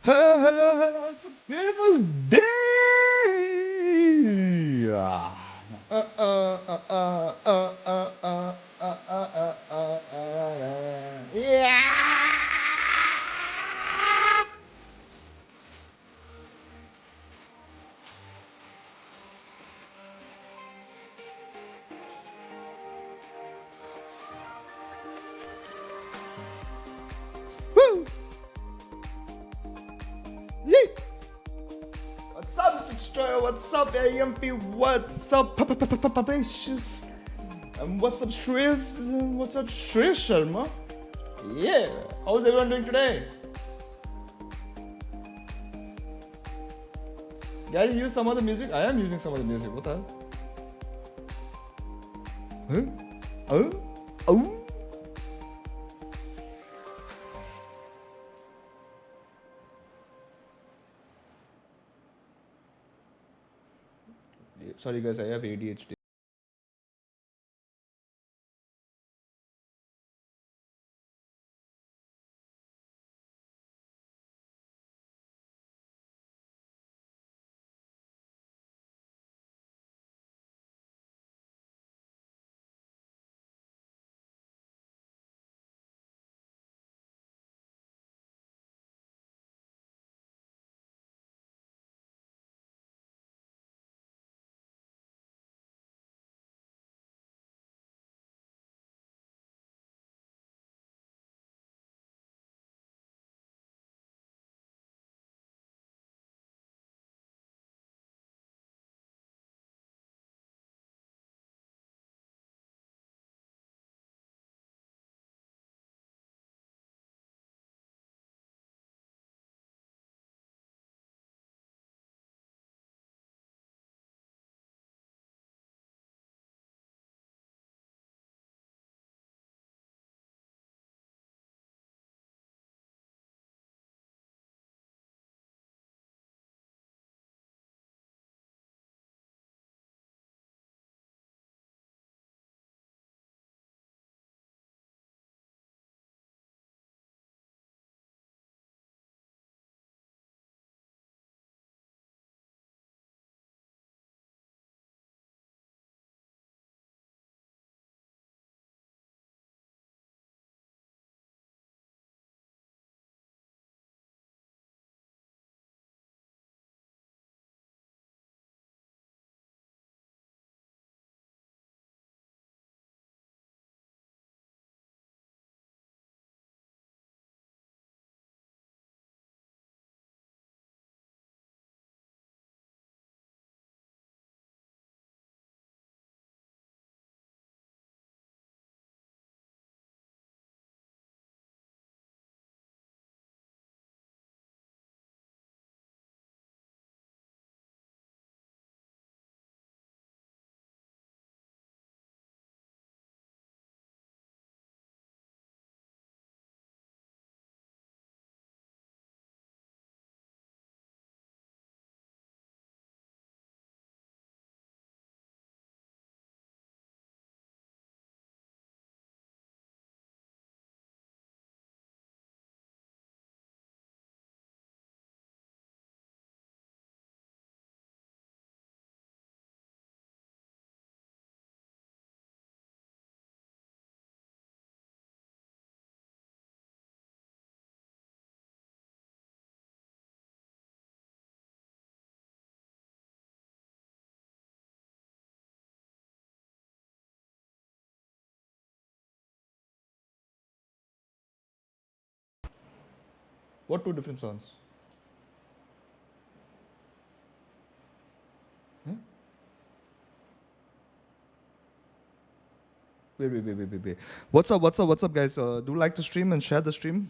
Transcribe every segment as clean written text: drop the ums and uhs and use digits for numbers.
It's a beautiful day. Yeah. Woo. Yee. What's up, Mr. Destroyer? What's up, AMP? What's up, Papacious? And what's up, Shreyas? What's up, Shreyas Sharma? Yeah. How's everyone doing today? Guys, use some of the music. I am using some of the music. What the hell? Huh? Oh? Oh? Sorry guys, I have ADHD. What two different songs? Huh? Wait. What's up, guys? Do like the stream and share the stream.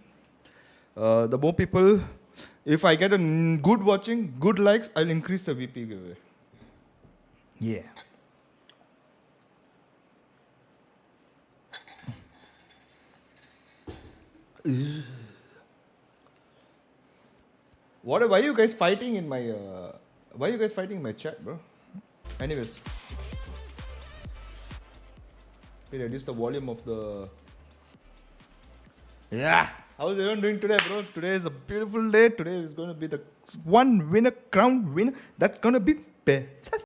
The more people, if I get a good watching, good likes, I'll increase the VP giveaway. Yeah. What? Why are you guys fighting in my? Why are you guys fighting in my chat, bro? Anyways, reduce the volume of the. Yeah. How's everyone doing today, bro? Today is a beautiful day. Today is going to be the one winner, crown winner. That's going to be best.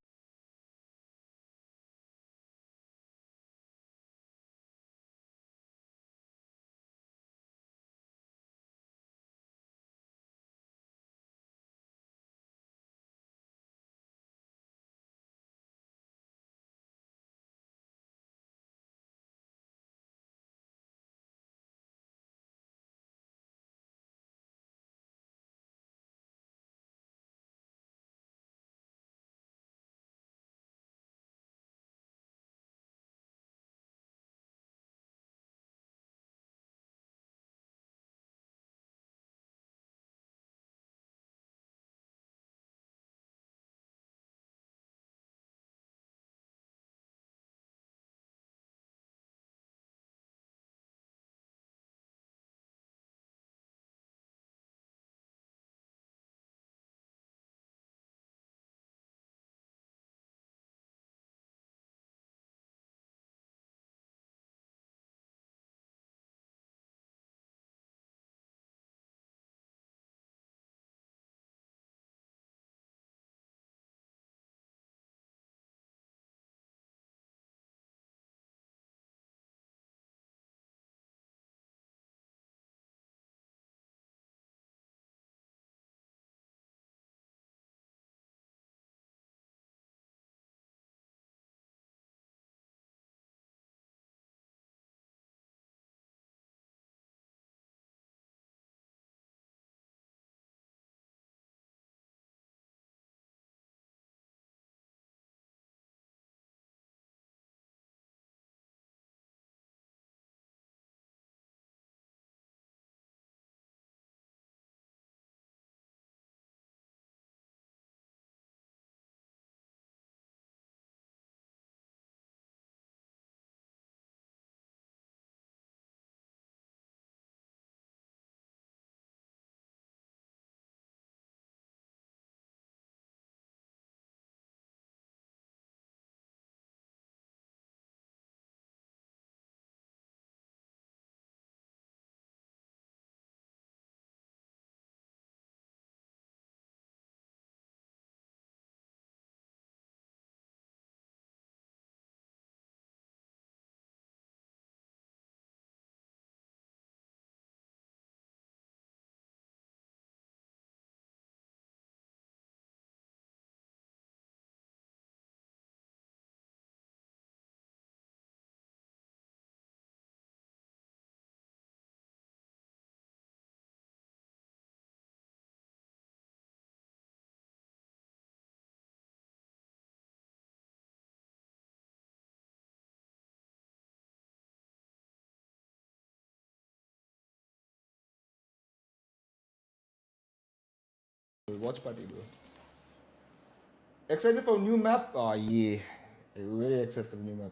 Watch party, bro. Excited for new map? Oh, yeah. Very excited for new map.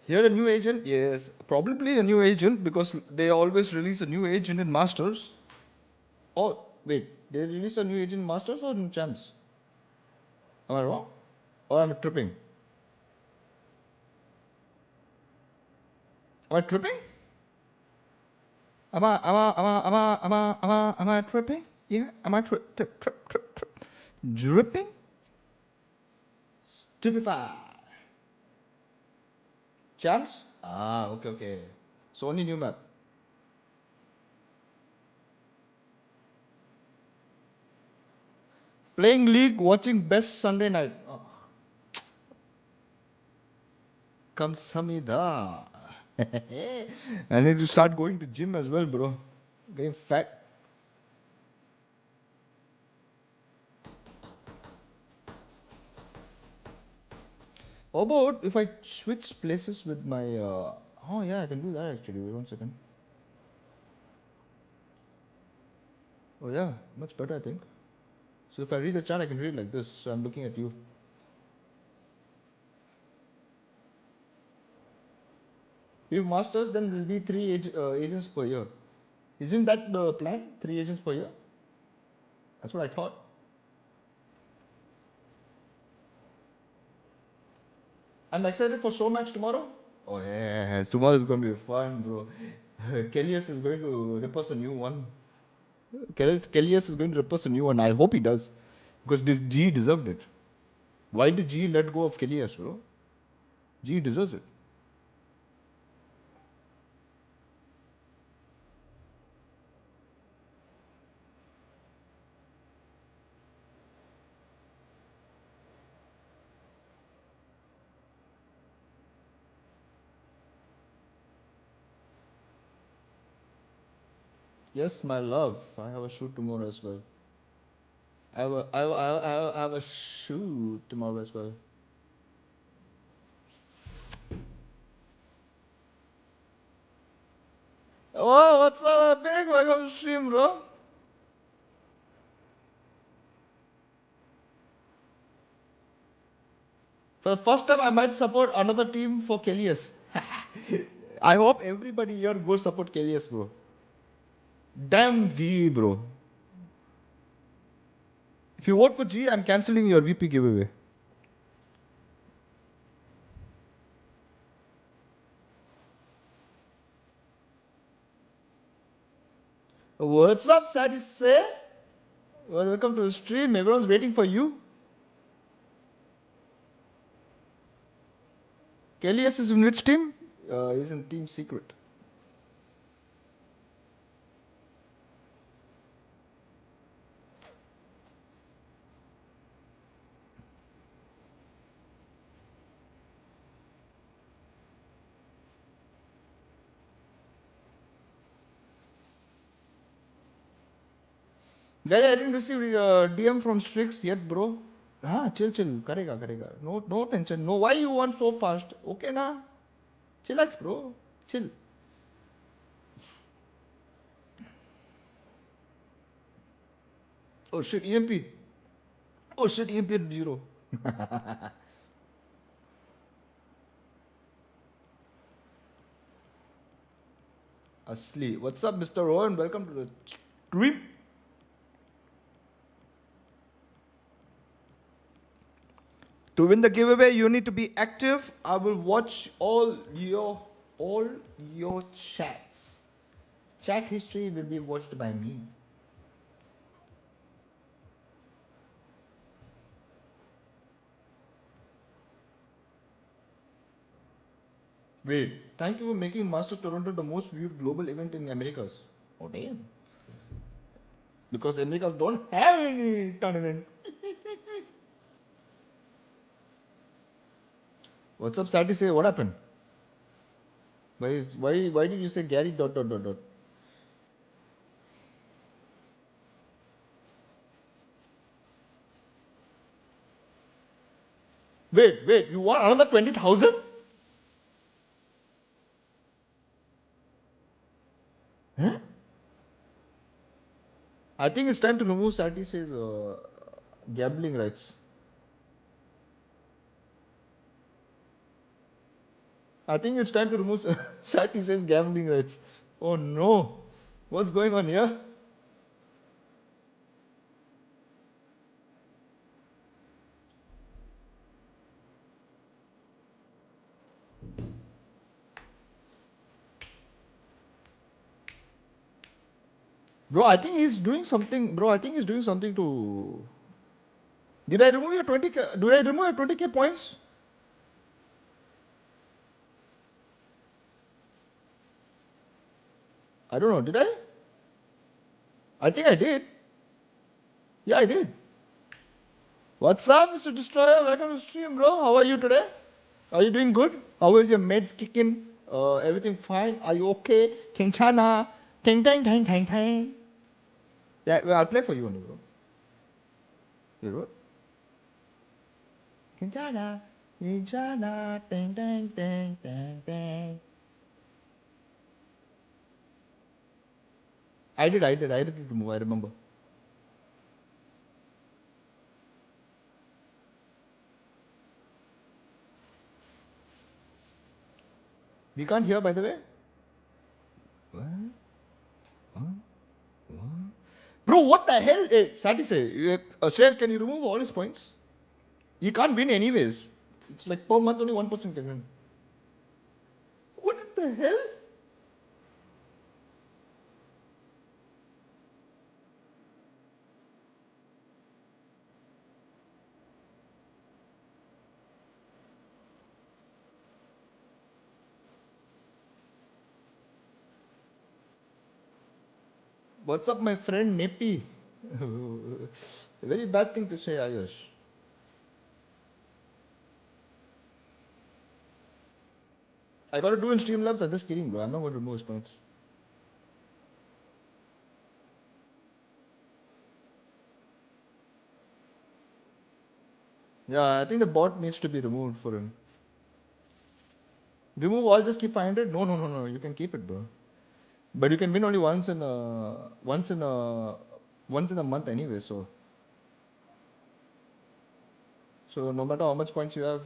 Here a new agent? Yes, probably a new agent because they always release a new agent in Masters. Oh, wait, they release a new agent in Masters or in Champs? Am I wrong? Or am I tripping? Am I tripping? Am I tripping? Yeah, am I trip? Dripping? Stupefy. Champs? Ah, okay. So only new map. Playing League, watching best Sunday night. Oh, Kamsamida. I need to start going to gym as well, bro. Getting fat. How about if I switch places with my? Oh yeah, I can do that actually. Wait 1 second. Oh yeah, much better I think. So if I read the chat, I can read like this. So I'm looking at you. If masters, then will be three agents per year. Isn't that the plan? 3 agents per year? That's what I thought. I'm excited for show match tomorrow. Oh yeah, tomorrow is going to be fun, bro. Kelly's is going to rip us a new one. Kelly's is going to rip us a new one. I hope he does, because this G deserved it. Why did G let go of Kelly's, bro? G deserves it. Yes, my love. I have a shoot tomorrow as well. I have a shoot tomorrow as well. Oh, what's up? Big welcome to stream, bro. For the first time, I might support another team for Kelly's. I hope everybody here goes support Kelly's, bro. Damn G, bro. If you vote for G, I'm cancelling your VP giveaway. What's up, Satisay? Well, welcome to the stream. Everyone's waiting for you. Kelly's is in which team? He's in Team Secret. Guys, I didn't receive a DM from Strix yet, bro. Chill, chill. Karega. No tension. No, why you want so fast? Okay, na? Chillax, bro. Chill. Oh shit, EMP. Oh shit, EMP at 0. Asli. What's up, Mr. Rowan? Welcome to the stream. To win the giveaway, you need to be active. I will watch all your chats. Chat history will be watched by me. Wait, thank you for making Masters Toronto the most viewed global event in Americas. Oh damn. Because the Americas don't have any tournament. What's up, Sati? Say what happened? Why did you say Gary dot? Wait, you want another 20,000? Huh? I think it's time to remove Sati says gambling rights. I think it's time to remove Sati says gambling rights. Oh no. What's going on here? Bro, I think he's doing something. Bro, I think he's doing something to. Did I remove your 20k? Did I remove your 20k points? I don't know. Did I? I think I did. Yeah, I did. What's up, Mr. Destroyer? Welcome to stream, bro. How are you today? Are you doing good? How is your meds kicking? Everything fine? Are you okay? Kinchana. Ting. Yeah, well, I'll play for you only, bro. Wait, what? Kinchana. Ting. I did remove, I remember. We can't hear, by the way. What? Bro, what the hell? Hey, Sati say, Shreyas, can you remove all his points? He can't win anyways. It's like per month only 1% can win. What the hell? What's up, my friend Nepi? A very bad thing to say, Ayush. I gotta do in Streamlabs. I'm just kidding, bro. I'm not going to remove his points. Yeah, I think the bot needs to be removed for him. Remove all, just keep 500? No, no, no, no. You can keep it, bro. But you can win only once in a month anyway. So no matter how much points you have.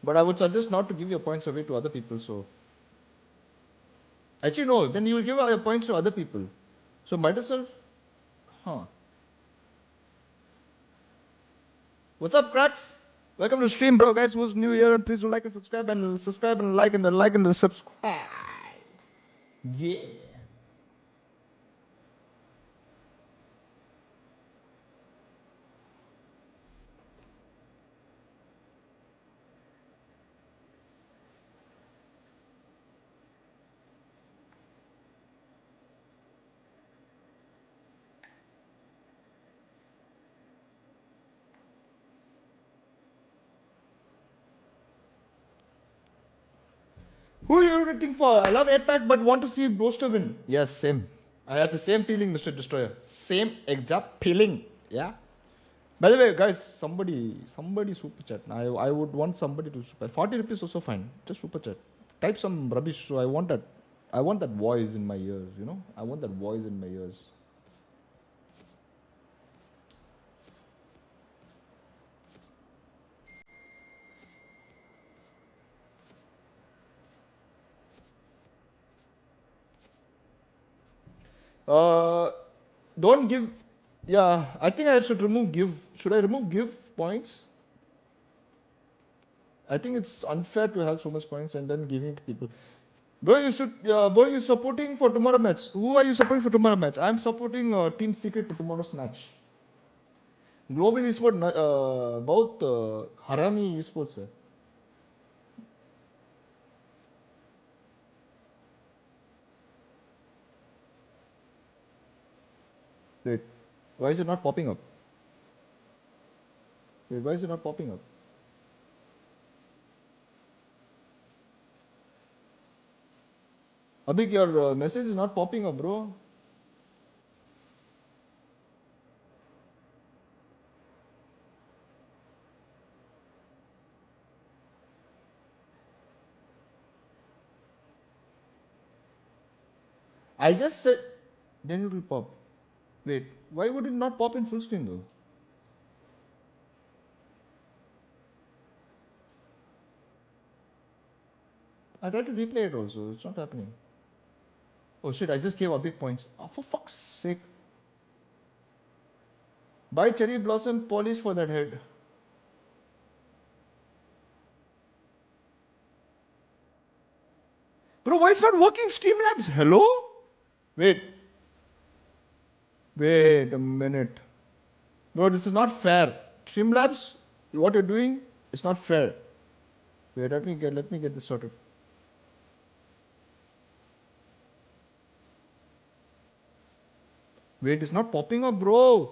But I would suggest not to give your points away to other people. So actually no, then you will give your points to other people. So might as well. Huh. What's up, cracks? Welcome to the stream, bro. Guys, who's new here, please do like and subscribe and like and the subscribe. Yeah. Who are you rooting for? I love 8-pack but want to see Broster win. Yes, same. I had the same feeling, Mr. Destroyer. Same exact feeling. Yeah. By the way, guys, somebody super chat. I would want somebody to super. 40 rupees also fine. Just super chat. Type some rubbish. So I want that voice in my ears. You know, I want that voice in my ears. Don't give. Yeah, I think I should remove give. Should I remove give points? I think it's unfair to have so much points and then giving it to people. Bro, you should. Bro, you supporting for tomorrow match. Who are you supporting for tomorrow match? I'm supporting Team Secret for tomorrow's match. Global Esport, both Harami Esports. Hai. Wait, why is it not popping up? Wait, why is it not popping up? Abhik, your message is not popping up, bro. I just said, then it will pop. Wait, why would it not pop in full screen though? I tried to replay it also, it's not happening. Oh shit, I just gave Abhik points. Oh, for fuck's sake. Buy cherry blossom polish for that head. Bro, why it's not working Streamlabs? Hello? Wait. Wait a minute. Bro, this is not fair. Streamlabs, what you're doing is not fair. Wait, let me get this sorted. Wait, it's not popping up, bro.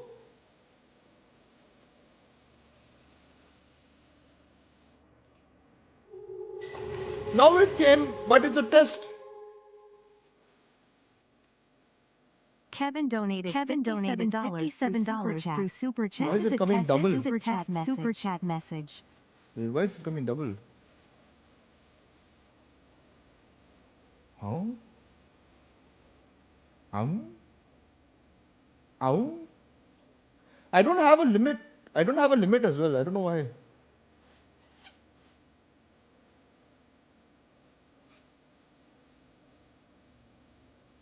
Now it came, but it's a test. Kevin donated $57 through Super Chat. Why is it coming double? Super Chat message. Wait, why is it coming double? How? How? I don't have a limit. I don't have a limit as well. I don't know why.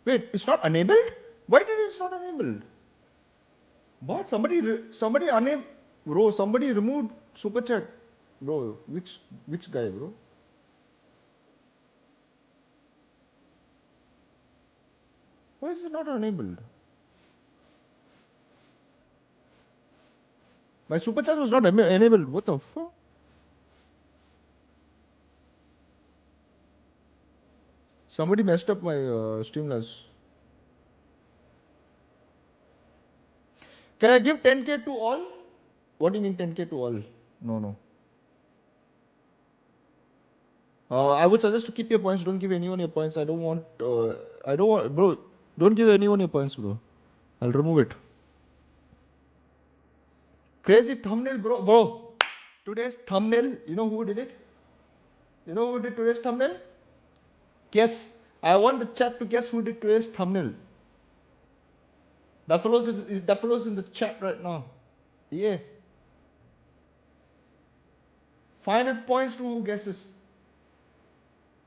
Wait, it's not enabled? Why did it's not enabled? What? Somebody unable. Bro, somebody removed super chat. Bro, which guy, bro? Why is it not enabled? My super chat was not enabled. What the fuck? Somebody messed up my Streamlabs. Can I give 10k to all? What do you mean 10k to all? No, no. I would suggest to keep your points. Don't give anyone your points. I don't want. I don't want, bro. Don't give anyone your points, bro. I'll remove it. Crazy thumbnail, bro. Bro, today's thumbnail. You know who did it? You know who did today's thumbnail? Guess. I want the chat to guess who did today's thumbnail. That fellow's in the chat right now. Yeah. 500 points to who guesses.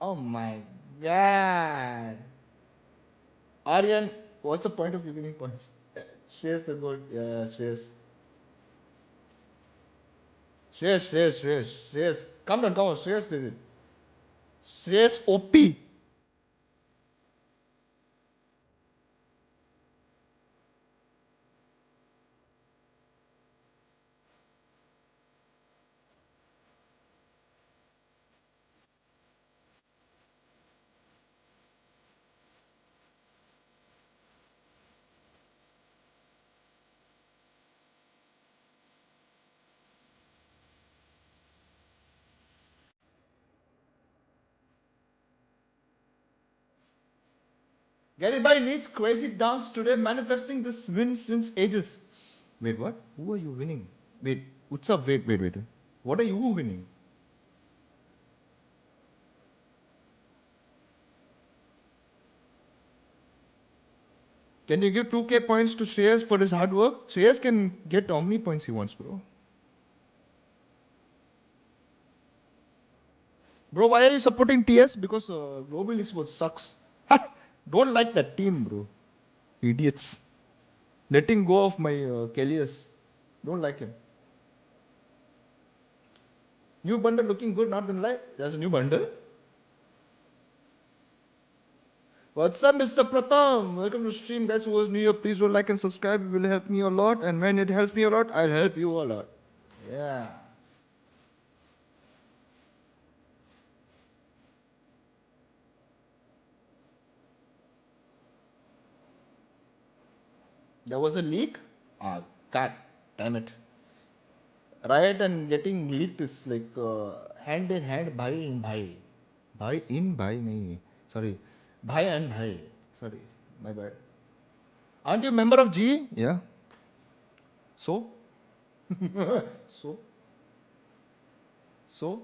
Oh my god. Aryan, what's the point of you giving points? Shreyas the gold. Yeah, Shreyas. Shreyas. Come on. Shreyas did it. Shreyas OP. Garibai needs crazy dance today, manifesting this win since ages. Wait, what? Who are you winning? Wait, what's up? Wait. What are you winning? Can you give 2k points to Shreyas for his hard work? Shreyas can get how many points he wants, bro. Bro, why are you supporting TS? Because Global Esports sucks. Don't like that team, bro. Idiots. Letting go of my Kellius. Don't like him. New bundle looking good, not gonna lie. There's a new bundle. What's up, Mr. Pratham? Welcome to stream, guys. Who was new here, please do like and subscribe. It will help me a lot. And when it helps me a lot, I'll help you a lot. Yeah. There was a leak? Ah, god damn it. Riot and getting leaked is like hand in hand, bhai in bhai. Bhai in bhai, nahi. Sorry. Bhai and bhai. Sorry. My bad. Aren't you a member of G? Yeah. So? so? So?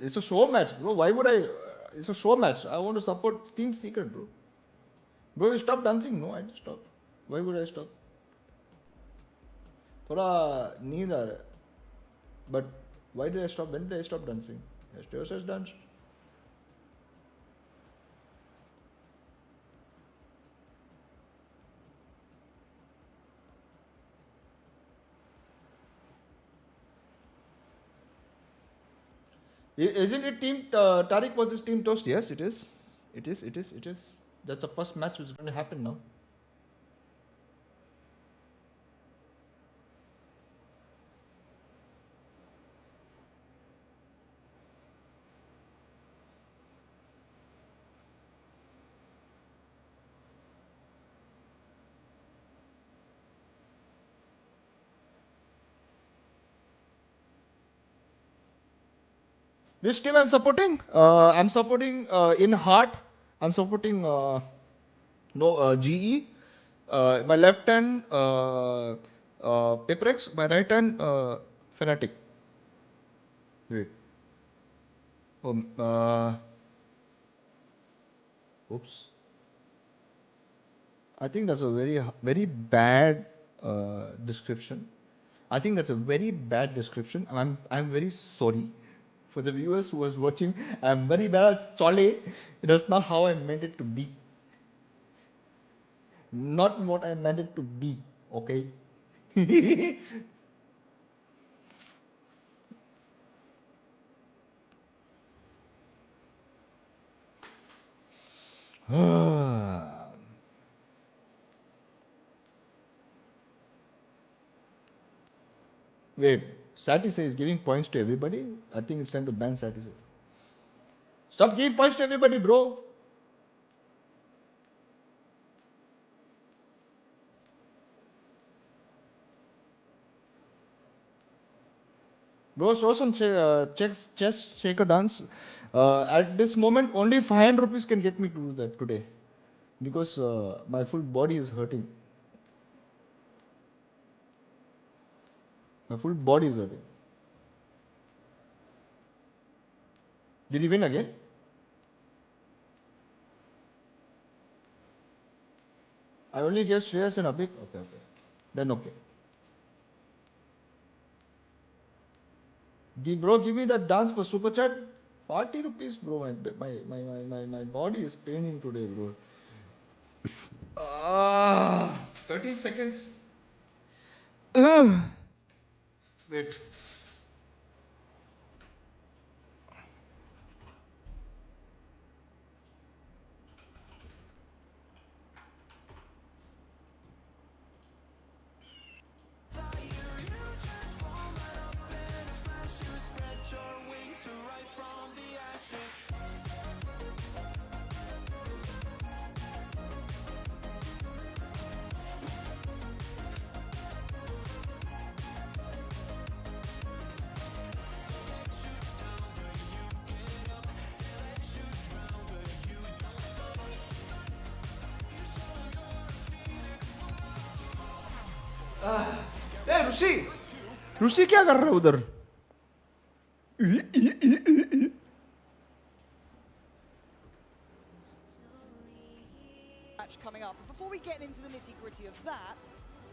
It's a show match, bro. Why would I? It's a show match. I want to support Team Secret, bro. Bro, you stop dancing. No, I just stop. Why would I stop? थोड़ा नींद आ रहा है. But why did I stop? When did I stop dancing? Yesterday I danced. Isn't it Team Tariq versus Team Toast? Yes, it is. It is. That's the first match which is going to happen now. Which team I'm supporting? I'm supporting in heart. I'm supporting GE. My left hand PRX. My right hand Fnatic. Wait. Oh, oops. I think that's a very bad description. I think that's a very bad description. I'm very sorry for the viewers who was watching. I'm very bad. Sorry. That's not how I meant it to be. Not what I meant it to be. Okay. Wait, Satisay is giving points to everybody? I think it's time to ban Satisay. Stop giving points to everybody, bro. Bro, show some chess shaker dance. At this moment, only 500 rupees can get me to do that today. Because my full body is hurting. My full body is hurting. Did he win again? I only gave Shreyas and Abhik. Okay, okay. Then okay. Bro, give me that dance for super chat. 40 rupees, bro. My body is paining today, bro. 13 seconds. Wait. ऋषि ऋषि क्या कर रहा है उधर Match coming up. But before we get into the nitty-gritty of that,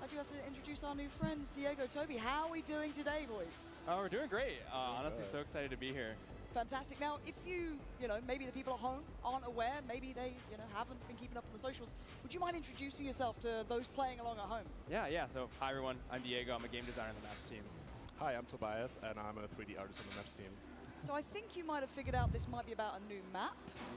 I do have to introduce our new friends, Diego, Toby. How are we doing today, boys? We're doing great. Honestly, so excited to be here. Fantastic. Now, if you know, maybe the people at home aren't aware, maybe they, haven't been keeping up on the socials, would you mind introducing yourself to those playing along at home? Yeah. So, hi everyone. I'm Diego. I'm a game designer on the Maps team. Hi, I'm Tobias, and I'm a 3D artist on the Maps team. So I think you might have figured out this might be about a new map,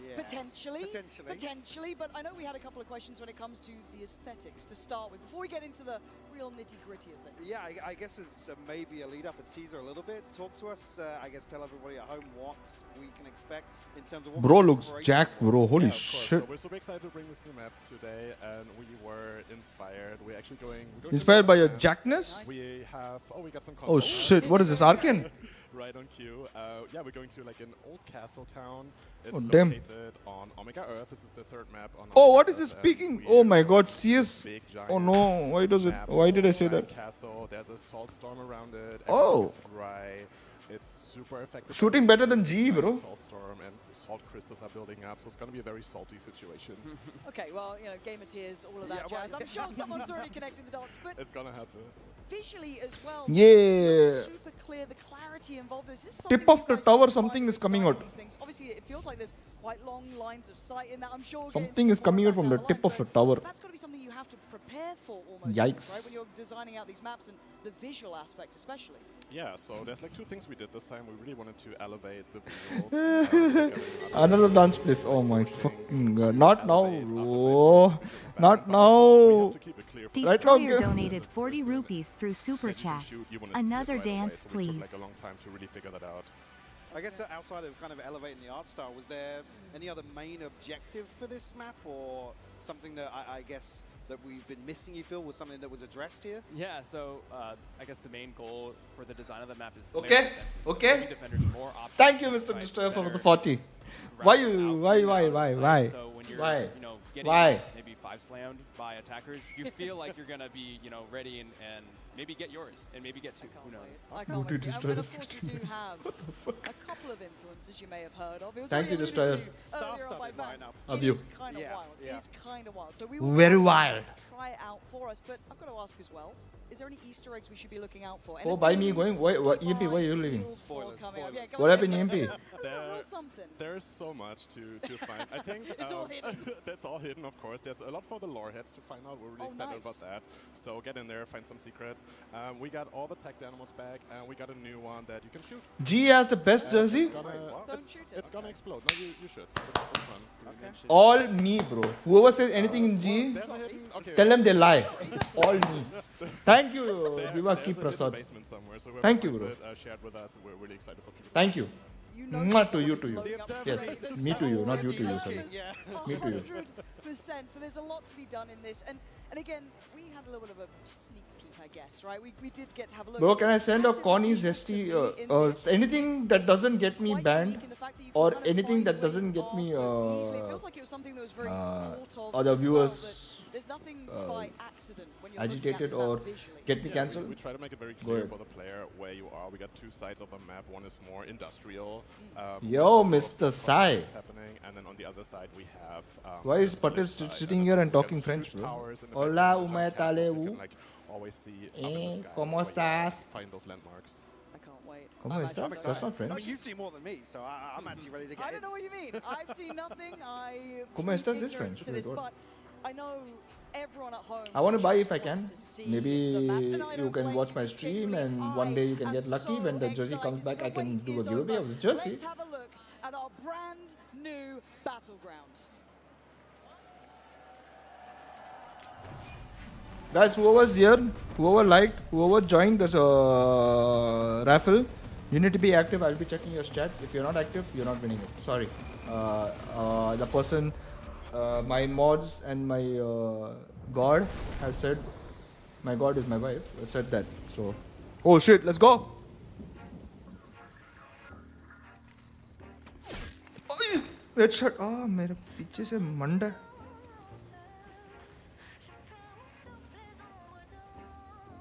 Yes, potentially. But I know we had a couple of questions when it comes to the aesthetics to start with. Before we get into the real nitty-gritty of things. Yeah, I guess as maybe a lead-up, a teaser a little bit. Talk to us, I guess tell everybody at home what we can expect in terms of what Bro the looks inspiration jacked, was. bro. Holy Yeah, of course. shit. So we're super excited to bring this new map today, and we were inspired. We're actually going Inspired by your Nice. jackness? We have, we got some Oh content. shit, what is this, Arkin? Right on cue. Yeah, we're going to like an old castle town. It's Oh, damn. located on Omega Earth. This is the third map on Oh, Omega what is Earth, this and speaking? we Oh my are god, on CS. big, Oh giant no, why does it, map. why did I say Giant that? Castle. There's a salt storm around it. Oh. Everything is dry. It's super effective. Shooting better than G, bro. Salt storm and salt crystals are building up, so it's going to be a very salty situation. Okay, well, gamer tears, all of that Yeah, well, jazz. I'm sure someone's already connected the dots, but It's going to happen. visually as well. Yeah. Super clear, the clarity involved. Is this Tip something of you the guys tower, can something find is coming inside out. these things? Obviously, it feels like there's quite long lines of sight in that. I'm sure we'll get Something into is some more coming out of from that the down tip line, of the but tower. That's got to be something you have to prepare for almost. Yikes. Right, when you're designing out these maps and the visual aspect especially. Yeah, so there's like two things we did this time. We really wanted to elevate the visuals. Another dance, please. Oh my fucking god. Not now, bro. Not now. Right now, Destroyer give- donated 40 rupees through Super Chat. Another dance, So we please. took like a long time to really figure that out. I guess outside of kind of elevating the art style, was there any other main objective for this map, or something that I guess that we've been missing, you feel, was something that was addressed here? Yeah, so I guess the main goal for the design of the map is Okay, layer defensive. okay. Giving defenders more options Thank you, to Mr. fight Destroyer, for the better 40. Why routes you, out why, and why, out of why, the why? site. So when you're, Why? getting Why? maybe 5 slammed by attackers, you feel like you're gonna be, ready and maybe get yours and maybe get 2. Who knows? I Who can't did wait to see. destroy And of the course, we do have a couple of influences you may have heard of. It was Thank already you, alluded Destroyer. to earlier on by Star-studded Matt. lineup. Of It you. is kind of Yeah, wild. yeah. It's kind of wild. So we will Very have wild. try it out for us, but I've got to ask as well. Is there any Easter eggs we should be looking out for? Oh, by me Anything going, why, to keep EMP, our why are eyes you leaving? peeled for Spoilers, coming up? spoilers. Yeah, go What on. happened, EMP? A little something. There's so much to find. I think It's all hidden. that's all hidden, of course. There's a lot for the lore heads to find out. We're really Oh, excited nice. about that. So get in there, find some secrets. We got all the tagged animals back, and we got a new one that you can shoot. G has the best jersey. It's gonna, Don't shoot it. it's gonna explode. No, you should. It's fun. Okay. All me, bro. Whoever says anything in G, There's a hidden. Okay. tell them they lie. All me. Thank you, There's Viva a Ki hidden Prasad. basement somewhere, so whoever Thank you, finds bro. it, shared with us. We're really excited for people. Thank you. You know Mwah to someone you, is to you. loading up Yes, the me to you, not you to you, already. sorry. Yeah. Me to you. 100%. So there's a lot to be done in this. And again, we had a little bit of a sneak peek, I guess, right? We did get to have a look. Bro, can I send a Massive Connie appeal to Zesty, me in this. anything It's that doesn't get me quite banned, unique in the fact that you can or kind of anything find that where doesn't you get are me, so easily. It feels like it was something that was very thought of or the as well, viewers that there's nothing by accident when you're agitated looking at or this map visually. get me Yeah, cancelled. we try to make it very Go clear ahead. for the player where you are. We got two sides of the map. One is more industrial. Yo, with Mr. lots of Sai. things happening, and then on the other side we have. Why is the Patel village side, sitting and here then and we got talking huge French, bro? towers in the Hola, background, uma giant castles, you taleu. can, like, always see up in the sky ¿Cómo where you estás? find those landmarks. I can't wait. ¿Cómo I'm estás? actually so That's not excited. I French. mean, you've seen more than me, so I'm actually ready to get I in. don't know what you mean. I've seen nothing. I ¿Cómo plead estás is ignorance French? to Wait, this, what? but I know everyone at home. I want to buy just if I can. wants to see Maybe the map, and I you don't can blame watch you, my because stream genuinely and one day you can I get am lucky. so When the jersey excited. comes back, The I can wait do a is giveaway over. of the jersey. Let's have a look at our brand new battleground. Guys, whoever's here, whoever liked, whoever joined this raffle, you need to be active. I'll be checking your chat. If you're not active, you're not winning it. Sorry. The person, my mods and my god has said, my god is my wife, has said that. So, oh shit, let's go. Headshot. Ah, मेरे पीछे से मंडा.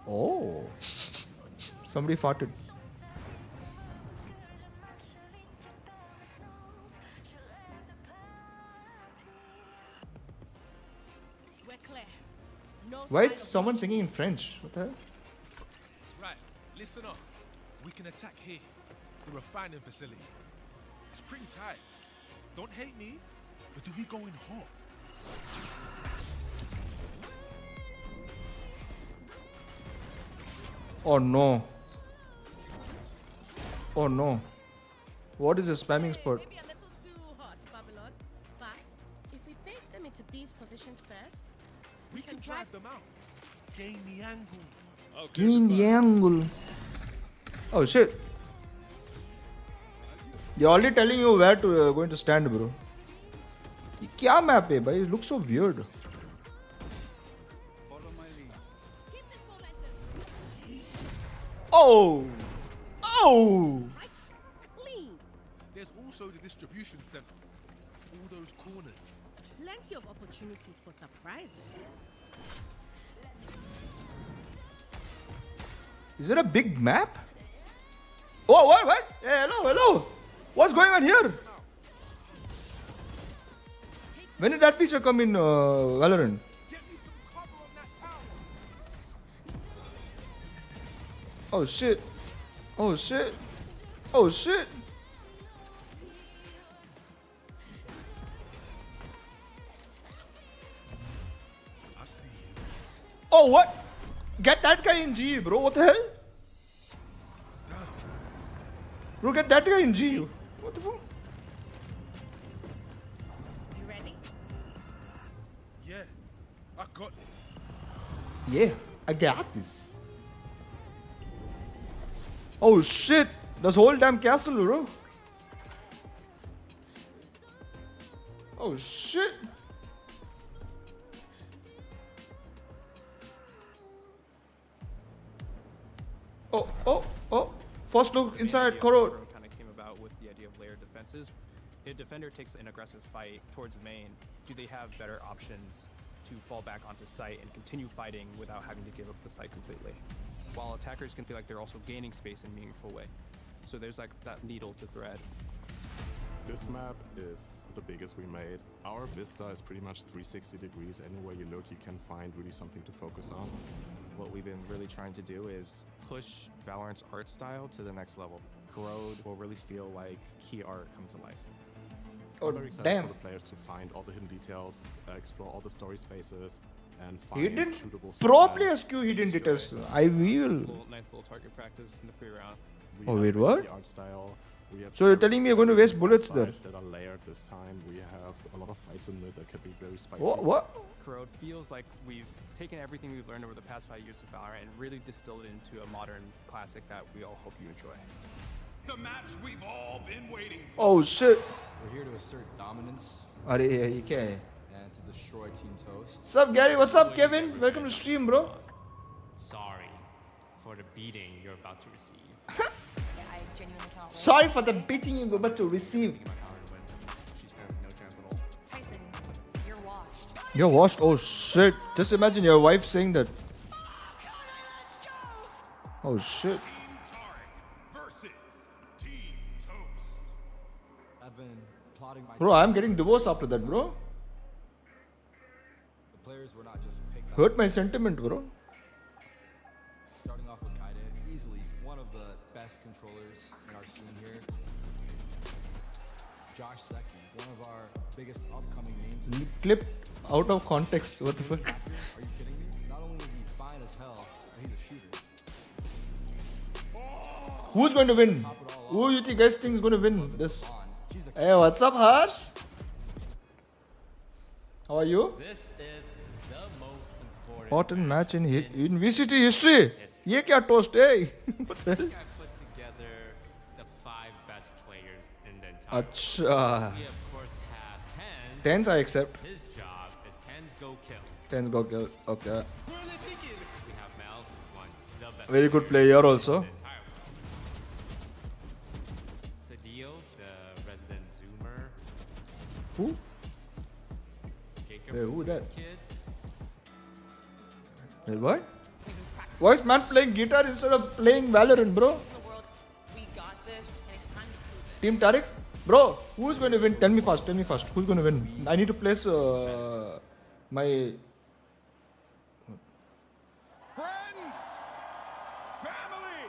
Oh, somebody farted. We're clear. No Why is sign of someone singing in French? What the hell? Right, listen up. We can attack here, the refining facility. It's pretty tight. Don't hate me, but do we go in hot? Oh no. Oh no. What is this spamming spot? Maybe a little too hot, Babylon. But if we bait them into these positions first, We can drive them out. Gain the angle. Gain the angle. Oh shit. They're already telling you where to going to stand, bro. ये क्या map है भाई? It looks so weird. keep this momentum. Oh. Oh. Right? Clean. There's also the distribution center. All those corners. Plenty of opportunities for surprises. Is it a big map? Oh, what? What? Hey, hello, hello. What's going on here? When did that feature come in Valorant? Get me some cover on that tower. Oh shit. Oh shit. Oh shit. I see you. Oh, what? Get that guy in G, bro. What the hell? Bro, get that guy in G. What the fuck? You ready? Yeah, I got this. Yeah, I got this. Oh shit. This whole damn castle, bro. Oh shit. Oh, oh, oh. First look inside Koro. Kind of came about with the idea of layered defenses. If a defender takes an aggressive fight towards main, do they have better options to fall back onto site and continue fighting without having to give up the site completely? While attackers can feel like they're also gaining space in a meaningful way. So there's like that needle to thread. This map is the biggest we made. Our vista is pretty much 360 degrees. Anywhere you look, you can find really something to focus on. What we've been really trying to do is push Valorant's art style to the next level. Corrode will really feel like key art come to life. Oh, I'm very excited damn. for the players to find all the hidden details, explore all the story spaces, and He finding didn't. shootable Pro supply. players Q he didn't hit us. I will. Nice little target practice in the free round. We Oh, have wait, the what? art style. We have So you're telling me you're going to waste bullets there? sides that are layered this time. We have a lot of fights in mid that can be very spicy. What? Corrode feels like we've taken everything we've learned over the past 5 years of Valorant and really distilled it into a modern classic that we all hope you enjoy. The match we've all been waiting for. Oh shit. We're here to assert dominance अरे ये क्या है? and to destroy Team Toast. What's up Gary? What's up Kevin? Welcome to stream, bro. Sorry for the beating you're about to receive. I genuinely cannot wait. Sorry for the beating you're about to receive. She stands no chance at all. Tyson, you're washed. You're washed. Oh shit. Just imagine your wife saying that. Oh shit. Team Tarek versus Team Toast. I've been plotting my Bro, team. I'm getting divorced after that, bro. The players were not just picked up. Hurt my sentiment, bro. Starting off with Kaide, easily one of the best controllers in our scene here. Josh second, one of our biggest upcoming names. Clip out of context. What the fuck? Are you kidding me? Not only is he fine as hell, but he's a shooter. Who's going to win? Who you guys think is going to win this? Hey, what's up, Harsh? How are you? This is the most important Important match in VCT history. ये क्या toast है? What the hell? I put together the 5 best players in the entire अच्छा. We of course have Tens. Tens I accept. His job is Tens go kill. Tens go kill. Okay. We have Mel, who won the best Very good player player also. in the entire world. Sadio, the resident zoomer. Who? Jacob, Hey, who that? kid. Wait, what? Why is man playing guitar instead of playing Valorant, bro? We got this, and it's time to prove it. Team Tariq? Bro, who's going to win? Tell me fast. Who's going to win? I need to place my... Friends, family,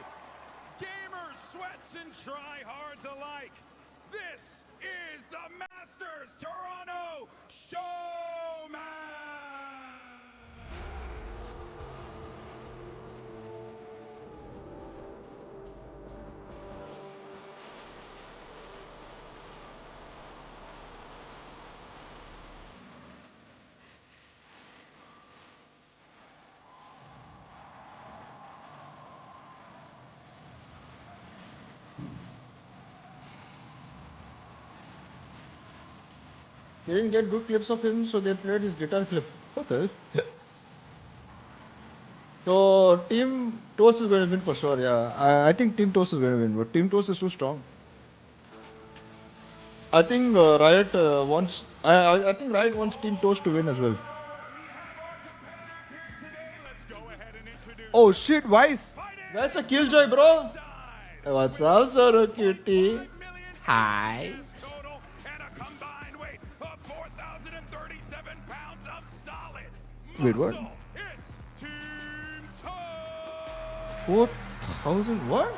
gamers, sweats, and tryhards alike. This is the Masters Toronto Showman. They didn't get good clips of him, so they played his guitar clip. What the hell? So, Team Toast is going to win for sure, yeah. I think Team Toast is going to win, but Team Toast is too strong. I think Riot wants... I think Riot wants Team Toast to win as well. Oh shit, Vice! That's a killjoy, bro! What's up, Soro Cutie? Hi! Wait, what? 4,000 what?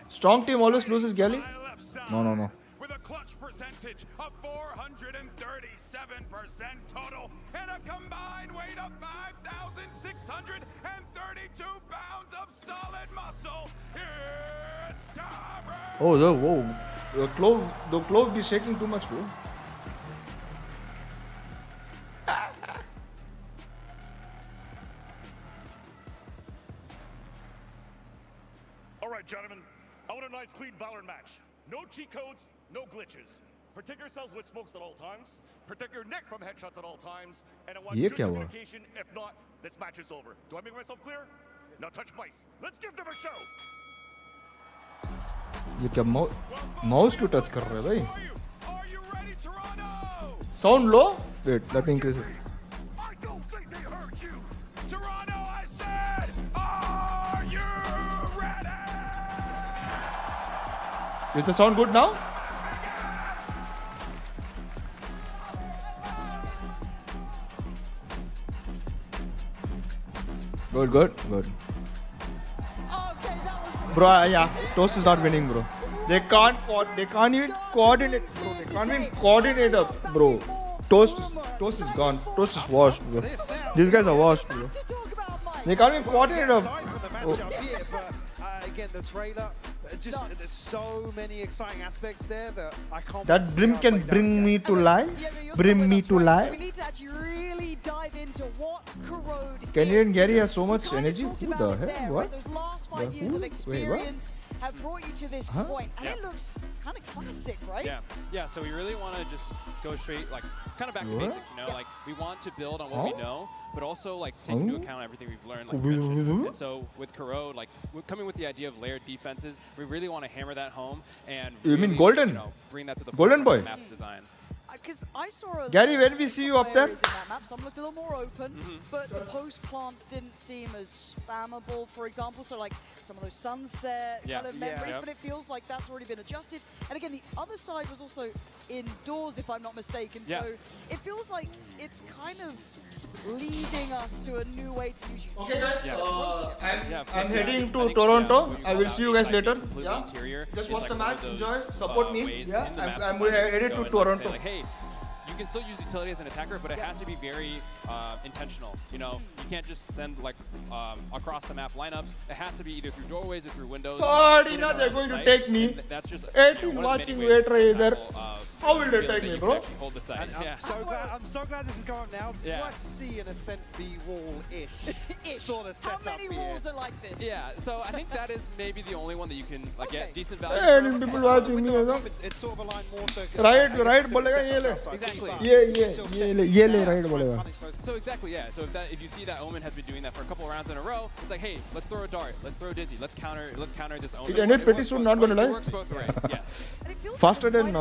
Strong team always loses Galley? No. With a clutch percentage of 437% total and a combined weight of 5,632 pounds of solid muscle. It's time. Oh, whoa. The clove be shaking too much, bro. Alright, gentlemen. I want a nice clean Valorant match. No cheat codes, no glitches. Protect yourselves with smokes at all times. Protect your neck from headshots at all times. And I want Ye good kya hua? communication. If not, this match is over. Do I make myself clear? Now touch mice. Let's give them a show. ये क्या mouse क्यों touch कर रहे हैं भाई? Sound low? Wait, let me increase it. I don't think they heard you. Toronto, I said, are you ready? Is the sound good now? Good. Bro, yeah, Toast is not winning, bro. They can't even coordinate, bro. They can't even coordinate up, bro. Toast is gone. Toast is washed, bro. These guys are washed, bro. They can't even coordinate up. Again, the trailer, just there's so many exciting aspects there that I can't. That Brim can bring me to life. Bring me to life. We need to actually really dive into what Corrode Canadian Gary has so much energy. Who the hell? What? Those last 5 years of experience have brought you to this point, and it looks kind of classic, right? Yeah. So we really want to just go straight, like, kind of back to basics, you know? Like, we want to build on what we know, but also, like, take into account everything we've learned, like you mentioned. And so with Corrode, like, we're coming with the idea of layered defenses, we really want to hammer that home and You really, mean Golden? You know, bring that to the Golden forefront boy? of the map's design. Because I saw a Gary, when we see you up there? in that map, some looked a little more open, but the post plants didn't seem as spammable, for example. So like some of those sunset kind of memories, but it feels like that's already been adjusted. And again, the other side was also indoors, if I'm not mistaken. So it feels like it's kind of leading us to a new way to use utility. Okay, guys, I'm heading to Toronto. I will see you guys later. Just watch the match, enjoy, support me. I'm headed to Toronto. Like, hey, you can still use utility as an attacker, but it has to be very intentional. You know, you can't just send like across the map lineups. It has to be either through doorways or through windows. They're going to take me. That's just 18 watching wait right there. How will they take me, bro? Hold the site. I'm so glad this is going up now. Do I see an Ascent B wall-ish sort of setup here? How many walls are like this? Yeah, so I think that is maybe the only one that you can like get decent value. Hey, people watching me. It's sort of aligned more to Right bolega ye le. Exactly. Ye le right bolega. So exactly, yeah. So if you see that Omen has been doing that for a couple of rounds in a row, it's like, hey, let's throw a dart, let's throw Dizzy, let's counter this Omen. It ended pretty soon, not gonna lie. It works both ways. Yes. Faster than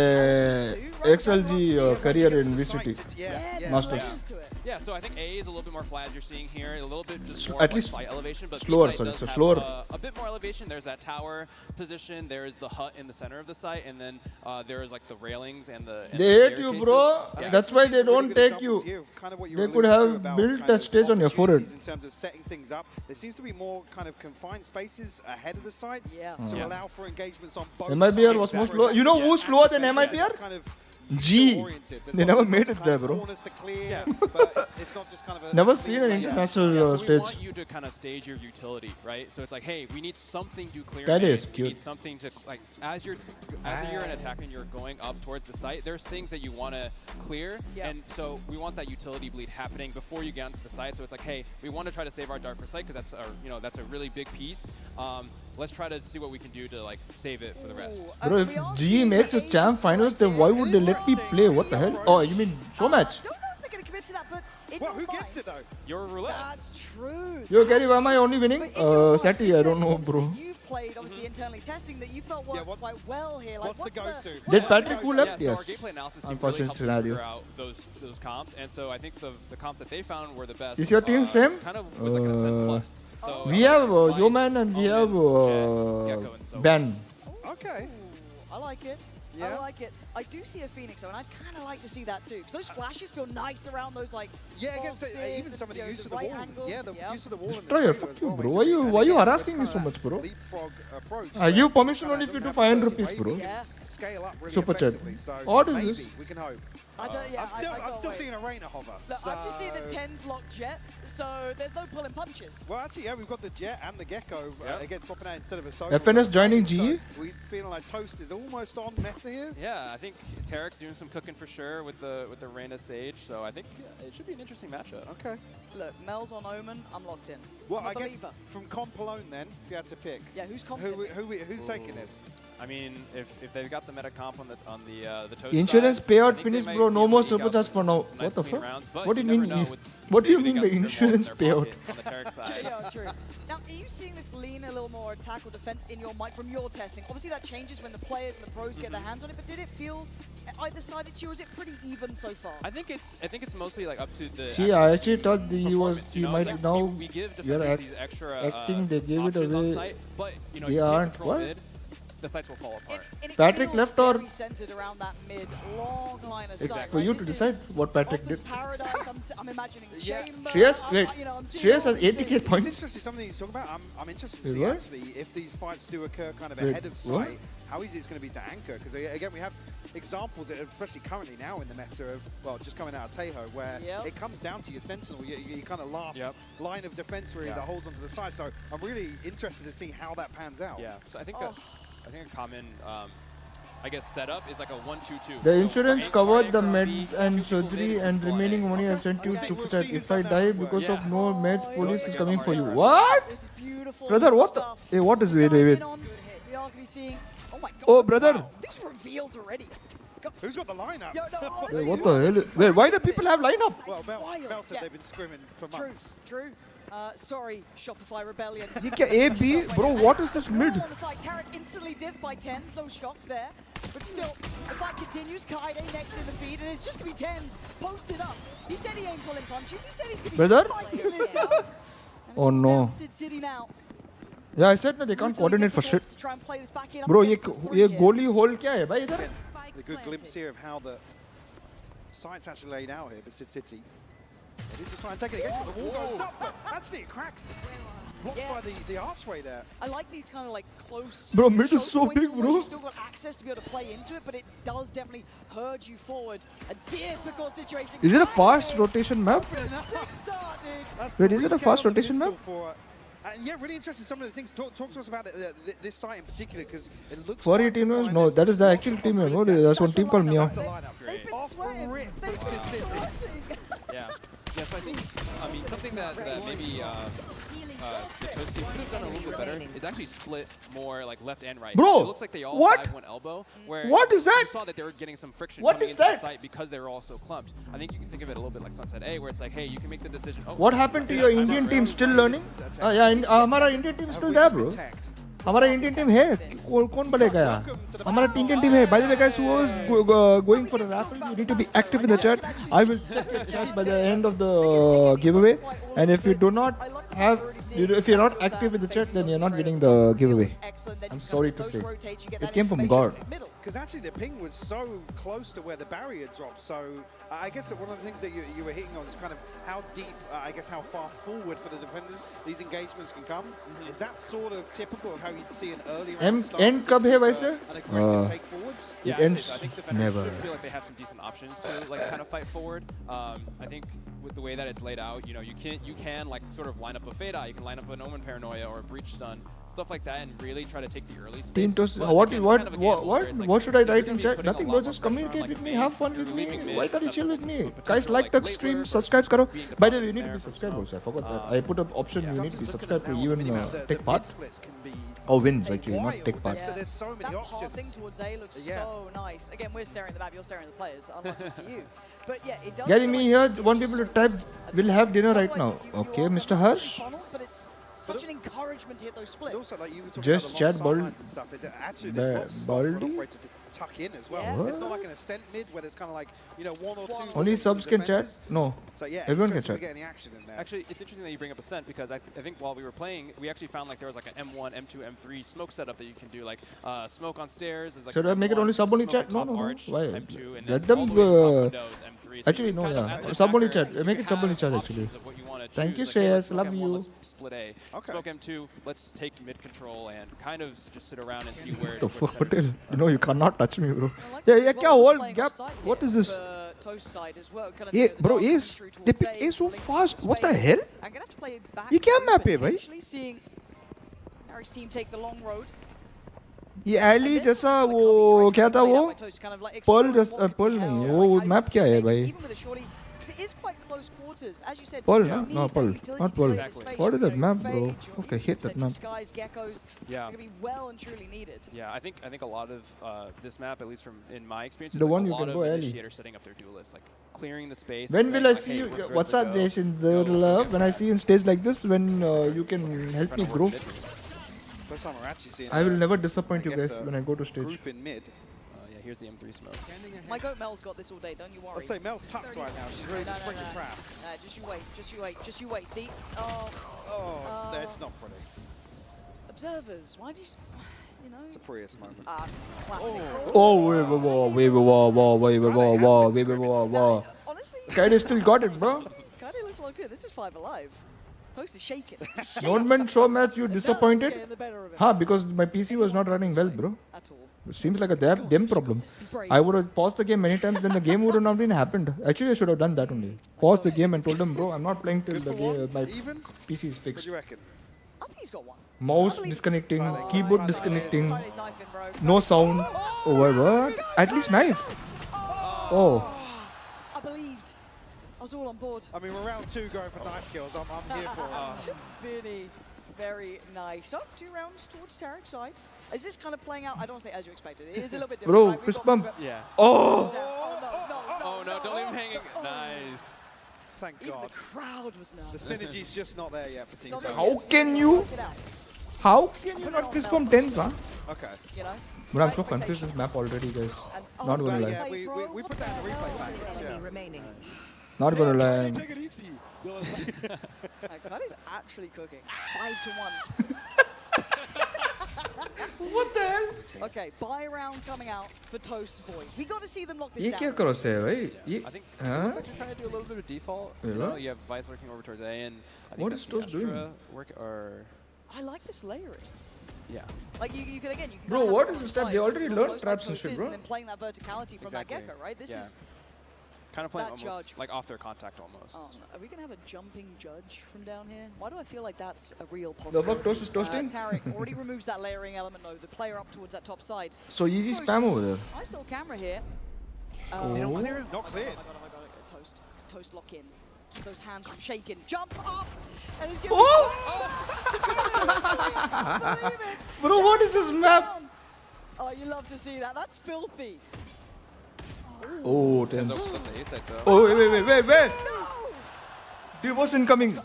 XLG career in VCT Masters. Yeah, so I think A is a little bit more flat as you're seeing here, a little bit just more At least slight elevation, but slower, B-site does so have, slower. a bit more elevation. There's that tower position, there is the hut in the center of the site, and then there is like the railings and the They hate you, bro. That's why they don't take you. They could have built a stage on your forehead. In terms of setting things up, there seems to be more kind of confined spaces ahead of the sites to allow for engagements on both MIBR sides. was more slow. You know who's slower than MIBR? G. They never made it there, bro. Never seen an international stage. We want you to kind of stage your utility, right? So it's like, hey, we need something to clear. That is we cute. need something to like as you're an attacker and you're going up towards the site. There's things that you want to clear, and so we want that utility bleed happening before you get onto the site. So it's like, hey, we want to try to save our dart for site because that's a really big piece. Let's try to see what we can do to like save it for the rest. Bro, if GE makes a champ finals, then why would they let me play? What the hell? Oh, you mean show match? I don't know if they're going to commit to that, but who gets it though? Your roulette. That's true. Yo, Gary, why am I only winning? Sati, I don't know, bro. You've played obviously internally testing that you felt worked quite well here. Like, what's the go-to? Did Patrick who left? So our Yes. gameplay analysis team Unfortunate really helped scenario. figure out those comps, and so I think the comps that they found were the best. Is your team same? Kind of with like an Ascent plus. So We have Yoman and we have Ben. Okay. I like it. I like it. I do see a Phoenix, though, and I'd kind of like to see that too. Because those flashes feel nice around those, like, against even some of the use of the wall. The use of the wall. Destroyer, fuck you, bro. Why you harassing me so much, bro? I give permission only for you to 500 rupees, bro. Scale up really Super chat. effectively, so What is maybe this? we can hope. I'm still seeing a Reina hover. Look, I'm just seeing the 10s lock Jet, so there's no pulling punches. Well, actually, yeah, we've got the Jet and the Gecko again swapping out instead of a solo. FNS joining GE? So we feeling like Toast is almost on meta here. Yeah, I think PRX doing some cooking for sure with the Reina Sage, so I think it should be an interesting matchup. Okay. Look, Mel's on Omen, I'm locked in. Well, I'm a I guess believer. from comp alone then, if you had to pick. Yeah, who's confident? Who's taking this? I mean, if they've got the meta comp on the Toast Insurance side, payout I think finish, they bro. might No be more able to super eke chats out for now. some What nice the clean fuck? rounds, but What do you never mean? know with What do you maybe mean they the got their insurance ball in their payout? pocket on the Tarek side. Yeah, true. Now, are you seeing this lean a little more attack or defense in your mind from your testing? Obviously, that changes when the players and the pros get their hands on it, but did it feel either side at you, or is it pretty even so far? I think it's mostly like up to the. See, I actually thought he might like now. we give You're defenders these extra acting. They gave it options on away. site, but you know They you can't aren't. control What? mid. the sites will fall apart. Patrick left or centered around that mid long line of sight. for you to decide what Patrick did. Paradise, I'm imagining chamber. Shreyas, wait. Shreyas has 80k It's points. interesting, something he's talking about. I'm interested to Wait, see what? actually if these fights do occur kind of Wait, ahead of what? sight, how easy it's going to be to anchor. Because again, we have examples, especially currently now in the meta of, well, just coming out of Tejo, where it comes down to your sentinel, your kind of last line of defense really that holds onto the side. So I'm really interested to see how that pans out. Yeah, so I think a common, I guess, setup is like a 1-2-2. The insurance covered the meds and surgery, and remaining money I sent you to chat. If I die because of no meds, police is coming for you. What? This is beautiful. Brother, what the? Hey, what is wait? We are going to be seeing. Oh my god. Oh, brother. These reveals already. Who's got the lineup? Wait, what the hell? Wait, why do people have lineup? Well, Mel said they've been scrimming for months. True. Sorry, Shopify Rebellion. ये क्या A B? Bro, what is this mid? Tarek instantly div by 10s, no shock there. But still, the fight continues. Kaide next in the feed, and it's just going to be 10s posted up. He said he ain't pulling punches. He said he's going to be Brother? fighting this out. Oh no. City now. Yeah, I said that they can't coordinate for shit. Try and play this back in. Bro, ये goalie hole क्या है भाई इधर? The good glimpse here of how the site's actually laid out here, but City. They need to try and take it against the wall goes up, but actually it cracks. Blocked by the archway there. I like these kind of like close. Bro, mid is so points big, almost. bro. You've still got access to be able to play into it, but it does definitely herd you forward. A difficult situation. Is it a fast rotation map? Wait, is it a fast rotation map? Yeah, really interesting. Some of the things. Talk to us about this site in particular, because it looks. 4 team members? No, that is the actual team member. There's one team called Mio. They've been sweating. They've been sweating. Yeah. Yeah, so I mean, something that maybe the Toast team could have done a little bit better is actually split more like left and right. Bro, it looks like they all what? 5-1 elbow. Where What is that? You saw that they were getting some friction What coming is into the that? site because they were all so clumped. I think you can think of it a little bit like Sunset A, where it's like, hey, you can make the decision. Oh, What happened to your Indian team? Still learning? Yeah, हमारा Indian team still there, bro. हमारा Indian team है कौन बोलेगा यार हमारा Indian team है by the way guys who is going for a raffle you need to be active in the chat. I will check your chat by the end of the giveaway, and if you do not have if you're not active in the chat, then you're not winning the giveaway. I'm sorry to say it came from God. Because actually the ping was so close to where the barrier dropped, so I guess that one of the things that you were hitting on is kind of how deep, I guess how far forward for the defenders these engagements can come. Is that sort of typical of how you'd see an early round start? End कब है वैसे? An aggressive take forwards? It Yeah, ends I think defenders never. should feel like they have some decent options to like kind of fight forward. I think with the way that it's laid out, you know, you can like sort of line up a Fade Eye, you can line up an Omen Paranoia or a Breach Stun, stuff like that, and really try to take the early space. Team toast. But What again, it's kind of a gamble where it's like, what should I if you're write gonna in be chat? putting a Nothing, lot bro. more Just pressure on, communicate like, with me, main, have fun you're with me. leaving mid Why can't you chill with me? susceptible to Guys, potential, like the late stream, wave subscribe versus karo. being By the way, deposited you need to there be from subscribed smoke. also. I forgot that. I put up option. You need to be subscribed to even take the part. splits can be Oh, wins actually, not take part. So there's so many that options. pathing towards A looks so nice. Again, we're staring at the map, you're staring at the players. Unlucky for you. But yeah, it does. Getting me here, want people to type, we'll have dinner right now. Okay, Mr. Harsh. But it's such an encouragement to hit those splits. Also, like you were talking Just about the chat long Bald- sidelines and stuff. Actually, there's lots of spots for an Baldy? operator to tuck in as well. Yeah. It's not like an ascent mid where there's kind of like, you know, one or two. Only from subs the can chat? defenders. No. So yeah, Everyone can interesting chat. we get any action in there. Actually, it's interesting that you bring up Ascent because I think while we were playing, we actually found like there was like an M1, M2, M3 smoke setup that you can do, like smoke on stairs. Is like Should I make it M1, only sub only smoke chat? at No, top no, no. arch, Why? M2, and Let then them. all the way to top windows, M3. So Actually, you no, kind of, yeah. as an Sub only attacker, chat. Make you it sub only have chat options actually. of what you wanna Thank you, choose. Like, hey, let's Shreyas. smoke Love M1, you. let's split A. Okay. Smoke M2. Let's take mid control and kind of just sit around and see where. The where fuck, defenders Patel? You know you cannot touch me, bro. I like Yeah, this yeah, as kya well, whole playing gap? offside What here is this? for Toast side as well. Kind of Yeah, the bro, dance Ace, through towards they pick A, Ace so pulling fast. some What the space. hell? I'm gonna have to play it back. ये क्या through, map है भाई? potentially seeing Eric's team take the long road. ये Eli जैसा वो क्या था वो पर्ल जैसा पर्ल नहीं वो मैप क्या है भाई Pearl, no? No, Pearl. Not Pearl. What is that map, bro? Okay, hit that map. Yeah. Be well and truly needed. Yeah, I think a lot of this map, at least from in my experience, is The like one a you lot can of go early. initiators setting up their duelists, like clearing the space. When and will saying, I like, see hey, you? we're good What's to up, go. Jason? Go, Love. When I see you in stage like this, when you can help me Trying to grow. work mid. First time we're actually seeing I will a- never disappoint I you guess guys a when I go to stage. Group in mid. Yeah, here's the M3 smoke. My goat Mel's got this all day, don't you worry. Let's say Mel's tucked right now. She's ready to spring the trap. Just you wait, just you wait, just you wait. See? Oh. Oh, so that's not pretty. Observers, why do you... You no. It's a Prius moment. Oh, wait. Honestly, Kaide still got it, bro. Kaide looks locked in. This is 5 alive. Toast is shaking. Don't mean show match you disappointed? Ha, because my PC was not running well, bro. At all. It seems like a them problem. I would have paused the game many times, then the game would have not been happened. Actually, I should have done that only. Paused the game and told them, bro, I'm not playing till the game. My PC is What fixed. do you reckon? I think he's got one. Mouse disconnecting, keyboard disconnecting, no sound. Oh, what? At least knife. Oh. I believed. I was all on board. I mean, we're round 2 going for knife kills. I'm here for it. Really, very nice. So, 2 rounds towards Tarek's side. Is this kind of playing out? I don't say as you expected. It is a little bit different. Bro, right? fist bump. Yeah. Oh. Oh no, don't leave him hanging. Nice. Thank Even God. the crowd was nervous. The synergy's just not there yet for Team Talent. How can you not fist bump 10s, huh? Okay. You know? But I'm so confused this map already, guys. Not gonna lie. Yeah, we put that in the replay package. Yeah. Not gonna lie. That is actually cooking. 5 to 1. What the hell? Okay, buy round coming out for Toast boys. We got to see them lock this ये down. क्या करो से भाई? ये I think हाँ? looks like you're trying to do a little bit of default. You Really? know, you have Vice lurking over towards A, and I think What that's is the Toast doing? Astra work or I like this layering. yeah. Like you can again, you can Bro, kind of what have is this someone step? They on the already side, learned close traps like and shit, Toast is, bro. And then playing that verticality from that Exactly. Gecko, right? This Yeah. is Kind of playing that almost judge. like off their contact almost. Oh, no. Are we gonna have a jumping judge from down here? Why do I feel like that's a real The possibility? fuck Toast is toasting? Tarek already removes that layering element though. The player up towards that top side. So easy Toast, spam over there. I saw camera here. Oh. They don't clear him. Not Oh cleared. my god, Toast. Toast lock in. Those hands from shaking. Jump up! And he's Oh! Bro, what is this map? Oh, you love to see that. That's filthy. Oh, Tenzo tense. was on the A side though. Oh, wait. Divorce incoming.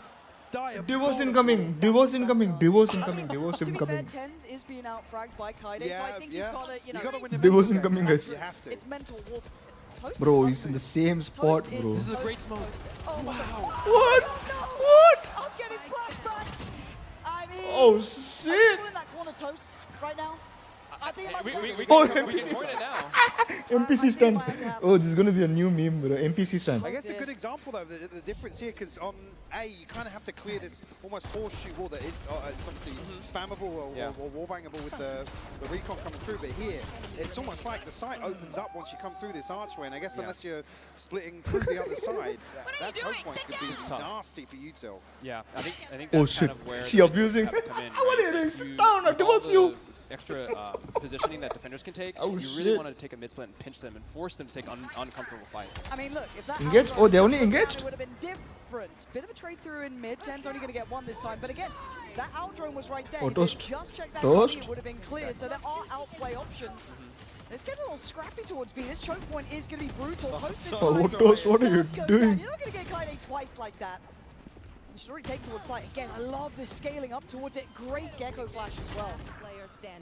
Diabolical. Divorce incoming. Divorce incoming. Divorce incoming. Divorce To be fair, incoming. Tens is being outfragged by Kaide, so Yeah, I think yeah. he's gotta, you know, gotta win the Divorce mental game. incoming, guys. You have to. it's mental warfare. Toast Bro, is he's in the hungry. same spot, Toast is bro. This is a great smoke. Oh wow. What? What? I'm getting flashbacks. I mean, Oh, I'm shit. in that corner Toast right now. I think We Oh, can point it now. NPC stand. Oh, this is gonna be a new meme, bro. NPC stand. I guess a good example, though, the difference here, because on A, you kind of have to clear this almost horseshoe wall that is it's obviously spammable or wallbangable with the recon coming through. But here, it's almost like the site opens up once you come through this archway. And I guess unless you're splitting through the other side, that choke point could be nasty for Util. Yeah, I think Oh, that's shit. kind of where She the abusing. have to come in, I want right? to So sit down. I with all divorce the you. Extra positioning that defenders can take, Oh, you shit. really want to take a mid split and pinch them and force them to take uncomfortable fights. I mean, look, if that Engaged? outro Oh, they're only was down, engaged? It would have been different. Bit of a trade through in mid. Ten's only going to get one this time. But again, that outdrone was right there. Oh, If they Toast. just checked that Toast. it would have been cleared. So there are outplay options. It's getting a little scrappy towards B. This choke point is going to be brutal. Toast is Oh, fine. Toast, what are you Does go doing? down. You're not going to get Kaide twice like that. You should already take towards site. Again, I love this scaling up towards it. Great Gecko flash as well.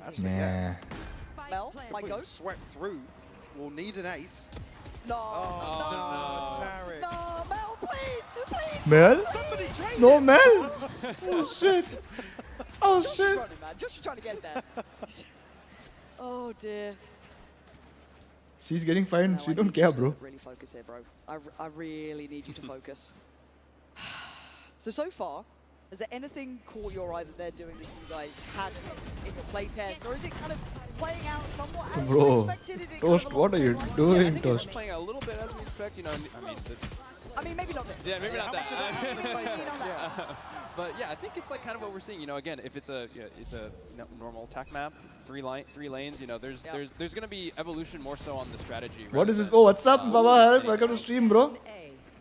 That's Nah. Mel, my Being goat. swept through. We'll need an ace. No. Oh, no, Tarek. No, Mel, please. Mel? Somebody trade No, him. Mel. Oh, shit. Oh, Just shit. running, man. Just trying to get there. Oh, dear. She's getting fined. No, She I don't need you care, to bro. Really focus here, bro. I really need you to focus. So far, has there anything caught your eye that they're doing that you guys had in your playtest? Or is it kind of playing out somewhat as you Bro, expected? Is it Toast, kind of what are you along the same doing, lines? I think Toast? it's playing a little bit as we expect. You know, I mean, this. I mean, maybe not this. Yeah, maybe not How much of that happened in that. playtest? Yeah. But yeah, I think it's like kind of what we're seeing. You know, again, if it's a normal attack map, three lanes. You know, there's going to be evolution more so on the strategy. What rather is this? than, Oh, what's up, Baba? Help. anything Welcome to else. stream, bro.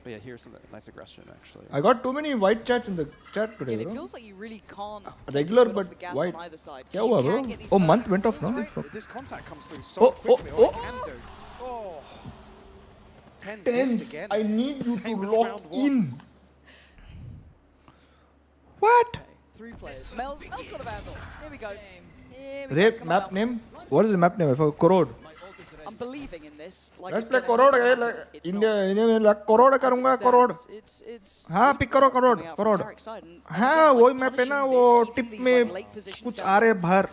But yeah, here's some nice aggression actually. I got too many white chats in the chat today, Again, it bro. feels like you really can't Regular, take your foot off but the gas white. on either side. Kya 'Cause hua, you bro? can get these Oh, first month went off, kills, no? right? Fuck. This contact comes through so quickly. What it can do. Oh. Ten's Tense. again. I need you to Same as lock round one. in. What? Okay, 3 players. Mel's got a vandal. Here we go. Here we go. Rape Come on, map Mel. name? What is the map name? I forgot. Korod. I'm believing in this. Like Let's it's play gonna crore. happen. It's India में like crore करूँगा crore. It's हाँ pick करो crore. हाँ वही मैं पे ना वो tip में कुछ आ रहे बाहर.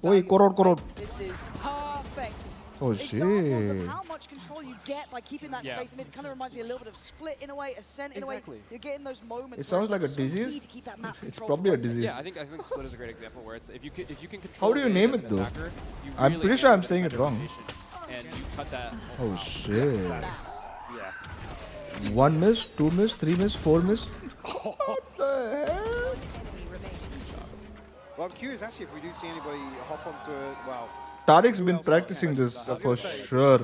वही crore. This is perfect. Oh Examples of shit. how much control you get by keeping that space in mid. Kind of reminds me a little bit of Split in a way, Ascent in a way. You're getting those moments. It sounds like a disease. It's probably a disease. Yeah, I think Split is a great example where it's if you can control. How do you name it though? I'm pretty sure I'm saying it wrong. And you cut that. Oh shit. Yeah. 1 miss, 2 miss, 3 miss, 4 miss. What the hell? Well, I'm curious actually if we do see anybody hop onto a, well... Tariq's been practicing this for sure.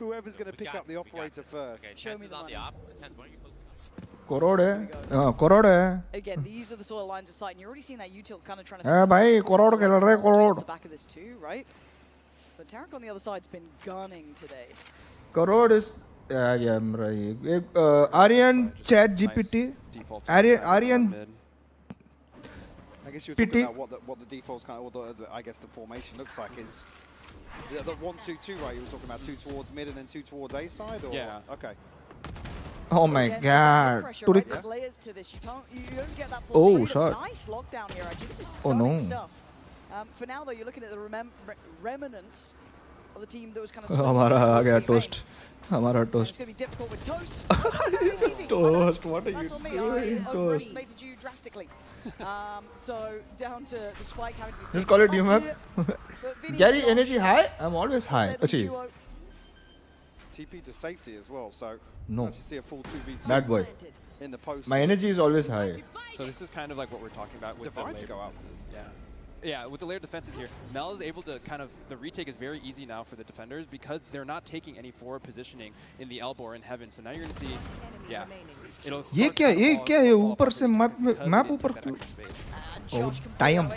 Whoever's going to pick up the operator first. Okay, chances on the op. Crore hai. Again, these are the sort of lines of sight, and you're already seeing that util kind of trying to. Bhai, crore khel rahe crore. The back of this too, right? But Tarek on the other side's been gunning today. Crore is, yeah, I'm right. Aryan Chat GPT. Aryan. I guess you're talking about what the defaults kind of, or I guess the formation looks like is the 1-2-2, right? You were talking about 2 towards mid and then 2 towards A side, or yeah. Okay. Oh my God! Pressure, right? There's layers to this. You don't get that full freedom. Shot. Nice lockdown here, actually. This is stunning stuff. For now, though, you're looking at the remnants of the team that was kind of. हमारा आ गया toast. हमारा toast. It's going to be difficult with toast. Toast. What are you doing? I toast? overestimated you drastically. So down to the spike having to be. Just call it DMAP. Gary, energy high? I'm always high. Achhi. TP to safety as well, so no. You see a full 2v2 Bad boy. In the post. My energy is always high. So this is kind of like what we're talking about with Divide the layered to go out. defenses. Yeah, with the layered defenses here, Mel is able to kind of, the retake is very easy now for the defenders because they're not taking any forward positioning in the elbow or in heaven. So now you're going to see, it'll ये क्या है ऊपर से map ऊपर क्यों? Oh damn!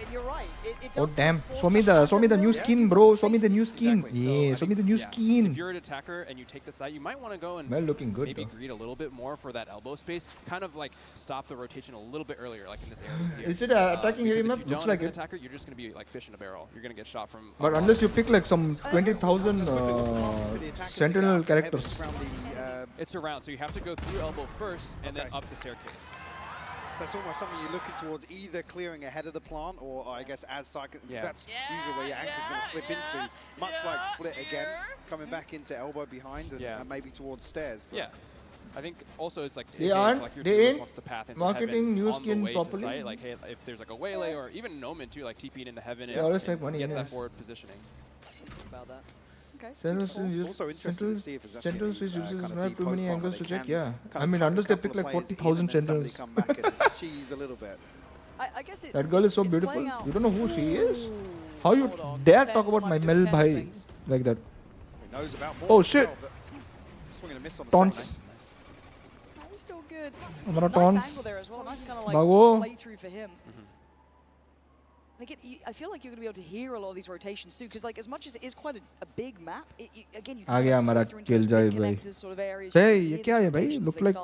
Oh damn! Show me the new skin, bro. Show me the new skin. Exactly. Yeah, show me the new skin. If you're an attacker and you take the site, you might want to go and looking good, maybe greed a little bit more for that elbow space. Kind of like stop the rotation a little bit earlier, like in this area here. Is it attacking heavy map? If you Looks don't like as an it. attacker, you're just going to be like fish in a barrel. You're going to get shot from. But unless you pick like some 20,000 sentinel characters. It's around, so you have to go through elbow first and then up the staircase. So it's almost something you're looking towards, either clearing ahead of the plant or I guess as cycle. That's usually where your anchor's going to slip into, much like Split again, coming back into elbow behind and maybe towards stairs. Yeah. I think also it's like they ain't what's the path into marketing new skin properly. Site, like hey, if there's like a waylay or even Noman too, like TPing into heaven and always make money, gets that forward positioning. About that. Okay. Central Swiss uses not too many angles to check. Yeah, I mean unless they pick like 40,000 centrals. Cheese a little bit. I guess that girl is so beautiful. You don't know who she is. How you dare talk about my Mel bhai like that? Oh shit! Taunts. He's still good. Nice angle there as well. Nice kind of like play through for him. Again, I feel like you're going to be able to hear a lot of these rotations too, because like as much as it is quite a big map, again you can हमारा killjoy भाई. sort of areas. Hey, ये क्या है भाई? Look like.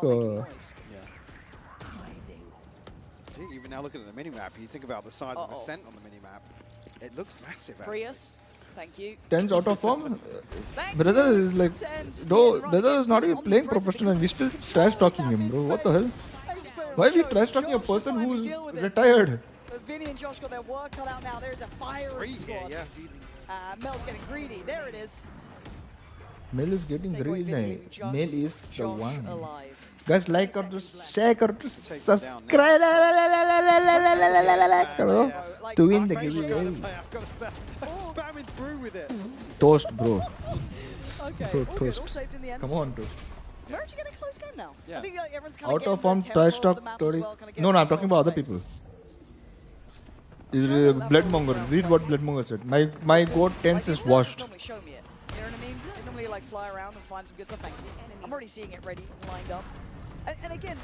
Even now looking at the mini map, you think about the size of Ascent on the mini map. It looks massive. Prius, thank you. 10's out of form. Brother is like, brother is not even playing professional. We still trash talking him, bro. What the hell? Why are we trash talking a person who's retired? Vinny and Josh got their work cut out now. There's a firing squad. Mel's getting greedy. There it is. Mel is getting greedy. Mel is the one. Guys, like or share or subscribe to win the giveaway. Spamming through with it. Toast, bro. Okay, toast. Come on, toast. We're actually getting a close game now. I think like everyone's kind out of form, trash talk. No, I'm talking about other people. Is Bloodmonger. Read what Bloodmonger said. My goat tense is washed. Normally show me it. You know what I mean? They normally like fly around and find some good stuff. Thank you. I'm already seeing it ready, lined up. And again,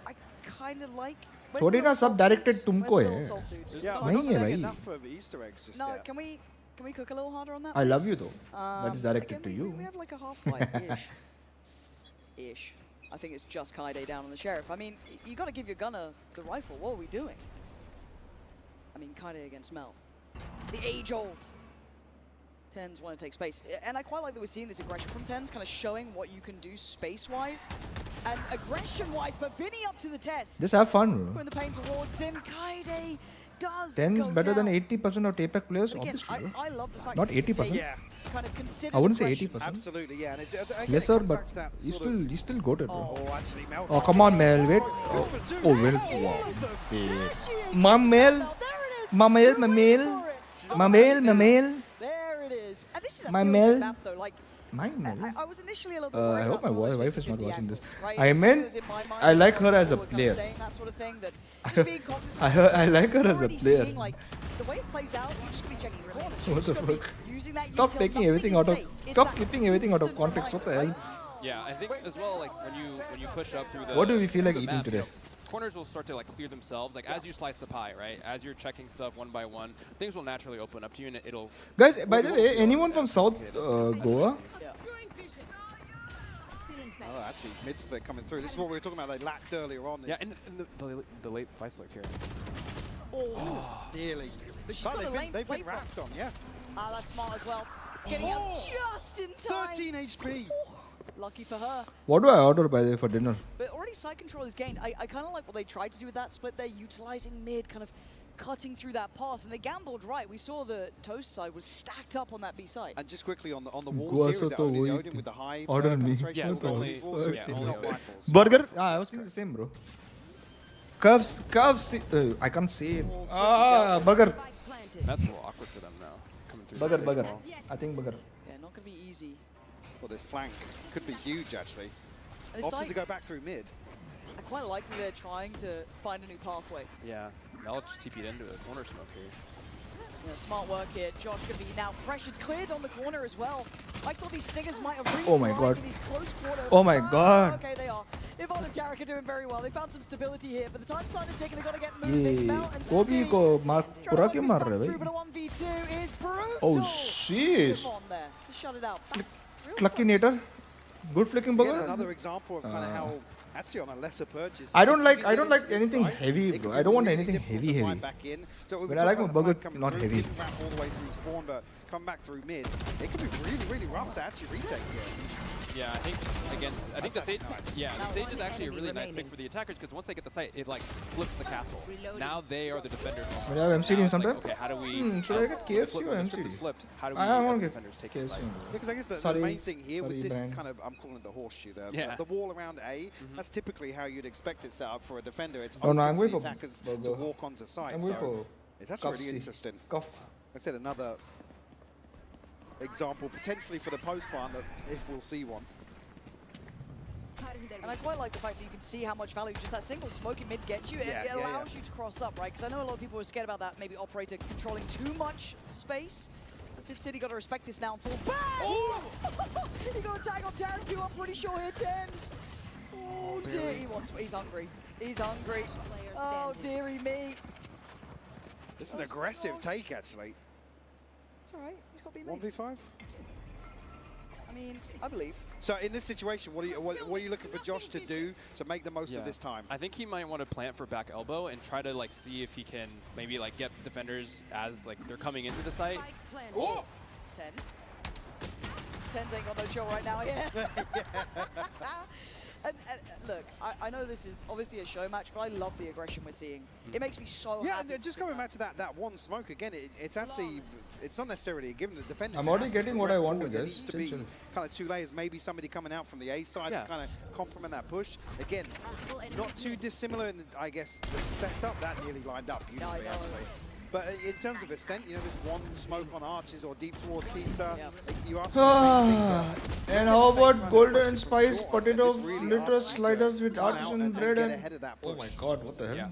I kind of like. थोड़ी ना सब directed तुमको है. नहीं है भाई. No, can we cook a little harder on that? I love you though. That is directed to you. We have like a half-fight ish. I think it's just Kaide down on the Sheriff. I mean, you got to give your gunner the rifle. What are we doing? I mean, Kaide against Mel. The age-old Tens want to take space. And I quite like that we're seeing this aggression from Tens, kind of showing what you can do space-wise and aggression-wise, but Vinny up to the test. Just have fun, bro. Putting the pain towards him. Kaide does Tens go better down. than 80% of APAC players, Again, obviously. I love the fact Not that you can 80%. take kind of considered I wouldn't say aggression. 80%. Absolutely, yeah. And it's, again, Yes, it sir, comes but back to that he's sort of- still goated, bro. Oh, actually, Mel. Oh, come on, Mel. Wait. Oh, well. My Mel. My Mel, my Mel. My Mel, my Mel. There it is. And this is a My feel-good Mel. map, though. Like, My Mel. I was initially a little bit worried I hope about some my of those wife is not 50-50 watching this. angles, right? I It was meant, in my mind I like when her as a people were kind of player. saying that sort of thing, that just being cognizant I like her as a already player. seeing, like, the way it plays out, you're just going to be checking corners. What You're the just gonna be fuck? using that Stop util, taking nothing everything is out of. safe. It's Stop that clipping everything out of instant context. What the reminder, hell? Yeah, I think as well, like when you push up through the. What do we feel like the eating map, today? you know, corners will start to like clear themselves. Like as you slice the pie, right? As you're checking stuff one by one, things will naturally open up to you, and it'll. Guys, by the way, anyone from South Goa? Oh, actually, mid split coming through. This is what we were talking about. They lacked earlier on. Yeah, and the late vice look here. Oh, nearly. But she's But got a lane to they've play been from. wrapped on, yeah. Ah, that's smart as well. Getting out just in time. 13 HP. Lucky for her. What do I order, by the way, for dinner? But already side control is gained. I kind of like what they tried to do with that split there, utilizing mid, kind of cutting through that path. And they gambled right. We saw the Toast side was stacked up on that B side. And just quickly on the walls Goa here, is it soto only the wo Odin with the high Order me. penetration Yeah, on it's both only- these walls? yeah, It's only not the- rifles. Burger? Ah, I was thinking the same, bro. Curves. I can't say it. Ah, burger. That's a little awkward for them now. Coming through. Burger, the burger. wall. I think burger. Yeah, not going to be easy. Well, this flank could be huge, actually. And Opted side, to go back through mid. I quite like that they're trying to find a new pathway. Yeah, Mel just TP'd into a corner smoke here. Yeah, smart work here. Josh going to be now pressured, cleared on the corner as well. I thought these stingers might have really Oh my thrive God. in these close quarters. Oh my God. Okay, they are. Yvonne and Derek are doing very well. They found some stability here, but the time started ticking. They've got to get moving. Mel and Kobe Tizzy ko trying to pura work क्यों this मार one रहे through, भाई? but a 1v2 is brutal. Oh, sheesh. Yvonne there to shut it out. Real Cluckinator. Good flicking Again, burger. another example of kind of how, actually on a lesser purchase. I don't if like you I get don't into like this anything side, heavy, it bro. can I don't want be anything really difficult to heavy. find back in. So we But were I like talking my about the burger flank coming not through, heavy. didn't wrap all the way through spawn, but come back through mid. It could be really rough to actually retake here. Yeah, I think again, I think the stage, nice. yeah, the Now stage one is actually a enemy really nice remaining. pick for the attackers because once they get the site, it like flips the castle. Now they are the defenders. Will I have MCD Now it's sometime? Like, okay, how do we? Should I get KFC when or the script MCD? is flipped, how do we? I as want to defenders get take the site? KFC. Because I guess the Sorry. main thing here with Sorry, this Brian. kind of, I'm calling it the horseshoe, Yeah. the wall around A, that's typically how you'd expect it set up for a defender. It's Oh, open no, I'm for going the for attackers to burger. walk onto site. I'm So going for it's actually really Cuffsy. interesting. Cuff. I said another example potentially for the post plant that if we'll see one. And I quite like the fact that you can see how much value just that single smoke in mid gets you. It, Yeah, it yeah, allows you to cross up, right? Because I know a lot of people were scared about that, maybe operator controlling too much space. But Sid City got to respect this now and fall back. Oh! He got a tag on Tarrant too, I'm pretty sure here, Tens. Oh dear, he's hungry. He's hungry. Oh dearie me. This is an aggressive take, actually. It's alright, he's got to be me. 1v5? I mean, I believe. So in this situation, what are you looking for Josh to do to make the most of this time? I think he might want to plant for back elbow and try to like see if he can maybe like get defenders as like they're coming into the site. Oh! Tens. Tens ain't got no chill right now, yeah. And look, I know this is obviously a show match, but I love the aggression we're seeing. It makes me so happy. And just going back to that one smoke again, it's actually, it's not necessarily given the defenders. I'm already have to getting what I progress want, forward. There guys. needs to Chill, be chill. kind of two layers, maybe somebody coming out from the A side to kind of complement that push. Again, not too dissimilar in, I guess, the setup. That nearly lined up beautifully, actually. But in terms of Ascent, you know, this one smoke on arches or deep towards pizza, you ask for the same thing. But And again, how the same about kind of golden aggression from spice short, potato this really litter asks you to sliders with come out artisan and bread get and ahead of that oh push. my god, what the hell? Yeah,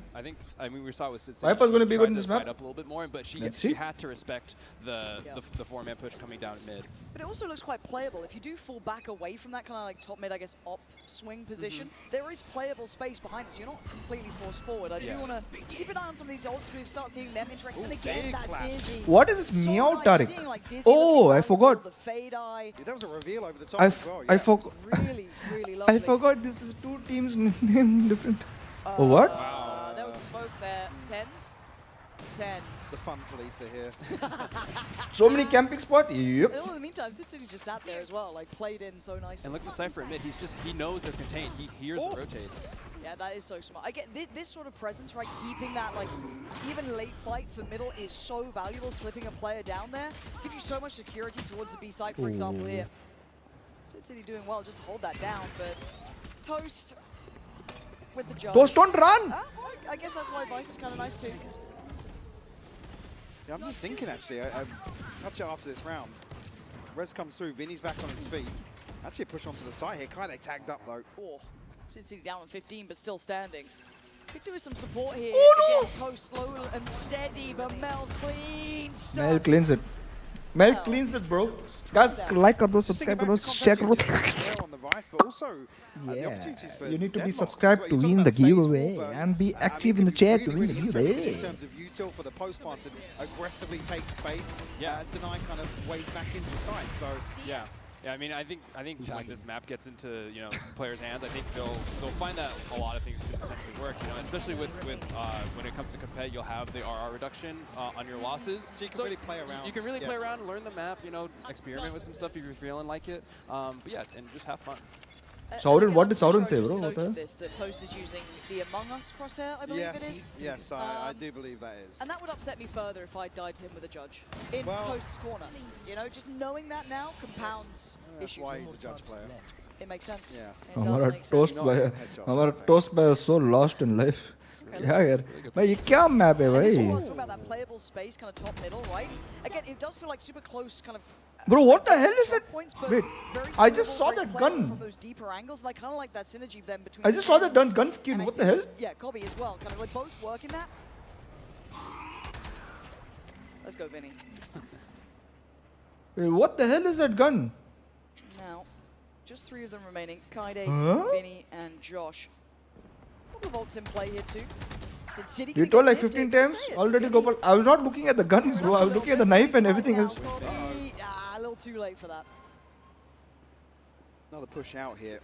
I mean we saw it with Sid. Viper's gonna be good in this fight map. up a little bit more, but she Let's see. had to respect the four-man push coming down at mid. But it also looks quite playable. If you do fall back away from that kind of like top mid, I guess, op swing position, there is playable space behind us. You're not completely forced forward. I do want to keep an eye on some of these old schools, start seeing them interact. And again, that Dizzy. What is this meow nice. Tariq? Seeing, like, Dizzy Oh, looking I down forgot. the fade eye. Yeah, that was a reveal over the top I as well. Yeah. forgot. Really, really lovely. I forgot this is two teams named different. Oh what? There was a smoke there. Tens. Tense. The fun Felicia here. So many camping spots. Yep. In the meantime, City just sat there as well, like played in so nicely. And look at Cypher in mid. He knows they're contained. He hears the rotates. Yeah, that is so smart. I get this sort of presence, right? Keeping that, like, even late fight for middle is so valuable. Slipping a player down there gives you so much security towards the B side, for example, here. City doing well just to hold that down, but Toast with the jump. Toast, don't run! Well, I guess that's why Vice is kind of nice too. Yeah, I'm just thinking actually, I touch it after this round. Rez comes through, Vinny's back on his feet. Actually a push onto the side here, kind of tagged up though. Oh, City down on 15, but still standing. Could do with some support here. Oh, no! Again, Toast slow and steady, but Mel cleans. Mel cleans it. Mel cleans it, bro. Guys, like, comment, subscribe, share. On the Vice, but also the opportunities for You need to be Denmark. subscribed to win the giveaway and be active in the chat to win the giveaway. In terms of util for the post plant to aggressively take space, deny kind of ways back into sight. So yeah. Yeah, I mean, I think when this map gets into players' hands, I think they'll find that a lot of things could potentially work. Especially with when it comes to compet, you'll have the RR reduction on your losses. So you can really play around. You can really play around, learn the map, experiment with some stuff if you're feeling like it. But yeah, and just have fun. Sauron, what did Sauron say, bro? What that Toast is using the Among Us crosshair, I believe it is. Yes, I do believe that is. And that would upset me further if I died to him with a judge in Toast's corner. Just knowing that now compounds issues. That's why he's a judge player. It makes sense. Yeah. It does make sense. हमारा toast by so lost in life. क्या यार भाई ये क्या map है भाई? Talking about that playable space, kind of top middle, right? Again, it does feel like super close, kind of. Bro, what the hell is that? Wait, I just saw that gun. From those deeper angles, and I kind of like that synergy then between. I just saw that gun skin. What the hell? Yeah, Kobe as well. Kind of like both working that. Let's go, Vinny. Wait, what the hell is that gun? Now, just 3 of them remaining. Kaide, Vinny, and Josh. A couple of ults in play here too. City You told like 15 times already. Gopal, I was not looking at the gun, bro. I was looking at the knife and everything else. A little too late for that. Another push out here.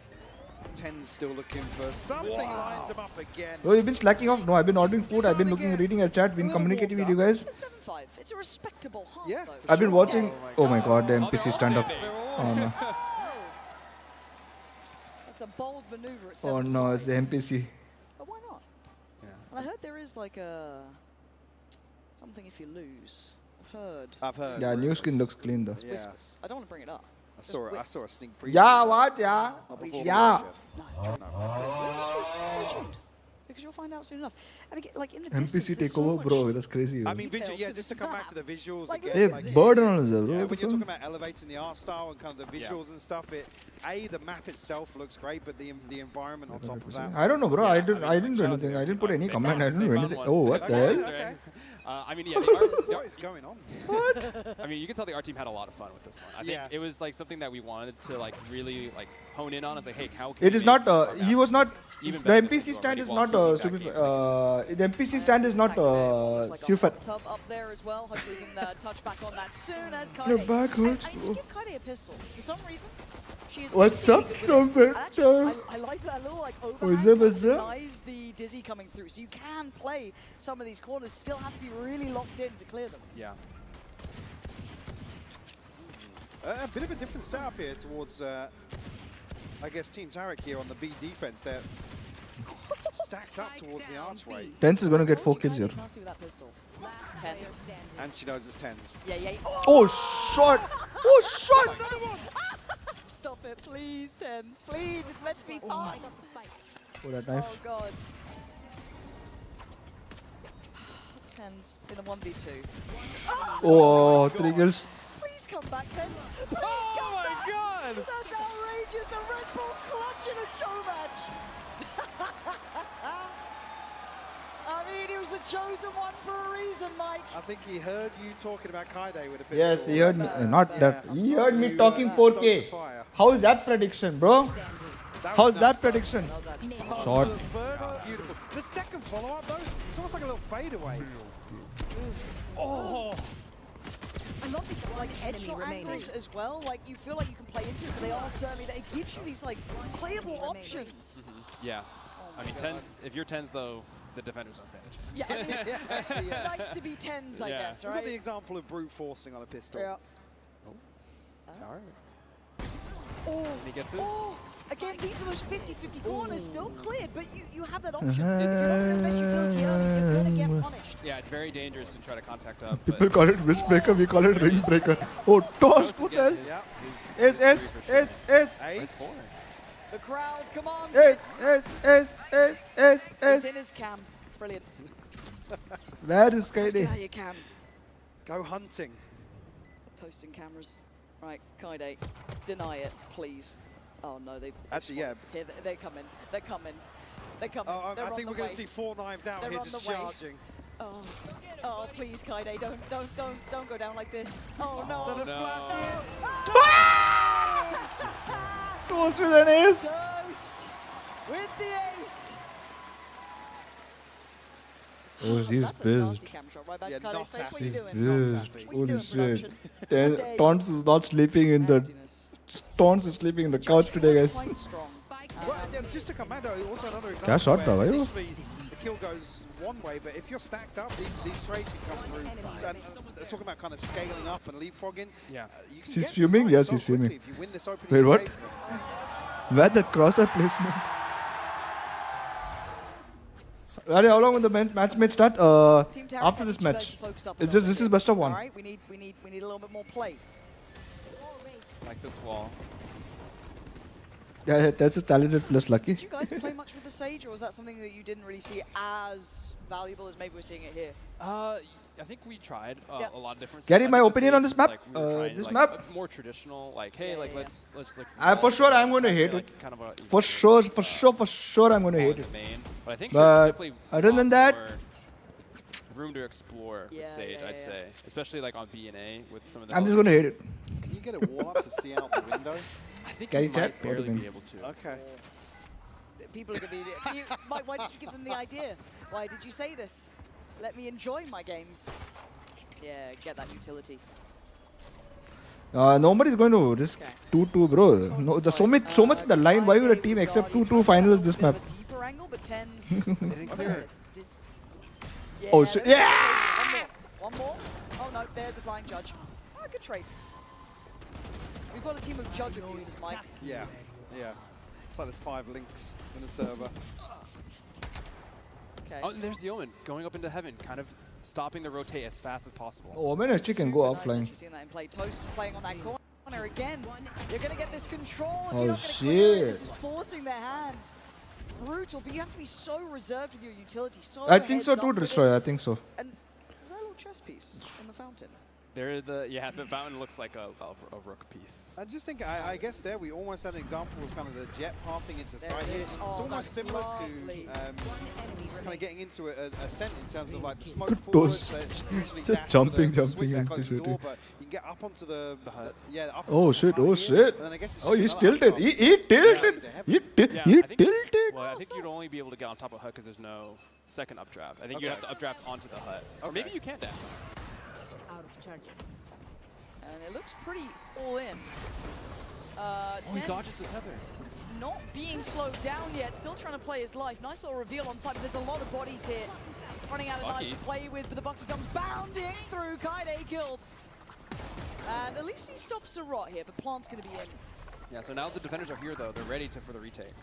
10's still looking for something. Lines him up again. Oh, you've been slacking off? No, I've been ordering food. I've been reading a chat, been communicating with you guys. 7-5. It's a respectable half, yeah, though. I've been watching. Oh my god, the NPC stand up. Oh no. That's a bold maneuver at 7-5. Oh no, it's the NPC. But why not? Yeah. And I heard there is like a something if you lose. I've heard. Yeah, new skin looks clean though. Yeah. Whispers. I don't want to bring it up. I saw a sneak preview. Yeah, what? Yeah. Yeah. Stay tuned, because you'll find out soon enough. And again, like in the NPC distance, takeover, bro. That's crazy. I mean, just to come back to the visuals again. Hey, like bird on us, bro. when you're talking about elevating the art style and kind of the visuals and stuff, the map itself looks great, but the environment on top of that. I don't know, bro. I didn't do anything. I didn't put any comment. I didn't do anything. Oh, what the hell? Okay. I mean, yeah, what is going on? What? I mean, you can tell the art team had a lot of fun with this one. I think it was like something that we wanted to like really like hone in on. It's like, hey, how can it is not. He was not. The NPC stand is not. The NPC stand is not. Sufat. Tub up there as well. Hopefully we can touch back on that soon as Kaide. Your back hurts. I need to give Kaide a pistol. For some reason, she is. What's up, trumpet? I like that little like overhand denies the dizzy coming through, so you can play some of these corners. Still have to be really locked in to clear them. Yeah. A bit of a different setup here towards, I guess, Team Tarek here on the B defense. They're stacked up towards the archway. Tense is going to get 4 kills here. Tens. And she knows it's 10s. Yeah. Oh, shot! Oh, shot! Stop it, please, Tens. Please, it's meant to be fun. Oh, that knife. Oh, God. Tens in a 1v2. Oh, 3 kills. Please come back, Tens. Please oh my God! That's outrageous. A Red Bull clutch in a show match. I mean, he was the chosen one for a reason, Mike. I think he heard you talking about Kaide with a pistol. Yes, he heard me. Not that. He heard me talking 4K. How is that prediction, bro? How's that prediction? Shot. Beautiful. The second follow-up, though, it's almost like a little fadeaway. Oh! I love these like headshot angles as well. Like you feel like you can play into it, but they are certainly that it gives you these like playable options. Yeah. I mean, 10s. If you're 10s though, the defenders on stage. Yeah, I mean, nice to be 10s, I guess, Look right? at the example of brute forcing on a pistol. Yeah. Tower. Oh, And he gets it. oh, again, these are those 50-50 corners still cleared, but you have that option. If you're not going to invest utility early, you're going to get punished. Yeah, it's very dangerous to try to contact up. People call it wrist breaker, we call it ring breaker. Oh, toss, what the hell? Ace. The crowd commands It's in his cam. Brilliant. Where is Yeah, Kaide? you can. Go hunting. Toasting cameras. Right, Kaide, deny it, please. Oh no, they've... Actually, yeah. Here, they come in. They're coming. They're coming. Oh, They're I on think the we're going to way. see 4 knives out They're here on just the way. charging. Oh, oh, please, Kaide, don't go down like this. Oh no. The flash hit. Toast with an ace. Toast with the ace. Oh, she's That's a nasty pissed. cam shot right back Yeah, to Kaide's not face. What are happy. you She's doing? pissed. What are you Holy doing, shit. production? Taunts is not sleeping in the... Nastiness. Taunts is sleeping in the couch today, guys. Quite strong. Well, yeah, just to come back though, also another example क्या shot था where भाई वो? initially the kill goes one way, but if you're stacked up, these trades can come through. And they're talking about kind of scaling up and leapfrogging. Yeah. You can She's get to fuming? site Yes, so she's fuming. quickly if you win this opening Wait, what? engagement. Where that crosser placement? Alright, how long will the match start? Team Terra, After I this need you guys match. to focus up a It's little just this bit is best of one. All right, we need a little bit more play. Like this wall. Yeah, that's a talented plus lucky. Did you guys play much with the Sage, or was that something that you didn't really see as valuable as maybe we're seeing it here? I think we tried Yeah. a lot of different Gary, stuff. I my think the opinion on Sage this map? was, like, we were trying, This like, map? a more traditional, like, hey, Yeah, like yeah, let's look. For sure, I'm going to hate it. Kind of a, For sure, I'm going to hate it. Main. But I think But there's definitely other a lot than that- more room to explore Yeah, with Sage, yeah, I'd yeah. say, especially like on B and A with some of the. I'm just going to hate it. Can you get a wall up to see out the window? I think Gary we chat? might barely What do you be mean? able to. Okay. People are going to be... Mike, why did you give them the idea? Why did you say this? Let me enjoy my games. Yeah, get that utility. Nobody's going to risk 2-2, bro. No, there's so much in the line. Why would a team accept 2-2 finals this map? Deeper angle, but 10s. They didn't clear it. Yeah, Oh, shit. there's Yeah! One more. Oh no, there's the flying judge. Oh, good trade. We've got a team of judge abusers, Mike. Yeah. Yeah. It's like there's 5 links in the server. Okay. Oh, and there's the Omen going up into heaven, kind of stopping the rotate as fast as possible. Oh, man, actually can go Super nice offline. actually seeing that in play. Toast playing on that corner again. You're going to get this control. If Oh, you're not gonna clear it, shit. This is forcing their hand. Brutal, but you have to be so reserved with your utility. So I think so heads too, up with Destroyer. it. I think so. And was that a little chess piece in the fountain? The fountain looks like a rook piece. I just think, I guess there we almost had an example of kind of the jet pathing into There sight it here. is. It's Oh, almost that's similar lovely. to kind of getting into a scent in terms of like the smoke Good forward. toast. So usually Just dash jumping, the switch jumping that closes the into door, shooting. but you can get up onto the hut. Yeah, up Oh onto the shit, hut oh here, shit. and then I guess it's Oh, just he's another tilted. updraft. He tilted. Yeah, He I think tilted. Well, I think you'd only be able to get on top of hut because there's no second updraft. I think you have to updraft onto the hut. Or maybe you can dash. Out of charges. And it looks pretty all in. He dodges the tether. Not being slowed down yet, still trying to play his life. Nice little reveal on side, but there's a lot of bodies here. Running out of Bucky. knives to play with, but the Bucky comes bounding through. Kaide killed. And at least he stops the rot here, but Plant's going to be in. Yeah, so now the defenders are here though. They're ready for the retake.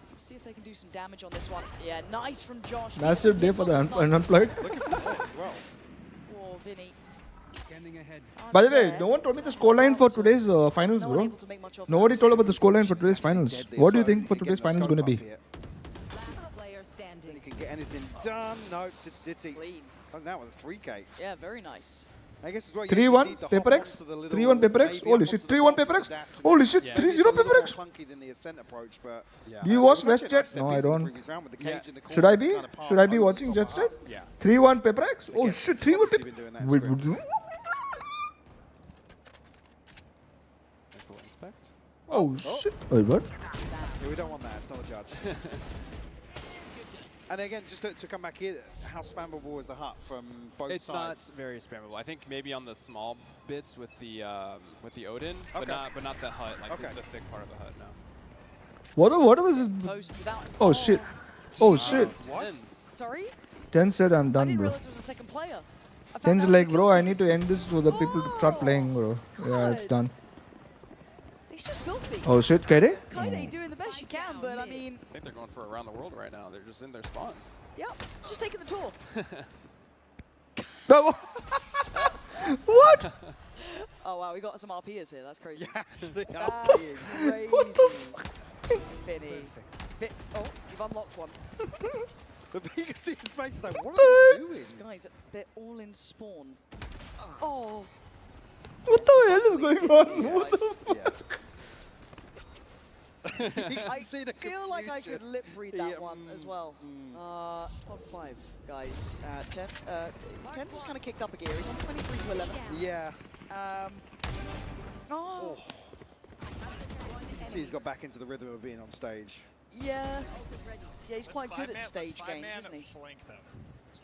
Let's see if they can do some damage on this one. Yeah, nice from Josh. Massive day for the unemployed. Well, Oh, Vinny. Standing ahead. By the way, no one told me the scoreline for today's finals, bro. Nobody told about the scoreline for today's finals. What do you think for today's finals going to be? Last player standing. You can get anything done. No, it's City. Clean. That was a 3K. Yeah, very nice. I guess as well, 3-1 Paper X? 3-1 Paper X? Holy shit, 3-1 Paper X? Holy shit, 3-0 Paper X? Clunky than the ascent approach, but Do you watch West Jet? No, I don't. Should I be? Should I be watching Jet Set? Yeah. 3-1 Paper X? Oh shit, 3-1 Paper X. Wait, Nice little inspect. oh shit. Wait, what? Yeah, we don't want that. It's not a judge. And again, just to come back here, how spammable is the hut from both It's sides? not very spammable. I think maybe on the small bits with the Odin, but Okay. not the hut, like Okay. the thick part of the hut. No. What was it? Toast without... Oh shit. Oh shit. What? Sorry? 10 said I'm I done, didn't bro. realize there was a second player. I found 10's out like, the bro, kill I feed. need to end this so the people to start playing, bro. Yeah, it's God. done. He's just filthy. Oh shit, Kaide? Kaide doing the best she can, but I mean, I think they're going for around the world right now. They're just in their spawn. yep, just taking the tour. What? Oh wow, we got some RPers here. That's crazy. Yes, they are. That's crazy. What the fuck? Finny. Oh, you've unlocked one. But you can see his face though. What are they doing? Guys, they're all in spawn. Oh. What the hell is going on? What the fuck? I see the feel like I confusion. could lip read that Yeah, one as well. Top 5, guys. 10's kind of kicked up a gear. He's on 23 to 11. Yeah. Oh. See, he's got back into the rhythm of being on stage. Yeah. Yeah, he's quite good at stage games, isn't he?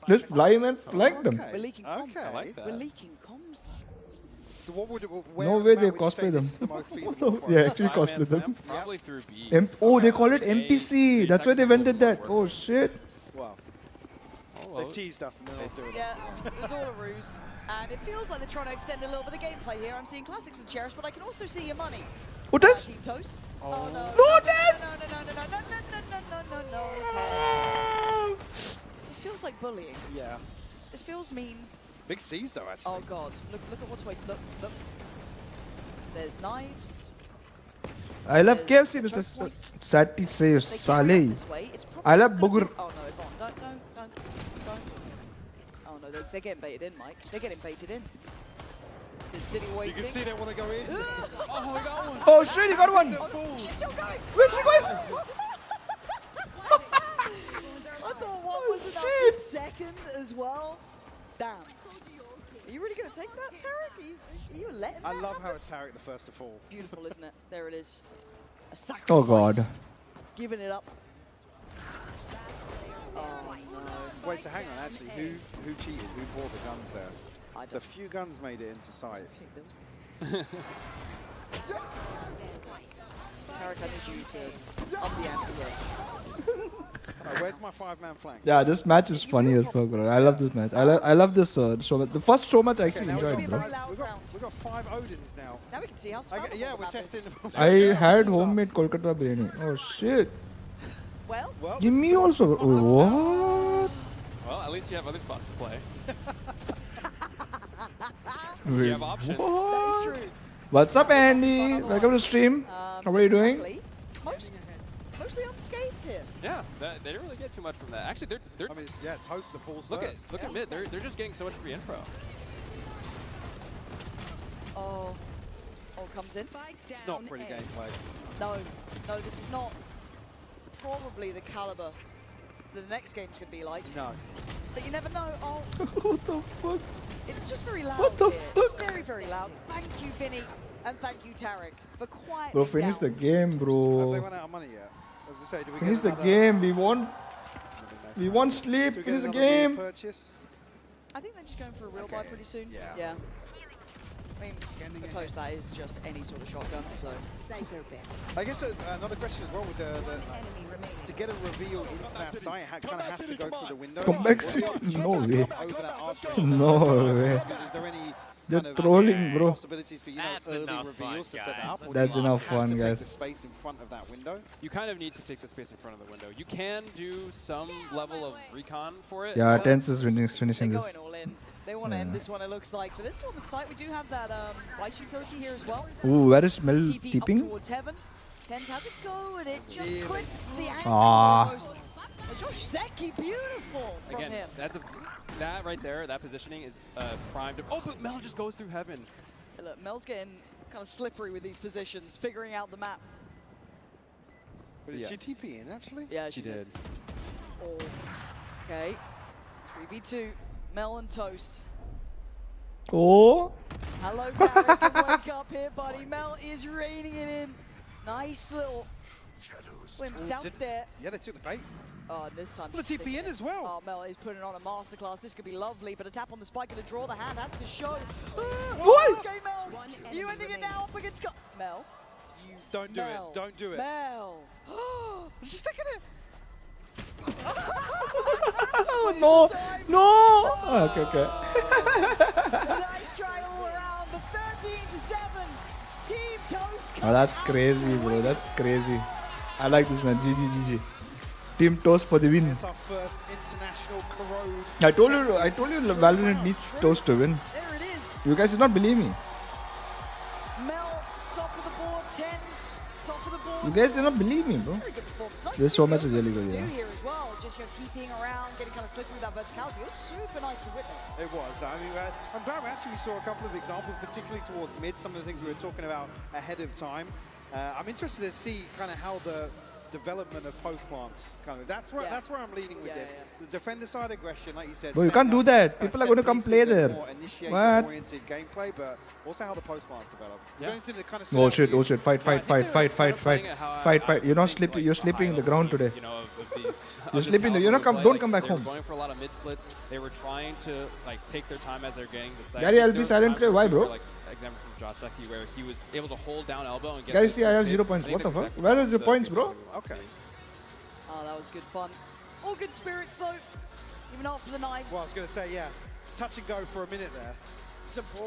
This fly man flanked them. We're leaking comms. Okay. I like that. We're leaking comms, though. So what would No way they cosplay them. Yeah, actually cosplay them. Probably through B. Oh, they call it NPC. That's why they invented that. Oh shit. Wow. Oh, They've teased us and then they'll do it. Yeah, it was all a ruse. And it feels like they're trying to extend a little bit of gameplay here. I'm seeing Classics and Cherish, but I can also see your money. What else? Team Toast. Oh, no. No, Tens! No, Tens. This feels like bullying. Yeah. This feels mean. Big C's though, actually. Oh god, look at what's waiting. Look. There's knives. I love There's KFC, a Mr. choke point. Sati says They carry Saleh. on this way. It's I love probably Bugur. gonna be- Oh no, Yvonne, don't. Oh no, they're getting baited in, Mike. They're getting baited in. Sin City waiting. You can see they want to go in. Oh, we got one. Oh shit, he got one. She's still going. Where's she going? I thought one was enough shit. for second as well. Damn. Are you really going to take that, Tarek? Are you letting I that love happen? how it's Tarek the first to fall. Beautiful, isn't it? There it is. A sacrifice. Oh god. Giving it up. Oh no. Wait, so hang on, actually, who cheated? Who bought the guns there? So a few guns made it into sight. Tarek, I need you to up the ante here. Where's my 5-man flank? Yeah, this match is funny as fuck, bro. I love this match. I love this show. The first show match I actually now enjoyed, bro. we've got 5 Odins now. Now we can see how spammable Yeah, the we're map testing. is. I had homemade Kolkata biryani. Oh shit. Well, Give me also. Oh, what? Well, at least you have other spots to play. Wait, You have options. what? that is true. What's up, Andy? Welcome to stream. How are you doing? Luckily, mostly unscathed here. Yeah, they didn't really get too much from that. Actually, they're I mean, it's, yeah, Toast the falls look first. at mid. They're just getting so much free info. Oh, comes in. It's not pretty gameplay. No, this is not probably the caliber that the next game's gonna be like. No. But you never know. Oh, What the fuck? it's just very loud What the here. fuck? It's very, very loud. Thank you, Vinny, and thank you, Tarek, for quietly Bro, finish the down. game, Have they bro. run out of money yet? As I say, do we Finish get the another, game. We want sleep. do we get Finish the another game. purchase? I think they're just going for a real buy pretty soon. Yeah. I mean, for Toast, that is just any sort of shotgun, so. I guess another question as well with to get a reveal into that site, kind of has to go through the window. Come back, no way. Over that archway. No way. Is there any They're kind of trolling, bro. possibilities for early reveals to set that up? Or That's do you enough have fun, to guys. Take the space in front of that window. You kind of need to take the space in front of the window. You can do some level of recon for it. Yeah, but Tense is finishing They're this. going all in. They want to end this one, it looks like. For this tournament site, we do have that Vice utility here as well. Ooh, where is Mel TP up keeping? towards heaven. Tens has it go, and it just Really? clips the angle Ah. almost. Josh Zeki, beautiful from Again, him. that right there, that positioning is primed. Oh, but Mel just goes through heaven. Look, Mel's getting kind of slippery with these positions, figuring out the map. But did she TP in, actually? Yeah, She did. Oh, okay. 3v2, Mel and Toast. Oh. Hello, Tarek, wake up here, buddy. Mel is reining it in. Nice little glimpse out there. Yeah, they took the bait. Oh, and this time. Well, the TP in as well. Oh, Mel is putting on a masterclass. This could be lovely, but a tap on the spike and a draw. The hand has to show. What? Okay, Mel. You ending it now up against Mel. Don't do Mel. it. Don't do it. Mel. She's sticking it. No, no. Okay, okay. Nice try all around. The 13-7. Team Toast. Oh, that's crazy, bro. That's crazy. I like this, man. GG. Team Toast for the win. It's our first international corrode. I told you Valorant needs Toast to win. There it is. You guys did not believe me. Mel, top of the board, tens, top of the board. You guys did not believe me, bro. Very good performance. Nice There's to so see much what is really you good, do yeah. here as well. Just TPing around, getting kind of slippery with that verticality. It was super nice to witness. It was. I mean, I'm glad actually we saw a couple of examples, particularly towards mid, some of the things we were talking about ahead of time. I'm interested to see kind of how the development of post plants kind of that's where I'm leaning with this. The defender side aggression, like you said. Bro, you can't do that. People are going to come play there. More initiator oriented gameplay, but also how the post plants develop. Is there anything that kind of Oh shit, fight. You're not sleeping, you're sleeping in the ground today. You're sleeping there. Don't come back home. They were going for a lot of mid splits. They were trying to like take their time as they're getting the site. Gary, I'll be silent today. Why, bro? Like example from Josh Lucky where he was able to hold down elbow and get. Guys, see, I have 0 points. What the fuck? Where is the points, bro? Okay. Oh, that was good fun. All good spirits though, even after the knives. Well, I was going to say, yeah, touch and go for a minute there.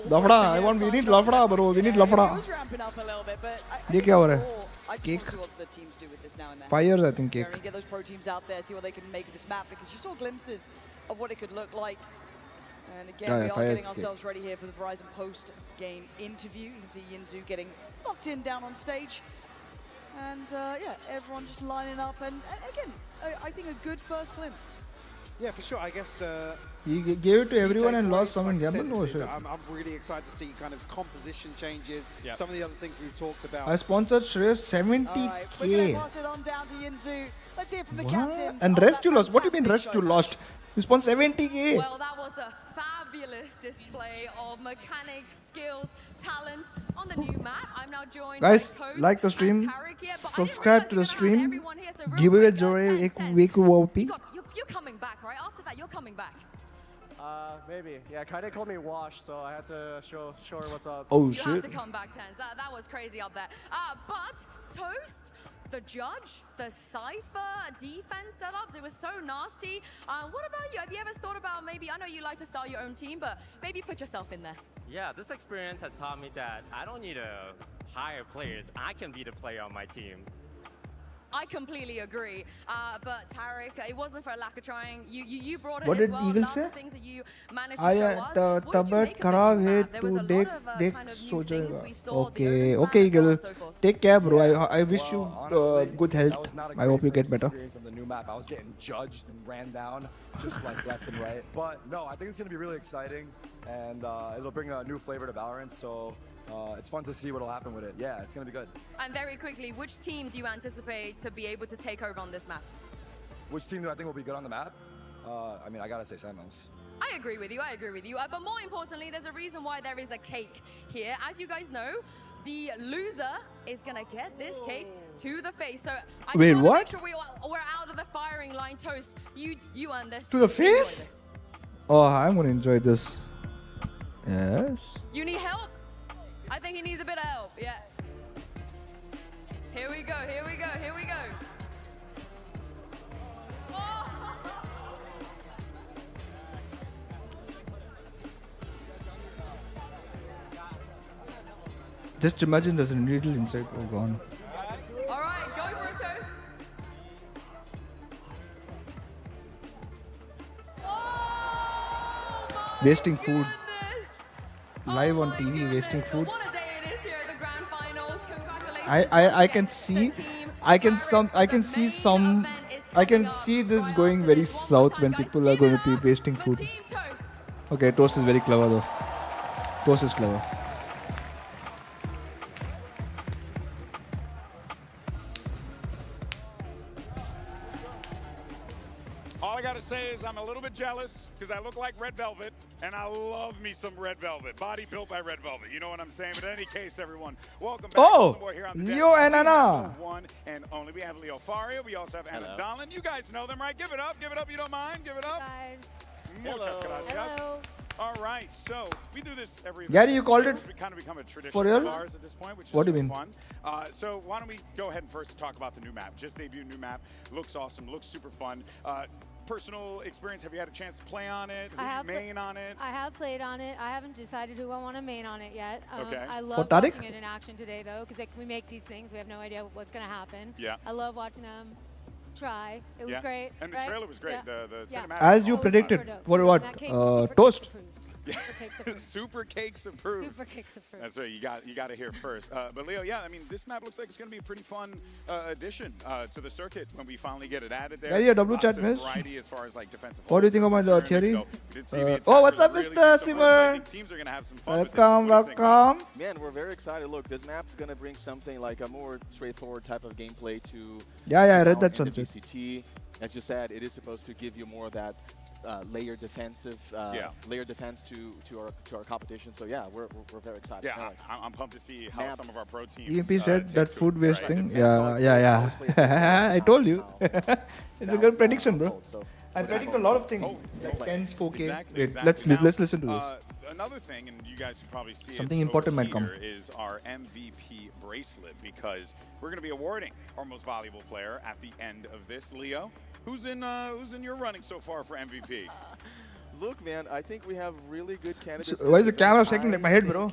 Lafda, we need Lafda, bro. We need Lafda. It was ramping up a little bit, but I Ye kya ho raha hai? overall, I just want to see what the teams do with this now and then. 5 years, I think. You know, get those pro teams out there, see what they can make of this map, because you saw glimpses of what it could look like. And again, we are getting ourselves ready here for the Verizon post-game interview. You can see Yinzu getting locked in down on stage. And yeah, everyone just lining up. And again, I think a good first glimpse. Yeah, for sure. I guess he gave it to everyone and lost some in gamble. No shit. I'm really excited to see kind of composition changes. Some of the other things we've talked about. I sponsored Shreyas 70K. We're going to pass it on down to Yinzu. Let's hear from the captains. And rest you lost. What do you mean rest you lost? You sponsored 70K. Well, that was a fabulous display of mechanics, skills, talent on the new map. I'm now joined Guys, by Toast like the stream, and Tarek here, but subscribe to the stream, here, so give away quick, Jory Ten. Weku You're coming back, right? After that, you're coming back. Maybe. Yeah, Kaide called me Wash, so I had to show her what's up. Oh, you shit. have to come back, Tens. That was crazy up there. But Toast, the judge, the Cypher, defense setups, it was so nasty. What about you? Have you ever thought about maybe, I know you like to start your own team, but maybe put yourself in there? Yeah, this experience has taught me that I don't need to hire players. I can be the player on my team. I completely agree. But Tarek, it wasn't for a lack of trying. You brought it What as did well. Eagle Love say? the things that you managed to show us. What did you Tabat make of खराब the है map? There was a to lot देख of देख kind of so new things जाएगा. we saw. Okay, okay, Eagle. Take care, bro. I wish you good health. I hope you get better. On the new map, I was getting judged and ran down just like left and right. But no, I think it's going to be really exciting, and it'll bring a new flavor to Valorant. So it's fun to see what'll happen with it. Yeah, it's going to be good. And very quickly, which team do you anticipate to be able to take over on this map? Which team do I think will be good on the map? I mean, I gotta say Sentinels. I agree with you, but more importantly, there's a reason why there is a cake here. As you guys know, the loser is gonna get this cake to the face. So I Wait, just what? make sure we're out of the firing line. Toast, you earn this. To the Enjoy face? this. Oh, I'm gonna enjoy this. Yes. You need help? I think he needs a bit of help, yeah. Here we go. Oh. Just imagine there's a needle inside. Oh, gone. All right, go for it, Toast. Wasting food. Live on TV, wasting food. What a day it is here at the Grand Finals. Congratulations. I can see, I can see this going very south when people are going to be wasting food. Okay, Toast is very clever though. Toast is clever. All I gotta say is I'm a little bit jealous because I look like Red Velvet, and I love me some Red Velvet. Body built by Red Velvet. You know what I'm saying? But in any case, everyone, welcome back. Oh, here on the Leo deck. and Anna. One and only. We have Leo Faria. We also have Anna Donlan. You guys know them, right? Give it up. Give it up. You don't mind? Give it up. Guys. Muchas gracias. Hello. All right, so we do this every. Gary, you called it We kind of become a tradition for real? of ours at this point, which is What do you super mean? fun. So why don't we go ahead and first talk about the new map? Just debuted new map. Looks awesome. Looks super fun. Personal experience, have you had a chance to play on it? Who you main on it? I have played on it. I haven't decided who I want to main on it yet. Okay. I love Tariq? watching it in action today, though, because we make these things. We have no idea what's going to happen. Yeah. I love watching them try. It was great. And the right? trailer was great. Yeah. The cinematic. As you Oh, predicted, super dope. what? That cake was super Toast? approved. Super cakes approved. Super cakes approved. Super cakes approved. That's right. You got to hear first. But Leo, yeah, I mean, this map looks like it's going to be a pretty fun addition to the circuit when we finally get it added there. Gary, a double Lots chat of miss. variety as far as like defensive. What do you think of my holds are theory? concerned. We did see the Oh, what's attackers up, really Mr. do so much. I Simmer? think teams are going to have some fun with this. Welcome, What do you think, Mike? welcome. Man, we're very excited. Look, this map's going to bring something like a more straightforward type of gameplay to Yeah, I read that in the sunset. VCT. As you said, it is supposed to give you more of that layer defense to our competition. So yeah, we're very excited. Yeah, I'm pumped to see how some of our pro teams. EMP said take that to food it, waste right? thing. Yeah. I told you. It's a good prediction, bro. I predict a lot of things. Like Ken's 4K. Exactly, Wait, let's listen to this. Another thing, and you guys should probably see Something it important over might come. here, is our MVP bracelet, because we're going to be awarding our most valuable player at the end of this. Leo, who's in your running so far for MVP? Look, man, I think we have really good candidates. Why is the camera shaking like my head, bro?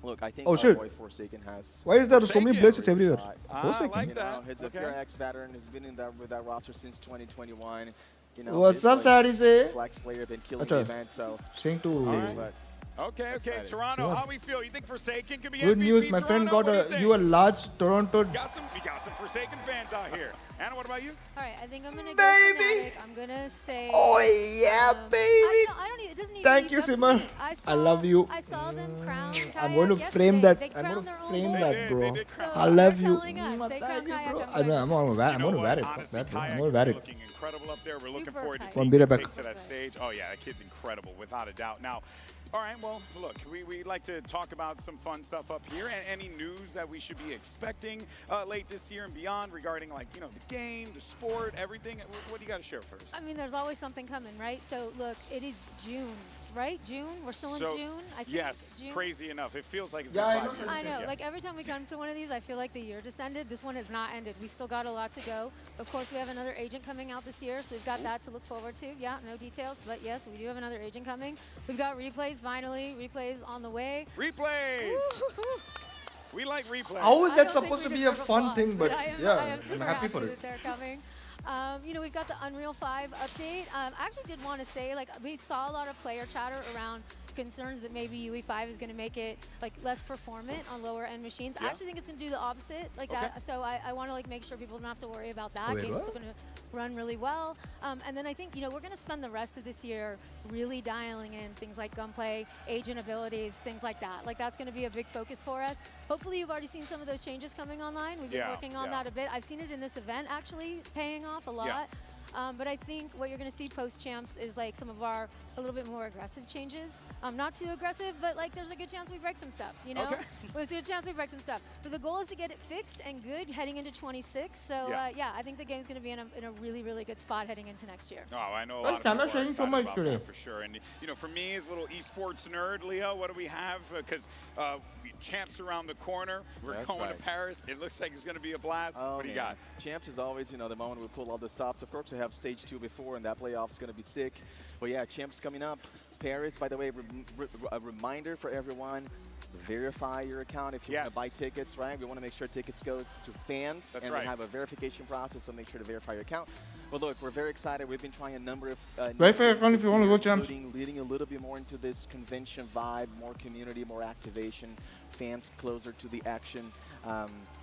Look, I think Oh, our shit. boy Forsaken has. Why is there so many places everywhere? I Forsaken. like that. He's a PRX veteran who's been in with that roster since 2021. You know, What's he's up, like Sadie say? Flex player, been killing Acha. the event, so. Saying to. But Okay, Excited. Toronto, Sure. how we feel? You think Forsaken could be Good MVP? news, my friend Toronto? got What do you a think? large Toronto. We got some Forsaken fans out here. Anna, what about you? All right, I think I'm gonna go Baby. Fnatic. I'm gonna say. Oh yeah, baby. I don't need. It doesn't need. Thank to you, be up to Simmer. me. I love you. I saw them crown I'm going to Kayak frame yesterday. that. They I'm crowned going to their own frame boy. that, bro. So I love they're you. telling us they crowned Kayak. I'm going to wear it. Fuck Honestly, that, bro. I'm Kayak going to is wear it. looking incredible up there. We're looking Super forward to tight. seeing Be right him back. take to that stage. Oh yeah, that kid's incredible, without a doubt. Now, all right, well, look, we'd like to talk about some fun stuff up here. And any news that we should be expecting late this year and beyond regarding, like, you know, the game, the sport, everything. What do you got to share first? I mean, there's always something coming, right? So look, it is June, right? June. We're still in June. I think Yes, June. crazy enough. It feels like it's Yeah, been 5 years. I know. Yeah. Like every time we come to one of these, I feel like the year just ended. This one has not ended. We still got a lot to go. Of course, we have another agent coming out this year, so we've got that to look forward to. Yeah, no details, but yes, we do have another agent coming. We've got replays finally. Replays on the way. Replays! We like replays. How is I that don't think supposed to we be a deserve fun applause, thing? But I am yeah, super I'm happy for that it. they're coming. You know, we've got the Unreal 5 update. I actually did want to say, like, we saw a lot of player chatter around concerns that maybe UE5 is going to make it like less performant on lower end machines. I actually think it's going to do the opposite, like that. So I want to like make sure people don't have to worry about that. Wait, Game's what? still going to run really well. And then I think, you know, we're going to spend the rest of this year really dialing in things like gunplay, agent abilities, things like that. Like that's going to be a big focus for us. Hopefully you've already seen some of those changes coming online. We've been working on that a bit. I've seen it in this event actually paying off a lot. But I think what you're going to see post-champs is like some of our a little bit more aggressive changes. Not too aggressive, but like there's a good chance we break some stuff, you know? There's a good chance we break some stuff. But the goal is to get it fixed and good heading into 26. So yeah, I think the game's going to be in a really, really good spot heading into next year. Oh, I know a Well, lot of people are sharing so excited much about today. that for sure. And, you know, for me as a little esports nerd, Leo, what do we have? Because champs around the corner. We're going to Paris. It looks like it's going to be a blast. Oh, what do you got? Champs is always, you know, the moment we pull all the stops. Of course, we have stage 2 before, and that playoff is going to be sick. But yeah, Champs coming up. Paris, by the way, a reminder for everyone, verify your account if you want to buy tickets, right? We want to make sure tickets go to fans. That's and right. we have a verification process, so make sure to verify your account. But look, we're very excited. We've been trying a number of Verify your account if you want to go Champs. leading a little bit more into this convention vibe, more community, more activation, fans closer to the action.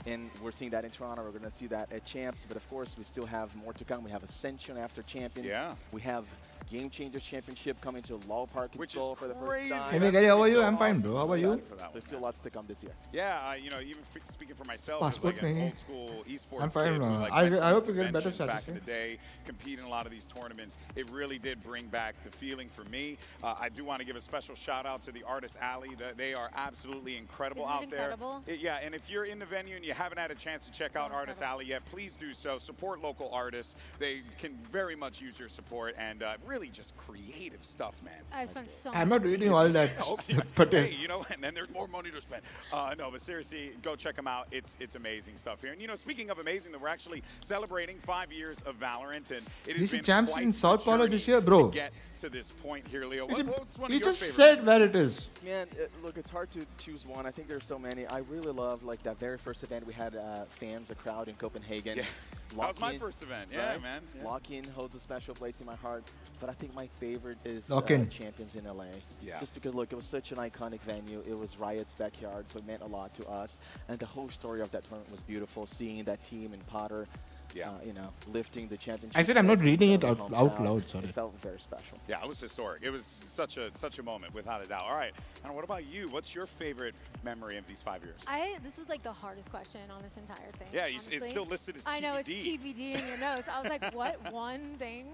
And we're seeing that in Toronto. We're going to see that at Champs. But of course, we still have more to come. We have Ascension after Champions. Yeah. We have Game Changers Championship coming to Law Park in Seoul for the first time. Hey, Gary, how are you? I'm fine, bro. How are you? There's still lots to come this year. Yeah, you know, even speaking for myself, Passport as like an nahi. old school esports I'm fine, kid who, man. like, I went to hope these you get better conventions back status, in the day, compete in a lot of these tournaments. It really did bring back the feeling for me. I do want to give a special shout out to the Artist Alley. They are absolutely incredible Isn't it out there. incredible? Yeah, and if you're in the venue and you haven't had a chance to check out Artist Alley yet, please do so. Support local artists. They can very much use your support, and really really just creative stuff, man. I spent so I'm much not reading all that. But hey, you know, and then there's more money to spend. No, but seriously, go check them out. It's amazing stuff here. And you know, speaking of amazing, we're actually celebrating 5 years of Valorant, and it has been champs quite in South a Polo journey this year, bro. to get to this point here, Leo. What's one of You your just favorite said where it is. Man, look, it's hard to choose one. I think there's so many. I really love like that very first event we had fans, a crowd in Copenhagen. Yeah. That was my first event. Yeah, right? man. Yeah. Lock-in holds a special place in my heart, but I think my favorite is Champions in LA. Yeah. Just because, look, it was such an iconic venue. It was Riot's backyard, so it meant a lot to us. And the whole story of that tournament was beautiful. Seeing that team and Potter, you know, lifting the championship. I said I'm not reading it out loud. Sorry. It felt very special. Yeah, it was historic. It was such a moment, without a doubt. All right, and what about you? What's your favorite memory of these 5 years? This was like the hardest question on this entire thing. Yeah, it's still listed as TBD. I know, it's TBD in your notes. I was like, what one thing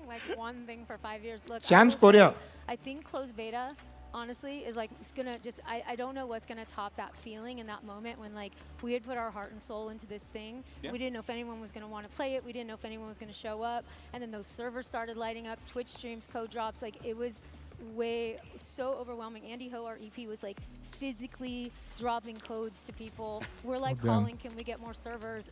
for 5 years? Look, Champs Korea. I think closed beta, honestly, is like, it's gonna just, I don't know what's gonna top that feeling in that moment when like we had put our heart and soul into this thing. Yeah. We didn't know if anyone was gonna want to play it. We didn't know if anyone was gonna show up. And then those servers started lighting up, Twitch streams, code drops. Like it was so overwhelming. Andy Ho, our EP, was like physically dropping codes to people. We're like calling, can we get more servers?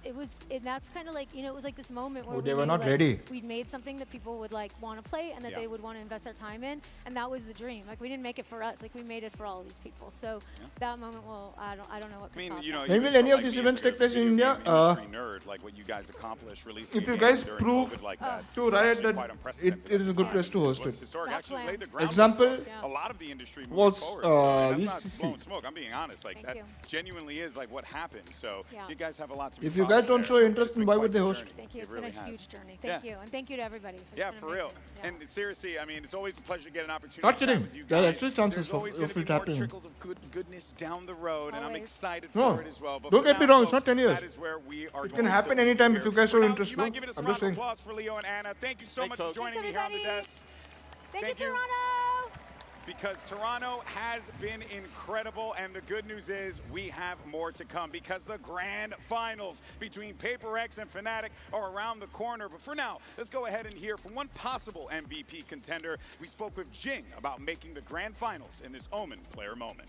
And that's kind of like, you know, it was like this moment where they were not ready. We'd made something that people would like want to play and that they would want to invest their time in, and that was the dream. Like we didn't make it for us, like we made it for all of these people. So that moment, well, I don't know what. I mean, you know, when will any of these events take place in India? Nerd, like what you guys accomplished, releasing. If you guys prove like that, to Riot that it is a good place to host it. Actually laid the ground Example a lot of the industry was forward. So that's not VCT. blowing smoke. I'm being honest. Like that genuinely is like what happened. So you guys have a lot to be If you guys don't show interest, why would they host? Thank you. It's been a huge journey. Thank you, and thank you to everybody. For real. And seriously, I mean, it's always a pleasure to get an opportunity. Not to chat kidding. with you There are guys. actually chances There's always going to be it more happening. trickles of goodness down the road, and I'm excited No, for it as well. But don't for get me now, wrong. It's folks, not 10 years. That is where we are It can happen anytime if you guys show interest. You might give it a I'm round just of saying. applause for Leo and Anna. Thank you so much for joining me here on the desk. Thank you, Toronto. Because Toronto has been incredible, and the good news is we have more to come because the grand finals between PRX and Fnatic are around the corner. But for now, let's go ahead and hear from one possible MVP contender. We spoke with Jing about making the grand finals in this Omen player moment.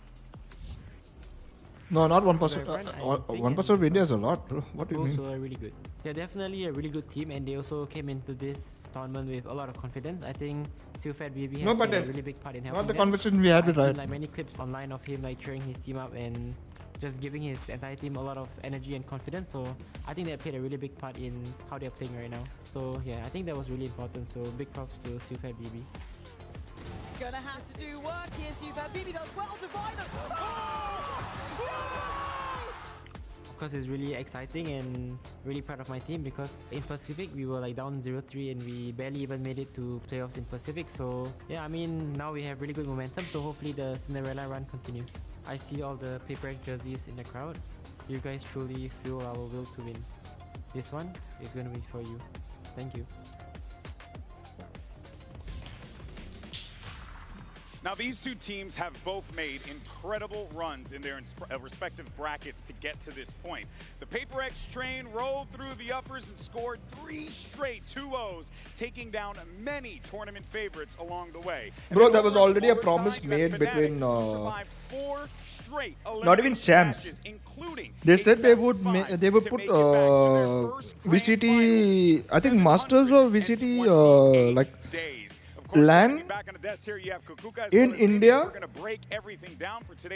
No, not 1%. 1% of India is a lot, bro. What do you mean? Also are really good. They're definitely a really good team, and they also came into this tournament with a lot of confidence. I think Silfat BB has played a really big part in helping not the them. conversation we had with I've Riot. seen like many clips online of him like cheering his team up and just giving his entire team a lot of energy and confidence. So I think they played a really big part in how they're playing right now. So yeah, I think that was really important. So big props to Silfat BB. Gonna have to do work here, Super. BB does well to find them. Of course, it's really exciting and really proud of my team because in Pacific we were like down 0-3 and we barely even made it to playoffs in Pacific. So yeah, I mean now we have really good momentum. So hopefully the Cinderella run continues. I see all the PRX jerseys in the crowd. You guys truly fuel our will to win. This one is going to be for you. Thank you. Now, these two teams have both made incredible runs in their respective brackets to get to this point. The PRX train rolled through the uppers and scored 3 straight 2-0s, taking down many tournament favorites along the way. Bro, there was already a promise made between not even champs. They said they would put VCT, I think Masters or VCT like LAN in India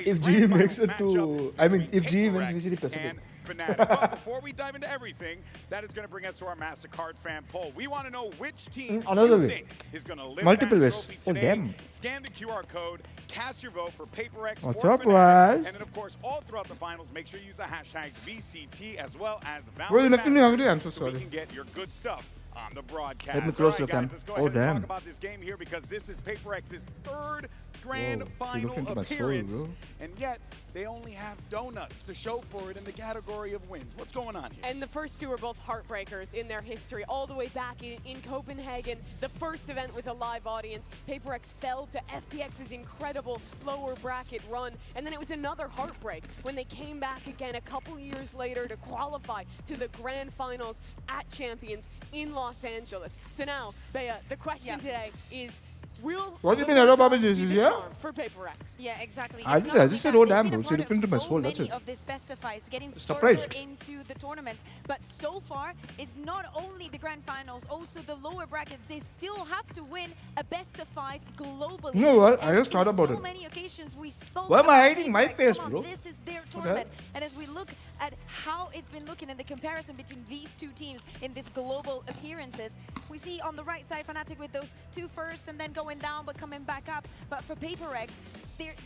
if GE makes it to, I mean if GE wins VCT Pacific. But before we dive into everything, that is going to bring us to our MasterCard fan poll. We want to know which team you think is going to lift Multiple that ways. trophy Oh, today. damn. Scan the QR code, cast your vote for PRX What's or up, Fnatic. guys? And then, of course, all throughout the finals, make sure you use the hashtags VCT as well as Bro, you're VALORANT making me hungry. I'm Masters so we sorry. can get your good stuff on the broadcast. Let me close All the right, guys, cam. let's go Oh, ahead and damn. talk about this game here because this is PRX's third grand Whoa, you final looked into my soul, appearance. bro. And yet, they only have donuts to show for it in the category of wins. What's going on here? And the first two are both heartbreakers in their history. All the way back in Copenhagen, the first event with a live audience, PRX fell to FPX's incredible lower bracket run. And then it was another heartbreak when they came back again a couple years later to qualify to the grand finals at Champions in Los Angeles. So now, Bea, the question today is, Will What do you mean the I don't top have be a the yeah? charm for PaperX? Yeah, exactly. I It's just not said, only oh that, damn they've bro, been so part look into of my so soul, that's many it. of this best of fives, getting Surprised. further into the tournaments. But so far, it's not only the grand finals, also the lower brackets. They still have to win a best of five globally. You know what? I And just thought in about so it. many occasions we spoke Why am I about hiding my PRX. face, Come on, bro? this is their Okay. tournament. And as we look at how it's been looking in the comparison between these two teams in this global appearances, we see on the right side Fnatic with those two firsts and then going down but coming back up. But for PaperX,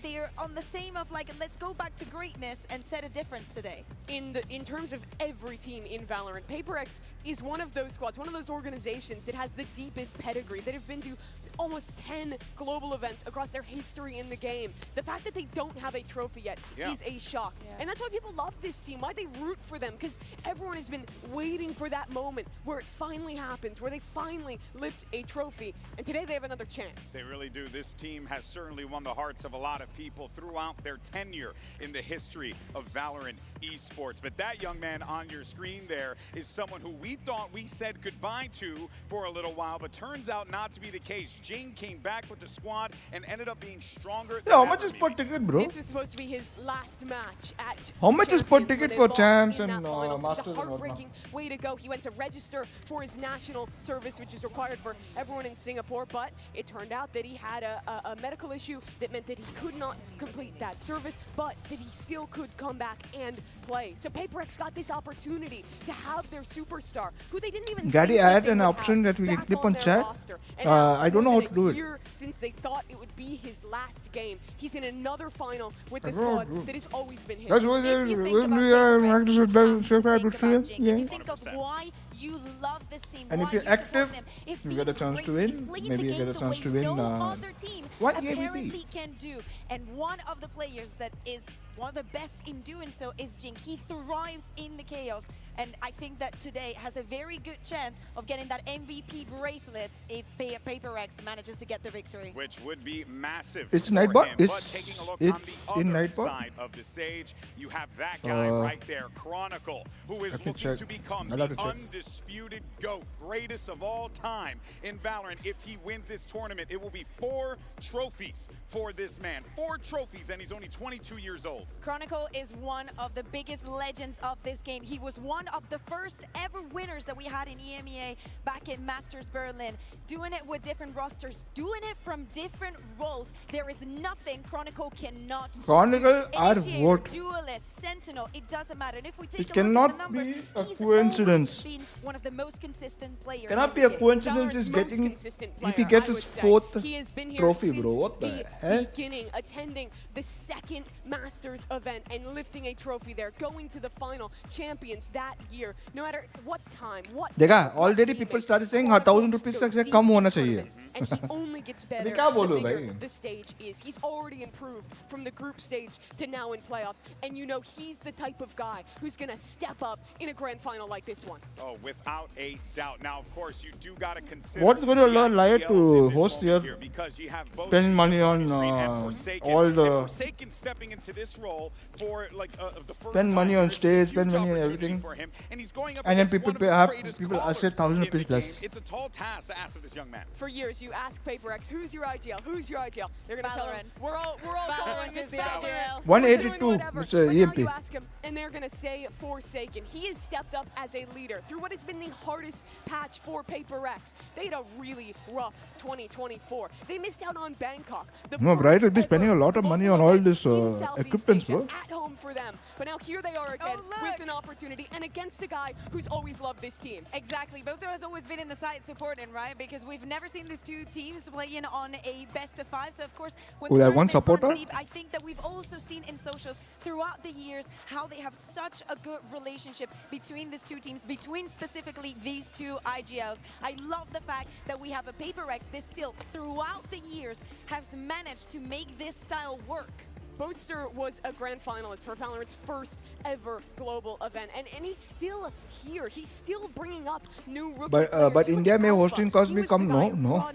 they're on the same of like, let's go back to greatness and set a difference today. In terms of every team in Valorant, PaperX is one of those squads, one of those organizations that has the deepest pedigree, that have been to almost 10 global events across their history in the game. The fact that they don't have a trophy yet is a shock. And that's why people love this team, why they root for them, because everyone has been waiting for that moment where it finally happens, where they finally lift a trophy. And today they have another chance. They really do. This team has certainly won the hearts of a lot of people throughout their tenure in the history of Valorant esports. But that young man on your screen there is someone who we thought we said goodbye to for a little while, but turns out not to be the case. Jing came back with the squad and ended up being stronger. Yeah, how much is per ticket, bro? This was supposed to be his last match at How much is per Champions, ticket where for they lost champs in and that finals. It was masters a and whatnot? heartbreaking way to go. He went to register for his national service, which is required for everyone in Singapore, but it turned out that he had a medical issue that meant that he could not complete that service, but that he still could come back and play. So PaperX got this opportunity to have their superstar, who they didn't even Gary, think that add they an would option have that we can back clip on on their chat. roster. And now, I don't know more how than to do a it. year since they thought it would be his last game, he's in another final with the I don't squad know. that has always been his. That's what If you think when about we are PaperX, active, you have to think about Jing. yeah. If you think of why you love this team, And why if you're you support active, them, it's you being get a chance to racist, it's win. playing Maybe the you get game a the chance way to win. no other team What apparently can do. And one of the players that is one of the best in doing so is Jing. He thrives in the chaos. And I think that today has a very good chance of getting that MVP bracelet if PaperX manages to get the victory. Which would be massive. It's for Nightbot. him. It's But taking a look it's on in the other Nightbot. side of the stage, you have that guy right there, Chronicle, who is Let me looking check. to become I'll the have to check. undisputed GOAT, greatest of all time in Valorant. If he wins this tournament, it will be 4 trophies for this man. 4 trophies, and he's only 22 years old. Chronicle is one of the biggest legends of this game. He was one of the first ever winners that we had in EMEA back in Masters Berlin, doing it with different rosters, doing it from different roles. There is nothing Chronicle cannot Chronicle do. are Initiator, what? Duelist, Sentinel, it doesn't matter. And if we take It a look cannot at the numbers, be a he's coincidence. always been one of the most consistent players. Cannot in be the a game. coincidence Valorant's is most getting consistent if he player, gets I his would say. 4th He has been here trophy, since bro. What the the heck? beginning, attending the 2nd Masters event and lifting a trophy there, going to the final, champions that year. No matter what time, what देखा already people started saying 1,000 rupees से कम होना चाहिए. and he only gets better क्या the बोलूं bigger भाई? the stage is. He's already improved from the group stage to now in playoffs, and you know he's the type of guy who's gonna step up in a grand final like this one. Oh, without a doubt. Now, of course, you do got to consider What's going to the lie IGLs to in this host moment here? because you have both Spend money on Screen and Forsaken. all And the Forsaken stepping into this role for like the first spend money time. on This is a stage, huge spend money on opportunity everything. for him, and he's going up And then against people one of pay the have greatest people callers say 1,000 in the rupees game. less. It's a tall task to ask of this young man. For years, you ask PaperX, who's your IGL? Who's your IGL? They're gonna tell him, Valorant. we're all Valorant going, is it's the Valorant. IGL. We're doing 182, whatever. Mr. But now EMP. you ask him, and they're gonna say Forsaken. He has stepped up as a leader through what has been the hardest patch for PaperX. They had a really rough 2024. They missed out on Bangkok. The No, Bright will be first spending a ever lot of money on global all event this in Southeast equipments, Asia, bro. at home for them. But now here they are again with an opportunity and against a guy who's always loved this team. Exactly. Bozo has always been in the side supporting, right? Because we've never seen these two teams playing on a best of 5. So, of course, when Oh, the that one tournament runs supporter? deep, I think that we've also seen in socials throughout the years how they have such a good relationship between these two teams, between specifically these two IGLs. I love the fact that we have a PaperX that still, throughout the years, has managed to make this style work. Boaster was a grand finalist for Valorant's first ever global event, and he's still here. He's still bringing up new rookie players. But India may hosting cost become no.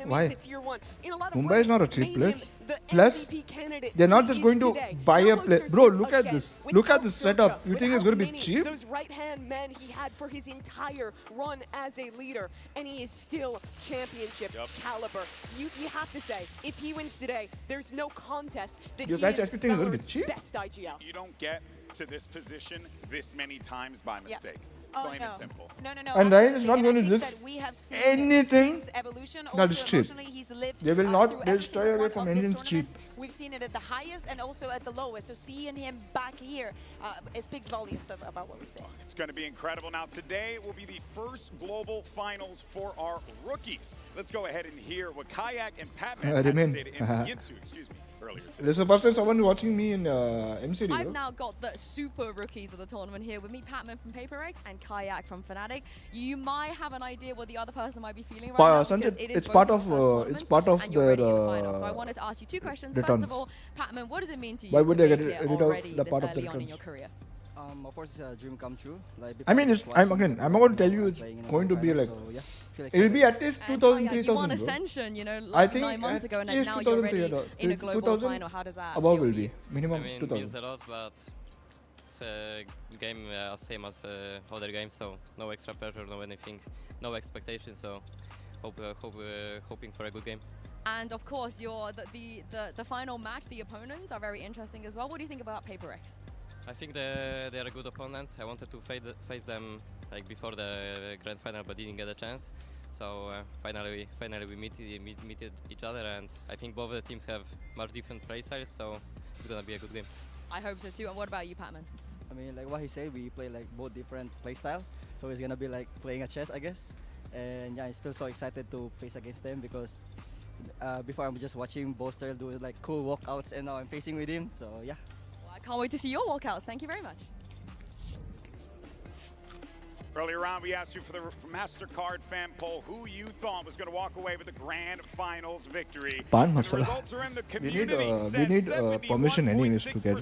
Why? Mumbai is not a cheap place. Plus, they're not just going to buy a place. Bro, look at this. Look at this setup. You think it's going to be cheap? Those right-hand men he had for his entire run as a leader, and he is still championship caliber. You have to say, if he wins today, there's no contest that he is Valorant's best IGL. You don't get to this position this many times by mistake. Plain and simple. No. And Ryan is not going to list anything evolution. that is cheap. They will not stay away from anything cheap. We've seen it at the highest and also at the lowest. So seeing him back here, it speaks volumes about what we're saying. It's going to be incredible. Now, today will be the first global finals for our rookies. Let's go ahead and hear what Kayak and Patman had to say to Yinsu, earlier today. This is the first time someone watching me in MCD. I've now got the super rookies of the tournament here with me, Patman from PRX and Kayak from Fnatic. You might have an idea what the other person might be feeling right now, because it's part of their So I wanted to ask you two questions. First of all, Patman, what does it mean to you Why would to they be get here rid already of the this part of early the on in returns? your career? Of course, it's a dream come true. Like, I mean, I'm not going to tell you it's going to be like. It will be at least 2,000, 3,000. You won Ascension, you know, like 9 months ago, and now you're already in a global final. How does that above feel will for you? be minimum I mean, 2,000. it means a lot, but it's a game same as other games, so no extra pressure, no anything, no expectations. So hoping for a good game. And of course, the final match, the opponents are very interesting as well. What do you think about PRX? I think they are good opponents. I wanted to face them like before the grand final, but didn't get a chance. So finally we meet each other, and I think both of the teams have much different play styles, so it's gonna be a good game. I hope so too. And what about you, Patman? I mean, like what he said, we play like both different play style, so it's gonna be like playing a chess, I guess. And yeah, I feel so excited to face against them because before I'm just watching Boaster do like cool walkouts, and now I'm facing with him. So yeah. Well, I can't wait to see your walkouts. Thank you very much. Earlier on, we asked you for the MasterCard fan poll who you thought was going to walk away with the grand finals victory. Pan masala. We need permission anyways to get.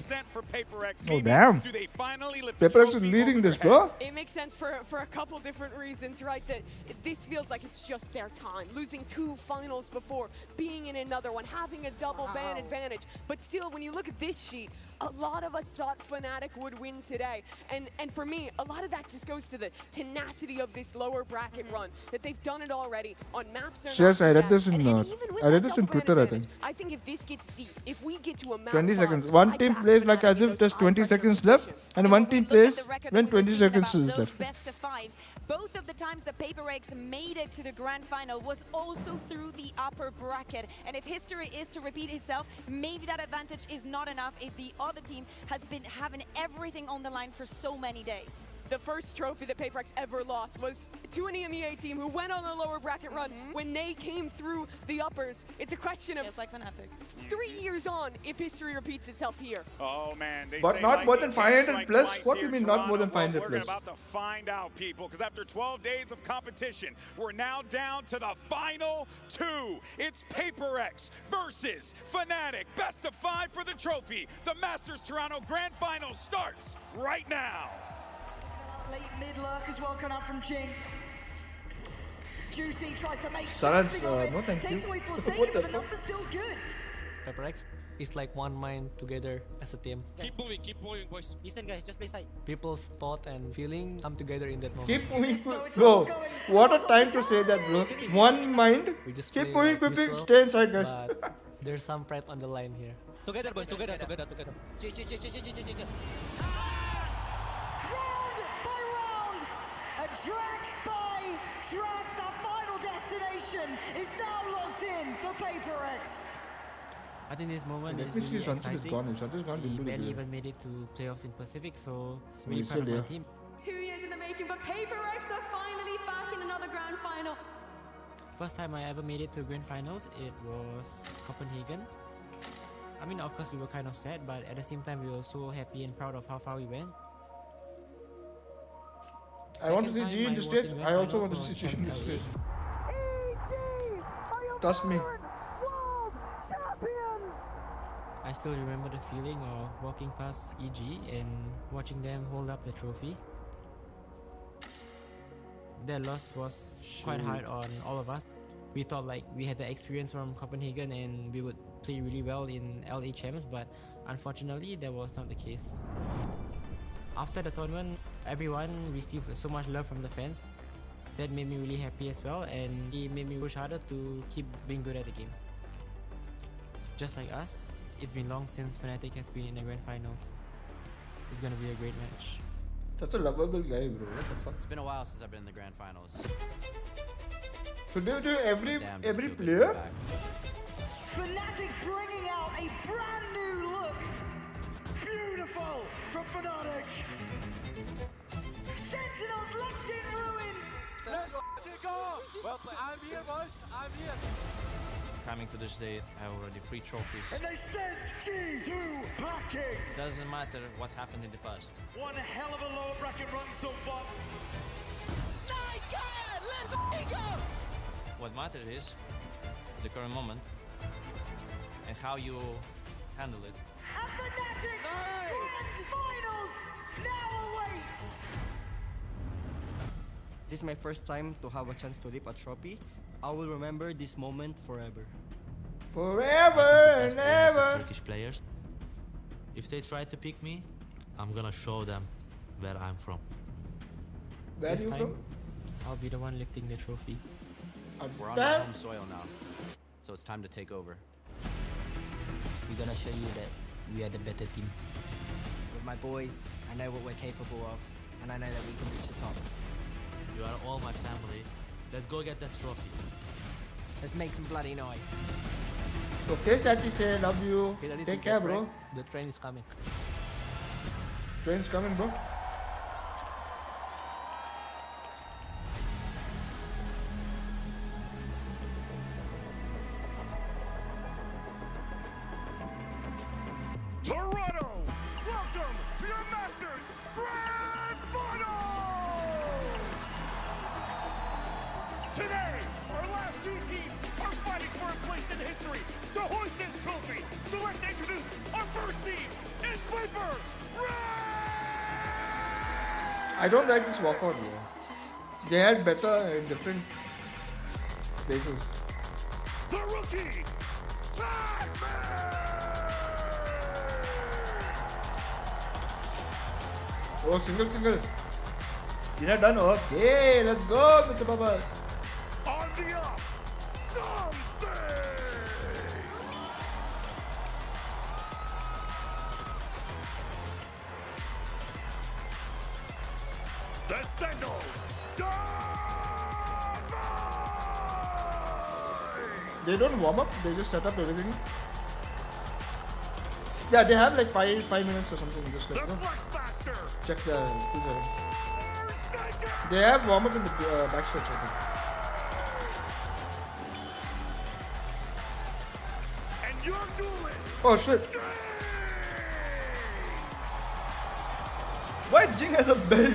Oh damn! PRX is leading this, bro. It makes sense for a couple different reasons, right? That this feels like it's just their time. Losing 2 finals before, being in another one, having a double ban advantage. But still, when you look at this sheet, a lot of us thought Fnatic would win today. And for me, a lot of that just goes to the tenacity of this lower bracket run, that they've done it already on maps. Yes, I read this in Twitter, I think. I think if this gets deep, if we get to a map 20 seconds. One team plays like as if there's 20 seconds left, and one team plays when 20 seconds is left. Best of fives. Both of the times that PRX made it to the grand final was also through the upper bracket. And if history is to repeat itself, maybe that advantage is not enough if the other team has been having everything on the line for so many days. The first trophy that PRX ever lost was to an EMEA team who went on a lower bracket run when they came through the uppers. It's a question of just like Fnatic. 3 years on if history repeats itself here. Oh man, they But say not more lightning than 500 strikes plus? twice What do here you mean in not more than Toronto. 500 We're plus? about to find out, people, because after 12 days of competition, we're now down to the final 2. It's PRX versus Fnatic. Best of 5 for the trophy. The Masters Toronto Grand Finals starts right now. Late mid lurk as well, coming up from Jing. Juicy tries to make Saraj, something of it. no thank Takes you. away Forsaken, but the number's still good. PRX is like one mind together as a team. Keep moving, boys. Listen, guys, just play side. People's thought and feeling come together in that moment. Keep moving, bro. What a time to say that, bro. One mind. We just Keep play moving, like quick, usual, stay inside, guys. but there's some pride on the line here. Together, boys. Together. Round by round, a track by track, the final destination is now locked in for PRX. I think this moment is Definitely really Shanti is exciting. gone. Shanti is gone We into the barely game. even made it to playoffs in Pacific, so We really proud of still my there. team. 2 years in the making, but PRX are finally back in another grand final. First time I ever made it to grand finals, it was Copenhagen. I mean, of course we were kind of sad, but at the same time we were so happy and proud of how far we went. I want to see Second G in time the was States. in I grand also want to finals see G was in the Champs States. LA. Trust me. I still remember the feeling of walking past EG and watching them hold up the trophy. Their loss was quite hard on all of us. We thought like we had the experience from Copenhagen and we would play really well in LA Champs, but unfortunately that was not the case. After the tournament, everyone received so much love from the fans. That made me really happy as well, and it made me push harder to keep being good at the game. Just like us, it's been long since Fnatic has been in the Grand Finals. It's gonna be a great match. Such a lovable guy, bro. What the fuck? It's been a while since I've been in the Grand Finals. So do every Damn, does it every feel good to be player? back. Fnatic bringing out a brand new look. Beautiful from Fnatic. Sentinels left in ruin. Let's go. Well played. I'm here, boys. I'm here. Coming to this day, I have already 3 trophies. And they sent G2 packing. Doesn't matter what happened in the past. One hell of a lower bracket run so far. Nice guy. Let's go. What matters is the current moment and how you handle it. A Fnatic Grand Finals now awaits. This is my first time to have a chance to lift a trophy. I will remember this moment forever. Forever and ever. Turkish players. If they try to pick me, I'm gonna show them where I'm from. Where This you time, from? I'll be the one lifting the trophy. We're on our home soil now, so it's time to take over. We're gonna show you that we are the better team. With my boys, I know what we're capable of, and I know that we can reach the top. You are all my family. Let's go get that trophy. Let's make some bloody noise. Okay, Satishay, love you. Take care, bro. The train is coming. Train's coming, bro. Toronto, welcome to your Masters Grand Finals! Today, our last 2 teams are fighting for a place in history to hoist this trophy. So let's introduce our first team. It's Viper Red! I don't like this walkout, bro. They had better in different places. The rookie, Oh, single. Dinner done. Okay, let's go, Mr. Baba. on the up, something! The signal, They don't warm up, they just set up everything. Yeah, they have like 5 minutes or something. Just like, check the feature. They have warm up in the backstretch, I think. and your duelist, Oh shit! Why Jing has a belt?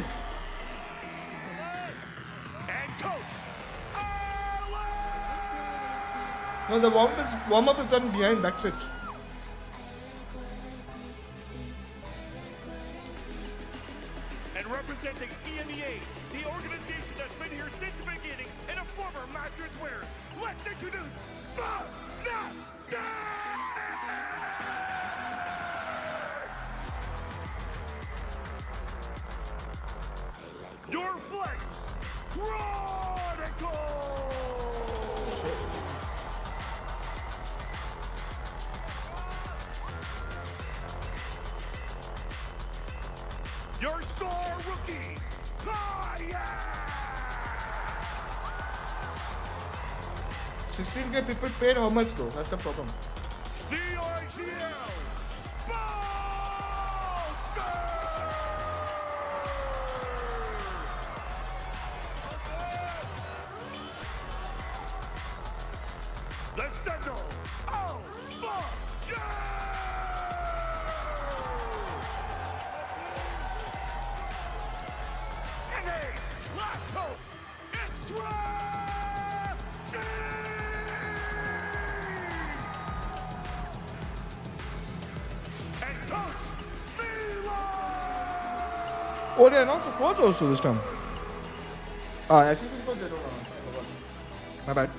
and coach, No, the warm up is done behind backstretch. and representing EMEA, the organization that's been here since the beginning and a former Masters winner. Let's introduce Fnatic! Your Flex Chronicle! Your star rookie, Kaya! 16K people paid how much though? That's the problem. The IGL The Sentinel! Oh, fuck! And Ace, last hope! It's Trash! Oh, they announced the coach also this time. Actually, this one they don't announce. My bad.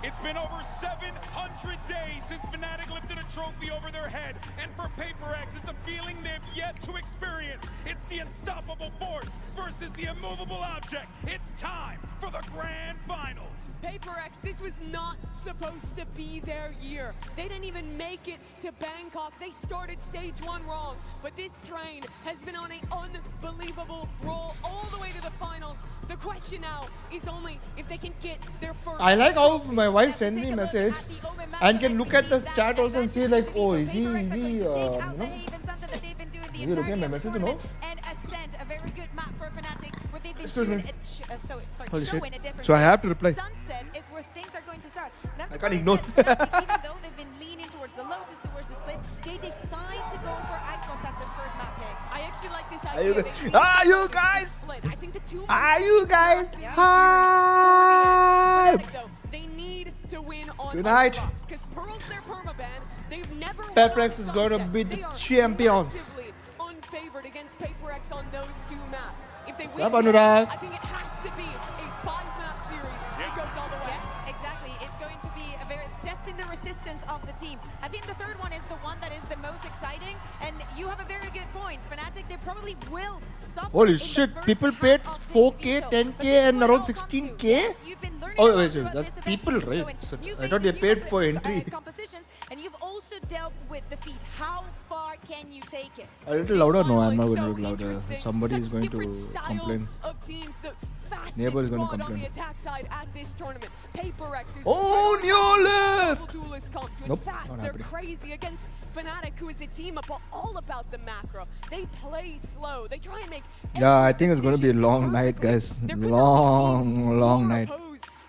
It's been over 700 days since Fnatic lifted a trophy over their head, and for PRX, it's a feeling they've yet to experience. It's the unstoppable force versus the immovable object. It's time for the Grand Finals. PRX, this was not supposed to be their year. They didn't even make it to Bangkok. They started stage 1 wrong, but this train has been on an unbelievable roll all the way to the finals. The question now is only if they can get their first. I like how my wife sent me a message and can look at the chat also and see like, oh, is he looking at my message, you know? A very good map for Fnatic, where they've been Excuse me. Holy shit. showing a different. So I have to reply. Sunset is where things are going to start. That's I why can't ignore. said Fnatic, even though they've been leaning towards the Lotus, towards the split, they decide to go for Icebox as their first map pick. I actually like this Are you idea. guys? Are you guys? I think the two Are you guys? Hype! They need to win on Tonight, because Pearl's their permaban. They've never PRX is going to be the champions. Unfavored against PRX on those two maps. If they win Sup, today, Anurag? I think it has to be a 5-map series. It goes all the way. Yeah, exactly. It's going to be a very testing the resistance of the team. I think the third one is the one that is the most exciting, and you have a very good point. Fnatic, they probably will suffer. Holy shit, people paid 4K, 10K and around 16K? Oh, wait, that's people, right? So I thought they paid for entry. Compositions, and you've also dealt with defeat. How far can you take it? A little louder? No, I'm not going to look louder. Somebody is going to complain. Neighbor is going to complain. Oh, Neolith! Nope, not They're happening. crazy against Fnatic, who is a team all about the macro. They play slow. They try and make. Yeah, I think it's going to be a long night, guys. Long night.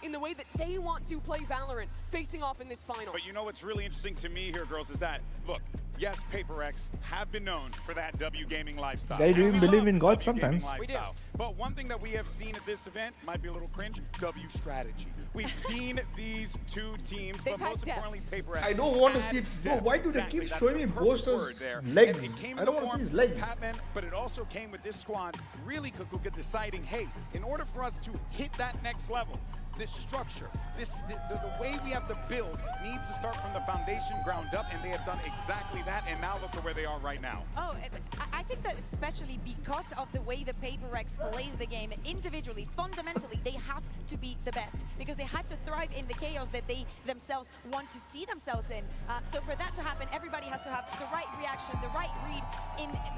In the way that they want to play Valorant, facing off in this final. But you know what's really interesting to me here, girls, is that, look, yes, PRX have been known for that W gaming lifestyle. They do And we believe love in the God W gaming sometimes. We do. lifestyle. But one thing that we have seen at this event might be a little cringe, W strategy. We've seen these two teams, but most importantly, PRX. I don't want to see. Bro, why do they Exactly, keep that's showing the me perfect Boaster's word there. legs? And it came I in don't the want to see form his of legs. Patman, but it also came with this squad really Kukuka deciding, hey, in order for us to hit that next level, this structure, the way we have to build needs to start from the foundation ground up, and they have done exactly that, and now look at where they are right now. Oh, I think that especially because of the way the PRX plays the game individually, fundamentally, they have to be the best because they have to thrive in the chaos that they themselves want to see themselves in. So for that to happen, everybody has to have the right reaction, the right read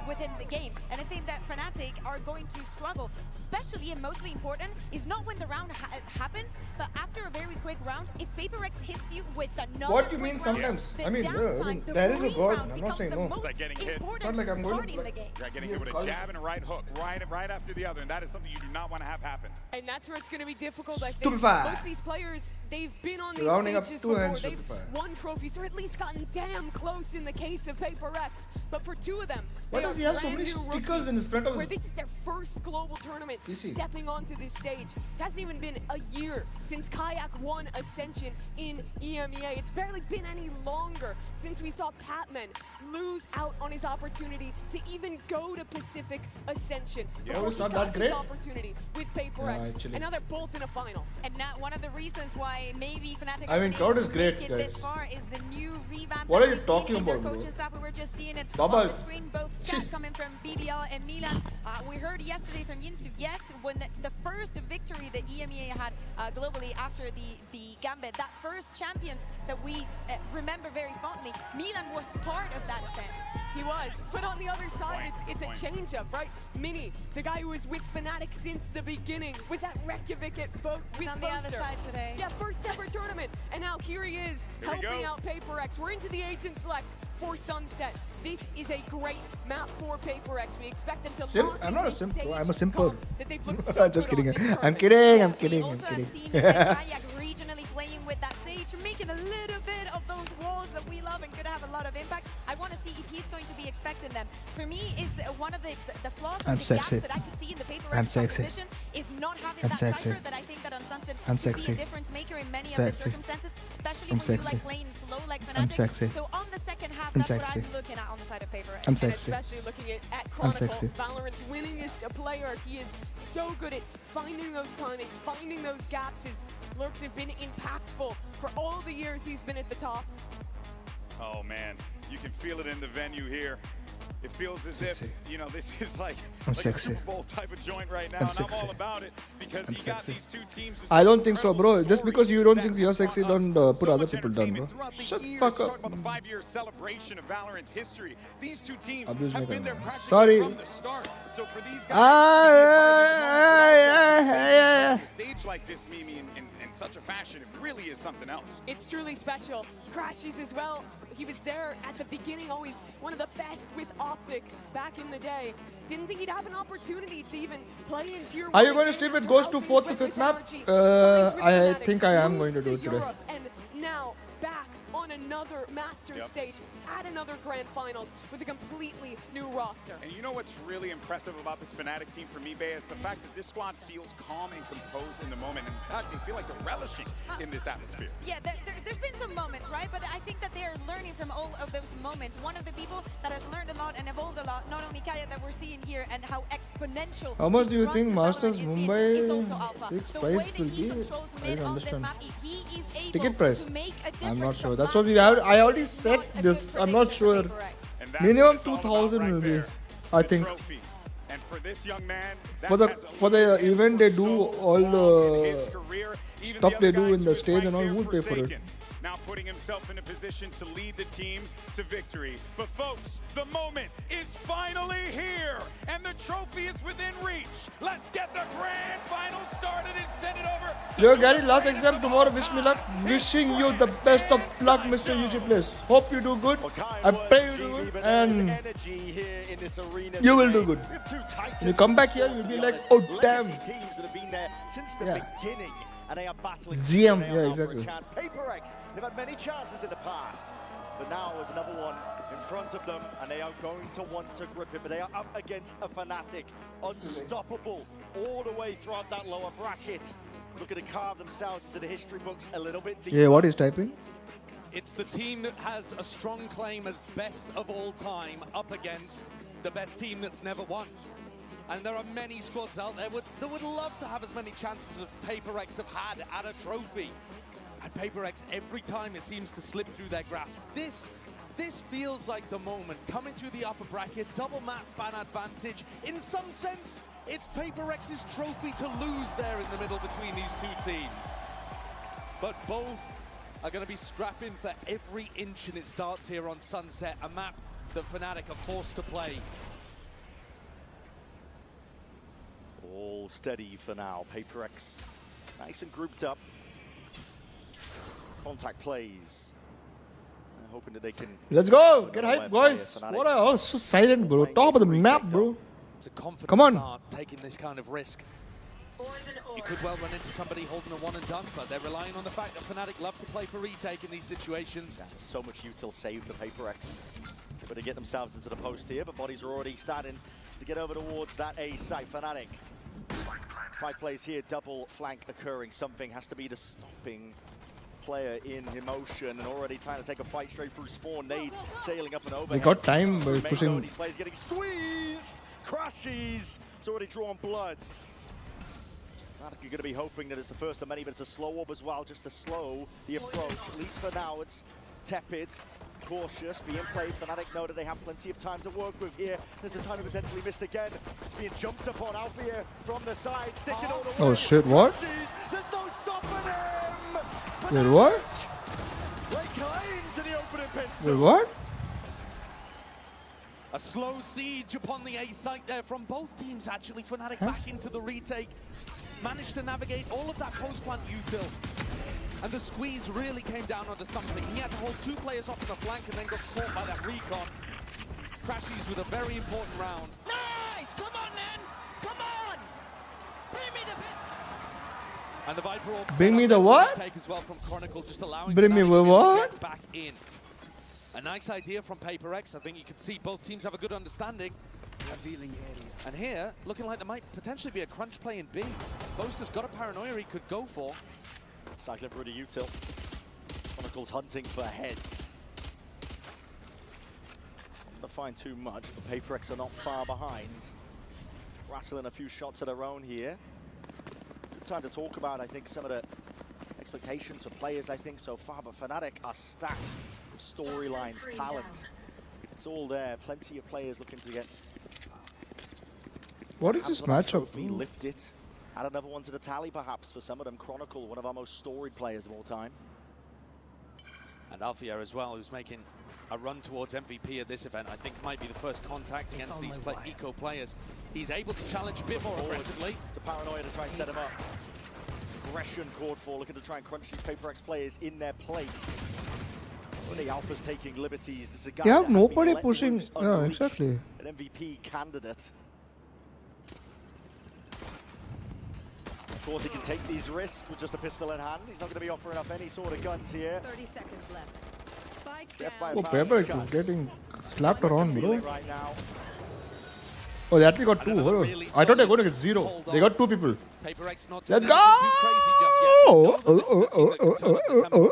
within the game. And I think that Fnatic are going to struggle, especially and mostly important is not when the round happens, but after a very quick round, if PRX hits you with another What do you quick mean round, sometimes? the I mean, downtime, the there is a green God. round I'm not becomes saying the no. most It's like getting hit. important Not like I'm going part to in the like- game. Yeah, getting hit with a jab and a right hook, right after the other, and that is something you do not want to have happen. And that's where it's going to be difficult, I think. Stupefy. Most of these players, they've been on these Rounding up stages two before. hands, They've Stupefy. won trophies, or at least gotten damn close in the case of PRX. But for two of them, Why they does are he have so brand many new stickers rookies in his front of where his- this is their first global tournament PC. stepping onto this stage. It hasn't even been a year since Kayak won Ascension in EMEA. It's barely been any longer since we saw Patman lose out on his opportunity to even go to Pacific Ascension. Yeah, before it's he not got that this great. opportunity with PRX. actually. And now they're both in a final. And now one of the reasons why maybe Fnatic I mean, hasn't crowd able is to great, make it this guys. far is the new revamp What that are you we've seen talking in their about, bro? coaching staff. We were just seeing it Bubble. on the screen, both stats coming from BBL and Milan. We heard yesterday from Yinsu, yes, when the first victory that EMEA had globally after the Gambit, that first champions that we remember very fondly, Milan was part of that ascent. He was, but on the other side, it's a change-up, right? Mini, the guy who was with Fnatic since the beginning, was at Reykjavik with on the other Boaster. side today. Yeah, first ever tournament, and now here he is, Here we helping go. out PRX. We're into the agent select for Sunset. This is a great map for PRX. We expect them to lock I'm in not a this simp, bro. Sage I'm a simper. comp that they've looked so Just good on kidding. this I'm tournament. kidding. I'm We kidding. I'm also have kidding. seen Kayak regionally playing with that Sage, making a little bit of those walls that we love and could have a lot of impact. I want to see if he's going to be expecting them. For me, is one of the flaws or I'm the sexy. gaps that I can see in the paper I'm sexy. composition is not having I'm that sexy. cypher that I think that on Sunset I'm could sexy. be a difference maker in many of Sexy. the circumstances, especially I'm when you sexy. like playing slow like I'm Fnatic. sexy. So on the second half, I'm that's what sexy. I'm looking at on the side of paper. I'm And sexy. especially looking at I'm Chronicle, sexy. Valorant's winningest player. He is so good at finding those timings, finding those gaps. His lurks have been impactful for all the years he's been at the top. Oh man, you can feel it in the venue here. It feels as if, you know, this is like I'm a sexy. Super Bowl type of joint right now, I'm and I'm sexy. all about it because I'm you got sexy. these two teams. with I don't such think so, incredible bro. Just because you don't think you're sexy, don't put other people down, bro. Shut the fuck Talk up. about the 5-year celebration of Valorant's history. These two teams Abuse have me, been there man. practically Sorry. from the start. So for these guys, to be a part of this moment, but also to face a stage like this, Mimi, in such a fashion, it really is something else. It's truly special. Crashes as well. He was there at the beginning, always one of the best with Optic back in the day. Didn't think he'd have an opportunity to even play in tier 1. Are you going to stream it? Goes to 4th to 5th map? I think I am going to do it today. And now back on another Masters stage at another Grand Finals with a completely new roster. And you know what's really impressive about this Fnatic team for me, Bea, is the fact that this squad feels calm and composed in the moment. And in fact, they feel like they're relishing in this atmosphere. Yeah, there's been some moments, right? But I think that they are learning from all of those moments. One of the people that has learned a lot and evolved a lot, not only Kaya that we're seeing here and how exponential. How much his do you run think for Masters Valorant Mumbai is also Alpha. 6 The price way that will he be? controls I mid don't on this understand. map, if he is able Ticket price? to make a difference. I'm not sure. That's what we have. I already said this. I'm not sure. Minimum 2,000 will be, I think. And for this young man, For the event, they do all the stuff they do in the stage and all. Who will pay for it? Now putting himself in a position to lead the team to victory. But folks, the moment is finally here, and the trophy is within reach. Let's get the grand final started and send it over. Yo, Gary, last exam tomorrow. Wish me luck. Wishing you the best of luck, Mr. UG Players. Hope you do good. I pray you do good, and you will do good. When you come back here, you'll be like, oh damn. Teams that have been there since the beginning. And they are battling ZM, together yeah, now exactly. for a chance. PRX, they've had many chances in the past, but now there's another one in front of them, and they are going to want to grip it, but they are up against a Fnatic, unstoppable all the way throughout that lower bracket. Looking to carve themselves into the history books a little bit deeper. Yeah, what is typing? It's the team that has a strong claim as best of all time up against the best team that's never won. And there are many squads out there that would love to have as many chances as PRX have had at a trophy. And PRX, every time it seems to slip through their grasp. This feels like the moment. Coming through the upper bracket, double map fan advantage. In some sense, it's PRX's trophy to lose there in the middle between these two teams. But both are going to be scrapping for every inch, and it starts here on Sunset, a map that Fnatic are forced to play. All steady for now. PRX nice and grouped up. Contact plays. Hoping that they can. Let's go. Get hype, boys. What are all so silent, bro? Top of the map, bro. It's a confident Come on. start, taking this kind of risk. You could well run into somebody holding a one and done, but they're relying on the fact that Fnatic love to play for retake in these situations. Yeah, so much util saved for PRX. They're going to get themselves into the post here, but bodies are already starting to get over towards that A site. Fnatic. 5 plays here, double flank occurring. Something has to be the stopping player in emotion, and already trying to take a fight straight through spawn. Nade sailing up and over. They got time by pushing. These players getting squeezed. Crashes. It's already drawn blood. Fnatic are going to be hoping that it's the first of many, but it's a slow orb as well, just to slow the approach. At least for now, it's tepid, cautious, being played. Fnatic know that they have plenty of time to work with here. There's a time to potentially missed again. It's being jumped upon Alpha here from the side, sticking all the way. Oh shit, what? There's no stopping him! Wait, what? They climb to the opening pistol. Wait, what? A slow siege upon the A site there from both teams, actually. Fnatic back into the retake. Managed to navigate all of that post-plant util. And the squeeze really came down onto something. He had to hold 2 players off on the flank and then got caught by that recon. Crashes with a very important round. Nice! Come on, man! Come on! Bring me the And the Viper Orb Bring me the what? Take as well from Chronicle, just allowing Bring me Fnatic the to what? get back in. A nice idea from PRX. I think you can see both teams have a good understanding. And here, looking like there might potentially be a crunch play in B. Boaster's got a paranoia he could go for. Cycling through the util. Chronicles hunting for heads. Not to find too much, but PRX are not far behind. Rattling a few shots of their own here. Good time to talk about, I think, some of the expectations of players, I think, so far, but Fnatic are stacked with storylines, talent. It's all there. Plenty of players looking to get... What is this matchup? Lift it. Add another one to the tally, perhaps, for some of them. Chronicle, one of our most storied players of all time. And Alfia as well, who's making a run towards MVP at this event. I think might be the first contact against these eco players. He's able to challenge a bit more aggressively. It's a paranoia to try and set him up. Aggression called for, looking to try and crunch these PRX players in their place. When the Alpha's taking liberties, there's a guy They have nobody pushing. Yeah, exactly. An MVP candidate. Of course, he can take these risks with just a pistol in hand. He's not going to be offering up any sort of guns here. 30 seconds left. Oh, PRX is getting slapped around, bro. Right now. Oh, they actually got two. Really I thought they were going to get 0. They got 2 people. Let's go!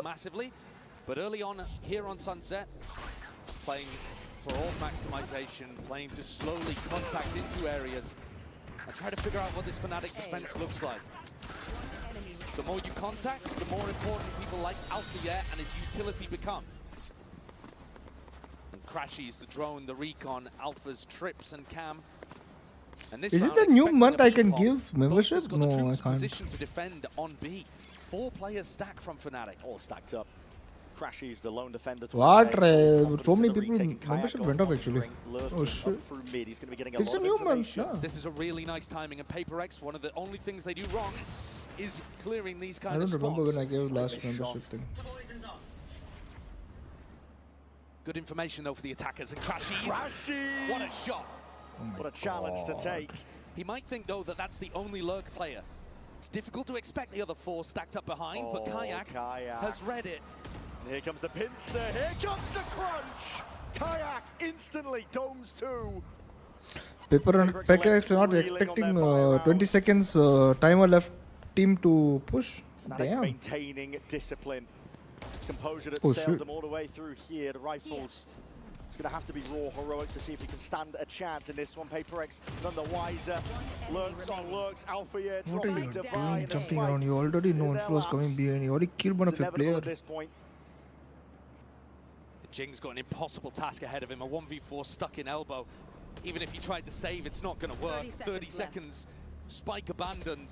Massively, but early on here on Sunset, playing for all maximization, playing to slowly contact into areas and try to figure out what this Fnatic defense looks like. The more you contact, the more important people like Alfia and his utility become. And Crashies, the drone, the recon, Alpha's trips and cam. And this is it a new month I can give membership? No, I can't. Position to defend on B. 4 players stacked from Fnatic. All stacked up. Crashies, the lone defender. What? So many people membership went up actually. Oh shit. He's going to be getting it's a new month. Yeah. This is a really nice timing, and PRX, one of the only things they do wrong is clearing these kind of spots. I don't remember when I gave last membership thing. Good information though for the attackers, and Crashies. What a shot. Oh what a challenge to take. He might think though that that's the only lurk player. It's difficult to expect the other 4 stacked up behind, but Kayak has read it. And here comes the pincer, here comes the crunch! Kayak instantly domes 2. PRX are not expecting 20 seconds timer left team to push. Damn. Maintaining discipline. It's composure that sailed them all the way through here. The rifles. It's going to have to be raw heroics to see if he can stand a chance in this one. PRX none the wiser. Lurks on lurks. Alpha here. What are you doing jumping around? You already know inflows coming behind. You already killed one of your players. At this point. Jing's got an impossible task ahead of him. A 1v4 stuck in elbow. Even if he tried to save, it's not going to work. 30 seconds. Spike abandoned.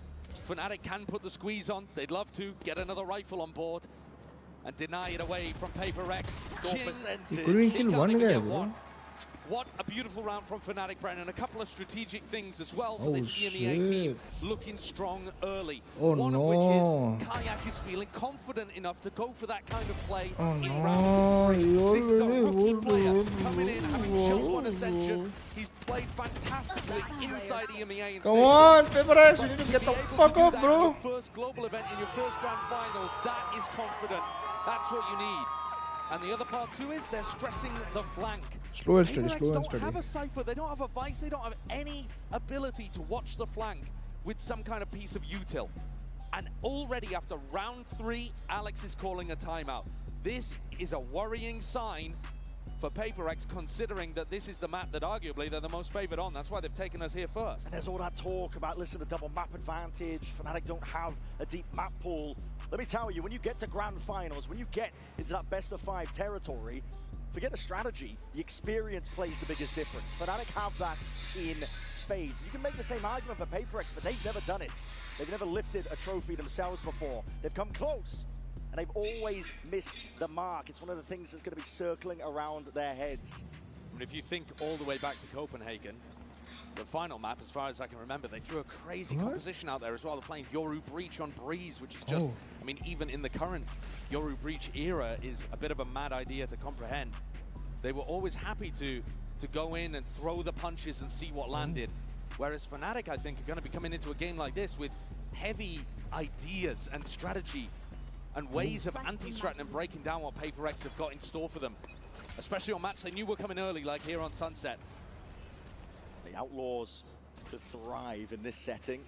Fnatic can put the squeeze on. They'd love to get another rifle on board and deny it away from PRX. You couldn't kill one guy, bro. What a beautiful round from Fnatic, Brennan. A couple of strategic things as well for this EMEA team. Looking strong early. Oh, one of which is Kayak is feeling confident enough to go for that kind of play in round 3. This is a rookie player coming in, having just won Ascension. He's played fantastically inside EMEA. Come on, PRX, you need to get the fuck up, bro. Your first global event in your first Grand Finals. That is confident. That's what you need. And the other part too is they're stressing the flank. Slow and steady, PRX slow and don't steady. have a Cypher, they don't have a Vice, they don't have any ability to watch the flank with some kind of piece of util. And already after round 3, Alex is calling a timeout. This is a worrying sign for PRX, considering that this is the map that arguably they're the most favored on. That's why they've taken us here first. And there's all that talk about, listen, the double map advantage. Fnatic don't have a deep map pool. Let me tell you, when you get to Grand Finals, when you get into that best-of-5 territory, forget the strategy, the experience plays the biggest difference. Fnatic have that in spades. You can make the same argument for PRX, but they've never done it. They've never lifted a trophy themselves before. They've come close, and they've always missed the mark. It's one of the things that's going to be circling around their heads. And if you think all the way back to Copenhagen, the final map, as far as I can remember, they threw a crazy composition out there as well. They're playing Yoru Breach on Breeze, which is just, I mean, even in the current Yoru Breach era is a bit of a mad idea to comprehend. They were always happy to go in and throw the punches and see what landed. Whereas Fnatic, I think, are going to be coming into a game like this with heavy ideas and strategy and ways of anti-stratting and breaking down what PRX have got in store for them. especially on maps they knew were coming early, like here on Sunset. The Outlaws could thrive in this setting.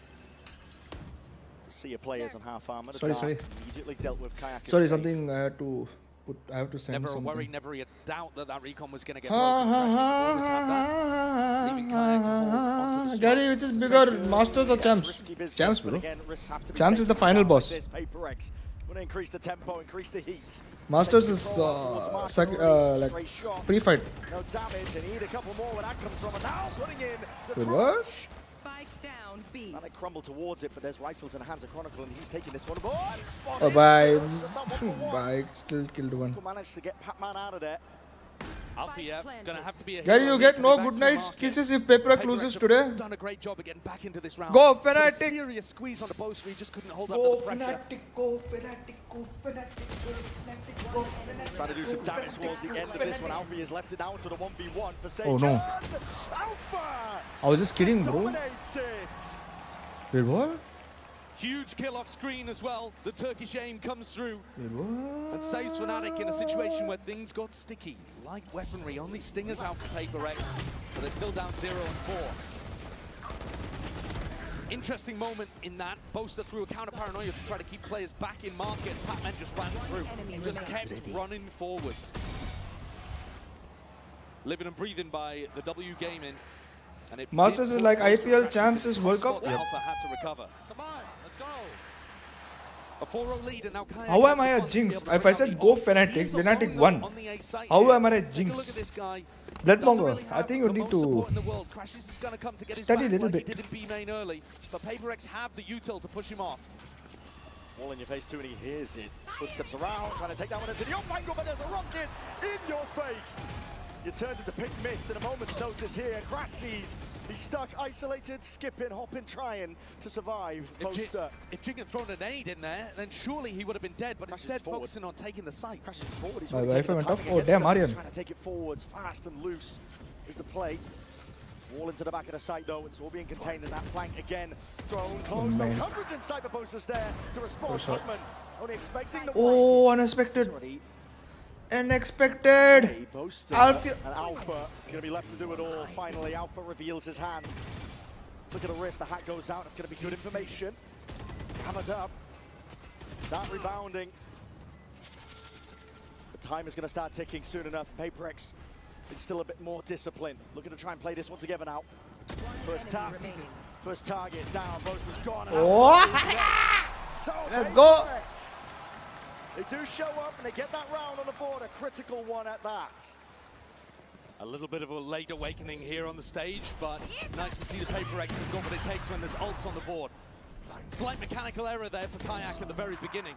To see your players on half armor. Sorry. Immediately dealt with Kayak. Sorry, something I have to put. I have to send Never something. a worry, never a doubt that that recon was going to get broken. Always had that. Leaving Kayak to hold onto the Gary, which is bigger, Masters or Champs? Champs, bro. Champs is the final boss. PRX. Want to increase the tempo, increase the heat. Masters is like pre-fight. No damage, and need a couple more when that comes from. And now putting in the Wait, what? Spike down B. And they crumble towards it, but there's rifles in the hands of Chronicle, and he's taking this one. Oh, bye. Bye. Still killed one. Managed to get Pac-Man out of there. Alfie, gonna have to be a Gary, you get no good nights kisses if PRX loses today. Done a great job of getting back into this round. Go Fnatic! Serious squeeze on the bow, so he just couldn't hold up Go the pressure. Fnatic, go Fnatic, go Fnatic, go Fnatic, go Fnatic. Trying to do some damage towards the end of this one. Alfie has left it down to the 1v1 for Sage. Oh no. Alpha! I was just kidding, bro. Dominates it. Wait, what? Huge kill off screen as well. The Turkish aim comes through Wait, what? and saves Fnatic in a situation where things got sticky. Light weaponry, only stingers out for PRX, but they're still down 0 and 4. Interesting moment in that. Boaster threw a counter paranoia to try to keep players back in market. Pac-Man just ran through, just kept running forwards. Living and breathing by the W Gaming. And it Masters is like IPL, Champs is World Cup. Yep. Alpha had to recover. Come on, let's go. A 4-0 lead, and now Kayak How am I a jinx? If I said go Fnatic, Fnatic won. How am I a jinx? Bloodmonger, I think you need to study a little bit. But PRX have the util to push him off. Wall in your face too, and he hears it. Footsteps around, trying to take that one into the angle, but there's a rocket in your face. You turned into pink mist in a moment's notice here. Crashies, he's stuck, isolated, skipping, hopping, trying to survive. Poster. If Jig had thrown a nade in there, then surely he would have been dead, but instead focusing on taking the site. Crashes forward, he's My really Wi-Fi taking the went timing off. Oh, against damn, him. Aryan. Trying to take it forwards, fast and loose is the play. Wall into the back of the site though, it's all being contained in that flank again. Thrown close, no coverage in Cyber Posters there to respond. Hutman only expecting the Oh, unexpected. Unexpected. Alpha and Alpha going to be left to do it all. Finally, Alpha reveals his hand. Look at the wrist, the hat goes out. It's going to be good information. Hammered up. Start rebounding. The time is going to start ticking soon enough. PRX is still a bit more disciplined. Looking to try and play this one together now. First tap, first target down. Both was gone. So let's go. They do show up and they get that round on the board, a critical one at that. A little bit of a late awakening here on the stage, but nice to see the PRX have got what it takes when there's ults on the board. Slight mechanical error there for Kayak at the very beginning.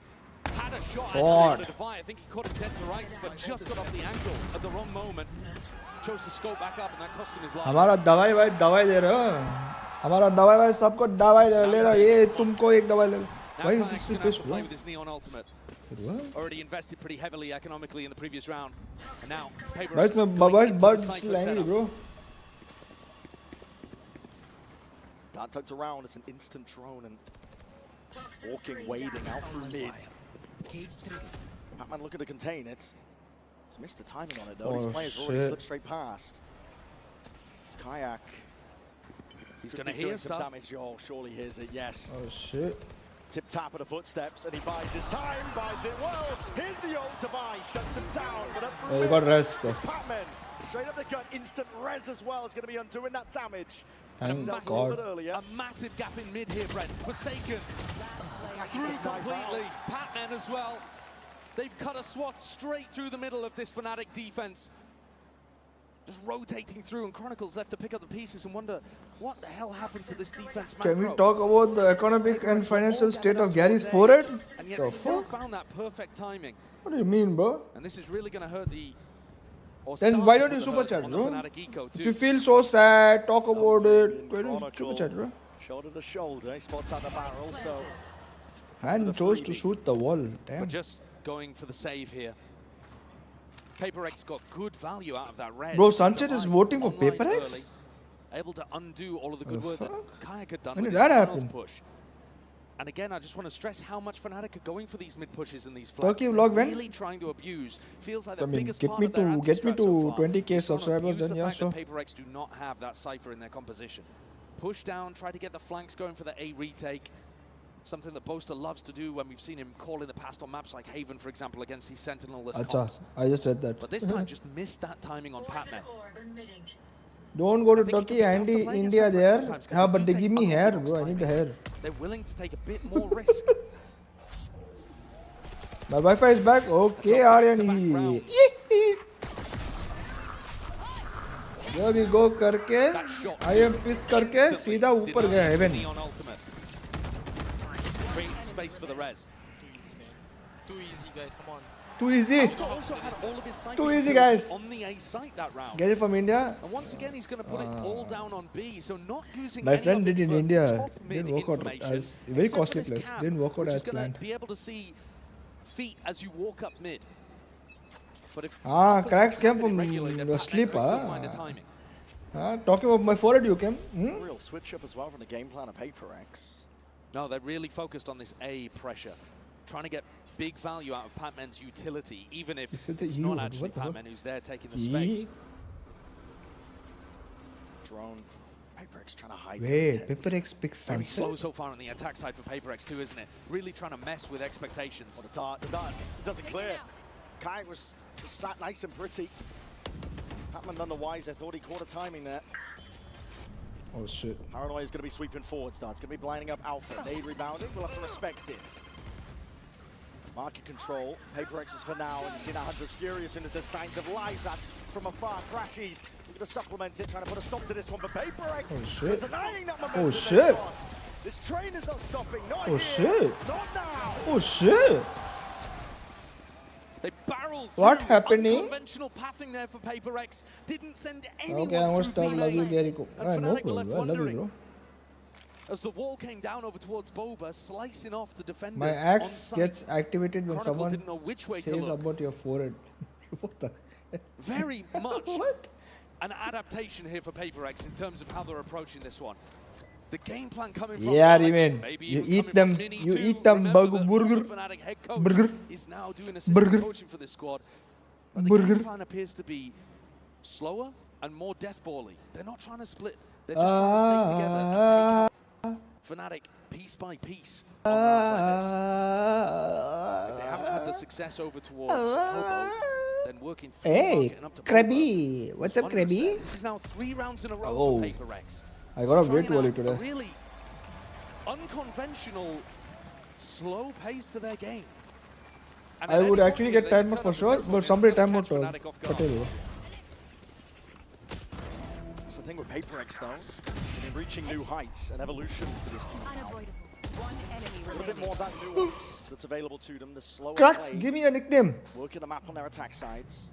Had a shot actually on the Defy. I think he caught him dead to rights, but just got off the angle at the wrong moment. Chose to scope back up and that cost him his life. हमारा दवाई भाई दवाई दे रहे हो हमारा दवाई भाई सबको दवाई ले रहा ये तुमको एक दवाई ले लो Why is this to play with his Neon ultimate? Already invested pretty heavily economically in the previous round, and now PRX going into the cycle setup. bro. Dart tucked around, it's an instant drone and walking, wading out through mid. Pac-Man looking to contain it. He's missed the timing on it though. His players already slipped straight past. Kayak. He's going to hear some stuff. damage. Oh, surely hears it, yes. Oh shit. Tip tap of the footsteps and he buys his time, buys it well. Here's the ult to buy, shuts him down. But up Oh, you got rest though. Pac-Man, straight up the gut, instant res as well. Is going to be undoing that damage. Thank God. A massive gap in mid here, Brent. Forsaken. Through completely. Pac-Man as well. They've cut a swat straight through the middle of this Fnatic defense. Just rotating through, and Chronicles left to pick up the pieces and wonder what the hell happened to this defense. Can we talk about the economic and financial state of Gary's forehead? And yet still found that perfect timing. What do you mean, bro? And this is really going to hurt the... Then why don't you super chat, bro? If you feel so sad, talk about it. Why don't you super chat, bro? Shoulder to shoulder, he spots out the barrel, so... And chose to shoot the wall. Damn. But just going for the save here. PRX got good value out of that red. Bro, Sunset is voting for PRX? Able to undo all of the good work that Kayak had done When with did his that finals happen? push. And again, I just want to stress how much Fnatic are going for these mid pushes and these flanks. Turkey vlog when? Really trying to abuse. Feels like I the mean, biggest get part me of their to anti-strat so far 20k is trying to subscribers abuse then, the yeah, fact sure. that PaperX do not have that Cypher in their composition. Push down, try to get the flanks going for the A retake. Something that Boaster loves to do when we've seen him call in the past on maps like Haven, for example, against these Sentinel-less Acha, comps. I just said that. But this time just missed that timing on Patman. Don't go to Turkey and India there. Yeah, but they give me hair, bro. I need the hair. They're willing to take a bit more risk. My Wi-Fi is back. Okay, Aryan. There we go करके I am piss करके सीधा ऊपर गया heaven. Creating space for the res. Too easy, guys. Come on. Too easy. Also had all of his Too easy, guys. on the A site that round. Get it from India. And once again, he's going to put it all down on B. So not using My any friend of did it in for India. top mid Didn't work out information, as very except for costly this place. cam, Didn't work out which as is going planned. to be able to see feet as you walk up mid. But if Cracks came from sleep. Talking about my forehead, you came. Real switch up as well from the game plan of PaperX. No, they're really focused on this A pressure, trying to get big value out of Patman's utility, even if it's not actually Patman who's there taking the space. Drone. PaperX trying to hide. Wait, PaperX picks Very Sunset. slow so far on the attack side for PaperX too, isn't it? Really trying to mess with expectations. The dart doesn't clear. Kai was sat nice and pretty. Patman none the wiser. Thought he caught a timing there. Oh shit. Paranoia is going to be sweeping forward. It's going to be blinding up Alpha. They rebounded. We'll have to respect it. Market control. PaperX is for now. And you see now Hunter's furious and there's signs of life. That's from afar. Crashies. Looking to supplement it. Trying to put a stop to this one. But PaperX. Oh shit. Denying that momentum. Oh shit. This train is not stopping. Not Oh here. shit. Not now. Oh shit. They barreled What through. happening? Unconventional pathing there for PaperX. Didn't send anyone Okay, I'm gonna through start. Love you, V-Lane. Gary. And No Fnatic were problem. left I love you, wondering. bro. As the wall came down over towards Boba, slicing off the defenders. My on axe site. gets activated when Chronicle someone didn't know which way to says look. about your forehead. What the? Very much an adaptation here for PaperX in terms of how they're approaching this one. The game plan coming from Yeah, Alex, Riemann. maybe You even eat coming them. from Mini You too. eat them. Remember that Burger. former Fnatic head coach Burger. is now doing assistant Burger. coaching for this squad. But the Burger. game plan appears to be slower and more deathball-y. They're not trying to split. They're just trying to stay together and take out Fnatic piece by piece on rounds like this. If they haven't had the success over towards Hobo, then working through Hey, getting up to Krabby. What's up, 100%. Krabby? This is now 3 rounds in a row Oh. for PaperX. I got a great Trying volley out today. a really unconventional, slow pace to their game. And I at would any actually point, get if they time can out turn for up the sure, tempo, but it's somebody gonna time out catch Fnatic off guard. Patel. That's the thing with PaperX though. They've been reaching new heights and evolution for this team now. A little bit more of that nuance that's available to them. The slower Cracks, play, give me a nickname. working the map on their attack sides.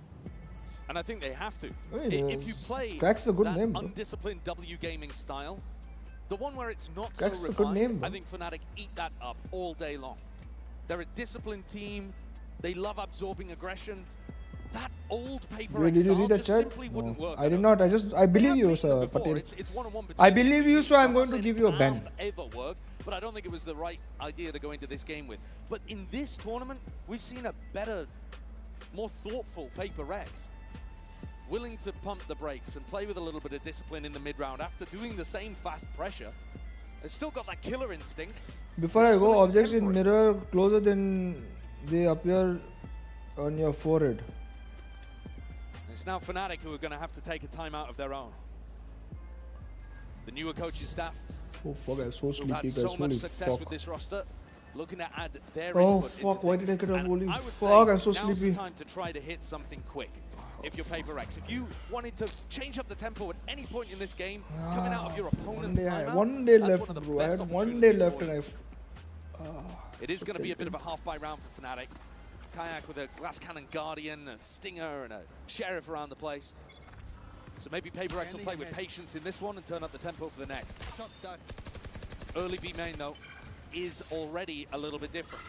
And I think they have to. Hey, If you play Cracks is a good that name, bro. undisciplined W gaming style, the one where it's not Cracks is so a good refined, name, bro. I think Fnatic eat that up all day long. They're a disciplined team. They love absorbing aggression. That old PaperX Did you style read the just chat? simply wouldn't work. I did not. I believe you, sir Patel. It's one-on-one I between believe these you, two so I'm teams. going not to saying give you a it ban. can't ever work, but I don't think it was the right idea to go into this game with. But in this tournament, we've seen a better, more thoughtful PaperX. Willing to pump the brakes and play with a little bit of discipline in the mid-round after doing the same fast pressure. They've still got that killer instinct. Before I go, objects in mirror closer than they appear on your forehead. It's now Fnatic who are going to have to take a timeout of their own. The newer coaching staff Oh fuck, I'm so who've sleepy, had guys. so much Holy success fuck. with this roster, looking to add their Oh input fuck, into why did I things. get a And holy I would fuck? say I'm so now's sleepy. the time to try to hit something quick. If you're PaperX, if you wanted to change up the tempo at any point in this game, coming out of your opponent's timeout, One day that's left, one of the bro. I best had 1 day opportunities left for and you. I. It is going to be a bit of a half-by round for Fnatic. Kayak with a glass cannon guardian, a stinger, and a sheriff around the place. So maybe PaperX will play with patience in this one and turn up the tempo for the next. Early B main, though, is already a little bit different.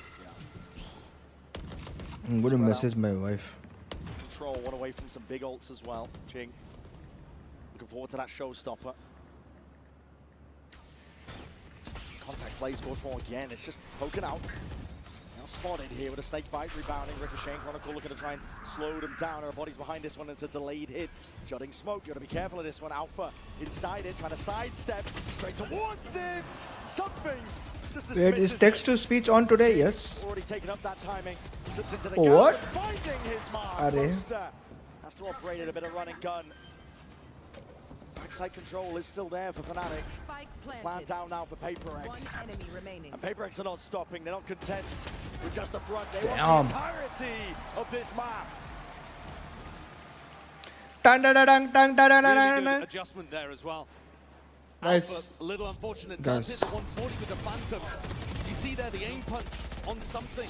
I'm going to message my wife. Control one away from some big ults as well. Ching. Looking forward to that showstopper. Contact plays good for again. It's just poking out. Now spotted here with a snake bite, rebounding. Ricochet and Chronicle looking to try and slow them down. Our bodies behind this one. It's a delayed hit. Jutting smoke. You got to be careful of this one. Alpha inside it, trying to sidestep straight towards it. Something. Wait, is text to speech on today? Yes. Already taken up that timing. Slips into the What? gap, finding his mark. Are they? Monster has to operate at a bit of run and gun. Backside control is still there for Fnatic. Plan down now for PRX. And PRX are not stopping. They're not content with just the front. They want the entirety of this map. Really good adjustment there as well. Nice. Alpha, a little unfortunate. Guys. Does hit the 140 with the Phantom. You see there the aim punch on something.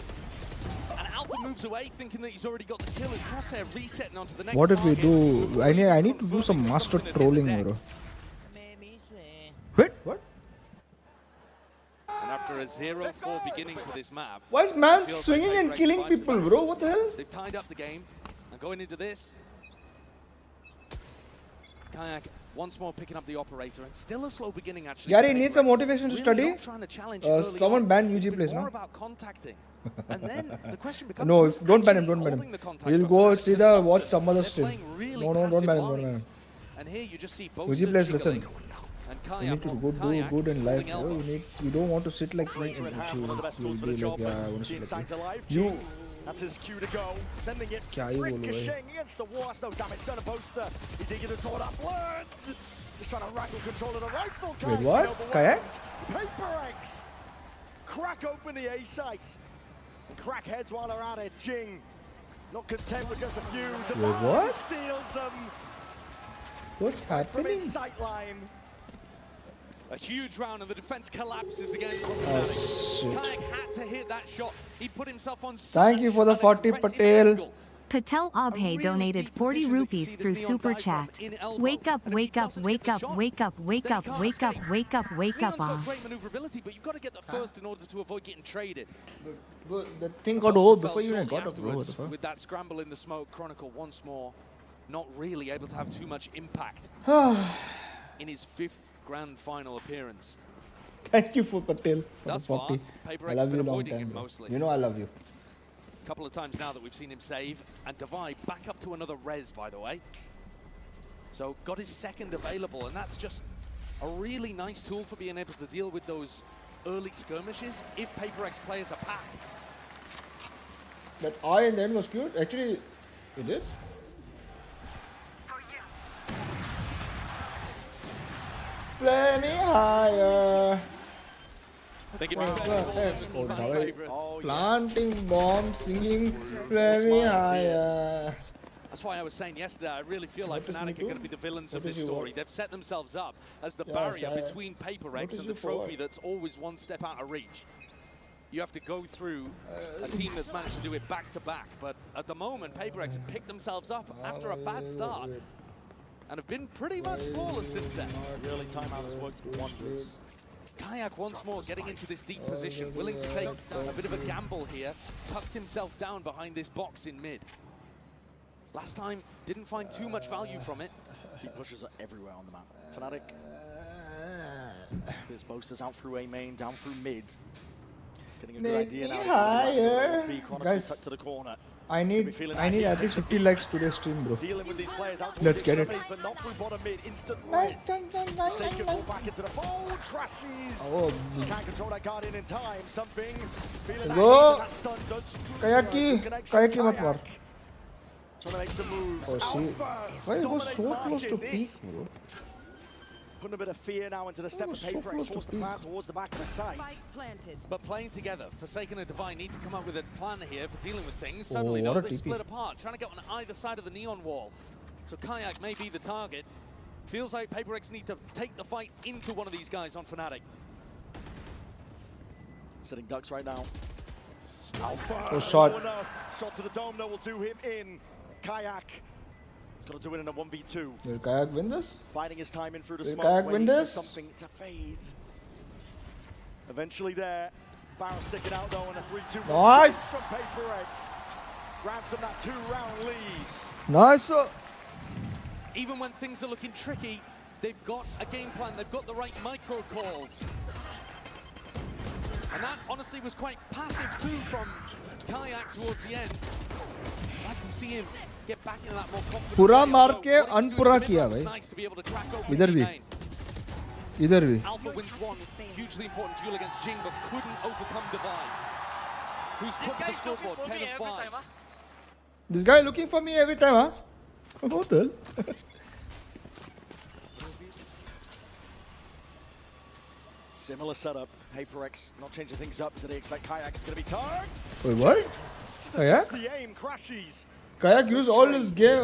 And Alpha moves away thinking that he's already got the kill. His crosshair resetting onto the next What if we target. do? I need to do some master trolling, bro. Wait, what? And after a 0-4 beginning to this map, Why is man it feels swinging like and PRX killing vibes people, back. bro? What the hell? They've tied up the game. And going into this, Kayak once more picking up the operator, and still a slow beginning actually. Yari needs some motivation to Really study. not trying to challenge early Someone on. ban It's UG been plays more now. about contacting. And then the question becomes, No, who's don't ban him, actually don't ban holding him. the contact We'll for go Fnatic see to the stop watch it? some other They're stream. playing really No, don't passive ban him, don't ban him. lines. And here you just see both Uzi plays, listen. And You Kayak, need to go do good in life, bro. You don't want to sit like me and you'll be like, yeah, I want to sit like me. You. That's his cue to go. Sending it. क्या ही बोलूं भाई? Ricocheting against the wall. That's no damage done. A poster. He's eager to draw that blood. Just trying to wrangle control of the rifle. Wait, what? Kayak? PRX. Crack open the A site. And crack heads while they're at it. Jing. Not content with just a few. Wait, what? Steals them What's from happening? his sight line. a huge round, and the defense collapses again. Oh, shit. Kayak had to hit that shot. He put himself on. Thank you for the 40 Patel. Patel Abhay donated 40 rupees through Super Chat. Wake up, wake up, wake up, wake up, wake up, wake up, wake up, wake up. Neon's got great maneuverability, but you've got to get the first in order to avoid getting traded. The thing got over before you even got up, bro. What the Afterwards, fuck? with that scramble in the smoke, Chronicle once more not really able to have too much impact in his 5th grand final appearance. Thank you for Patel for the Thus far, 40. PRX I love been you long avoiding time, him bro. mostly. You know I love you. Couple of times now that we've seen him save, and Divide back up to another res, by the way. So got his second available, and that's just a really nice tool for being able to deal with those early skirmishes if PRX players are packed. That eye in the end was cute. Actually, it did. Play me higher. They give me favorite. Oh, now planting bombs, singing, play me higher. That's why I was saying yesterday, I really feel like What is Fnatic are Nico? going to be the villains of What this is you story. want? They've set themselves up as the Yes, barrier I- between What PRX is and the you for? trophy that's always one step out of reach. You have to go through a team that's managed to do it back to back, but at the moment, PRX have picked themselves up after a bad start and have been pretty much flawless since then. The early timeout has worked wonders. Kayak once more getting into this deep position, willing to take a bit of a gamble here, tucked himself down behind this box in mid. Last time, didn't find too much value from it. Deep pushes are everywhere on the map. Fnatic. There's boasters out through A main, down through mid. Getting a good Make idea me now. higher. Guys, tucked to the corner. I need at least 50 likes today's stream, bro. Dealing with these players out Let's get it. but not through bottom mid. Instant res. Sacred pull back into the fold. Crashes. Oh, Just can't control that Guardian in time. Something. Feeling that go. heat, that stun does. Kayaki, Connection. Kayaki mat mar. Trying to make some moves. Oh, see. Alpha Why it was dominates so market close to this. peak, bro? Putting a bit of fear now into the step of so PRX. close to Force the peak. plan towards the back of the site. But playing together, Forsaken and Divine need to come up with a plan here for dealing with things. Suddenly, what though, a they TP. split apart, trying to get on either side of the neon wall. So Kayak may be the target. Feels like PRX need to take the fight into one of these guys on Fnatic. Sitting ducks right now. Alpha. Oh, shot. Oh, no. Shot to the dome, though, will do him in. Kayak. He's got to do it in a 1v2. Will Kayak win this? Biding his time in through the Will smoke. Kayak win waiting for this? something to fade. Eventually there. Barrow sticking out, though, and a 3-2. Nice. From PRX. Ransom that 2-round lead. Nice. Even when things are looking tricky, they've got a game plan, they've got the right micro calls. And that honestly was quite passive too from Kayak towards the end. I'd like to see him get back into that more confident. पूरा मार के अनपूरा किया भाई. इधर भी. इधर भी. Alpha wins one hugely important duel against Jing, but couldn't overcome Divide. Who's top of the scoreboard, 10 and 5. This guy looking for me every time, huh? What the hell? Similar setup. PRX not changing things up. Did they expect Kayak is going to be tagged? Wait, what? Kayak? The aim crashes. Kayak used all his game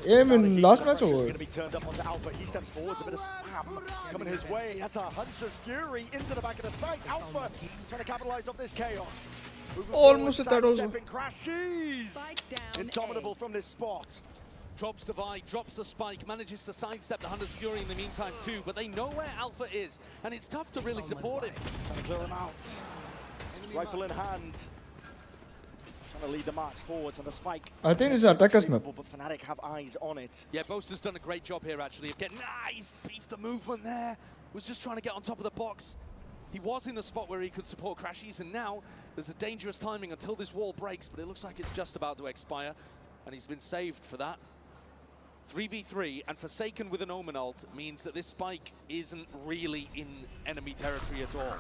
aim in last match or Going to be turned up onto Alpha. He steps forwards, a bit of spam coming his way. That's a Hunter's Fury into the back of the site. Alpha trying to capitalize off this chaos. Almost at that also. Crashes. Indomitable from this spot. Drops Divide, drops the spike, manages to sidestep the Hunter's Fury in the meantime too, but they know where Alpha is, and it's tough to really support him. Trying to clear him out. Rifle in hand. Trying to lead the march forwards on the spike. I think it's an attacker's map. But Fnatic have eyes on it. Yeah, Boaster's done a great job here actually of getting, he's beefed the movement there. Was just trying to get on top of the box. He was in a spot where he could support Crashies, and now there's a dangerous timing until this wall breaks, but it looks like it's just about to expire, and he's been saved for that. 3v3 and Forsaken with an Omen ult means that this spike isn't really in enemy territory at all.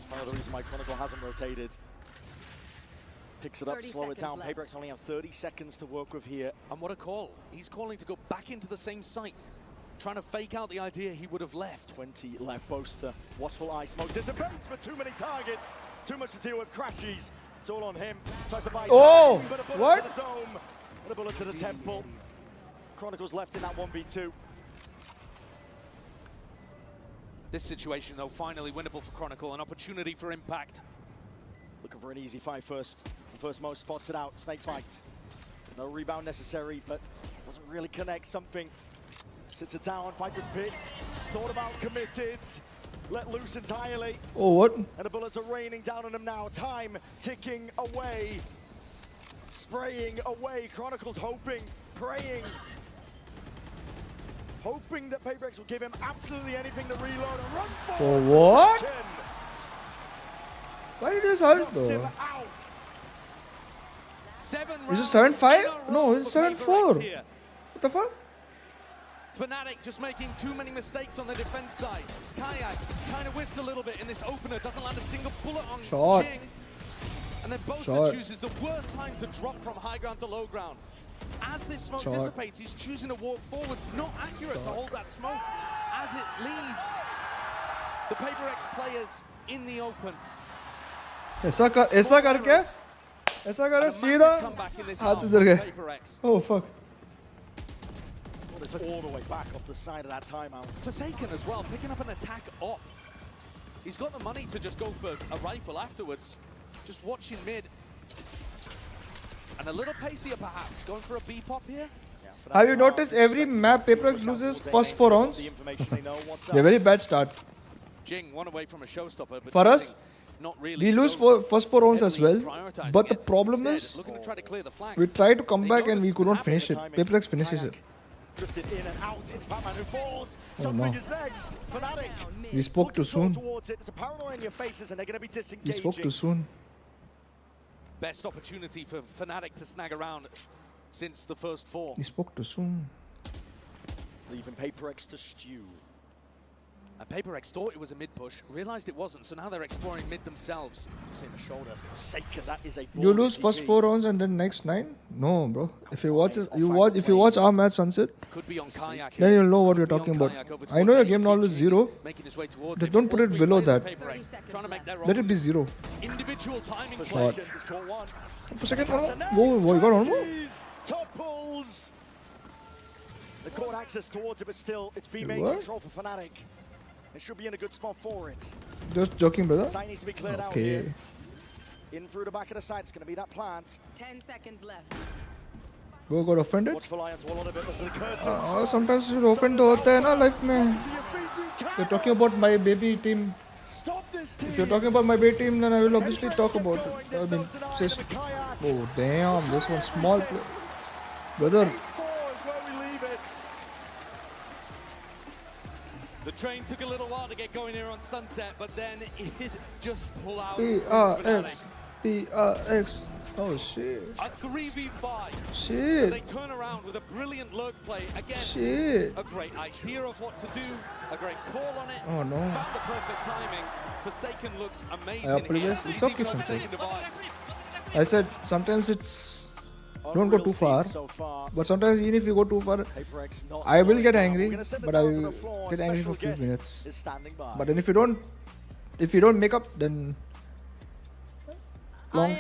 Part of the reason why Chronicle hasn't rotated. Picks it up, slow it down. PRX only have 30 seconds to work with here. And what a call. He's calling to go back into the same site, trying to fake out the idea he would have left. 20 left. Boaster, watchful eye smoke dissipates, but too many targets. Too much to deal with. Crashies. It's all on him. Tries to buy time, but a bullet what? to the dome and a bullet to the temple. Chronicles left in that 1v2. This situation, though, finally winnable for Chronicle, an opportunity for impact. Looking for an easy fight first. The first Mo spots it out. Snake fight. No rebound necessary, but doesn't really connect something. Sits it down. Viper's picked. Thought about, committed. Let loose entirely. Oh, what? And the bullets are raining down on him now. Time ticking away. Spraying away. Chronicles hoping, praying. Hoping that PRX will give him absolutely anything to reload and run for. For what? Why did this hurt though? Is it 7-5? No, it's 7-4. What the fuck? Fnatic just making too many mistakes on the defense side. Kayak kind of whiffs a little bit in this opener, doesn't land a single bullet on Jing. And then Boaster chooses the worst time to drop from high ground to low ground. As this smoke dissipates, he's choosing to walk forwards. Not accurate to hold that smoke as it leaves the PRX players in the open. ऐसा करके ऐसा करे सीधा हाथ इधर गए. Oh fuck. All the way back off the side of that timeout. Forsaken as well, picking up an attack op. He's got the money to just go for a rifle afterwards. Just watching mid. And a little pacier perhaps, going for a B-pop here. Have you noticed every map PRX loses first 4 rounds? They're very bad start. Jing, one away from a showstopper, but for us, not really we lose first 4 rounds as well. But the problem is, we try to come back and we couldn't finish it. PRX finishes it. Drifted in and out. It's Batman who falls. Oh, Something no. is next. Fnatic. We spoke too soon. There's a paranoia in your faces and they're going to be disengaging. We spoke too soon. Best opportunity for Fnatic to snag around since the first 4. We spoke too soon. Leaving PRX to Chiu. And PRX thought it was a mid push, realized it wasn't, so now they're exploring mid themselves. In the shoulder. Forsaken, that is a You lose first 4 rounds and then next 9? No, bro. If you watch our match Sunset, then you'll know what you're talking about. I know your game knowledge is 0. Just don't put it below that. Let it be 0. Individual timing Shot. Forsaken, Whoa, you got one more? Top pulls. The court access towards it, but still, it's B-main What? control for Fnatic. It should be in a good spot for it. Just joking, brother. Side needs to be cleared out Okay. here. In through the back of the side, it's going to be that plant. 10 seconds left. Go got offended? Watch for Lions wall on a bit, there's the curtains. Sometimes you offend होता है ना life में. You're talking about my baby team. If you're talking about my baby team, then I will obviously talk about it. I mean, oh damn, this one small play. Brother. The train took a little while to get going here on Sunset, but then it just pulled out. PRX. PRX. Oh shit. A 3v5. Shit. They turn around with a brilliant lurk play. Again, Shit. a great idea of what to do, a great call on it. Oh no. Found the perfect timing. Forsaken looks amazing. I apologize. Here. It's okay sometimes. I said sometimes it's don't go too far, but sometimes even if you go too far, I will get angry, but I will get angry for a few minutes. But then if you don't make up, then long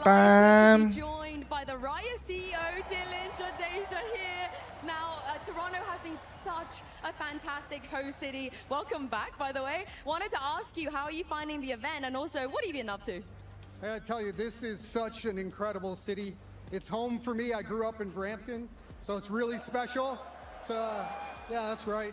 time. Joined by the Riot CEO, Dylan Jadeja here. Now, Toronto has been such a fantastic host city. Welcome back, by the way. Wanted to ask you, how are you finding the event, and also, what have you been up to? I gotta tell you, this is such an incredible city. It's home for me. I grew up in Brampton, so it's really special. Yeah, that's right.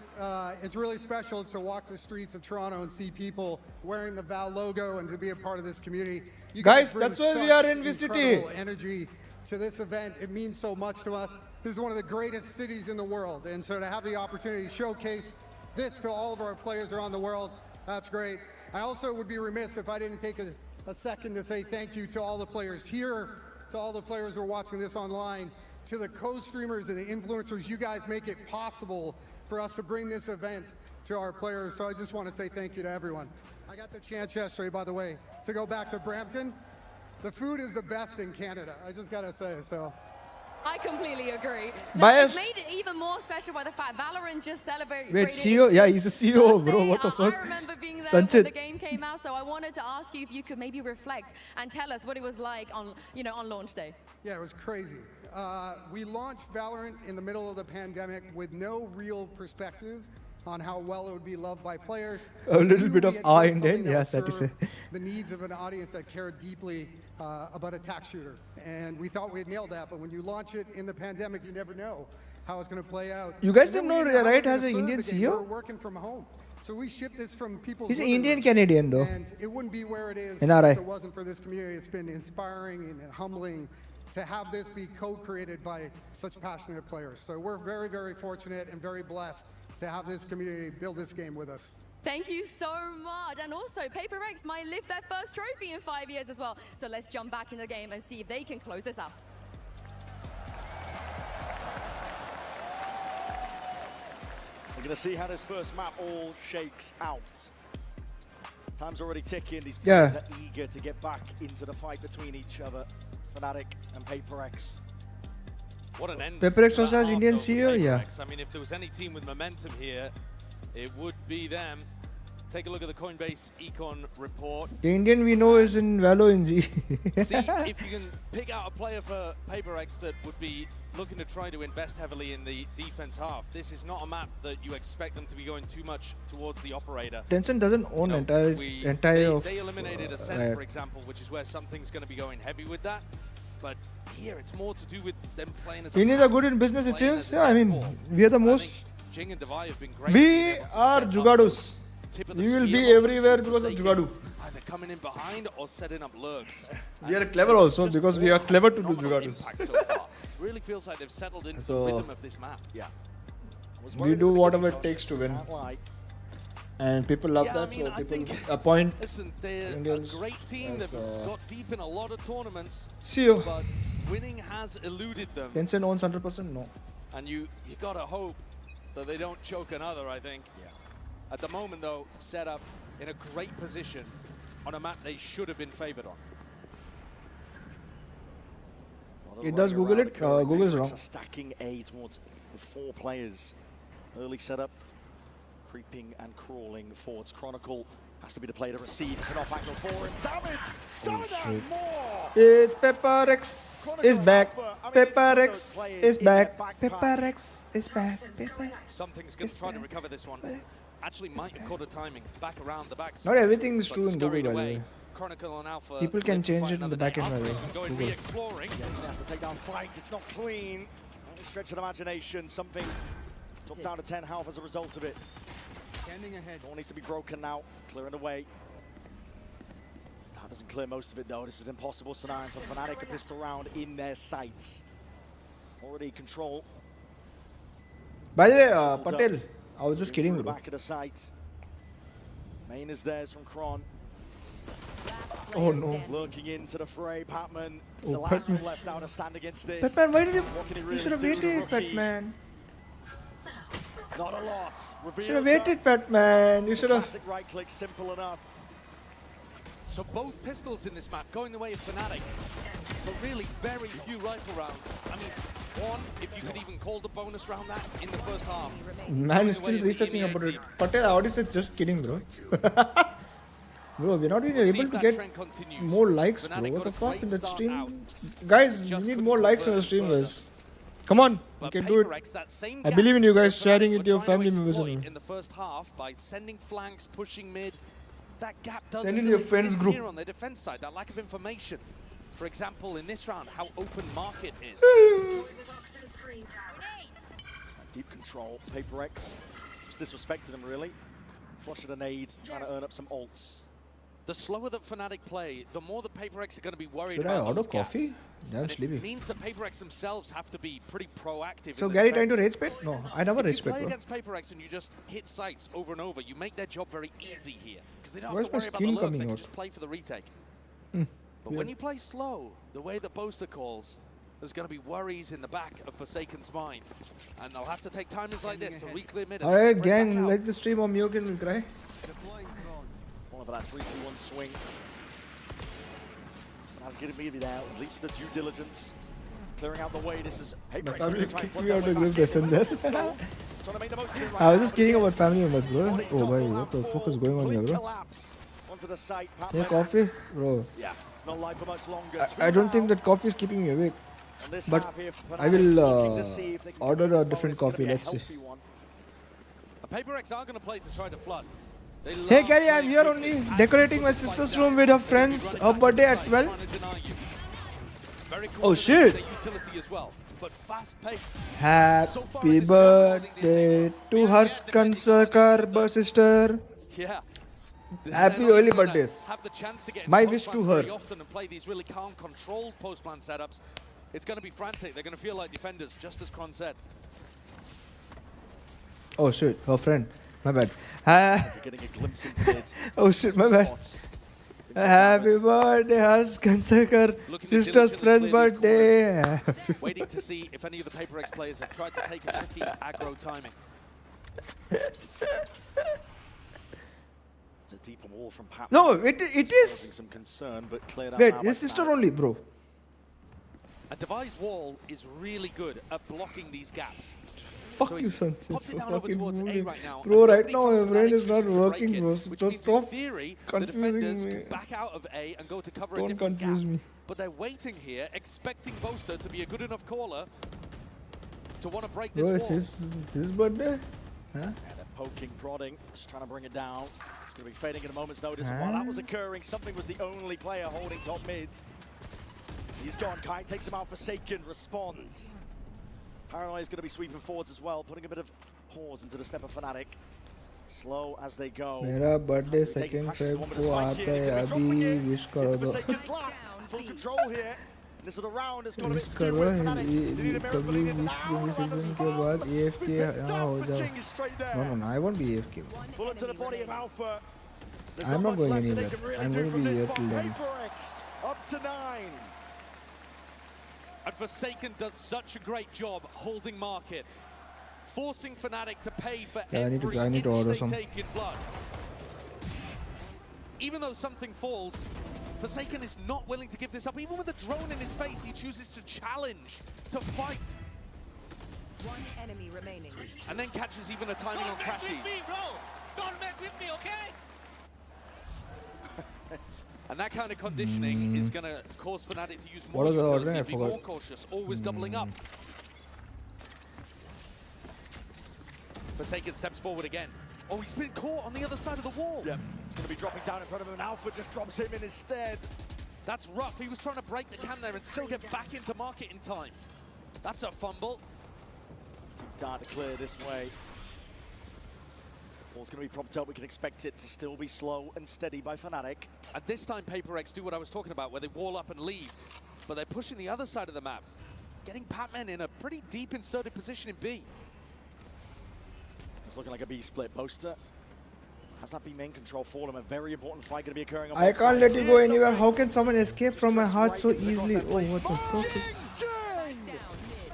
It's really special to walk the streets of Toronto and see people wearing the VAL logo and to be a part of this community. You Guys, bring that's why we are in such VCT. incredible energy to this event. It means so much to us. This is one of the greatest cities in the world, and so to have the opportunity to showcase this to all of our players around the world, that's great. I also would be remiss if I didn't take a second to say thank you to all the players here, to all the players who are watching this online, to the co-streamers and the influencers. You guys make it possible for us to bring this event to our players. So I just want to say thank you to everyone. I got the chance yesterday, by the way, to go back to Brampton. The food is the best in Canada. I just got to say, so. I completely agree. Biased. It's made it even more special by the fact Valorant just celebrated. Wait, CEO? Yeah, he's a CEO, bro. What the fuck? I remember being there Sanchit. when the game came out, so I wanted to ask you if you could maybe reflect and tell us what it was like on, on launch day. Yeah, it was crazy. We launched Valorant in the middle of the pandemic with no real perspective on how well it would be loved by players. A little bit of awe in there. it, yeah, sad to say. The needs of an audience that cared deeply about a tac shooter. And we thought we had nailed that, but when you launch it in the pandemic, you never know how it's going to play out. You guys don't know Riot has an Indian CEO? We're working from home. So we ship this from people's He's an living Indian rooms. Canadian though. And it wouldn't be where it is NRI. if it wasn't for this community. It's been inspiring and humbling to have this be co-created by such passionate players. So we're very, very fortunate and very blessed to have this community build this game with us. Thank you so much. And also, PRX might lift their first trophy in 5 years as well. So let's jump back in the game and see if they can close this out. We're going to see how this first map all shakes out. Time's already ticking. These Yeah. players are eager to get back into the fight between each other. Fnatic and PRX. What an end. PRX to also that has half, Indian though, for CEO, yeah. PRX. I mean, if there was any team with momentum here, it would be them. Take a look at the Coinbase Econ report. The Indian we know is in Valo in G. See if you can pick out a player for PRX that would be looking to try to invest heavily in the defense half. This is not a map that you expect them to be going too much towards the operator. Tencent doesn't own entire They eliminated Ascent, Riot. for example, which is where something's going to be going heavy with that. But here, it's more to do with them playing as a Indians are good in business, it playing seems. as a Yeah, I mean, platform. we are the I most. think Jing and Divide have been great. We are Jugadus. We will be everywhere because of Jugadu. Either coming in behind or setting up lurks. We are clever also because we are clever to do Jugadus. So far. Really feels like they've settled into So- the rhythm of this map. Yeah. We do whatever it takes to win. And people love Yeah, I that, mean, so I people think- appoint Listen, they're Indians a great team. They've as, got deep in a lot of tournaments. CEO. But winning has eluded them. Tencent owns 100%, no. And you gotta hope that they don't choke another, I think. Yeah. At the moment, though, set up in a great position on a map they should have been favored on. It does Google it. Google's wrong. Stacking A towards the 4 players. Early setup, creeping and crawling forwards. Chronicle has to be the player to receive. It's an off-angle for him. Damage! Done and more! It's PRX is back. PRX is back. PRX is back. Something's going to try to recover this one. Actually, might have caught a timing back around the back. Not everything is but true in Google, scurried by the away. way. Chronicle and Alpha People can live to change fight it in the another back day. end, by the way. Alpha can go and Google. re-exploring. Yeah, he's going to have to take down flight. It's not clean. Only stretch of imagination. Something took down to 10 health as a result of it. Standing ahead. All needs to be broken now. Clearing away. That doesn't clear most of it, though. This is an impossible scenario for Fnatic. A pistol round in their sights. Already control. By the way, Patel, I was just kidding, The bro. back of the site. Main is theirs from Kron. Oh no. Lurking into the fray, Patman. Oh, The last Patman. one left now to stand against this. Patman, why did you? What can he You really should have do, the waited, rookie? Patman. Not a lot. Should have waited, Patman. You should have. Classic right click, simple enough. So both pistols in this map going the way of Fnatic, but really very few rifle rounds. I mean, one, if you could even call the bonus round that in the first half. Man is still researching about it. Patel, I would say just kidding, bro. Bro, we're not even able to get more likes, bro. What the fuck in that stream? Guys, we need more likes on the stream, guys. Come on, you can do it. I believe in you guys. Sharing it to your family members. In the first half by sending flanks, pushing mid. That gap does Send in still your friends exist group. here on the defense side. That lack of information. For example, in this round, how open market is. Deep control, PRX. Just disrespected him, really. Flush at a nade, trying to earn up some ults. The slower that Fnatic play, the more that PRX are going to be worried Should I about order those gaps. coffee? Damn And sleepy. it means that PRX themselves have to be pretty proactive. So in the Gary trying to defense. rage bait? No, I never If rage you bait, play bro. against PRX and you just hit sites over and over, you make their job very easy here. Because they don't Where's have my to worry about the skin lurk, they coming can out? just play for the retake. Hmm, But weird. when you play slow, the way that Boaster calls, there's going to be worries in the back of Forsaken's mind. And they'll have to take timings like this to re-clear mid. and Alright, spread back gang, out. like the stream or MiokeN will cry. One of that 3-2-1 swing. But I'll get immediately there, at least for the due diligence. Clearing out the way, this is... Hey, My Brex, family really trying to kicked flood me their out way of group back in. lesson there. Trying to make the most of it right I was now. just kidding about family members, bro. Oh, boy, what the fuck is going on here, bro? Collapse onto the site. Yeah, coffee? Bro. Yeah, not live for much longer. I don't think that coffee is keeping me awake. And this But half here for I Fnatic, will looking to see if they can order get a this different bonus. It's coffee, gonna be a let's see. healthy one. PRX are going to play to try to flood. They Hey love Gary, I'm playing here quickly. only decorating my sister's room with her friends. Her birthday at 12. Very Oh shit! their utility as well, but fast-paced. Happy birthday to her Kansakar sister. Yeah. Happy They're not early gonna birthdays. Have the chance to get My into wish post to plans her. very often and play these really calm, controlled post-plan setups. It's going to be frantic. They're going to feel like defenders, just as Kron said. Oh shit, her friend. My bad. You're getting a glimpse into it. Oh shit, my bad. Happy birthday, Harsh Kansakar sister's friend's birthday. Waiting to see if any of the PRX players have tried to take a tricky aggro timing. It's a deeper wall from Pat. No, it is. Some concern, but cleared out Wait, now his by sister Fnatic. only, bro. A devised wall is really good at blocking these gaps. Fuck So you, he's son. popped it So down over fucking towards A moving. right now, Bro, and right nobody now from my brain Fnatic is not chooses to break working, it, bro. which So means in stop theory, the confusing defenders me. can back out of A and go to cover a Don't different confuse gap. me. But they're waiting here, expecting Boaster to be a good enough caller to want to break this Bro, it's wall. his birthday? Huh? And they're poking, prodding, just trying to bring it down. It's going to be fading at a moment's notice. And while that was occurring, something was the only player holding top mid. He's gone. Kai takes him out. Forsaken responds. Paranoia is going to be sweeping forwards as well, putting a bit of pause into the step of Fnatic. Slow as they go. मेरा birthday Taking 2nd pressure, Feb one with को a spike आता here. है It's gonna be अभी dropping in. wish करो Into दो Forsaken's lap. Full control here. And this is the round. It's got a bit wish skewed करो with Fnatic. They need a miracle कभी in it wish now. पूरी Around the season के spot. बाद AFK यहाँ हो जाओ Ching is straight there. No, I won't be AFK. Bullet to the body of Alpha. There's I'm not not much going left that anywhere. they can really I'm do going to from be this here spot. till then. PRX up to 9. And Forsaken does such a great job holding market, forcing Fnatic to pay for Yeah, every I need to inch order they some. take in blood. Even though something falls, Forsaken is not willing to give this up. Even with a drone in his face, he chooses to challenge, to fight. One enemy remaining. And then catches even a timing on crashes. bro! Don't mess with me, okay? And that kind of conditioning is going to cause Fnatic to use more What was I utility, ordering? I be more forgot. cautious, always doubling up. Forsaken steps forward again. Oh, he's been caught on the other side of the wall. Yeah, it's going to be dropping down in front of him, and Alpha just drops him in his stead. That's rough. He was trying to break the cam there and still get back into market in time. That's a fumble. Team Dart to clear this way. Ball's going to be propped up. We can expect it to still be slow and steady by Fnatic. And this time, PRX do what I was talking about, where they wall up and leave. But they're pushing the other side of the map, getting Patman in a pretty deep inserted position in B. It's looking like a B split. Boaster has that B main control for him. A very important fight going to be occurring on I both can't sides. let you go anywhere. How can someone escape from my heart so easily? Oh, what the fuck is...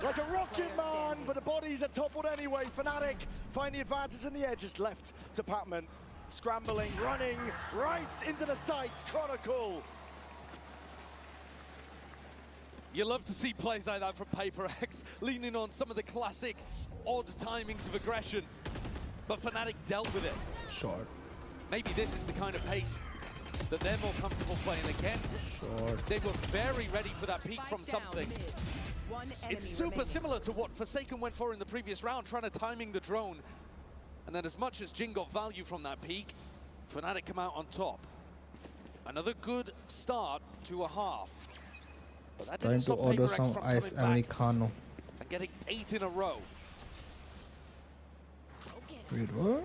Like a rocket man, but the bodies are toppled anyway. Fnatic find the advantage on the edges, left to Patman. Scrambling, running, right into the sights. Chronicle. You love to see plays like that from PRX, leaning on some of the classic odd timings of aggression. But Fnatic dealt with it. Sure. Maybe this is the kind of pace that they're more comfortable playing against. Sure. They were very ready for that peak from something. It's super similar to what Forsaken went for in the previous round, trying to timing the drone. And then as much as Jing got value from that peak, Fnatic come out on top. Another good start to a half. But that Trying didn't to stop order PRX some from ice coming back americano. and getting 8 in a row. Wait, what?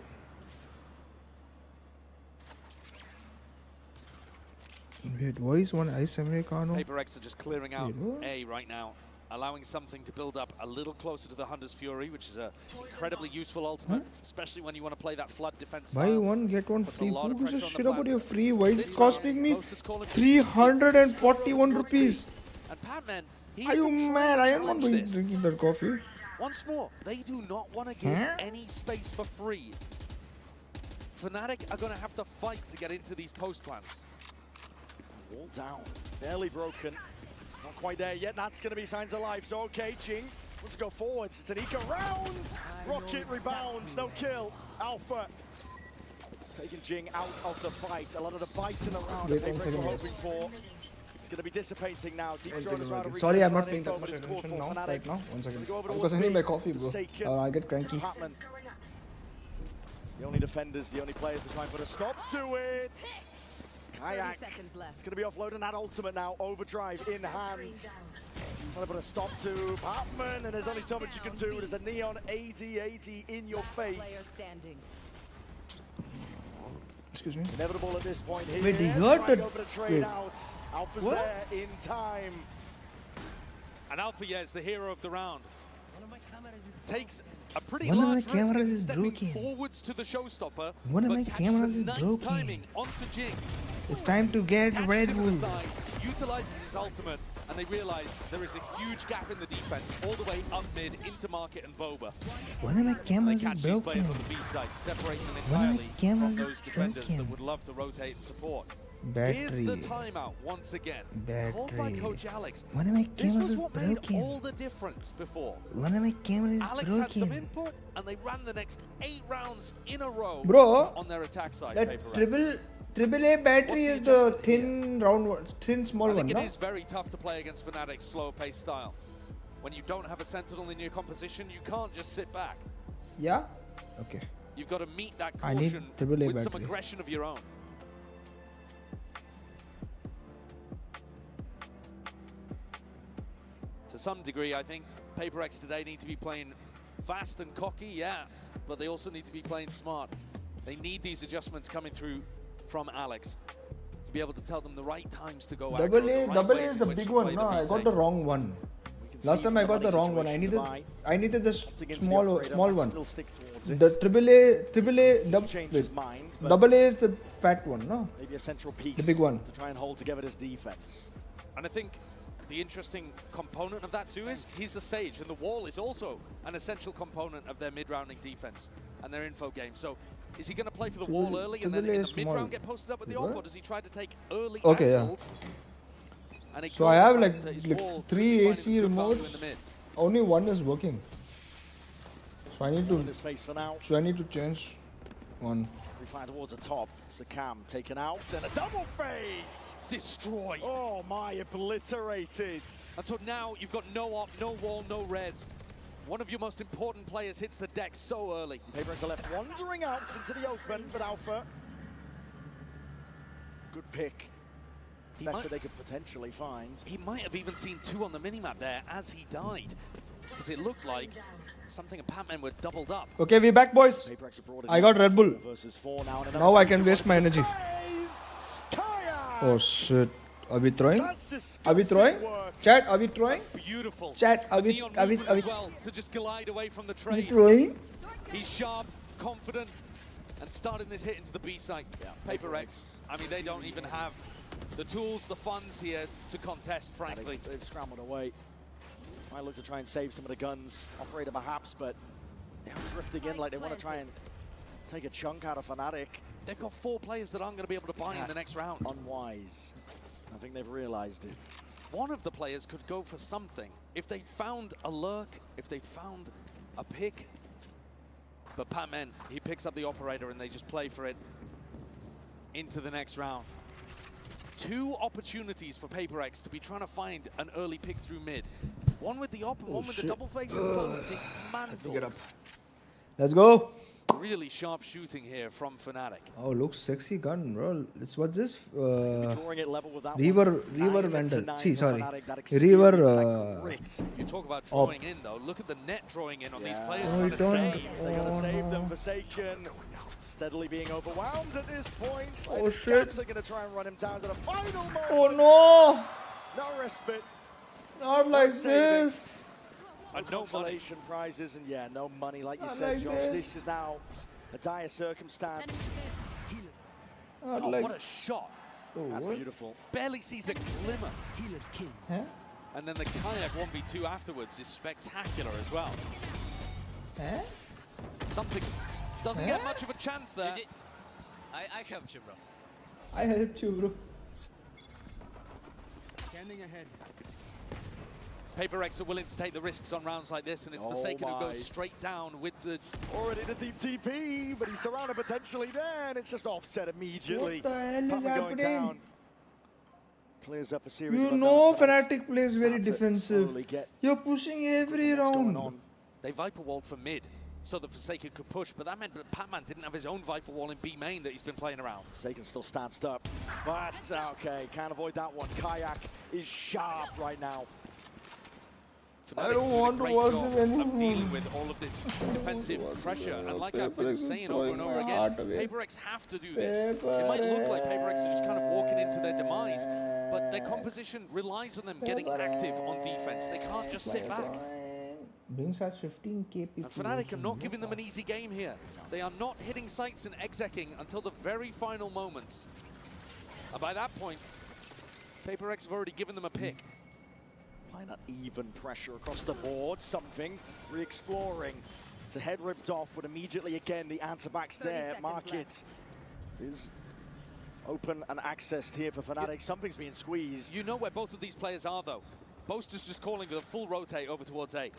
Wait, why is one ice americano? PRX are just clearing out Wait, what? A right now, allowing something to build up a little closer to the Hunter's Fury, which is a incredibly usul ultimate, especially when you want to play that flood defense Buy style. one, get one Puts a free. lot Who of gives a pressure on shit the about plant. your free? Why is it This costing round, me Boasters call it 341 rupees? And Patman, he's Are you been trying mad? to I am not challenge going this. drinking that coffee. Once more, they do not want to give Huh? any space for free. Fnatic are going to have to fight to get into these post plants. Wall down, barely broken. Not quite there yet. That's going to be signs of life. So, okay, Jing wants to go forwards. It's an eco round. Rocket rebounds, no kill. Alpha taking Jing out of the fight. A lot of the bites in the round that Wait, one PRX second, were guys. hoping for. It's going to be dissipating now. Deep One drone second, is out of reach. sorry, I'm not Fnatic paying that go, much but it's caught attention for now, Fnatic. right now. One second. Go over to Because I B. need my coffee, bro. Forsaken. I get cranky. Patman. The only defenders, the only players to try and put a stop to it. Kayak. seconds left. It's going to be offloading that ultimate now. Overdrive in hand. Trying to put a stop to Patman, and there's only so much you can do. There's a neon AD in your face. Excuse me. Inevitable at this point here. Wait, he heard Trying the- over to trade wait. out. Alpha's What? there in time. And Alpha, yeah, is the hero of the round. Takes a pretty One of my large risk cameras in is stepping broken. forwards to the showstopper. One of but my catches cameras a is nice broken. timing onto Jing. It's time to get Catches Red him to Bull. the side, utilizes his ultimate, and they realize there is a huge gap in the defense all the way up mid into Market and Boba. One of my They cameras catch is these players broken. on the B side, separating them One of my entirely cameras from is those defenders that broken. would love to rotate and support. Battery. Here's the timeout once again. Called by Battery. Coach Alex. One of my This cameras was is what made broken. all the difference before. One of my cameras is Alex had some broken. input, and they ran the next 8 rounds in a row Bro, on their attack side. That PRX. triple A battery is the thin round one, thin small I one, think no? it is very tough to play against Fnatic's slow-paced style. When you don't have a Sentinel in your composition, you can't just sit back. Yeah? Okay. You've got to meet that I need caution triple A with some battery. aggression of your own. To some degree, I think PRX today need to be playing fast and cocky, yeah, but they also need to be playing smart. They need these adjustments coming through from Alex to be able to tell them the right times to go aggro, Double the A, right double A ways is in the which big to one. play No, I got retake. the wrong one. Last time I got the wrong one. I needed the small one. Still stick towards it. The triple A, Changes mind, but double A is the fat one, no? maybe a central piece The big one. to try and hold together this defense. And I think the interesting component of that too is he's the Sage, and the wall is also an essential component of their mid-rounding defense and their info game. So is he going to play for the wall early and then in the mid-round get posted up with the AWP, or does he try to take early angles? And So I have like, his wall 3 AC good value in remotes. the mid. Only one is working. So I need In to. this face for now. So I need to change one. We fire towards the top. It's the cam taken out and a double face. Destroyed. Oh my, obliterated. And so now you've got no op, no wall, no res. One of your most important players hits the deck so early. PRX are left wandering out into the open, but Alpha. Good pick. Best that they could potentially find. He might have even seen 2 on the minimap there as he died, because it looked like something and Patman were doubled up. Okay, we back, boys. I got Red Bull. Versus 4 now, and Now I can waste my energy. Oh shit. Are we throwing? Are we throwing? Chat, are we throwing? Beautiful. Chat, are we Neon are we movement are we as well to just glide away from the are we trade. throwing? He's sharp, confident and starting this hit into the B site. Yeah, PRX, I mean, they don't even have the tools, the funds here to contest, frankly. They've scrambled away. Might look to try and save some of the guns. Operator perhaps, but they're drifting in like they want to try and take a chunk out of Fnatic. They've got 4 players that aren't going to be able to buy in the next round. Unwise. I think they've realized it. One of the players could go for something. If they found a lurk, if they found a pick. But Patman, he picks up the operator and they just play for it into the next round. 2 opportunities for PRX to be trying to find an early pick through mid. One with the op and one with the double face and both dismantled. Let's go. Really sharp shooting here from Fnatic. Oh, looks sexy gun, bro. What's this? Drawing it level with that River Vandal. See, sorry. River. You talk about drawing in though. Look at the net drawing in on these players trying to save. They gotta save them. Forsaken steadily being overwhelmed at this point. Oh shit! They're gonna try and run him down to the final moment. Oh no! No respite. Not like this. And no consolation prizes and yeah, no money like you said, Josh. This is now a dire circumstance. Oh, what a shot. That's beautiful. Barely sees a glimmer. Huh? And then the kayak 1v2 afterwards is spectacular as well. Huh? Something doesn't get much of a chance there. I helped you, bro. I helped you, bro. Standing ahead. PRX are willing to take the risks on rounds like this, and it's Forsaken who goes straight down with the... Already the deep TP, but he's surrounded potentially there, and it's just offset immediately. What the hell is happening? Down. Clears up a series You of know Fnatic plays very defensive. You're pushing every round. They Viper walled for mid, so the Forsaken could push, but that meant that Patman didn't have his own Viper wall in B main that he's been playing around. Forsaken still stands up, but okay, can't avoid that one. Kayak is sharp right now. Fnatic I don't want to watch this anymore. Of dealing with all of this defensive pressure, and like I've been saying over and over again, PRX have to do this. It might look like PRX are just kind of walking into their demise, but their composition relies on them getting active on defense. They can't just sit back. Brings us 15k people. And Fnatic are not giving them an easy game here. They are not hitting sites and execing until the very final moments. And by that point, PRX have already given them a pick. Applying that even pressure across the board, something, re-exploring. It's a head ripped off, but immediately again, the answer back's there. Market is open and accessed here for Fnatic. Something's being squeezed. You know where both of these players are, though. Boaster's just calling with a full rotate over towards A.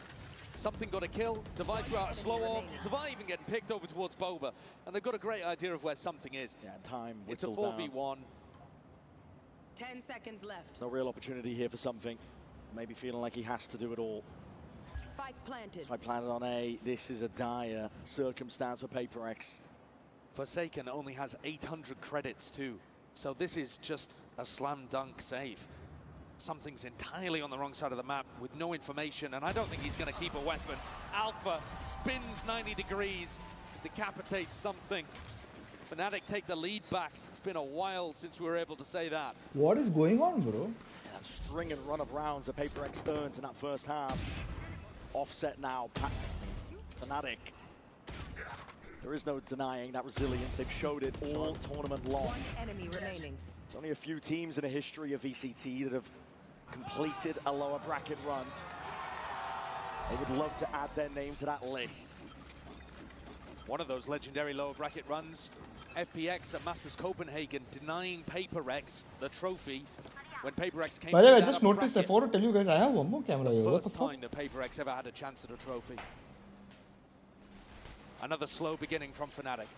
Something got a kill, Divide threw out a slow orb, Divide even getting picked over towards Boba, and they've got a great idea of where something is. Yeah, time it's a 4v1. 10 seconds left. No real opportunity here for something. Maybe feeling like he has to do it all. Spike planted. Spike planted on A. This is a dire circumstance for PRX. Forsaken only has 800 credits too, so this is just a slam dunk save. Something's entirely on the wrong side of the map with no information, and I don't think he's going to keep a weapon. Alpha spins 90 degrees, decapitates something. Fnatic take the lead back. It's been a while since we were able to say that. What is going on, bro? Yeah, just ring and run of rounds that PRX earns in that first half. Offset now, Fnatic. There is no denying that resilience. They've showed it all tournament long. One enemy remaining. There's only a few teams in the history of VCT that have completed a lower bracket run. They would love to add their name to that list. One of those legendary lower bracket runs, FPX at Masters Copenhagen denying PRX the trophy when PRX came. By the way, I just noticed, I forgot to tell you guys, I have one more camera here. First time that PRX ever had a chance at a trophy. Another slow beginning from Fnatic,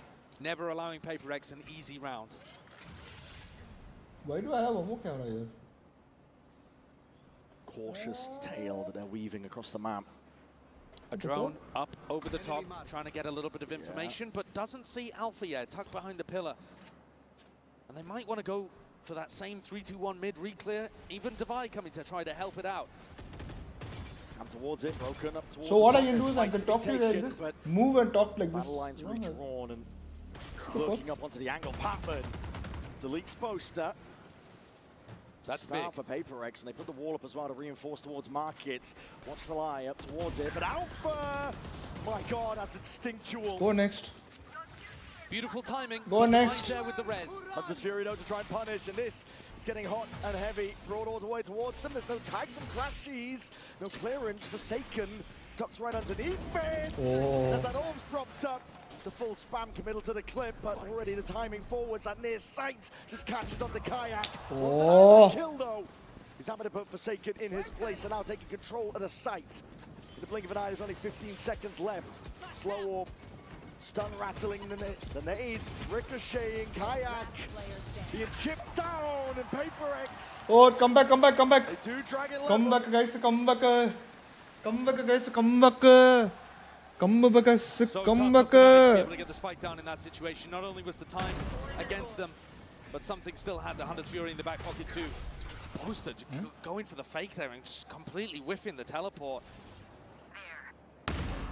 never allowing PRX an easy round. Why do I have one more camera here? Cautious tail that they're weaving across the map. A drone up over the top, trying to get a little bit of information, but doesn't see Alpha yet, tucked behind the pillar. And they might want to go for that same 3-2-1 mid re-clear. Even Divide coming to try to help it out. Come towards it, broken up towards So what I can do is I can talk to you like this, move and talk like this. Battle lines redrawn and looking up onto the angle. Patman deletes poster. That's Start big. for PRX, and they put the wall up as well to reinforce towards Market. Watch the eye up towards it, but Alpha! My God, that's instinctual. Go next. Beautiful timing. Go next. There with the res. Hunter's Fury though to try and punish, and this is getting hot and heavy. Brought all the way towards him. There's no tags from Crashies. No clearance. Forsaken ducks right underneath it. As that orb's propped up. It's a full spam committal to the clip, but already the timing forwards at near sight. Just catches onto Kayak. Kill though. He's having to put Forsaken in his place and now taking control of the site. In the blink of an eye, there's only 15 seconds left. Slow orb. Stun rattling the nade, ricocheting, Kayak being chipped down, and PRX. Oh, come back. They do drag it. Come back, guys. So tough to be able to get this fight down in that situation. Not only was the time against them, but something still had the Hunter's Fury in the back pocket too. Boaster going for the fake there and just completely whiffing the teleport.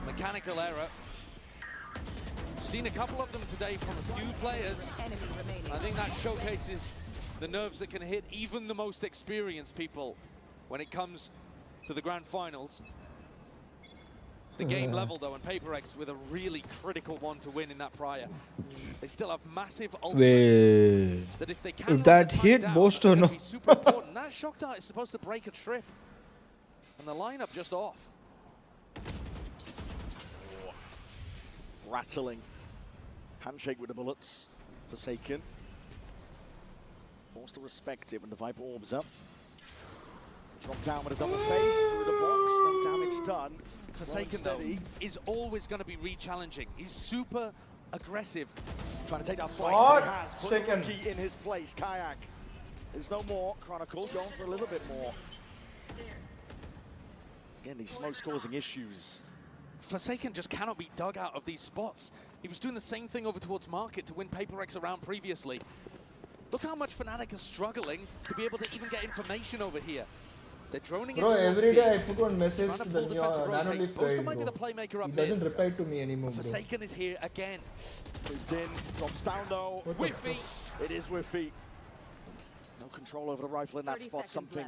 Mechanical error. Seen a couple of them today from a few players. I think that showcases the nerves that can hit even the most experienced people when it comes to the Grand Finals. The game level though, and PRX with a really critical one to win in that prior. They still have massive ultimates that if they can that hit Boaster, no. Be super important. That shock dart is supposed to break a trip, and the lineup just off. Rattling. Handshake with the bullets. Forsaken. Forced to respect it when the Viper orbs up. Drop down with a double face through the box. No damage done. Forsaken though is always going to be re-challenging. He's super aggressive. Trying to take that fight. He has put the key in his place. Kayak. There's no more. Chronicle going for a little bit more. Again, these smokes causing issues. Forsaken just cannot be dug out of these spots. He was doing the same thing over towards Market to win PRX around previously. Look how much Fnatic are struggling to be able to even get information over here. They're droning bro, every day I put one message to the Nano Supposed might be the playmaker up He doesn't mid. reply to me anymore, bro. Forsaken is here again. Moved in, drops down though. Whiffy. It is Whiffy. No control over the rifle in that spot. Something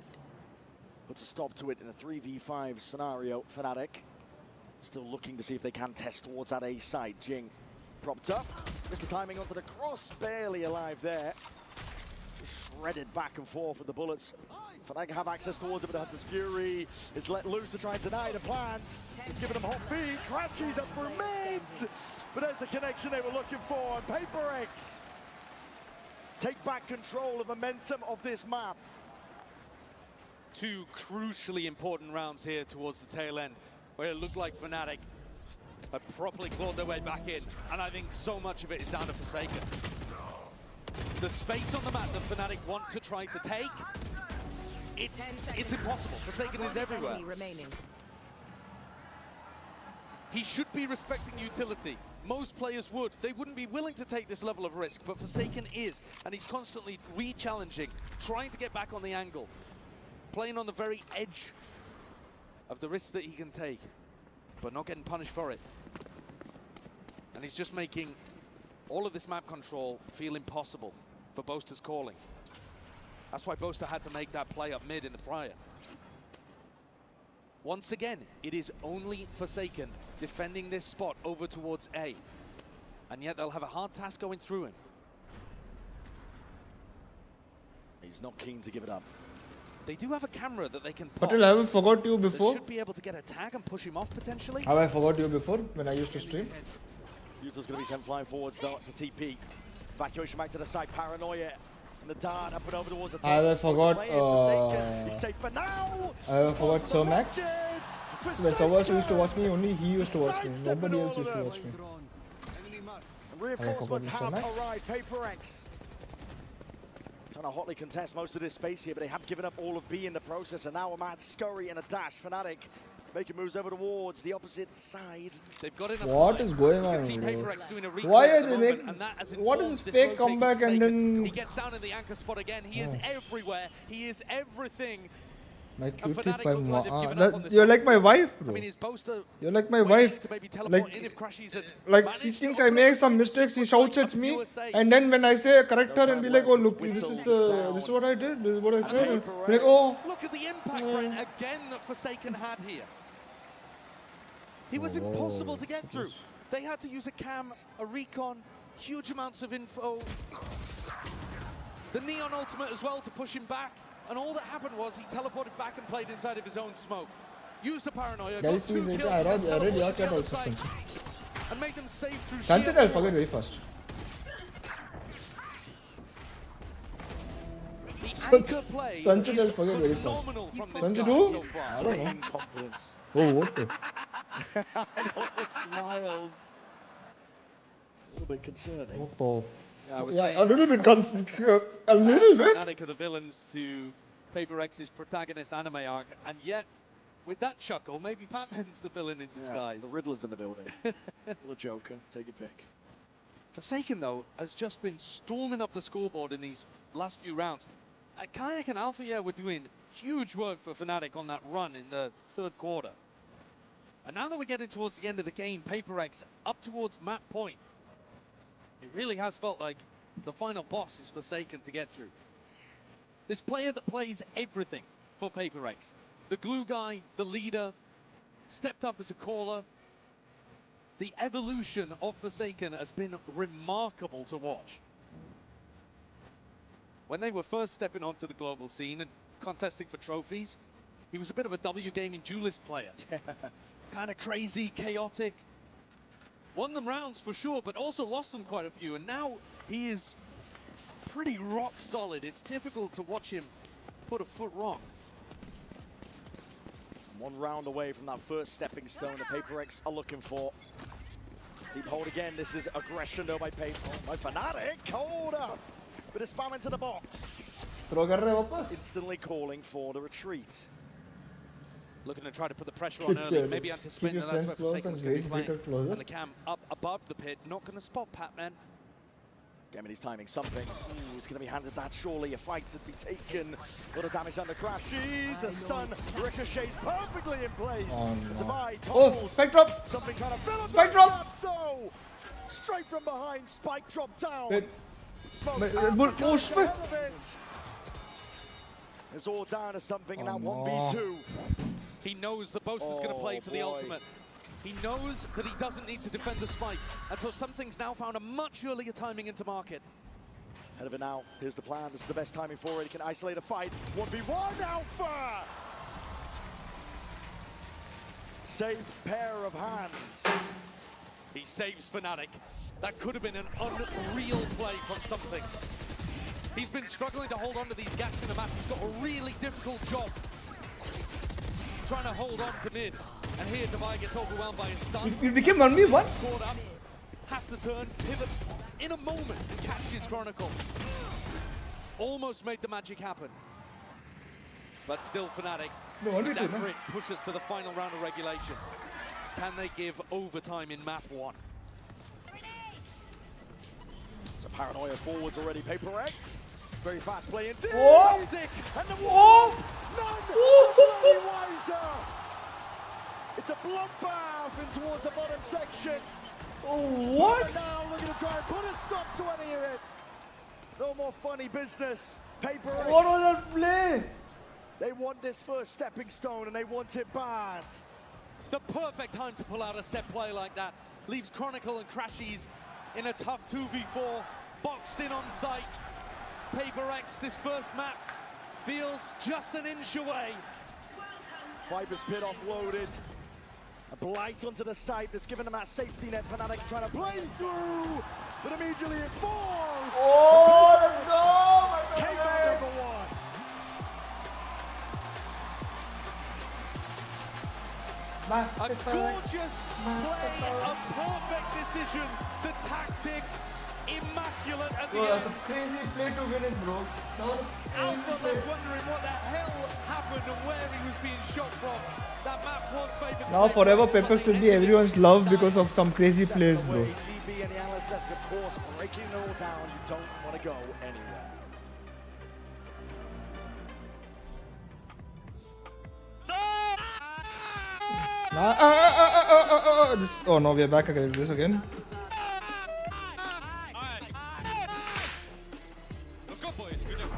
puts a stop to it in a 3v5 scenario. Fnatic still looking to see if they can test towards that A side. Jing propped up. Missed the timing onto the cross. Barely alive there. Shredded back and forth with the bullets. Fnatic have access towards it, but Hunter's Fury is let loose to try and deny the plant. He's giving them hot feet. Crashies up for mid. But there's the connection they were looking for. And PRX take back control of momentum of this map. Two crucially important rounds here towards the tail end, where it looked like Fnatic had properly clawed their way back in. And I think so much of it is down to Forsaken. The space on the map that Fnatic want to try to take, it's impossible. Forsaken is everywhere. He should be respecting utility. Most players would. They wouldn't be willing to take this level of risk, but Forsaken is, and he's constantly re-challenging, trying to get back on the angle, playing on the very edge of the risk that he can take, but not getting punished for it. And he's just making all of this map control feel impossible for Boaster's calling. That's why Boaster had to make that play up mid in the prior. Once again, it is only Forsaken defending this spot over towards A. And yet they'll have a hard task going through him. He's not keen to give it up. They do have a camera that they can pop. Patel, have I forgot you before? Should be able to get a tag and push him off potentially. Have I forgot you before when I used to stream? Yuto's going to be sent flying forwards though to TP. Evacuation back to the side. Paranoia. And the dart up and over towards the top. I forgot. He's safe for now. I forgot Somax. When Somax used to watch me, only he used to watch me. Nobody else used to watch me. And reinforcements have arrived. PRX trying to hotly contest most of this space here, but they have given up all of B in the process. And now a mad scurry and a dash. Fnatic making moves over towards the opposite side. They've got enough What time. is going on? Why are they making? What is this fake comeback and then? He gets down in the anchor spot again. He is everywhere. He is everything. My cutie, you're like my wife, bro. I mean, is Boaster you're like my wife. Like she thinks I make some mistakes, she shouts at me, and then when I say correct her and be like, oh look, this is what I did, this is what I said. Like, oh. Look at the impact rate again that Forsaken had here. He was impossible to get through. They had to use a cam, a recon, huge amounts of info. The Neon ultimate as well to push him back. And all that happened was he teleported back and played inside of his own smoke. Used a paranoia, got 2 kills, and teleported to the other side, and made them save through Sunset, I'll forget very fast. Sunset, I'll forget very fast. Sunset who? I don't know. Oh, what the? Smiles. A little bit concerning. What the? Yeah, I was a little bit concerned. A little bit. Fnatic are the villains to PRX's protagonist anime arc, and yet, with that chuckle, maybe Batman's the villain in disguise. The Riddler's in the building. Little Joker, take your pick. Forsaken, though, has just been storming up the scoreboard in these last few rounds. Kayak and Alpha, yeah, were doing huge work for Fnatic on that run in the 3rd quarter. And now that we're getting towards the end of the game, PRX up towards map point. It really has felt like the final boss is Forsaken to get through. This player that plays everything for PRX. The glue guy, the leader, stepped up as a caller. The evolution of Forsaken has been remarkable to watch. When they were first stepping onto the global scene and contesting for trophies, he was a bit of a W gaming duelist player. Kind of crazy, chaotic. Won them rounds for sure, but also lost them quite a few. And now he is pretty rock solid. It's difficult to watch him put a foot wrong. 1 round away from that first stepping stone the PRX are looking for. Deep hold again. This is aggression though by Fnatic. Hold up. Bit of spam into the box. Instantly calling for the retreat. Looking to try to put the pressure on early, maybe anticipating that that's where Forsaken's going to be playing. And the cam up above the pit, not going to spot Patman. Again, he's timing something. He's going to be handed that surely. A fight to be taken. A lot of damage under Crashies. The stun ricochets perfectly in place. Divide, topples. Spike drop. Something trying to fill up Spike drop. though. Straight from behind, spike drop down. Smoke it's all down to something in that 1v2. He knows the Boaster's going to play for the ultimate. He knows that he doesn't need to defend the spike. And so something's now found a much earlier timing into market. Ahead of it now. Here's the plan. This is the best timing for it. He can isolate a fight. 1v1 Alpha! Safe pair of hands. He saves Fnatic. That could have been an unreal play from something. He's been struggling to hold on to these gaps in the map. He's got a really difficult job trying to hold on to mid. And here Divide gets overwhelmed by his stun. You became 1v1? Caught up, has to turn, pivot in a moment and catches Chronicle. Almost made the magic happen. But still Fnatic. That grit pushes to the final round of regulation. Can they give overtime in map 1? So paranoia forwards already. PRX. Very fast play indeed. Isaac. And the wall. None. Wiser. It's a bloodbath in towards the bottom section. What? Now looking to try and put a stop to any of it. No more funny business. PRX. What was that play? They want this first stepping stone and they want it bad. The perfect time to pull out a set play like that. Leaves Chronicle and Crashies in a tough 2v4. Boxed in on site. PRX, this first map feels just an inch away. Viper's pit offloaded. A blight onto the site that's given them that safety net. Fnatic trying to play through, but immediately it falls. Oh, let's go! Take on number 1. A gorgeous play, a perfect decision. The tactic, immaculate at the Bro, end. that's a crazy play to win it, bro. Alpha left wondering what the hell happened and where he was being shot from. That map was favored. Now forever PRX will be everyone's love because of some crazy plays, bro. GB and the analyst desk, of course, breaking it all down. You don't want to go anywhere. Oh no, we are back again. This again. Let's go, boys. Good job.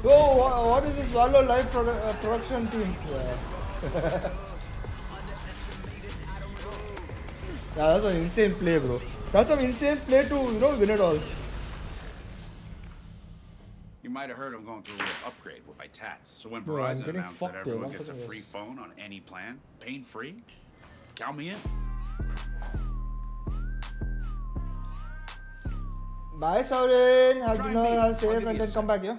Bro, what is this Valo live production team? Yeah. Yeah, that's an insane play, bro. That's an insane play to, win it all. You might have heard I'm going through a real upgrade with my tats. So when Bro, I'm Verizon getting announced that fucked here. everyone One gets a second, free guys. phone on any plan, pain-free, count me in. Bye, Saurin. Have dinner, have safe, and then come back, yeah?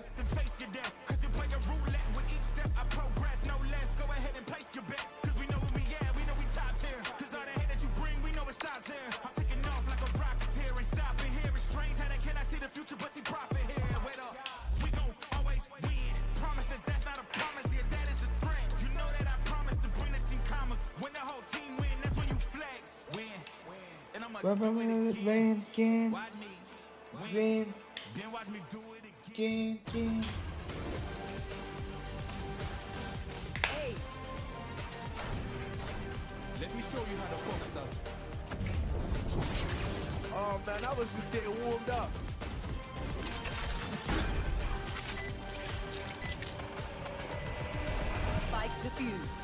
Win, game. Win. Game. Let me show you how the folks does it. Oh man, I was just getting warmed up. Spike defused.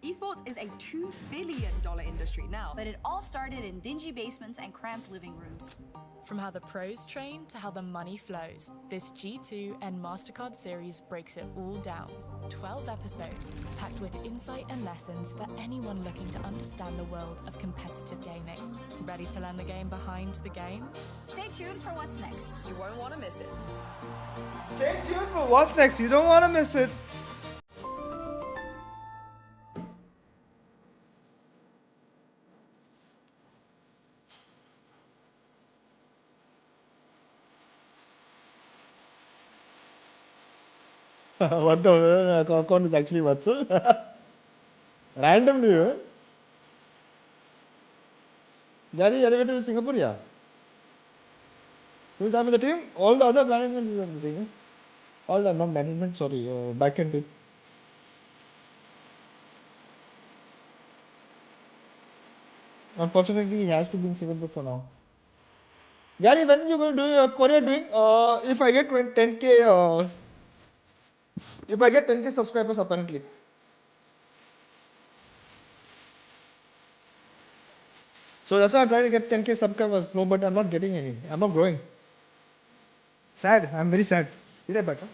Esports is a $2 billion industry now, but it all started in dingy basements and cramped living rooms. From how the pros train to how the money flows, this G2 and MasterCard series breaks it all down. 12 episodes, packed with insight and lessons for anyone looking to understand the world of competitive gaming. Ready to learn the game behind the game? Stay tuned for what's next. You won't want to miss it. Stay tuned for what's next. You don't want to miss it. What the account is actually what's randomly, huh? Gary, elevated to Singapore, yeah. Who's having the team? All the other management is on the team. All the not management, sorry, backend team. Unfortunately, he has to be in Singapore for now. Gary, when are you going to do your Korea doing? If I get 10k, if I get 10k subscribers, apparently. So that's why I'm trying to get 10k subscribers. No, but I'm not getting any. I'm not growing. Sad. I'm very sad. Is that better?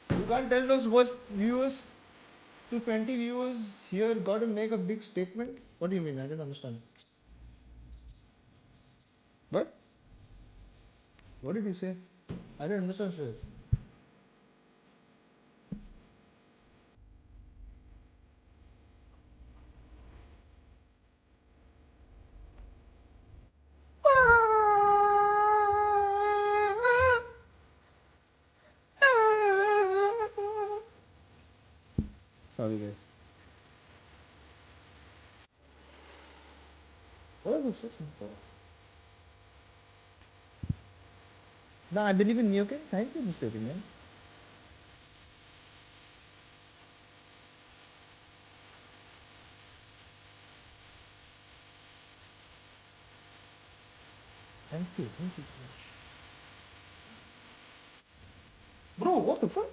You can't tell those viewers to 20 viewers here got to make a big statement. What do you mean? I don't understand. What? What did you say? I don't understand, sir. Sorry, guys. What is this? No, I believe in MiokeN. Thank you, Mr. Man. Thank you so much. Bro, what the fuck?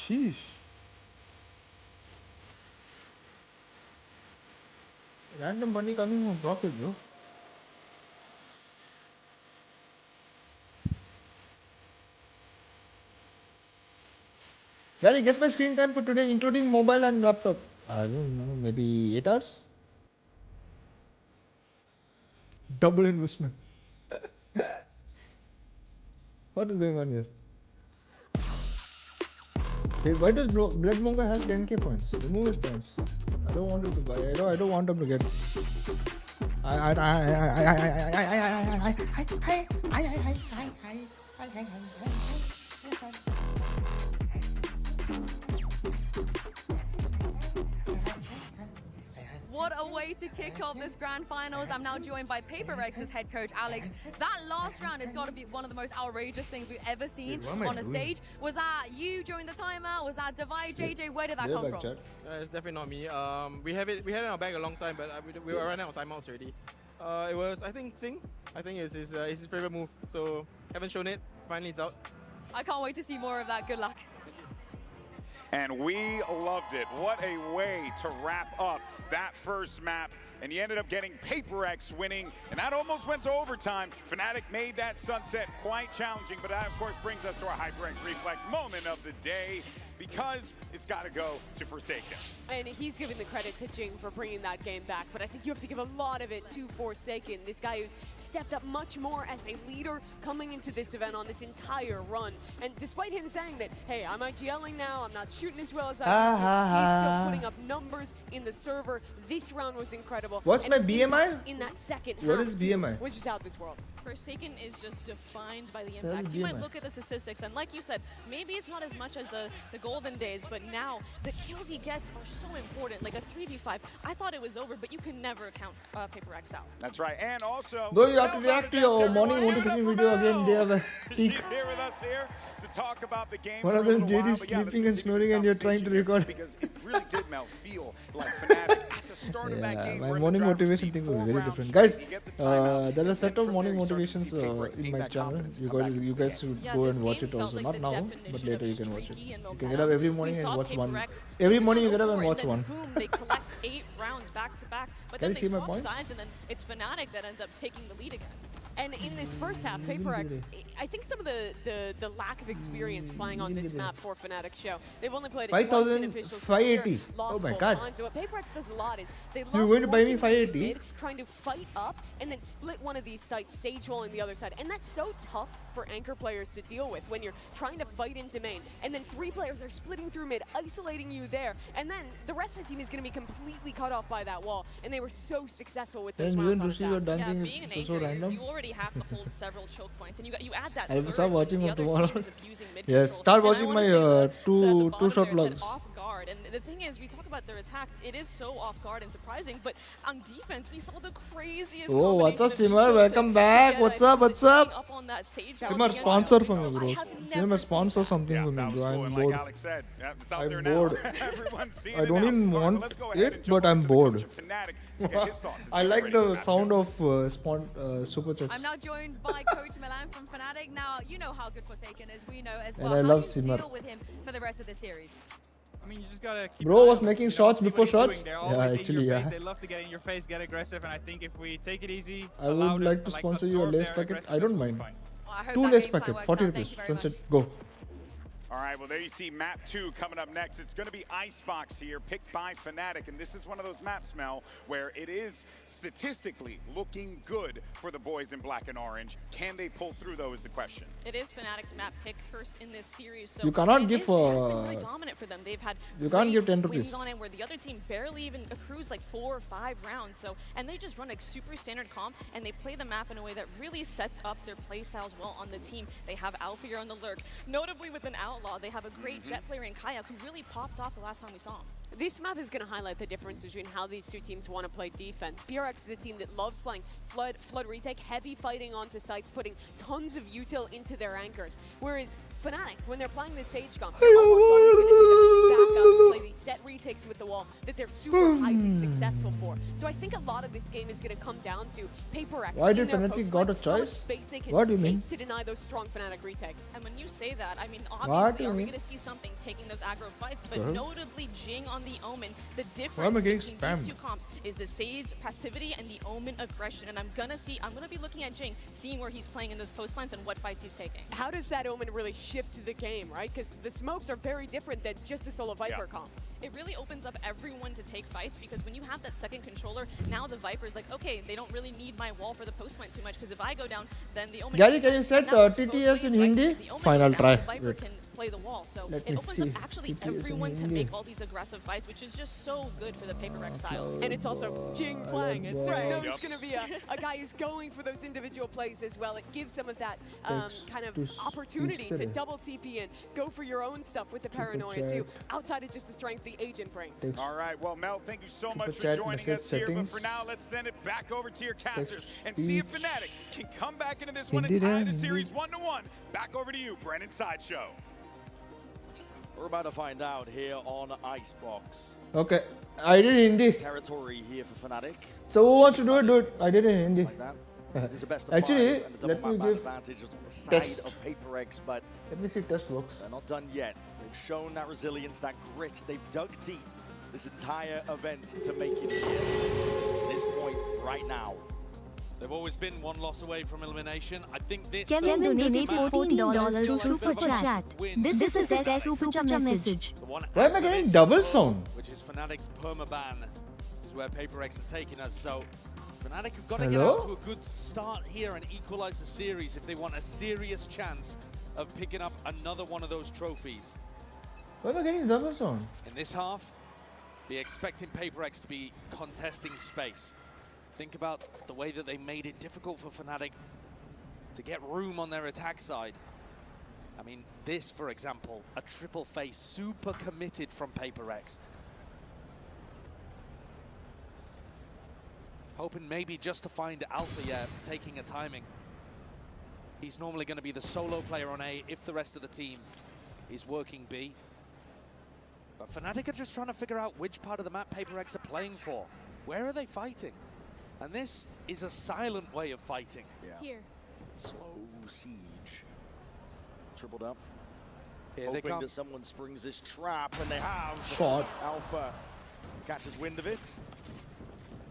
Sheesh. Random bunny coming from rocket, bro. Gary, guess my screen time for today, including mobile and laptop. I don't know, maybe 8 hours? Double investment. What is going on here? Hey, why does Blood Monka have 10k points? Remove his points. I don't want him to buy. I don't want him to get. What a way to kick off this Grand Finals. I'm now joined by PRX's head coach, Alex. That last round has got to be one of the most outrageous things we've ever seen on a stage. Was that you during the timer? Was that Divide? JJ, where did that come from? It's definitely not me. We had it in our bag a long time, but we were running out of timeouts already. It was, I think, Sing. I think it's his favorite move, so haven't shown it. Finally, it's out. I can't wait to see more of that. Good luck. And we loved it. What a way to wrap up that first map. And you ended up getting PRX winning, and that almost went to overtime. Fnatic made that sunset quite challenging, but that, of course, brings us to our HyperX Reflex moment of the day, because it's got to go to Forsaken. And he's giving the credit to Jing for bringing that game back, but I think you have to give a lot of it to Forsaken, this guy who's stepped up much more as a leader coming into this event on this entire run. And despite him saying that, hey, I'm IGLing now, I'm not shooting as well as I used to, he's still putting up numbers in the server. This round was incredible. What's and my BMI? In that second What half, is BMI? which is out this world. Forsaken is just defined by the That impact. is You might BMI. look at the statistics, and like you said, maybe it's not as much as the golden days, but now the kills he gets are so important. Like a 3v5, I thought it was over, but you can never count PRX out. That's right, and also... Bro, you have to react to your morning notification video again. They have a She's peak. here with us here to talk about the game. One of them, JD, sleeping and snoring, and you're trying to record. Because it really did, Mel, feel like Fnatic at the start of that game. My morning motivation things are very different. Guys, there are a set of morning motivations in my channel. You guys should go and watch it also. Not now, but later you can watch it. You can get up every morning and watch one. Every morning you get up and watch one. Boom, they collect 8 rounds back to back, but then they swap sides, and then it's Fnatic that ends up taking the lead again. And in this first half, PRX, I think some of the lack of experience playing on this map for Fnatic show. They've only played it twice in officials this year, 580. lost Oh my both god. lines. So what PRX does a lot is they love You're going to buy me working 580? mid, trying to fight up and then split one of these sites, stage walling the other side. And that's so tough for anchor players to deal with when you're trying to fight into main. And then 3 players are splitting through mid, isolating you there. And then the rest of the team is going to be completely cut off by that wall. And they were so successful with those Then rounds you on and Rushi were attack. dancing. Being an It was so anchor, random. you already have to hold several choke points, and you add that I'll third start when watching the from other tomorrow. team is abusing mid Yes, control. start And I watching wanna my say the two bottom shot there, it's vlogs. off guard, and the thing is, we talk about their attack, it is so off guard and surprising, but on defense, we saw the craziest Oh, what's up, combination of Simmer? utils Welcome to back. get, What's I up? think, What's the up? team up on that sage Simmer, house again. sponsor for me, I bro. have Simmer, never sponsor something for me, bro. I'm Like bored. Alex said, it's out there I'm now. bored. Everyone's seeing I it don't now. even All right, want let's go ahead and it, jump but I'm over to the bored. coach of Fnatic to get his thoughts. I like the sound of super chats. I'm now joined by Coach Milan from Fnatic. Now, you know how good Forsaken is. We know as And well. I How love do you Simmer. deal with him for the rest of the series? I mean, you just gotta keep Bro was making shots before shots. They're Yeah, always in actually, your yeah. face. They love to get in your face, get aggressive, and I think if we take it easy, I would like to sponsor you a lace packet. I don't mind. I hope 2 that lace game plan packet, works 40 out. Thank rupees. you very much. Sunset, go. All right, well, there you see map 2 coming up next. It's going to be Icebox here, picked by Fnatic, and this is one of those maps, Mel, where it is statistically looking good for the boys in black and orange. Can they pull through, though, is the question. It is Fnatic's map pick first in this series, so You cannot give, it has been really dominant for them. They've had you can't give 10 wins rupees. on it where the other team barely even accrues like 4 or 5 rounds. So, and they just run a super standard comp, and they play the map in a way that really sets up their play styles well on the team. They have Alfir on the lurk, notably with an Outlaw. They have a great Jet player in Kayak who really popped off the last time we saw him. This map is going to highlight the difference between how these two teams want to play defense. PRX is a team that loves playing flood retake, heavy fighting onto sites, putting tons of util into their anchors. Whereas Fnatic, when they're playing the Sage comp, they're almost always going to see them back up and play these set retakes with the wall that they're super highly successful for. So I think a lot of this game is going to come down to PRX. Why did in their Fnatic post got a fights, how much choice? space they can What do you take mean? to deny those strong Fnatic retakes. And when you say that, I mean, What do obviously, you are we mean? going to see something taking those aggro fights? But Uh-huh. notably, Jing on the Omen, the Why am difference I getting between these spammed? two comps is the Sage passivity and the Omen aggression. And I'm going to be looking at Jing, seeing where he's playing in those post lines and what fights he's taking. How does that Omen really shift the game, right? Because the smokes are very different than just a solo fight. Viper comp. It really opens up everyone to take fights because when you have that second controller, now the Viper's like, okay, they don't really need my wall for the post plant too much because if I go down, then the Omen... Gary, can you set TTS in Hindi? Fine, I'll try. The Viper can play the wall, so it opens up actually everyone to make all these aggressive fights, which is just so good for the PaperX style. And it's also Jing playing it, so you know he's going to be a guy who's going for those individual plays as well. It gives some of that kind of opportunity to double TP in, go for your own stuff with the paranoia too, outside of just the strength the agent brings. All right, well, Mel, thank you so much for joining us here. But for now, let's send it back over to your casters and see if Fnatic can come back into this one and tie the series 1-1. Back over to you, Brennan Sideshow. We're about to find out here on Icebox. Okay, I did Hindi. Territory here for Fnatic. So who wants to do it? Do it. I did it in Hindi. Like that. There's a best of Actually, five, and the let double me map give advantage is on the side test. of PaperX, but Let me see test works. they're not done yet. They've shown that resilience, that grit. They've dug deep this entire event to make it here. At this point, right now. They've always been one loss away from elimination. I think this... Kevin donated $14 to Super Chat. This is a Super Chat message. Why am I getting double sound? Which is Fnatic's permaban, is where PaperX are taking us. So Fnatic have got to get Hello? out to a good start here and equalize the series if they want a serious chance of picking up another one of those trophies. Why am I getting double sound? In this half, be expecting PaperX to be contesting space. Think about the way that they made it difficult for Fnatic to get room on their attack side. I mean, this, for example, a triple face, super committed from PaperX. Hoping maybe just to find Alpha, yeah, taking a timing. He's normally going to be the solo player on A if the rest of the team is working B. But Fnatic are just trying to figure out which part of the map PaperX are playing for. Where are they fighting? And this is a silent way of fighting. Yeah. Here. Slow siege. Tripled up. Here Hoping they come. that someone springs this trap, and they have. Shot. Alpha catches wind of it.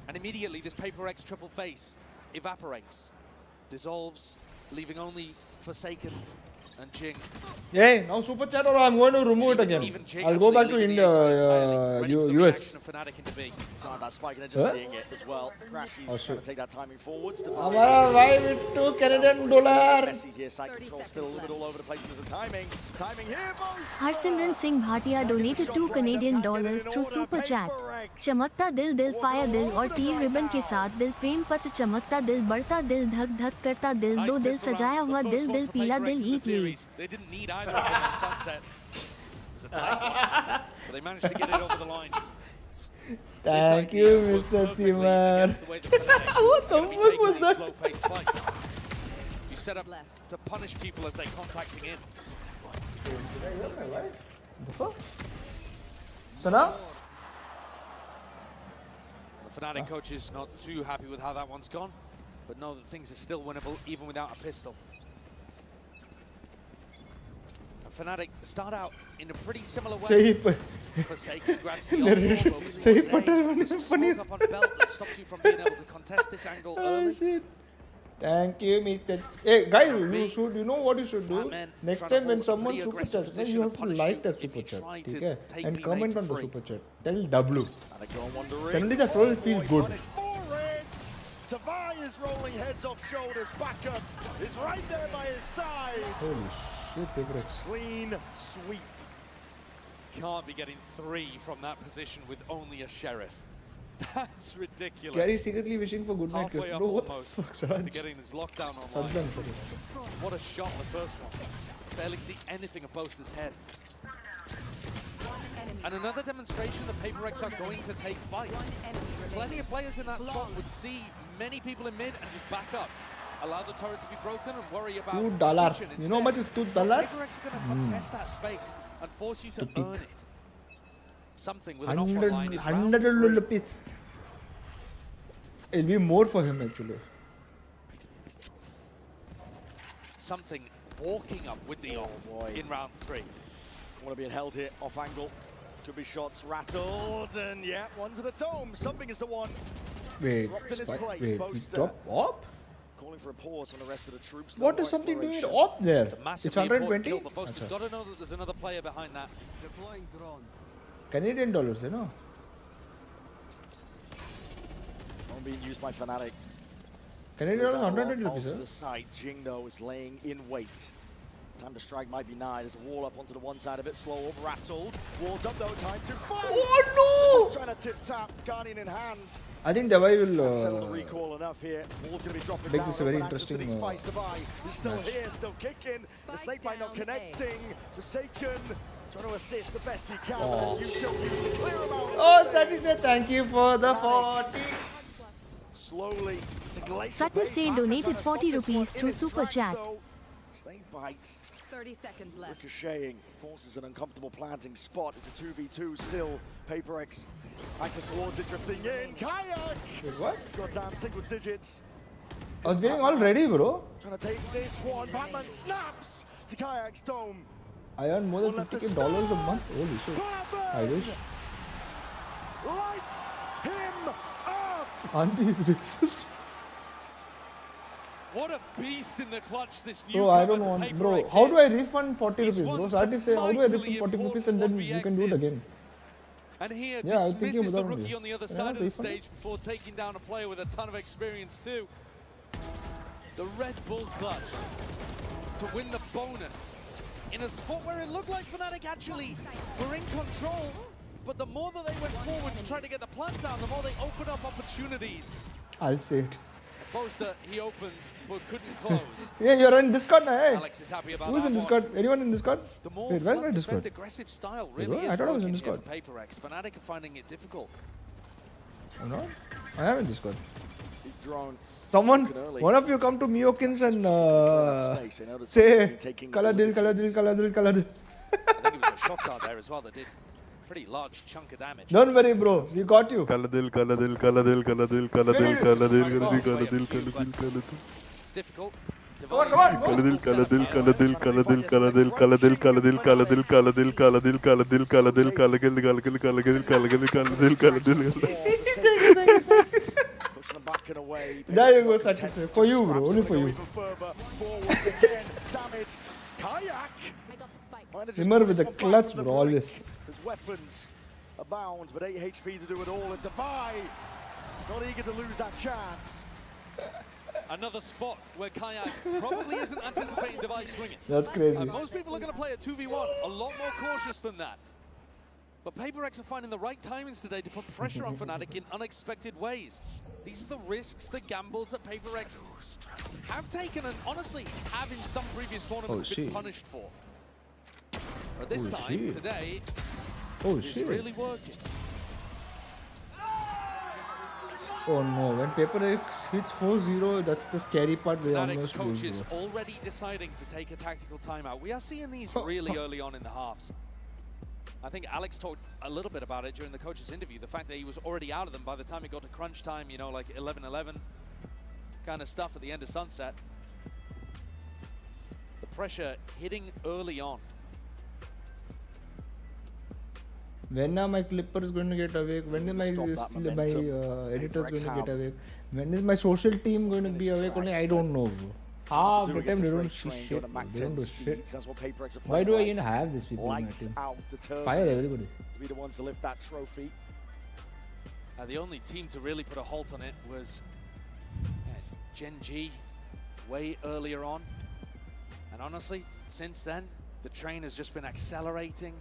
And immediately this PaperX triple face evaporates, dissolves, leaving only Forsaken and Jing. Hey, now Super Chat or I'm going to remove it again. I'll go back to India, US. That spike and just seeing it as well. Crashies trying to take that timing forwards. Hamara bhai bittu Canadian dollar. Messy here, side control still a little bit all over the place. There's a timing here, boys. Harsimran Singh Bhatia donated $2 Canadian through Super Chat. चमकता दिल दिल fire दिल और तीन ribbon के साथ दिल frame पर से चमकता दिल बढ़ता दिल धक धक करता दिल दो दिल सजाया हुआ दिल दिल पीला दिल ईट ली. They didn't need either of them on Sunset. It was a tight one, but they managed to get it over the line. Thank you, Mr. Simar. What the fuck was that? You set up to punish people as they're contacting in. The fuck? So now? The Fnatic coach is not too happy with how that one's gone, but know that things are still winnable even without a pistol. Fnatic start out in a pretty similar way. Forsaken grabs the smoke up on belt that stops you from being able to contest this angle early. Shit. Thank you, Mr. Hey, guys, you know what you should do? Next time when someone super chats, you have to like that super chat, okay? And comment on the super chat. Tell W. Suddenly the troll will feel good. Tavai is rolling heads off shoulders. Backup is right there by his side. Holy shit, PaperX. Clean sweep. Can't be getting 3 from that position with only a sheriff. That's ridiculous. Gary secretly wishing for good night. Halfway up Bro, what almost the fuck, Saraj? to getting his lockdown online. Sarjan, What a shot the first one. Barely see anything of Boaster's head. And another demonstration that PaperX are going to take fights. Plenty of players in that spot would see many people in mid and just back up. Allow the turret to be broken and worry about $2. You know how much is $2? PaperX are going to contest that space and force you to earn it. Something with an offer line is bound to $100. It'll be more for him actually. Something walking up with the in round 3. Want to be held here off angle. Could be shots rattled, and yeah, one to the dome. Something is the one. Wait, dropped in his wait, place. he Boaster dropped op? calling for a pause on the rest of the troops. What is something doing op there? It's 120? But Boaster's got to know that there's another player behind that. Deploying drone. Canadian dollars, you know. Drone being used by Fnatic. Canadian dollars 120 rupees, to sir. the side. Jing though is laying in wait. Time to strike might be nigh. There's a wall up onto the one side of it. Slow up, rattled. Walls up though. Time to fight. Oh Just trying to tip tap. Guardian in hand. I think Davai Settle the will recall enough here. Wall's going to be dropping make down. this a very Open access to interesting these spice to buy. He's still match. here, still kicking. The snake bite not connecting. Forsaken trying to assist the best he can. Oh. But there's utility clear him out. Oh, Sati said thank you for the 40. Slowly, it's a glacial Sati pace. say Batman donated trying to stop 40 this one rupees in through its Super tracks, Chat. though. Snake bite. 30 seconds left. Ricocheting, forces an uncomfortable planting spot. It's a 2v2 still. PRX, access towards it, drifting in. Kayak! Wait, what? Got down single digits. I was getting all ready, bro. Trying to take this one. Batman snaps to Kayak's dome. I earn more than $50K a month. Holy shit. I wish. Lights him up! Auntie is racist. What a beast in the clutch this new Bro, I don't want. Bro, how do I refund 40 rupees, bro? Sati say, how do I refund 40 rupees and then you can do it again? And here Yeah, I was thinking dismisses the about that rookie only. on the other Yeah, side of the refund stage before taking down a player with a ton of experience too. The Red Bull clutch to win the bonus in a spot where it looked like Fnatic actually were in control, but the more that they went forward to try to get the plant down, the more they opened up opportunities. I'll say it. Poster, he opens, but couldn't close. Yeah, you're in Discord now, hey. Alex is happy about Who's that in one. Discord? Anyone in Discord? The more Wait, where's my front Discord? defend aggressive style Wait, really what? is I thought I was in working here Discord. for PRX. Fnatic are finding it difficult. I'm not? I am in Discord. Drone. Someone, one of you come to MiokeN's and say, color deal, color deal, color deal, color deal. I think it was a shot guard there as well that did a pretty large chunk of damage. Don't worry, bro. We got you. It's difficult. Come on, come on. Back and away. There you go, Sati. For you, bro. Only for you. Forwards again. Damage. Kayak. Simmer with the clutch, bro. Always. His weapons abound, but 8 HP to do it all. And Defy, not eager to lose that chance. Another spot where Kayak probably isn't anticipating device swinging. That's crazy. Most people are going to play a 2v1 a lot more cautious than that. But PRX are finding the right timings today to put pressure on Fnatic in unexpected ways. These are the risks, the gambles that PRX have taken and honestly have in some previous tournaments been punished for. But this time, today, it's really working. Oh no, when PRX hits 4-0, that's the scary part. We Fnatic's almost coach lose, is bro. already deciding to take a tactical timeout. We are seeing these really early on in the halves. I think Alex talked a little bit about it during the coach's interview, the fact that he was already out of them by the time it got to crunch time, you know, like 11-11 kind of stuff at the end of Sunset. The pressure hitting early on. When are my clippers going to get awake? When is my editors going to get awake? When is my social team going to be awake? Only I don't know, bro. Half the time they don't see shit. They don't do shit. Why do I even have these people in my team? Fire everybody. To be the ones to lift that trophy. The only team to really put a halt on it was Gen G way earlier on. And honestly, since then, the train has just been accelerating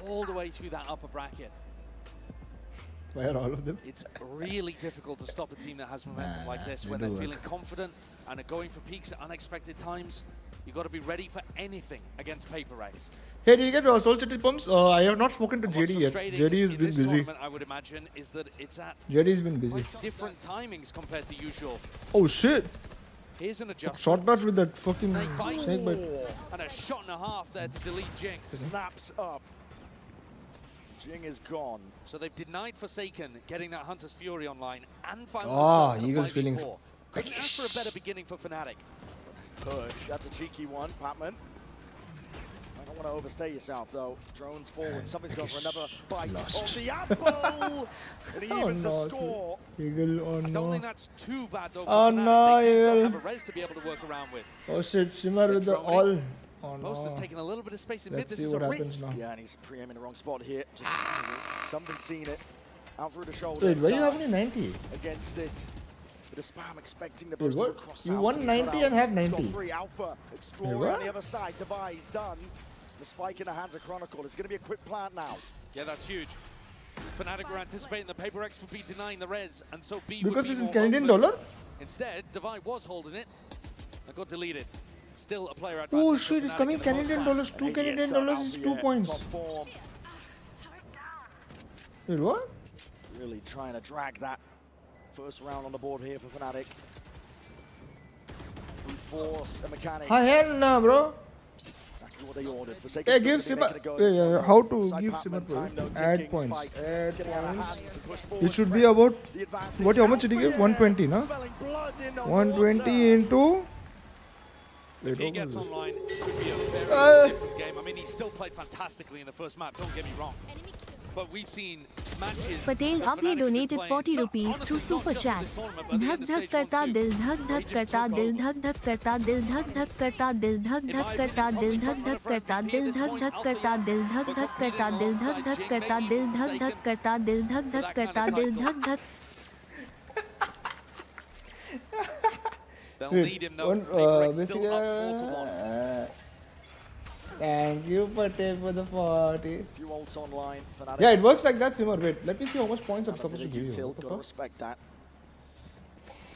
all the way through that upper bracket. Fire all of them. It's really difficult to stop a team that has momentum like this when they're feeling confident and are going for peaks at unexpected times. You've got to be ready for anything against PRX. Hey, did you get Soul City pumps? I have not spoken to JD yet. JD has been busy. I would imagine is that it's at JD's been busy. different timings compared to usual. Oh shit! Here's an adjustment. Shot back with that fucking snake bite. And a shot and a half there to delete Jinx. Snaps up. Jing is gone. So they've denied Forsaken getting that Hunter's Fury online and found Ah, themselves in a Eagles 5v4. feelings. Couldn't ask for a better beginning for Fnatic. Push. That's a cheeky one, Patman. I don't want to overstay yourself, though. Drones forward. Somebody's going for another bite of the apple. And he evens a score. Eagle, oh no. I don't think that's too bad, though. Oh for Fnatic. no, They just don't Eagle. have a res to be able to work around with. Oh shit, Shimmer with the all. Oh, Boaster's no. taking a little bit of space in mid. Let's This see is what a happens risk. now. Yeah, and he's pre-aiming the wrong spot here. Just something seen it. Out through the shoulder. Wait, why you Dart have only 90? against it. Bit of spam expecting the Wait, Boaster what? to cross You out. won He's got 90 and Alpha. have He's got 90. 3 Alpha. Explorer Wait, on what? the other side. Devi is done. The spike in the hands of Chronicle. It's going to be a quick plant now. Yeah, that's huge. Fnatic were anticipating the PaperX would be denying the res, and so B Because would be it's in more Canadian open. dollar? Instead, Devi was holding it and got deleted. Still a player advantage. Oh for shit, it's Fnatic coming in the most Canadian part. dollars. 2 Canadian dollars is 2 points. Top form. Wait, what? Really trying to drag that first round on the board here for Fnatic. Brute force, a mechanic. Hell nah, bro. Exactly what they ordered. For Yeah, give Simmer. How to give Simmer points? Add points. Add points. It should be about. What? How much did he give? 120, no? 120 into. If he Wait, gets what online, it could be a very different game. I mean, he still played fantastically in the first map, don't get me wrong. But we've seen matches. Patel that आपने Fnatic have been donated playing, 40 not- rupees honestly, to not super just in chat. this tournament, but at the धक end of धक stage करता 1-2, दिल धक where he धक just करता took दिल over. धक धक करता दिल धक धक करता दिल धक धक करता दिल धक धक करता दिल धक धक करता दिल धक धक करता दिल धक धक करता दिल धक धक करता दिल धक धक करता दिल धक धक. They'll need him though. PaperX still up 4-1. Thank you, Patel, for the 40. Few ults online. Fnatic. Yeah, it works like that, Simmer. Wait, let me see how much points I'm supposed to give you. What the Gotta fuck? respect that.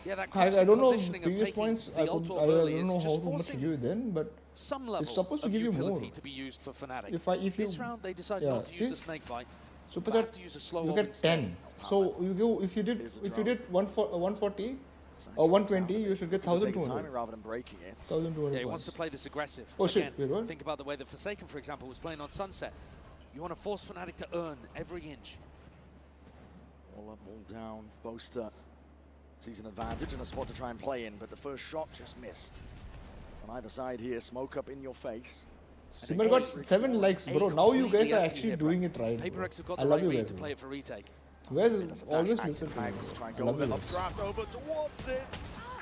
Yeah, that I don't know conditioning of previous taking points. the I ult don't early is know just how much to forcing give you then, but some level it's supposed to of give you more. utility to be used for Fnatic. If you This round they decide yeah, not to use see? the snake bite. Super but set, have to use a slow you hold get instead. 10. So you go if you did 140 or 120, you should get Taking 1,200. timing rather than breaking it. 1,200. Yeah, he wants to play this aggressive. Oh shit! Again, Wait, what? think about the way that Forsaken, for example, was playing on Sunset. You want to force Fnatic to earn every inch. All up, all down. Boaster sees an advantage and a spot to try and play in, but the first shot just missed. On either side here, smoke up in your face. Simmer got 7 likes, bro. Now you guys are actually doing it right. PaperX have got I the love right you read guys. to play it for retake. You guys always listen to me. Try and I go love with you it. guys. Updraft over towards it.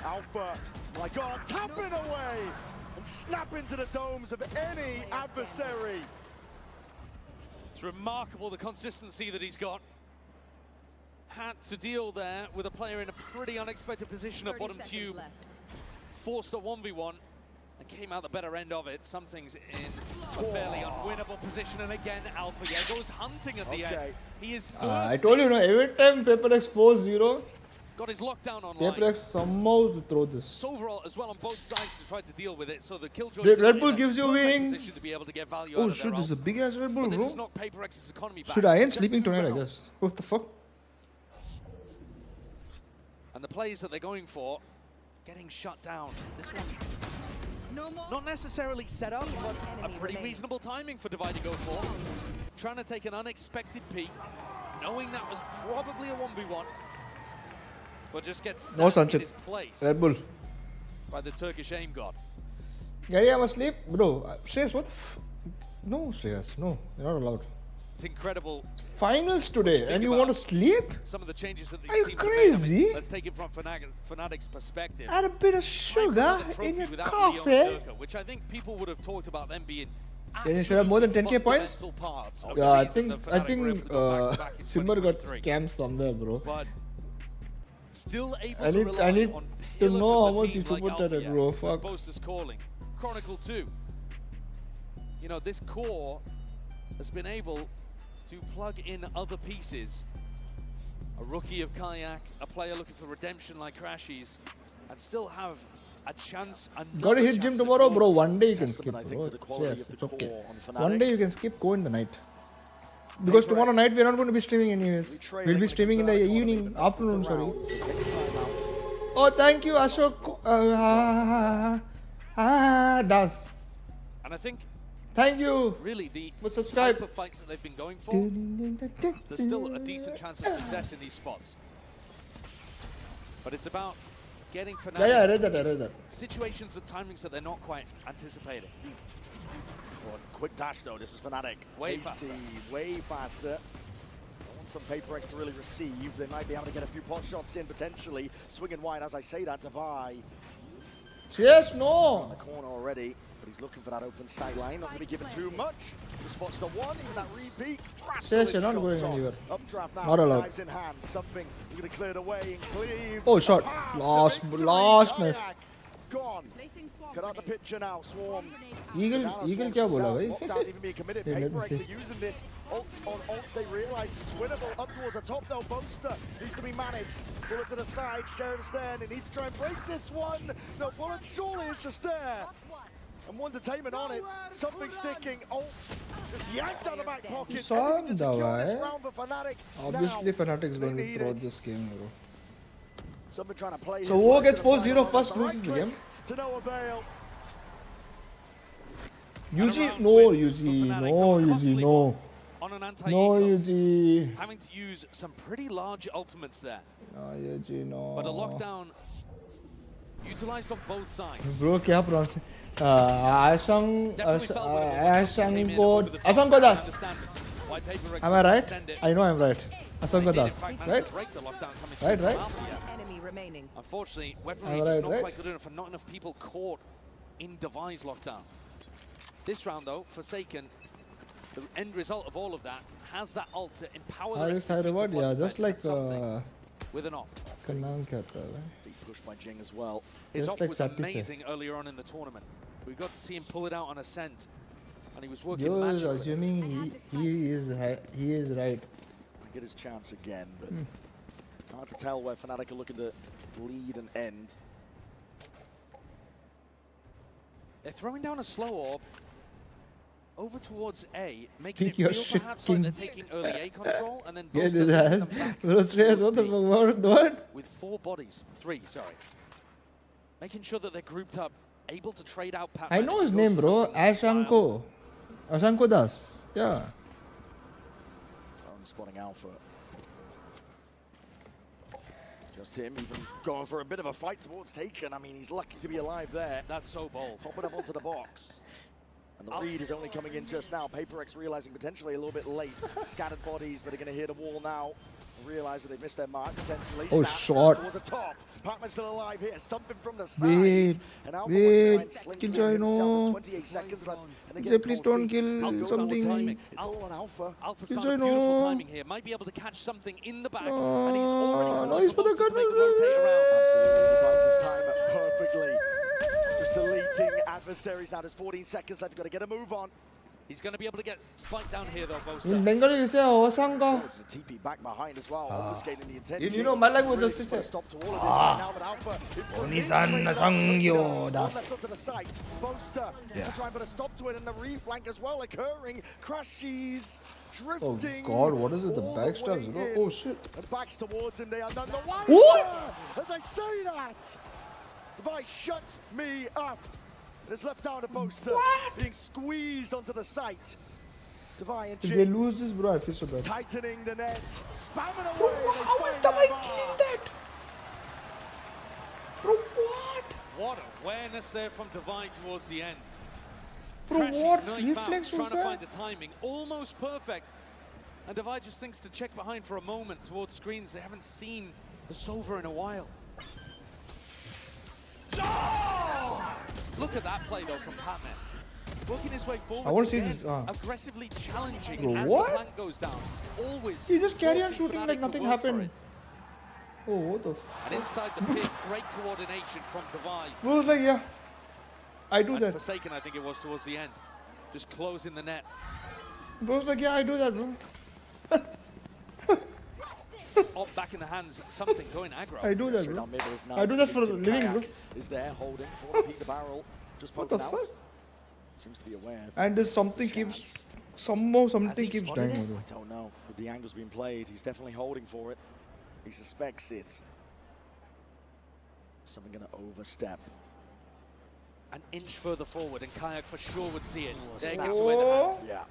Alpha, my God, tapping away and snap into the domes of any adversary. It's remarkable the consistency that he's got. Had to deal there with a player in a pretty unexpected position at bottom tube. Forced a 1v1 and came out the better end of it. Some things in a fairly unwinnable position, and again Alpha goes hunting at the end. He is I told you, every time PaperX 4-0, got his lockdown online. PaperX somehow throw this. So overall as well on both sides to try to deal with it, so the Killjoys Red are in Bull a gives you perfect wings. position to be able to get value Oh out of shit, their this is a ults. big ass Red Bull, But this bro. has knocked PaperX's economy back. Should I end Just sleeping 2 tonight, I rounds. guess. What the fuck? And the plays that they're going for, getting shut down. This one, not necessarily set up, but a pretty reasonable timing for Divide to go for. Trying to take an unexpected peek, knowing that was probably a 1v1, but just gets No sat in Sanchit. his place Red Bull. by the Turkish aim god. Gary, I'm asleep. Bro, Shreyas, what the f... No, Shreyas, no. You're not allowed. It's incredible. Finals today, Think and you about want to sleep? Some of the changes that Are you these teams have made. I mean, crazy? let's take it from Fnatic's perspective. Add a bit of sugar in your coffee. Which I think people would have talked about them being Then you should have more than 10k points? fundamental parts of Yeah, the I reason think that Fnatic were able to go back-to-back in Simmer got 2023. scammed somewhere, bro. But still able I to need rely to on know pillars how of the much team you like super chatted, Alpha, bro. with Fuck. Boaster's calling. Chronicle 2. You know, this core has been able to plug in other pieces. A rookie of Kayak, a player looking for redemption like Crashies, and still have a chance. Gotta hit gym tomorrow, bro. One day you can skip, Testament, I think, bro. to the quality Yes, of the it's okay. core on Fnatic. One day you can skip, go in the night. Because tomorrow night we're not going to be streaming anyways. We'll be streaming in the evening, afternoon, sorry. Oh, thank you, Ashok. Das. And I think Thank you. really the For subscribe. type of fights that they've been going for, there's still a decent chance of success in these spots. But it's about getting Fnatic Yeah, I read that, I read that. situations and timings that they're not quite anticipating. Oh, quick dash though, this is Fnatic. Way AC, faster. way faster. No one from PaperX to really receive. They might be able to get a few pot shots in potentially. Swinging wide as I say that, Devi Yes, on no. the corner already. But he's looking for that open sight line, not going to be given too much. The spots the one, even that repeat. Yes, you're not going anywhere. Updraft now, Not allowed. knives in hand. Something he's going to clear the way and cleave. Oh, shot. Last knife. Gone. Cut out the picture now, Swarm. Eagle क्या बोला भाई? Lockdown even being committed. PRX are using this on ults. They realize it's winnable. Up towards the top though. Boaster needs to be managed. Bullet to the side. Sheriff's there and he needs to try and break this one. No, Bullet surely is just there. And one detainment on it. Something sticking. Oh, just yanked out of the back pocket. Everything to secure this round for Fnatic. Obviously, Fnatic is going to throw this game, bro. Something trying to play. So Wo gets 4-0 first, loses the game. To no avail. UG, no, UG, no, UG, no. On an anti no, UG. Having to use some pretty large ultimates there. No, UG, no. But a lockdown utilized on both sides. Bro, क्या pronounce? Asang Das. Am I right? I know I'm right. Asang Das, right? Right. Enemy remaining. Unfortunately, weaponry just not quite good enough, and not enough people caught in Devi's lockdown. This round, though, Forsaken, the end result of all of that, has that ult to empower the rest of the team to yeah, just like with an op. Deep push by Jing as well. His op was amazing earlier on in the tournament. We got to see him pull it out on Ascent, and he was working magically. Assuming he is right. Get his chance again, but hard to tell where Fnatic are looking to lead and end. They're throwing down a slow orb over towards A, making it your feel shit, perhaps King. like they're taking early A control, and then Get Boaster his ass. leading them back Bro, towards Shreyas, what the B fuck? What? with 4 bodies, 3, sorry. Making sure that they're grouped up, able to trade out Pat. I know his name, bro. Ashanko Das. Yeah. Spotting Alpha. Just him, even going for a bit of a fight towards Taken. I mean, he's lucky to be alive there. That's so bold. Topping up onto the box. And the read is only coming in just now. PRX realizing potentially a little bit late. Scattered bodies, but are going to hit a wall now. Realize that they've missed their mark potentially. Oh, shot. Towards the top. Patman's still alive here. Something from the side. Wait, and Alpha kill Joy, no. 28 seconds left. Say, please don't kill something. It's all on Alpha. Alpha's Kill found Joy, beautiful no. timing here. Might be able to catch something in the back, and he's already No, he's put the gun. to make the rotate around. Absolutely, he finds his time perfectly. Just deleting adversaries now. There's 14 seconds left. You've got to get a move on. He's going to be able to get spiked down here, though, Boaster. In Bengali, you say Osanga. It's a TP back behind as well, obfuscating the intention. You know, my language just says, stop to all of this right now, but Alpha. Onisan Sangyo Das. Left onto the site. Boaster is trying to put a stop to it, and the reflank as well occurring. Crashies Oh drifting. God, what is with the backstabs, bro? Oh shit. And backs towards him, they are none the wiser. What? As I say that, Device shuts me up. It's left down to Boaster, being squeezed onto the site. Devi and If they Jing lose this, bro, I feel so bad. tightening the net, spamming away. How is Devi killing that? Bro, what? What awareness there from Devi towards the end. Bro, Crashies what knife reflex out, was trying to that? find the timing, almost perfect. And Devi just thinks to check behind for a moment towards screens. They haven't seen the Sova in a while. Oh! Look at that play though from Patman. Working his way forward. I want to see again, this. Aggressively challenging Bro, as what? the flank goes down. Always. He just carry on forcing shooting Fnatic like to nothing work for happened. it. Oh, what the f... And inside the pit, great coordination from Devi. Bro, it's like, yeah. I do And that. Forsaken, I think it was towards the end. Just closing the net. Bro, it's like, yeah, I do that, bro. Up back in the hands, something going aggro. I do that, bro. Down middle is I do that for a Tim living, Kayak bro. Is there holding for Pete the barrel, just What poking the out. fuck? Seems to be aware. And this something keeps... Somehow something Has he keeps spotted dying, it? bro. I don't know. With the angles being played, he's definitely holding for it. He suspects it. Something gonna overstep. An inch further forward, and Kayak for sure would see it. There Snap. gives away the hand. Yeah.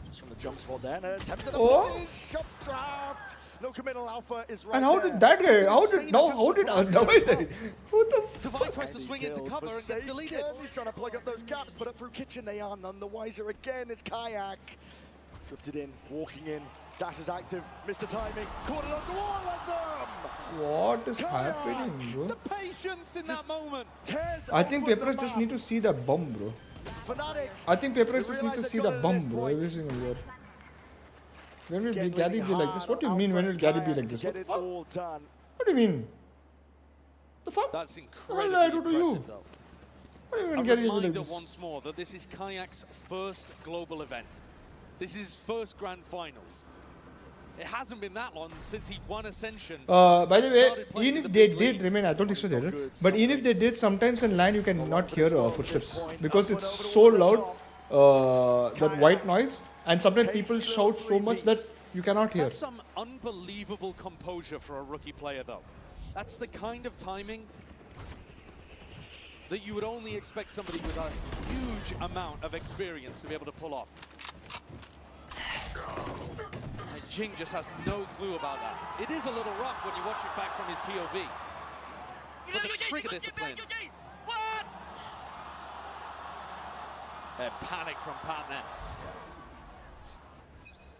Just from the jump spot there, and an attempt at a Oh. finish. Shot trapped. No committal. Alpha is right And how there. did that guy... How Insane did... No, how adjustment did... from How Alpha. did... What the Devi fuck? tries to swing into cover and gets deleted. He's trying to plug up those gaps, but up through kitchen they are none the wiser again. It's Kayak. Drifted in, walking in. Dash is active, missed the timing, caught it on the wall of them! What is happening, bro? The patience in that moment. I think PRX just need to see that bomb, bro. Fnatic. I think PRX just needs to see that bomb, bro, every single year. When will Gary be like this? What do you mean when will Gary be like this? What the fuck? What do you mean? The fuck? That's What incredibly the hell did I do to you? impressive, though. What do you mean A Gary will be like reminder this? once more that this is Kayak's first global event. This is his first Grand Finals. It hasn't been that long since he won Ascension. By the way, even if they did remain, I don't think so they did, but even if they did, sometimes in line you can not hear footsteps because it's so loud, that white noise, and sometimes people shout so much that you cannot hear. That's some unbelievable composure for a rookie player, though. That's the kind of timing that you would only expect somebody with a huge amount of experience to be able to pull off. And Jing just has no clue about that. It is a little rough when you watch it back from his POV. But the trigger discipline. Panic from Patnet.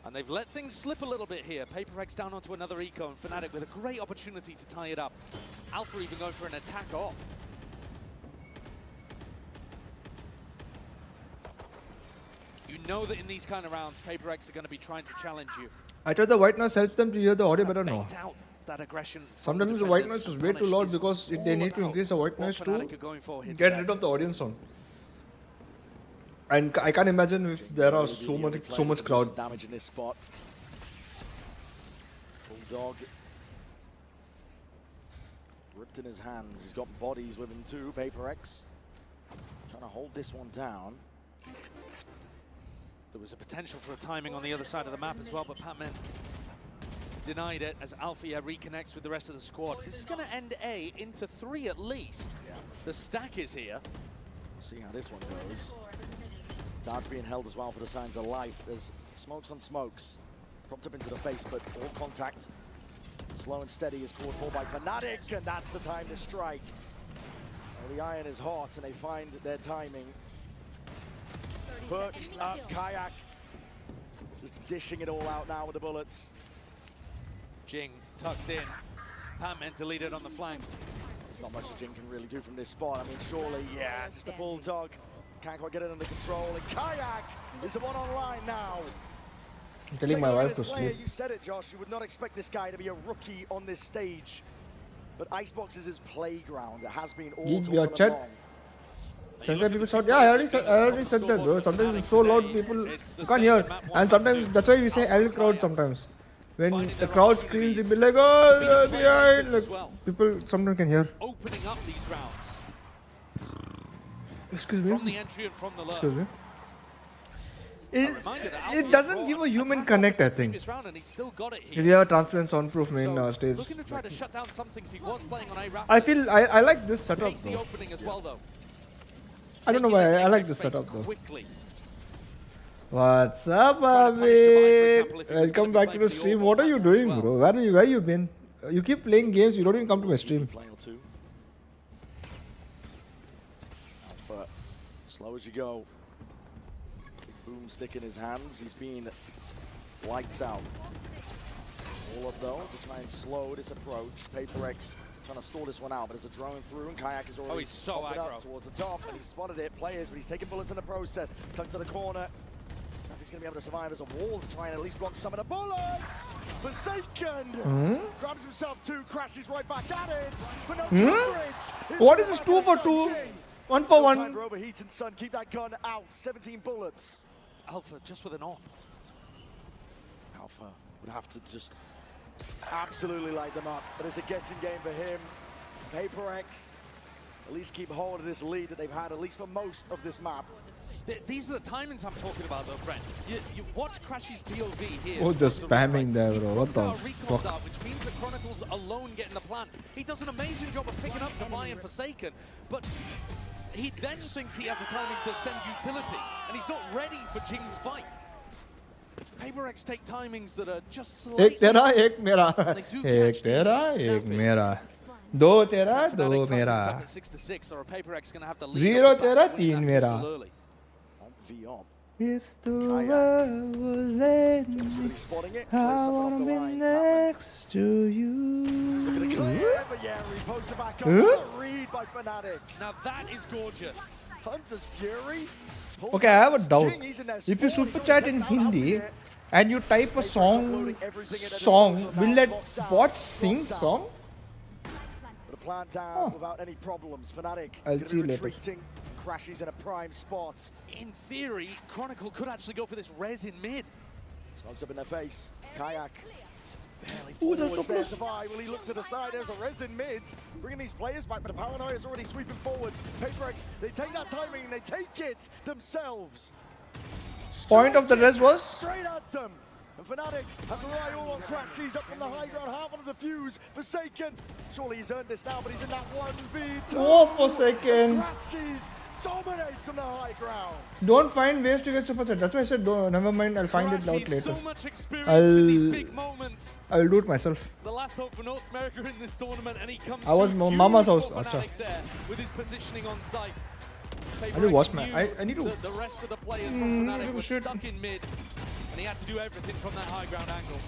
And they've let things slip a little bit here. PRX down onto another eco, and Fnatic with a great opportunity to tie it up. Alpha even going for an attack off. You know that in these kind of rounds, PRX are going to be trying to challenge you. I thought the white noise helps them to hear the audio better. No. Out that aggression. Sometimes the white noise is way too loud because they need to increase the white noise to get rid of the audience sound. And I can't imagine if there are so much crowd. Damage in this spot. Bulldog ripped in his hands. He's got bodies with him too. PRX trying to hold this one down. There was a potential for a timing on the other side of the map as well, but Patman denied it as Alfia reconnects with the rest of the squad. This is going to end A into 3 at least. Yeah. The stack is here. We'll see how this one goes. Dart's being held as well for the signs of life. There's smokes on smokes. Propped up into the face, but all contact. Slow and steady is called for by Fnatic, and that's the time to strike. Well, the iron is hot, and they find their timing. Perched up, Kayak. Just dishing it all out now with the bullets. Jing tucked in. Patman deleted on the flank. There's not much that Jing can really do from this spot. I mean, surely, yeah, just a bulldog. Can't quite get it under control, and Kayak is the one online now. I'm telling my wife to player, sleep. you said it, Josh. You would not expect this guy to be a rookie on this stage. But Icebox is his playground. It has been all Your chat. Sometimes people shout, yeah, I already said that, bro. Sometimes it's so loud, people you can't hear. And sometimes, that's why we say L crowd sometimes. When the crowd screams, you'll be like, oh, they're behind. Like, people sometimes can hear. Opening up these rounds. Excuse me. From the entry and from the lurk. Excuse me. It doesn't give a human connect, I think. If you have a transparent soundproof main stage. Looking to try to shut down something if he was playing on A-Raptor. I feel I like this setup The though. opening as well, though. I don't know why I like this setup though. What's up, Abhi? Welcome back to the stream. What are you doing, bro? Where you been? You keep playing games. You don't even come to my stream. Alpha, slow as you go. Big boomstick in his hands. He's been lights out. All up though to try and slow this approach. PRX trying to stall this one out, but as a drone through, and Kayak is already he's so popping aggro. up towards the top, and he's spotted it. Players, but he's taking bullets in the process. Tucked to the corner. If he's going to be able to survive as a wall to try and at least block some of the bullets. Forsaken grabs himself 2, crashes right back at it, but no coverage. What is this 2 for 2? 1 for 1. For overheat and Sun, keep that gun out. 17 bullets. Alpha just with an off. Alpha would have to just absolutely light them up, but it's a guessing game for him. PRX at least keep hold of this lead that they've had, at least for most of this map. These are the timings I'm talking about, though, Brent. You watch Crashy's POV here. Oh, just spamming there, bro. What the fuck? Dart, which means that Chronicles alone get in the plan. He does an amazing job of picking up Divine and Forsaken, but he then thinks he has a timing to send utility, and he's not ready for Jing's fight. PRX take timings that are just slightly... Ek tera, ek mera. Ek tera, ek mera. Do tera, do mera. 6-6, or PRX going to have to lead 0 tera, 3 mera. V-op. If the world was ending, I wanna be next to you. But yeah, reposted back up. What a read by Fnatic. Now that is gorgeous. Hunter's Fury. Okay, I have a doubt. If you super chat in Hindi and you type a song, will that bot sing song? But a plan down without any problems. Fnatic I'll see you later. retreating. Crashes in a prime spot. In theory, Chronicle could actually go for this res in mid. Smokes up in their face. Kayak. Barely Ooh, that's so forwards close. there. Will he look to the side? There's a res in mid. Bringing these players back, but the paranoia is already sweeping forwards. PRX, they take that timing and they take it themselves. Point of the res was? Straight at them. And Fnatic have to rely all on Crashies up from the high ground. Half on the defuse. Forsaken. Surely he's earned this now, but he's in that 1v2. Oh, Forsaken. Crashies dominates from the high ground. Don't find ways to get super chat. That's why I said, never mind, I'll find it out later. So much experience in these big moments. I'll do it myself. The last hope for North America in this tournament, and he comes I was through Mama's huge house. for Acha. Fnatic there with his positioning on site. I need to watch my. I need to. The rest of the players from Fnatic were stuck in mid, and he had to do everything from that high ground angle.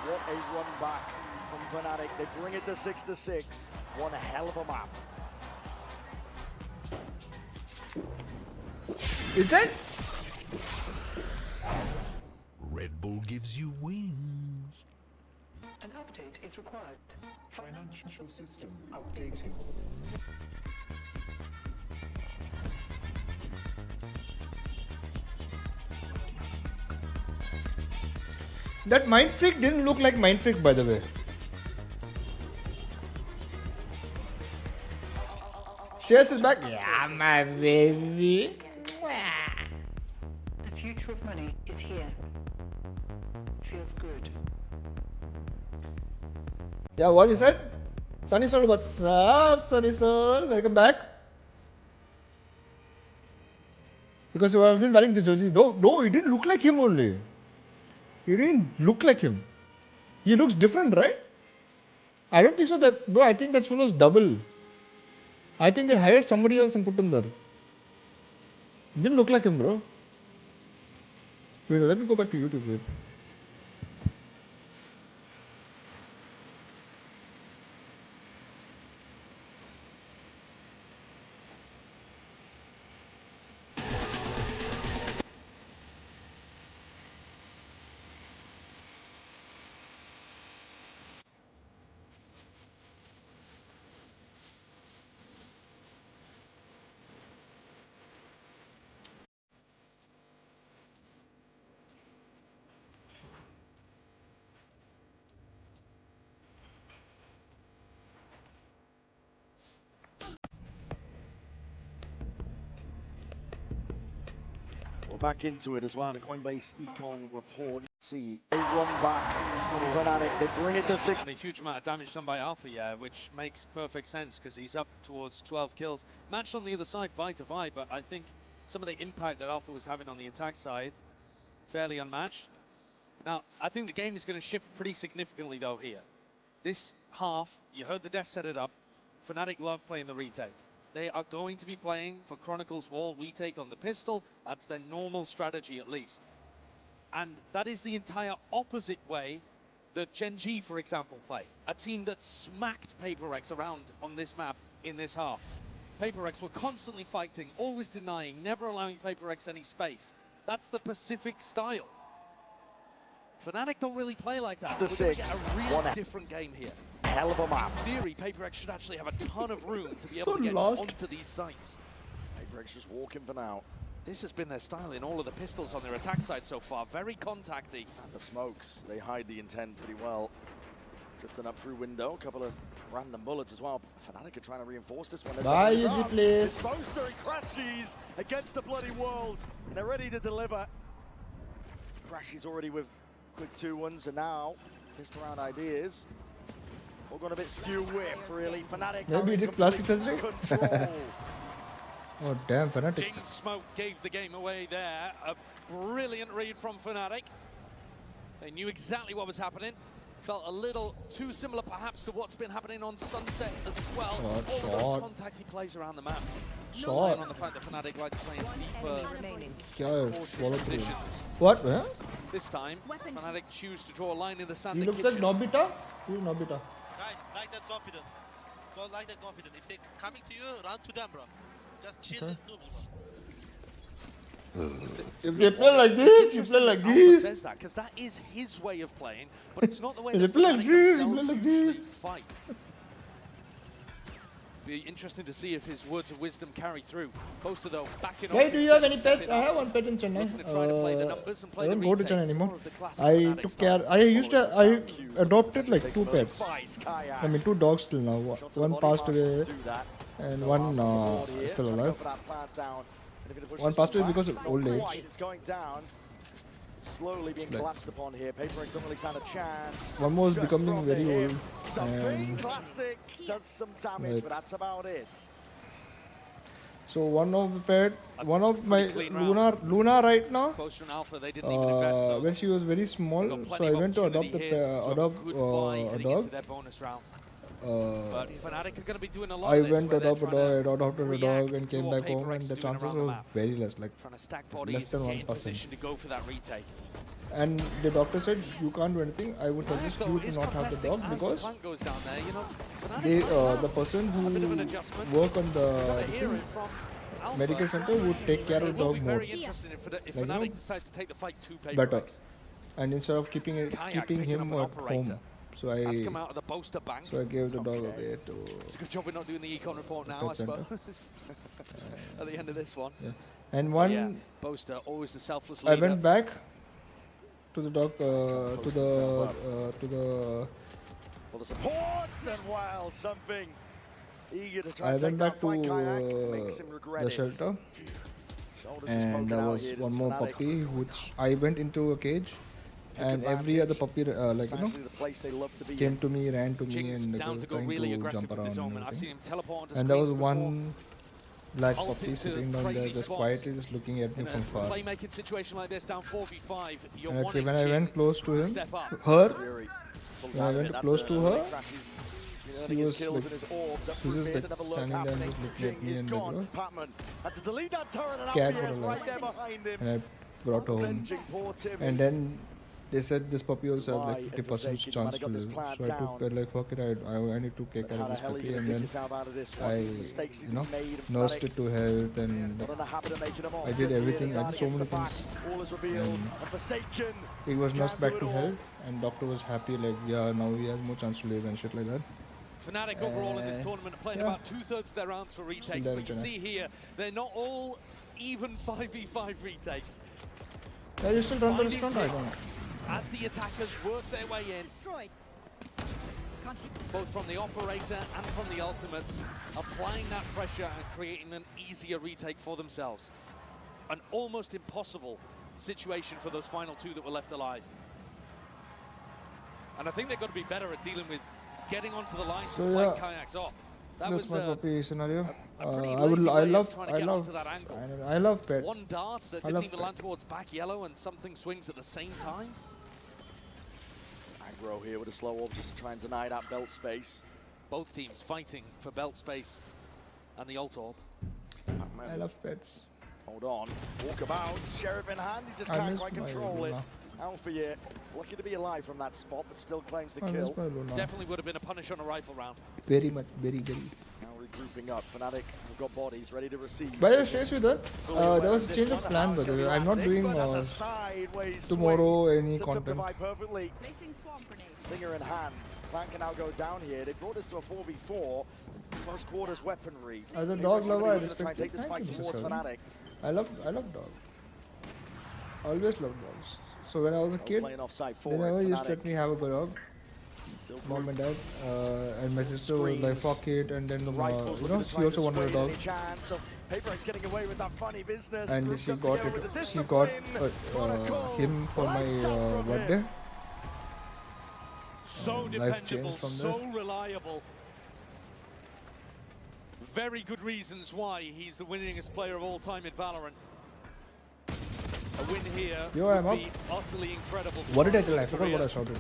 What a run back from Fnatic. They bring it to 6-6. One hell of a map. Is that? Red Bull gives you wings. An update is required. Financial system updating. That Mind Freak didn't look like Mind Freak, by the way. Shares is back. Yeah, my baby. The future of money is here. Feels good. Yeah, what you said? Sunny Soul, what's up, Sunny Soul? Welcome back. Because you wasn't wearing the jersey. No, he didn't look like him only. He didn't look like him. He looks different, right? I don't think so. Bro, I think that one was double. I think they hired somebody else and put him there. Didn't look like him, bro. Wait, let me go back to YouTube. Wait. We're back into it as well. The Coinbase Econ report. See a run back from Fnatic. They bring it to 6. A huge amount of damage done by Alpha, yeah, which makes perfect sense because he's up towards 12 kills. Matched on the other side, by Divide, but I think some of the impact that Alpha was having on the attack side, fairly unmatched. Now, I think the game is going to shift pretty significantly though here. This half, you heard the Death set it up. Fnatic love playing the retake. They are going to be playing for Chronicle's wall retake on the pistol. That's their normal strategy at least. And that is the entire opposite way that Gen G, for example, play. A team that smacked PRX around on this map in this half. PRX were constantly fighting, always denying, never allowing PRX any space. That's the Pacific style. Fnatic don't really play like that. We're going to get a really different game here. Hell of a map. In theory, PRX should actually have a ton of room to be able to get onto these sites. PRX just walking for now. This has been their style in all of the pistols on their attack side so far. Very contacty. And the smokes, they hide the intent pretty well. Drifting up through window, a couple of random bullets as well. Fnatic are trying to reinforce this one. Bye, Easy, please. It's Boaster and Crashies against the bloody world. And they're ready to deliver. Crashies already with quick 2-1s, and now pissed around ideas. All gone a bit skew whiff, really. Fnatic. Maybe he did plastic surgery. Oh damn, Fnatic. Jing Smoke gave the game away there. A brilliant read from Fnatic. They knew exactly what was happening. felt a little too similar perhaps to what's been happening on Sunset as well. Shot, All shot. those contact he plays around the map. Shot. Relying on the fact that Fnatic like to play in deeper, cautious positions. What? Huh? This time, Fnatic choose to draw a line in the sand. He The looks like kitchen. Nobita. Who's Nobita? Like that confident. Go like that confident. If they coming to you, run to them, bro. Just kill these noobs, bro. If they play like this, you play like this. Says that because that is his way of playing, but it's not the way If that they play like this, you themselves play like usually this. fight. Be interesting to see if his words of wisdom carry through. Boaster though, backing Hey, off do you have instead any of pets? I stepping have up. one pet in Chennai. Looking to try to play the numbers and play I don't the go to retake. Chennai anymore. More of the classic I Fnatic took style. care. I adopted like 2 pets. I mean 2 dogs till now. One passed away and one is still alive. One passed away because of old age. It's going down. Slowly being collapsed upon here. PRX don't really stand a chance. One more is Just becoming from very him. old. Something And classic does some damage, like- but that's about it. so one of the pet, one of my clean Luna right now. Boaster and Alpha, they didn't even invest. So When she was very small, got so plenty I of went to adopt opportunity here to adopt have goodbye a heading dog. into their bonus round. But Fnatic are going to be doing a lot I of this went to where they're adopt a trying dog, to adopted a react dog, and to came what back home, PRX and the doing chances around the were map. very less, like Trying to stack less bodies than and get in 1%. position to go for that retake. And the doctor said you can't do anything. I would Right, suggest though, you to it's not have the contesting dog as the because plant goes down there, you know, Fnatic they, might have the person a bit of an who adjustment. work on Gotta the hear it from Alpha. medical center would take care of It the will dog be more, very interesting if like, Fnatic decides to take the fight to better. PRX. And instead of keeping Kayak him picking up an at operator. home, so That's come out of the Boaster bank. I gave the dog away to. It's a good job we're not doing the econ report now, I pet center. suppose. At the end of this one. Yeah. And But one, yeah, Boaster, always the selfless I leader. went back to the dog, to the. For the supports and wow, something eager to try I and went take back that to fight. Kayak makes him regret the it. shelter, Shoulders just and poking there out was here. This one is more Fnatic. puppy which I went into a cage, and every other puppy, like Precisely the place they love to be came in. to me, ran to me, Jinx and down was to go trying really to aggressive jump with around this and omen. I've seen everything. him teleport onto And there was screens before. one black Ult puppy into sitting down crazy there, just spots. quietly, just looking at me In a from far. playmaking situation like this, down 4v5, you're And wanting when I Jin went close to him, step up. her, Fury. Full when I down went it. That's close a to her, crash. He's she earning his was kills like, and his orbs. Up she was through just mid, like another look standing there and happening. just looking Jing at me is and gone. like, Patman had to delete that turret and Scared Alfie for is her right life. there behind him. and I brought her home. Avenging poor Tim. And then they said this puppy also has Why like and 50% Forsaken, chance might to have got this live. plan So I took down. like fuck it, I need to take care How of the this hell are you puppy, going and to take then yourself out of this one? I, Mistakes need you to know, be made. and nursed Fnatic it to health and not in the habit of making them off. I did everything. I did so many things. All is revealed. And And Forsaken. it was Can't nursed do back it to all. health, and doctor was happy. Like, yeah, now he has more chance to live and shit like that. Fnatic overall in this tournament are playing yeah. about 2/3 of their rounds for retakes, There but you is see here, they're not all even 5v5 retakes. Yeah, you still run the Finding restaurant? I hits don't. as the attackers work their way in, Destroyed. both from the operator and from the ultimates, applying that pressure and creating an easier retake for themselves. An almost impossible situation for those final 2 that were left alive. And I think they've got to be better at dealing with getting onto the line So to yeah, fight Kayaks off. That that's was my puppy scenario. pretty I would, lazy I way of love, trying to I get love, onto that angle. I love pet. One dart that I didn't love even pet. land towards back yellow, and something swings at the same time. Aggro here with a slow orb just to try and deny that belt space. Both teams fighting for belt space and the ult orb. I love pets. Hold on. Walkabout. Sheriff in hand. He just I can't miss quite my control it. Luna. Alpha here, lucky to be alive from that spot, but still claims the I miss kill. my Luna. Definitely would have been a punish on a rifle round. Very much, very. Now regrouping up. Fnatic have got bodies ready to receive. By the way, Shash, you there? There was a change of plan, by the way. I'm not doing tomorrow any content. Perfectly. Stinger in hand. Plan can now go down here. They brought us to a 4v4. Close quarters weaponry. As a dog lover, I Try and respect take this it. fight Thank you, towards Mr. Fnatic. I love dog. Always loved dogs. So when I was a kid, playing offside they forward, never used to Fnatic. let me have a dog. Still Mom and dad, and my sister was like, fuck it, and then, Rifles you know, looking to she try also to wanted a sway dog. any chance of PRX getting away with that funny business. And Grouped she up got together with the it, she got discipline. him for my birthday. So Life dependable, changed from so there. reliable. Very good reasons why he's the winningest player of all time in Valorant. A win here Yo, I'm would up. be utterly incredible. What did I for tell? I his forgot what career. I shouted.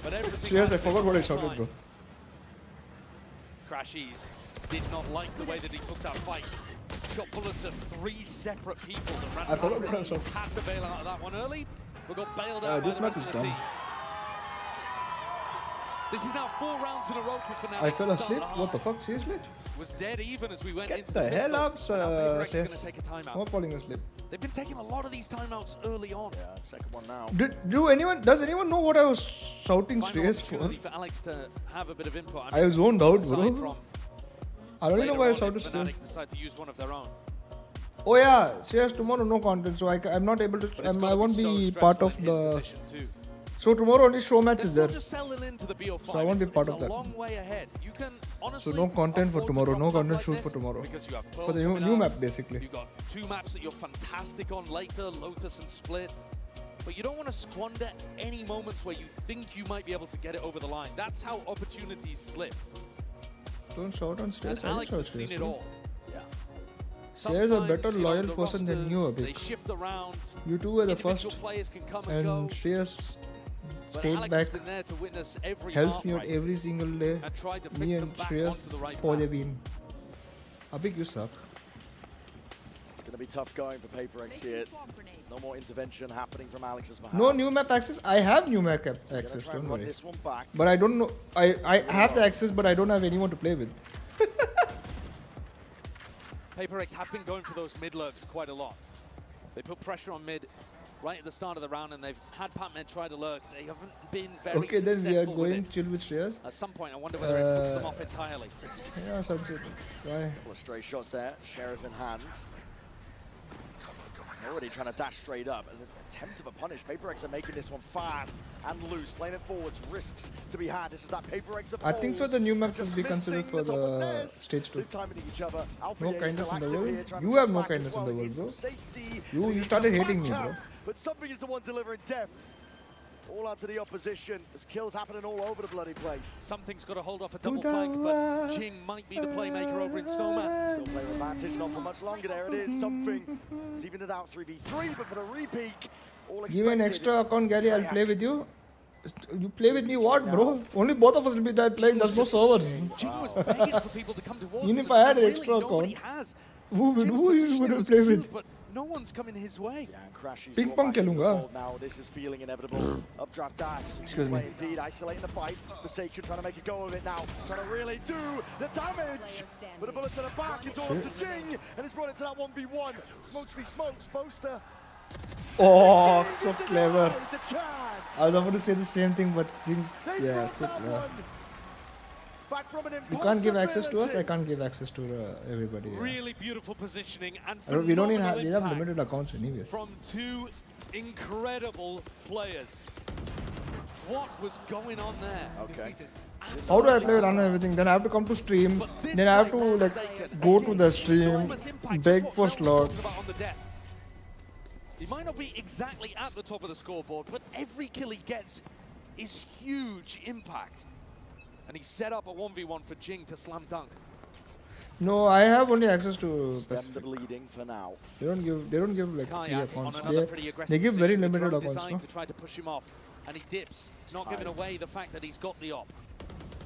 But But everything Serious, I has been forgot what I on shouted, time. bro. Crashies did not like the way that he took that fight. Shot bullets at 3 separate people that ran I forgot past what I him. shouted. Had to bail out of that one early. We got bailed out by This the match rest is of the dumb. team. This is now 4 rounds in a row for Fnatic. I fell to start asleep? the What the half. fuck? Seriously? Was dead even as we went Get into the hell middle. up, And now PRX is going to sis. take a timeout. I'm falling asleep. They've been taking a lot of these timeouts early on. Yeah, second one now. Does anyone know what I was shouting Final Shreyas for? opportunity for Alex to have a bit of input. I was zoned out, aside bro. from I don't even know why I later on shouted if Shreyas. Fnatic decide to use one of their own. Oh yeah, Shreyas, tomorrow no content, so I'm not able to. I won't be part of the. So tomorrow only show match is there. Just selling into the BO5. So I won't be part of It's a that. long way ahead. You can honestly So no content for afford to tomorrow, drop no a map content like shoot this for tomorrow. because you have Pearl For the coming new out. map basically. You've got 2 maps that you're fantastic on later, Lotus and Split. But you don't want to squander any moments where you think you might be able to get it over the line. That's how opportunities slip. Don't shout on Shreyas. And Alex has seen it all. Shreyas is a better Sometimes, you know, loyal the person than you, rosters, Abhi. They shift around. You two were the Individual first, players can come and and go. Shreyas But stayed Alex back, has been there to witness every helps me out heartbreak every single day. and tried to Me fix and them back Shreyas onto the right for the path. win. Abhi, you suck. It's going to be tough going for PRX here. No more intervention happening from Alex's behalf. No new map access. I have new map access. try and Don't run worry. this one back. But I don't know. I have the access, but I don't have anyone to play with. PRX have been going for those mid lurks quite a lot. They put pressure on mid right at the start of the round, and they've had Patman try to lurk. They haven't been very Okay, then successful we are with going it. chill with Shreyas. At some point, I wonder whether it puts them off entirely. Yeah, Sunset. Why? Couple of stray shots there. Sheriff in hand. Already trying to dash straight up. An attempt of a punish. PRX are making this one fast and loose. Playing it forwards. Risks to be had. This is that PRX of I think so. The new map will Just be considered missing for the top of the theirs. stage 2. They're timing each other. Alpha No is kindness still in the active world. here, trying You to have jump no back as kindness in well. the He world, needs bro. some safety. You He needs started some hating me, backup. bro. But something is the one delivering death. All out to the opposition. There's kills happening all over the bloody place. Something's got to hold off a double flank, but Jing might be the playmaker over in Snowman. Still player advantage, not for much longer. There it is. Something has evened it out 3v3, but for the repeat, all expected. Give me an extra account, Gary. I'll play with you. You play with me, what, bro? Only both of us will be there playing. There's no servers. Jing was begging for people to come towards Even him, if I had an really extra nobody account, has. who Jing's you positioning would was play cute, with? but no one's coming his way. Yeah, and Crashy's Ping brought pong back into the खेलूंगा. fold now. This is feeling inevitable. Updraft dash. Excuse me. Play indeed, isolating the fight. Forsaken trying to make a go of it now. Trying to really do the damage. But the bullet to the back, it's all up to Jing. And it's brought it to that 1v1. Smokes v smokes. Boaster. Oh, so clever. The chance. I was about to say the same thing, but Jinx, They yeah, brought so that clever. one. Back from an You can't give access to us. I impossibility. can't give access to everybody. Yeah. Really beautiful positioning and We don't even have. phenomenal We have impact limited accounts anyways. from 2 incredible players. What was going on there? Okay. How do I play run and everything? Then I have to come to stream. Then I have to like go to the stream, beg for slot. On the desk. He might not be exactly at the top of the scoreboard, but every kill he gets is huge impact. And he set up a 1v1 for Jing to slam dunk. No, I have only access to. Stem the bleeding for now. They don't give like free Kayak on accounts. another pretty aggressive They give very position with limited drone accounts. designed No? to try to push him off, and he dips, not giving away the fact that he's got the op.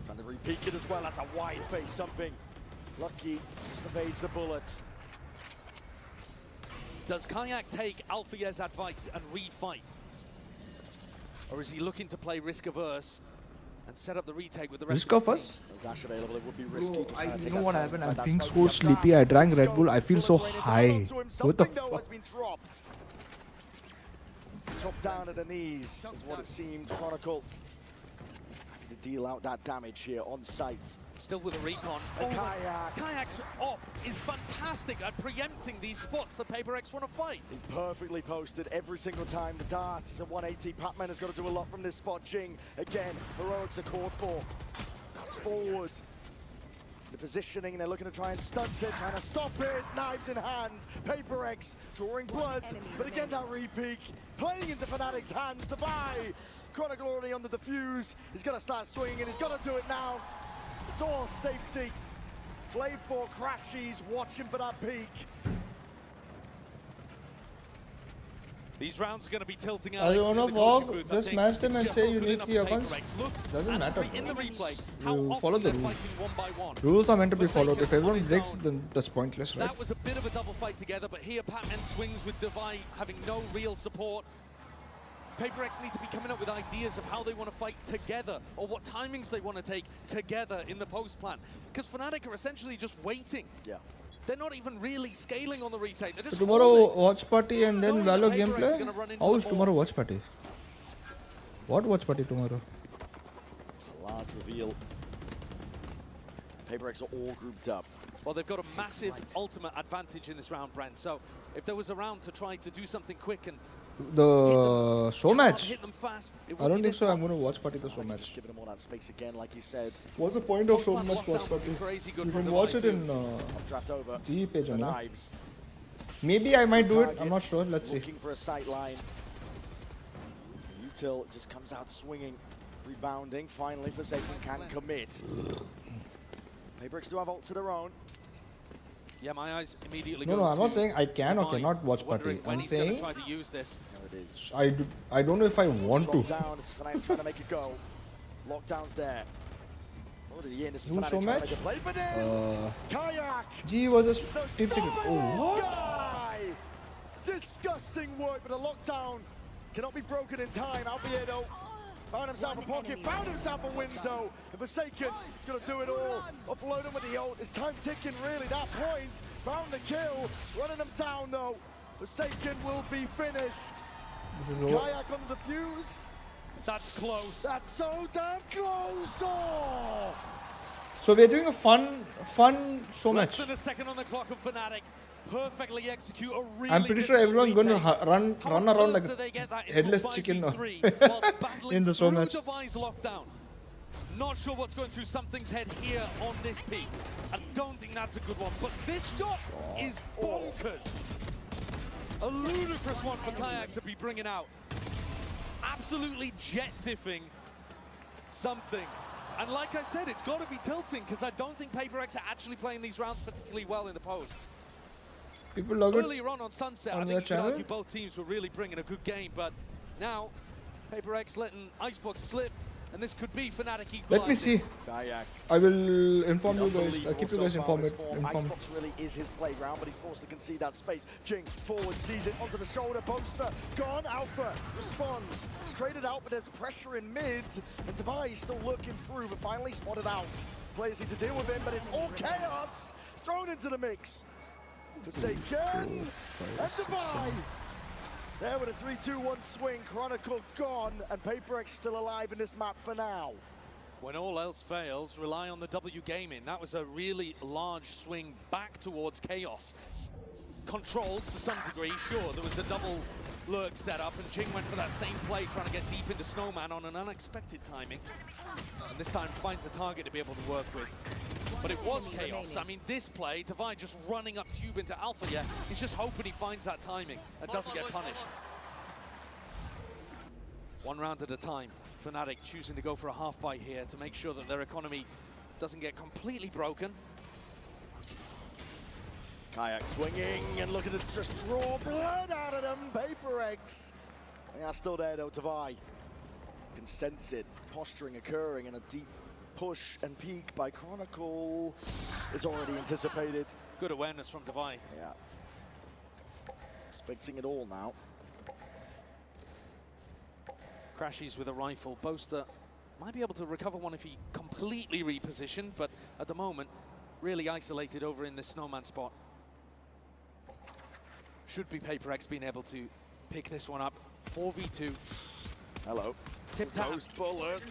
Trying to repeat it as well. That's a wide face. Something lucky just evades the bullets. Does Kayak take Alfier's advice and refight? Or is he looking to play risk-averse and set up the retake with the rest Risk of of his us? No dash available. It would be risky. Bro, to I try and take know that what time happened. inside I'm that feeling smoke. so Up sleepy. down. I drank Let's Red go. Bull. I feel so Bullets raining high. down onto him. What the Something, though, fuck? has been dropped. Chopped down at the knees is what it seemed. Chronicle having to deal out that damage here on site. Still with a recon. And Kayak. Kayak's op is fantastic at preempting these spots that PRX want to fight. He's perfectly posted every single time. The dart is a 180. Patman has got to do a lot from this spot. Jing, again, heroics are called for. Cuts forward. The positioning, they're looking to try and stunt it, trying to stop it. Knives in hand. PRX drawing blood. But again, that repeat playing into Fnatic's hands. The buy. Chronicle already on the defuse. He's got to start swinging and he's got to do it now. It's all safety. Play for Crashies, watching for that peak. These rounds are going to be tilting out. I don't know, Vog. Just match them and say you need 3 accounts. Doesn't matter. In the replay, You follow the rules. one by one. Rules are meant to be followed. If everyone breaks, then that's pointless, right? That was a bit of a double fight together, but here Pac-Man swings with Devi having no real support. PaperX need to be coming up with ideas of how they want to fight together, or what timings they want to take together in the post plan. Because Fnatic are essentially just waiting. Yeah. They're not even really scaling on the retake. They're just So tomorrow holding. watch party and then Valo gameplay. How is tomorrow watch party? What watch party tomorrow? A large reveal. PaperX are all grouped up. Well, they've got a massive ultimate advantage in this round, Brent. So if there was a round to try to do something quick and The show match. hit them fast, I don't think so. I'm going to watch party the show match. Giving them all that space again, like you said. What's the point of show match watch party? You can watch it in Draft over. G page. The knives. Maybe I might do it. I'm not sure. Let's see. Looking for a sight line. Util just comes out swinging, rebounding. Finally, Forsaken can commit. PaperX do have ults of their own. Yeah, my eyes immediately No, go I'm not to saying I can or Divine. cannot watch party. When I'm he's gonna saying try to use this. There it is. I don't know if I want to. Lockdown. This is Fnatic trying to make a go. Lockdown's there. Already in. This is Who's Fnatic show trying to match? make a play for this. Kayak. G versus Team Secret. Oh, what? Sky. Disgusting work, but a lockdown cannot be broken in time. Albiedo found himself a pocket, found himself a window. And Forsaken is going to do it all. Offload him with the ult. It's time ticking, really. That point. Found the kill. Running them down, though. Forsaken will be finished. This is all. Kayak on the fuse. That's close. That's so damn close. Oh! So we're doing a fun show Less match. than a second on the clock of Fnatic. Perfectly execute a really I'm pretty sure everyone's going to run around like do they get that a headless in chicken 5v3 while battling in the show through match. Devi's lockdown? Not sure what's going through something's head here on this peak. I don't think that's a good one, but this shot is bonkers. A ludicrous one for Kayak to be bringing out. Absolutely jet diffing something. And like I said, it's got to be tilting because I don't think PaperX are actually playing these rounds particularly well in the post. People love it Earlier on Sunset, on I their think you could channel. argue both teams were really bringing a good game, but now PaperX letting Icebox slip, and this could be Fnatic equalizing. Let me see. Kayak. I will inform you guys. I'll keep you guys informed. Icebox really is his playground, but he's forced to concede that space. Jing forward, sees it onto the shoulder, poster gone. Alpha responds, it's traded out, but there's pressure in mid, and Devi still looking through, but finally spotted out. Players need to deal with him, but it's all chaos thrown into the mix. Forsaken and Devi. There with a 3-2-1 swing, Chronicle gone, and PaperX still alive in this map for now. When all else fails, rely on the W gaming. That was a really large swing back towards Chaos. Controlled to some degree, sure, there was a double lurk set up, and Ching went for that same play, trying to get deep into Snowman on an unexpected timing. And this time finds a target to be able to work with. But it was Chaos. I mean, this play, Devi just running up tube into Alpha, yeah, he's just hoping he finds that timing and doesn't get punished. One round at a time. Fnatic choosing to go for a half bite here to make sure that their economy doesn't get completely broken. Kayak swinging and looking to just draw blood out of them. PaperX. They are still there though, Devi. Can sense it. Posturing occurring and a deep push and peek by Chronicle. It's already anticipated. Good awareness from Devi. Yeah. Expecting it all now. Crashes with a rifle. Boaster might be able to recover one if he completely repositioned, but at the moment, really isolated over in this Snowman spot. Should be PaperX being able to pick this one up. 4v2. Hello. Tip tap. Ghost bullet.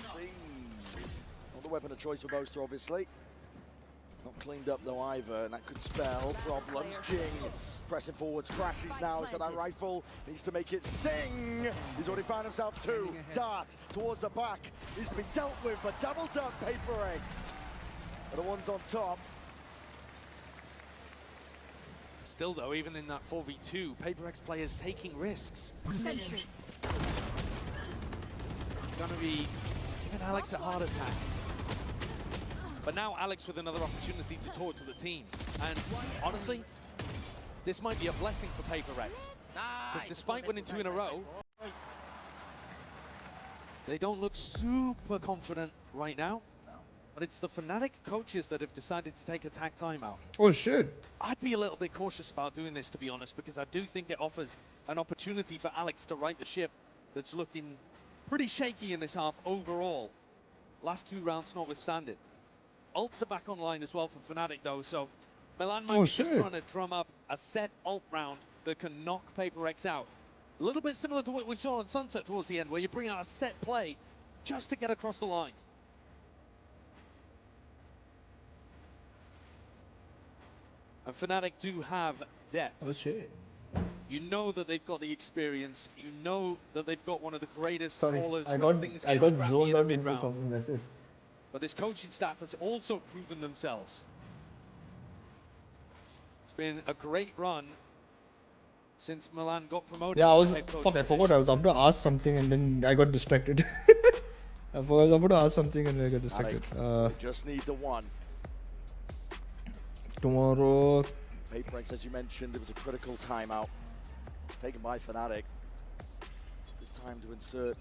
Not the weapon of choice for Boaster, obviously. Not cleaned up though either, and that could spell problems. Jing pressing forwards, crashes now. He's got that rifle, needs to make it sing. He's already found himself two. Dart towards the back, needs to be dealt with, but double duck PaperX. Are the ones on top. Still though, even in that 4v2, PaperX players taking risks. Sentry. Gonna be giving Alex a heart attack. But now Alex with another opportunity to talk to the team. And honestly, this might be a blessing for PaperX. Because despite winning 2 in a row, they don't look super confident right now. But it's the Fnatic coaches that have decided to take a tag timeout. Oh shit. I'd be a little bit cautious about doing this, to be honest, because I do think it offers an opportunity for Alex to right the ship that's looking pretty shaky in this half overall. Last 2 rounds notwithstanding. Ults are back online as well for Fnatic though, so Milan might be just trying to drum up a set ult round that can knock PRX out. A little bit similar to what we saw on Sunset towards the end, where you bring out a set play just to get across the line. And Fnatic do have depth. Oh shit. You know that they've got the experience. You know that they've got one of the greatest Sorry, ballers. I when got things I get got scrappy zoned in the out into mid-round. some messages. But this coaching staff has also proven themselves. It's been a great run since Milan got promoted. Yeah, to the head coach fuck, I forgot I was about to ask something and then I got distracted. I was about to ask something and I got distracted. They just need the one. Tomorrow. PRX, as you mentioned, it was a critical timeout taken by Fnatic. It's time to insert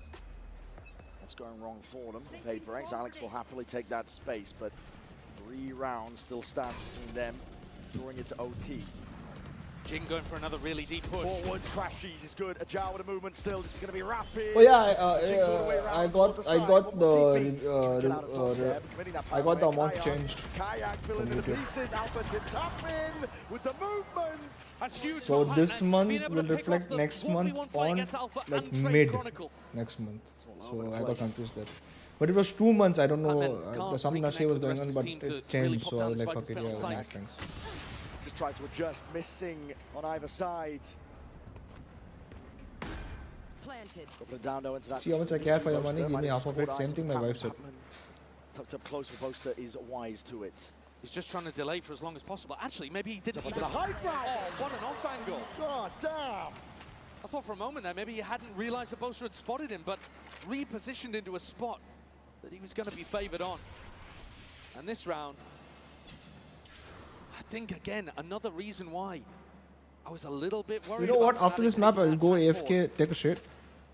what's going wrong for them. PRX, Alex will happily take that space, but 3 rounds still stand between them, drawing it to OT. Jing going for another really deep push. Forwards, crashes is good. Ajao with a movement still. This is going to be rapid. Oh yeah, I got the amount changed. Kayak filling in the pieces. Alpha tip top in with the movement. That's huge. So this month will reflect next month on like mid next month. So I got confused there. But it was 2 months. I don't know. Some nashe was going on, but it changed. So I was like, fuck it, yeah, nice, thanks. Just try to adjust, missing on either side. Planted. Down low into that. See how much I care for your money, give me half of it. Same thing my wife said. Tucked up close with Boaster is wise to it. He's just trying to delay for as long as possible. Actually, maybe he didn't even... a high ground! Oh, what an off angle! God damn! I thought for a moment there, maybe he hadn't realized that Boaster had spotted him, but repositioned into a spot that he was going to be favored on. And this round, I think, again, another reason why I was a little bit worried. You know what? After this map, I'll go AFK, take a shit,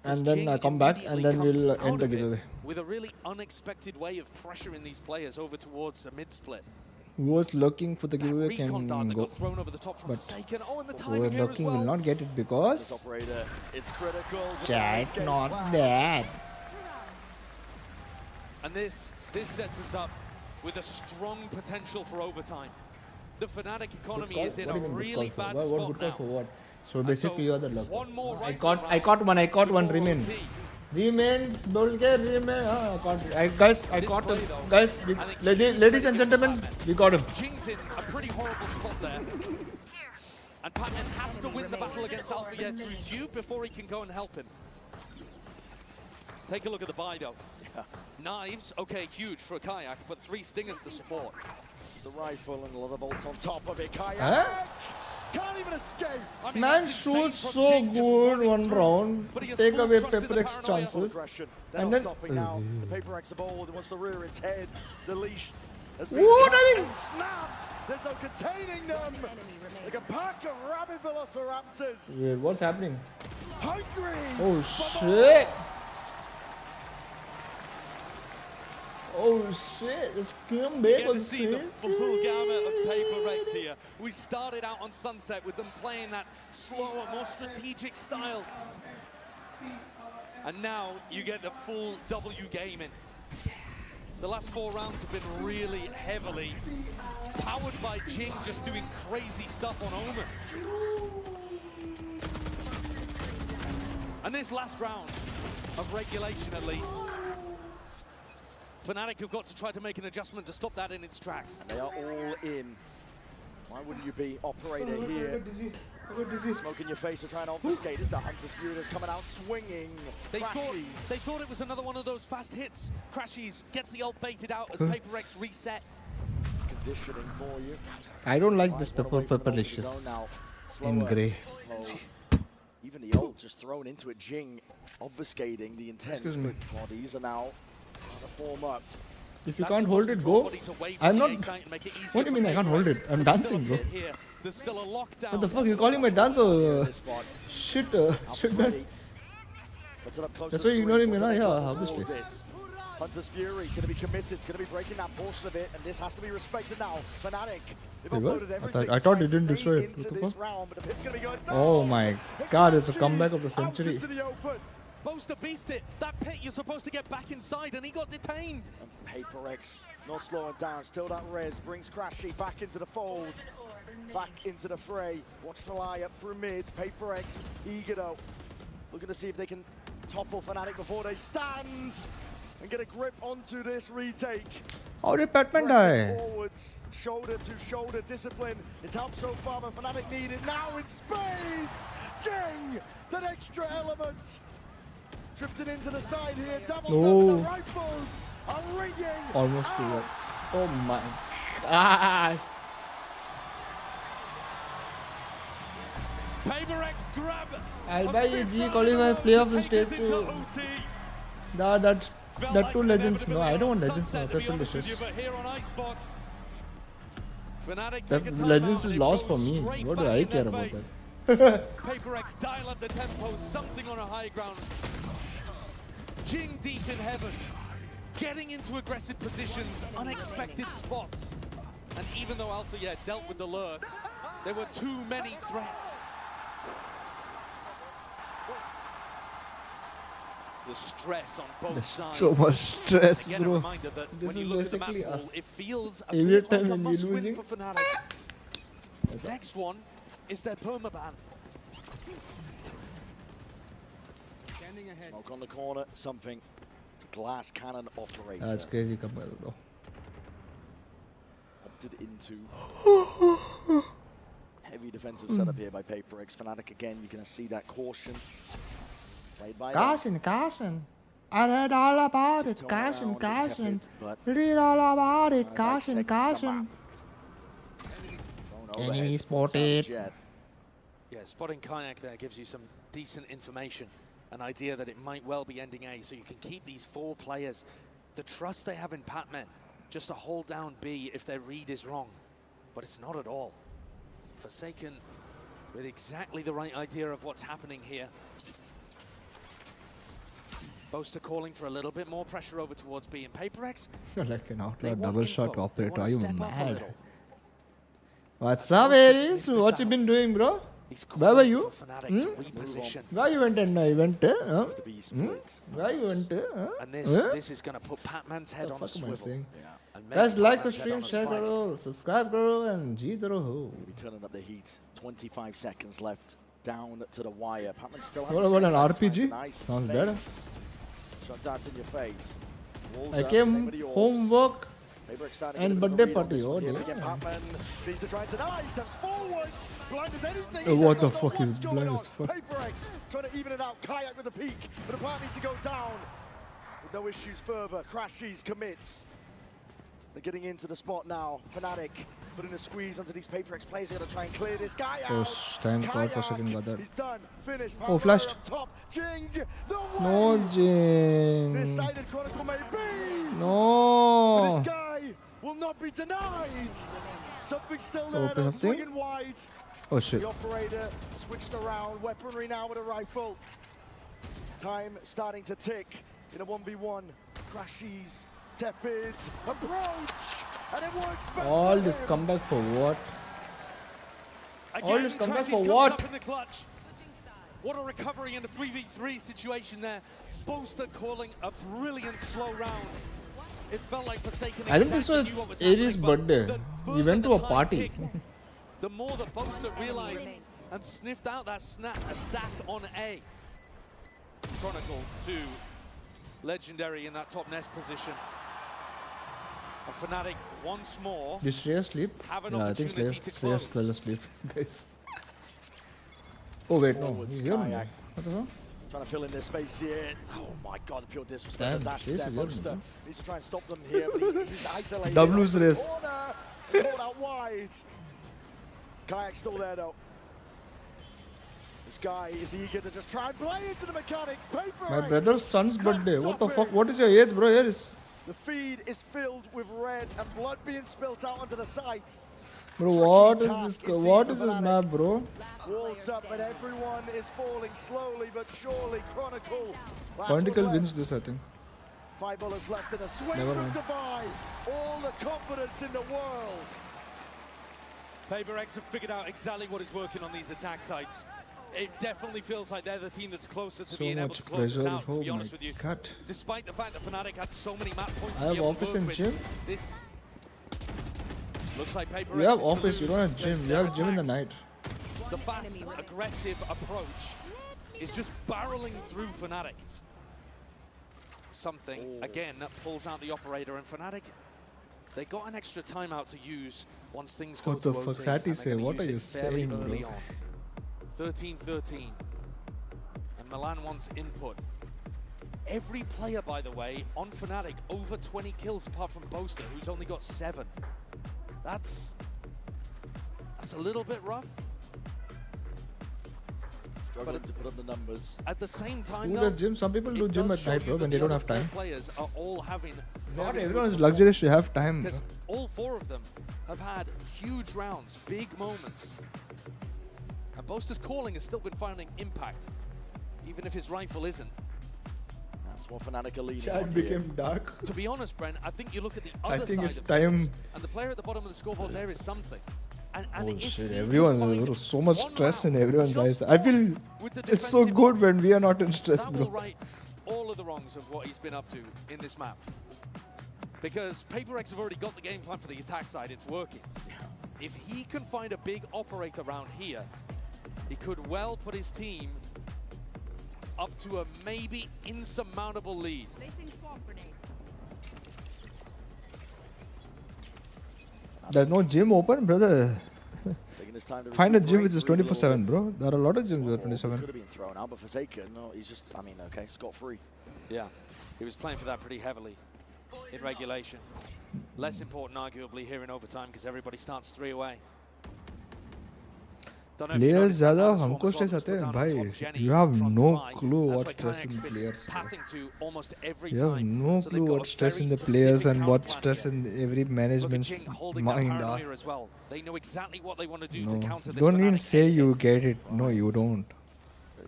and then I come back, and then we'll end the giveaway. With a really unexpected way of pressuring these players over towards the mid-split. Who was looking for the giveaway can go, thrown over the top from but who were looking will not get it because it's critical. Chat, not that. And this sets us up with a strong potential for overtime. The Fnatic economy is in a really bad spot now. For what? So basically you are the luck. One more I caught one remain. Remains, don't get remain. Guys, I caught him. Guys, ladies and gentlemen, we got him. Jing's in a pretty horrible spot there. And Patman has to win the battle against Alpha through Chiu before he can go and help him. Take a look at the buy though. Knives, okay, huge for a Kayak, but 3 stingers to support. The rifle and a lot of bolts on top of it. Kayak can't even escape. I mean, man shoots so good one round, take away PRX chances, and then stopping now. The PRX of old wants to rear its head. The leash has been snapped. There's no containing them. Like a pack of rabid velociraptors. Wait, what's happening? Hungry. Oh shit! Oh shit, it's Kim You get to see the full gamut of PRX here. We started out on Sunset with them playing that slower, more strategic style. And now you get the full W gaming. The last 4 rounds have been really heavily powered by Jing just doing crazy stuff on Omen. And this last round of regulation at least, Fnatic have got to try to make an adjustment to stop that in its tracks. They are all in. Why wouldn't you be operator here? Smoke in your face to try and obfuscate. It's the Hunter's Fury that's coming out swinging. They thought it was another one of those fast hits. Crashies gets the ult baited out as PRX reset. Conditioning for you. I don't like this purplicious in grey. Even the ult just thrown into it. Jing obfuscating the intent. Excuse me. Bodies are now trying to form up. If you can't hold it, go. I'm not. What do you mean I can't hold it? I'm dancing, bro. There's still a lockdown. What the fuck? You're calling my dancer? Shit, shit, man. That's why you're ignoring me now, yeah, obviously. Hunter's Fury going to be committed, it's going to be breaking that portion of it, and this has to be respected now. Fnatic, Wait, what? I thought he didn't destroy it. What the fuck? Oh my god, it's a comeback of the century. Boaster beefed it. That pit, you're supposed to get back inside, and he got detained. And PRX not slowing down, still that res, brings Crashy back into the fold, back into the fray. Watch the lie up through mid, PRX, eager though. Looking to see if they can topple Fnatic before they stand and get a grip onto this retake. How did Batman die? Forwards, shoulder to shoulder discipline. It's helped so far, but Fnatic need it now in spades. Jing, that extra element. Drifted into the side here, double No. the rifles are ringing. Almost two words. Oh my god. PRX grab. I'll buy a G qualify playoffs in stage 2. That two legends. No, I don't want legends now. That two legends. That legends is lost for me. What do I care about that? PRX dial up the tempo, something on a high ground. Jing deep in heaven, getting into aggressive positions, unexpected spots. And even though Alpha dealt with the lurk, there were too many threats. The stress on both sides. So much stress, Again, bro. a reminder that This when is you look at the basically map us. pool, it feels a Every bit like time a when we're must-win losing. for Fnatic. The next one is their permaban. Standing ahead. Smoke on the corner, something. Glass cannon operator. That's crazy comeback though. Opted into heavy defensive setup here by PRX. Fnatic again, you're going to see that caution. Played by Caution. I read all about it. Caution. Read all about it. Caution. Enemy spotted. Yeah, spotting Kayak there gives you some decent information. An idea that it might well be ending A, so you can keep these 4 players. The trust they have in Patman, just to hold down B if their read is wrong. But it's not at all. Forsaken with exactly the right idea of what's happening here. Boaster calling for a little bit more pressure over towards B and PRX. You're like an They outlaw want double info. shot They operator. wanna Are you step up a mad? little. What's up, Aries? What you been doing, bro? Where were you? Where you went in event? Where you went? And this is going to put Patman's head on a swivel. Guys, like the stream, share karo, subscribe karo, and G karo ho. We'll be turning up the heat. 25 seconds left. Down to the wire. Patman still has What about an RPG? Sounds better. Shot darts in your face. I came homework and birthday party. Oh, dear. Patman needs to try and deny. Steps forward. Blind as anything. What the fuck is blind as fuck? PRX trying to even it out. Kayak with the peak. But the plan needs to go down. With no issues further. Crashies commits. They're getting into the spot now. Fnatic putting a squeeze onto these PRX players. They're going to try and clear this guy out. Oh, time call for second got that. He's done. Finished. Oh, flashed. Top. Jing. No, Jing. This sided chronicle may be. No. But this guy will not be denied. Something still there. Okay, Swinging wide. Oh shit. The operator switched around. Weaponry now with a rifle. Time starting to tick in a 1v1. Crashies. Tepid approach, and it works best. All this comeback for what? All this comeback for what? In the clutch. What a recovery in the 3v3 situation there. Boaster calling a brilliant slow round. It felt like Forsaken. I don't think so. It's Aries' birthday. We went to a party. The more that Boaster realized and sniffed out that stack on A. Chronicle 2, legendary in that top nest position. A Fnatic once more. Did Shreyas sleep? Yeah, I think Shreyas fell asleep, guys. Oh wait, no, he's here. What the fuck? Trying to fill in their space here. Oh my god, the pure disrespect. Damn, The dash Chase there. is Boaster here, needs to try and stop them here, but he's isolated. W's race. Caught out wide. Kayak's still there though. This guy is eager to just try and play into the mechanics. My brother's son's birthday. What the fuck? What is your age, bro? Here is The feed is filled with red and blood being spilt out onto the site. Bro, what is this? What is this map, bro? Walls up and everyone is falling slowly but surely. Chronicle. Chronicle wins this, I think. 5 bullets left in a swing Never from mind. Divide. All the confidence in the world. PRX have figured out exactly what is working on these attack sites. It definitely feels like they're the team that's closer to So being able much to close this pressure. out, to Oh be honest my with you. God. Despite the fact that Fnatic had so many map points I to have be able office to work and with, gym. this looks like PRX You have is to office, you lose. don't have gym. You have gym in the night. The fast, aggressive approach is just barreling through Fnatic. Something, again, that pulls out the operator, and Fnatic, they got an extra timeout to use once things go What to the fuck, OT, Sati and say? they're gonna What use are it you fairly saying, early bro? on. 13-13. And Milan wants input. Every player, by the way, on Fnatic, over 20 kills apart from Boaster, who's only got 7. That's a little bit rough. Struggling to put up the numbers. At the same time, Who though, does gym? Some people do it gym does at show night, you bro, that when they the don't other have time. 4 players are all having Not very everyone good is luxurious to have time, bro. because all 4 of them have had huge rounds, big moments. And Boaster's calling has still been finding impact, even if his rifle isn't. That's what Fnatic are leading Chat on became here. dark. To be honest, Brent, I think you look at the I other think side it's of time. things, and the player at the bottom of the scoreboard there is something. And Oh if shit, he can everyone's find there was so much one stress in round, everyone's eyes. just I feel with the it's so defensive good when we are not in stress, that will bro. right all of the wrongs of what he's been up to in this map. Because PRX have already got the game plan for the attack side, it's working. If he can find a big operator round here, he could well put his team up to a maybe insurmountable lead. There's no gym open, brother. Taking his time to Find a gym recuperate, which is breathe a 24/7, little bro. There are a lot of gyms that are bit. Could 27. have been thrown out, but Forsaken, no, he's just, I mean, okay, scot-free. Yeah, he was playing for that pretty heavily in regulation. Less important, arguably, here in overtime because everybody starts 3 away. Players ज़्यादा हमको stress आते हैं भाई. You have no clue what stress in the players. You have no clue what stress in the players and what stress in every management's mind are. As well. They know exactly what they want to do No, to counter this. don't even Fnatic say you hit. get it. No, you don't.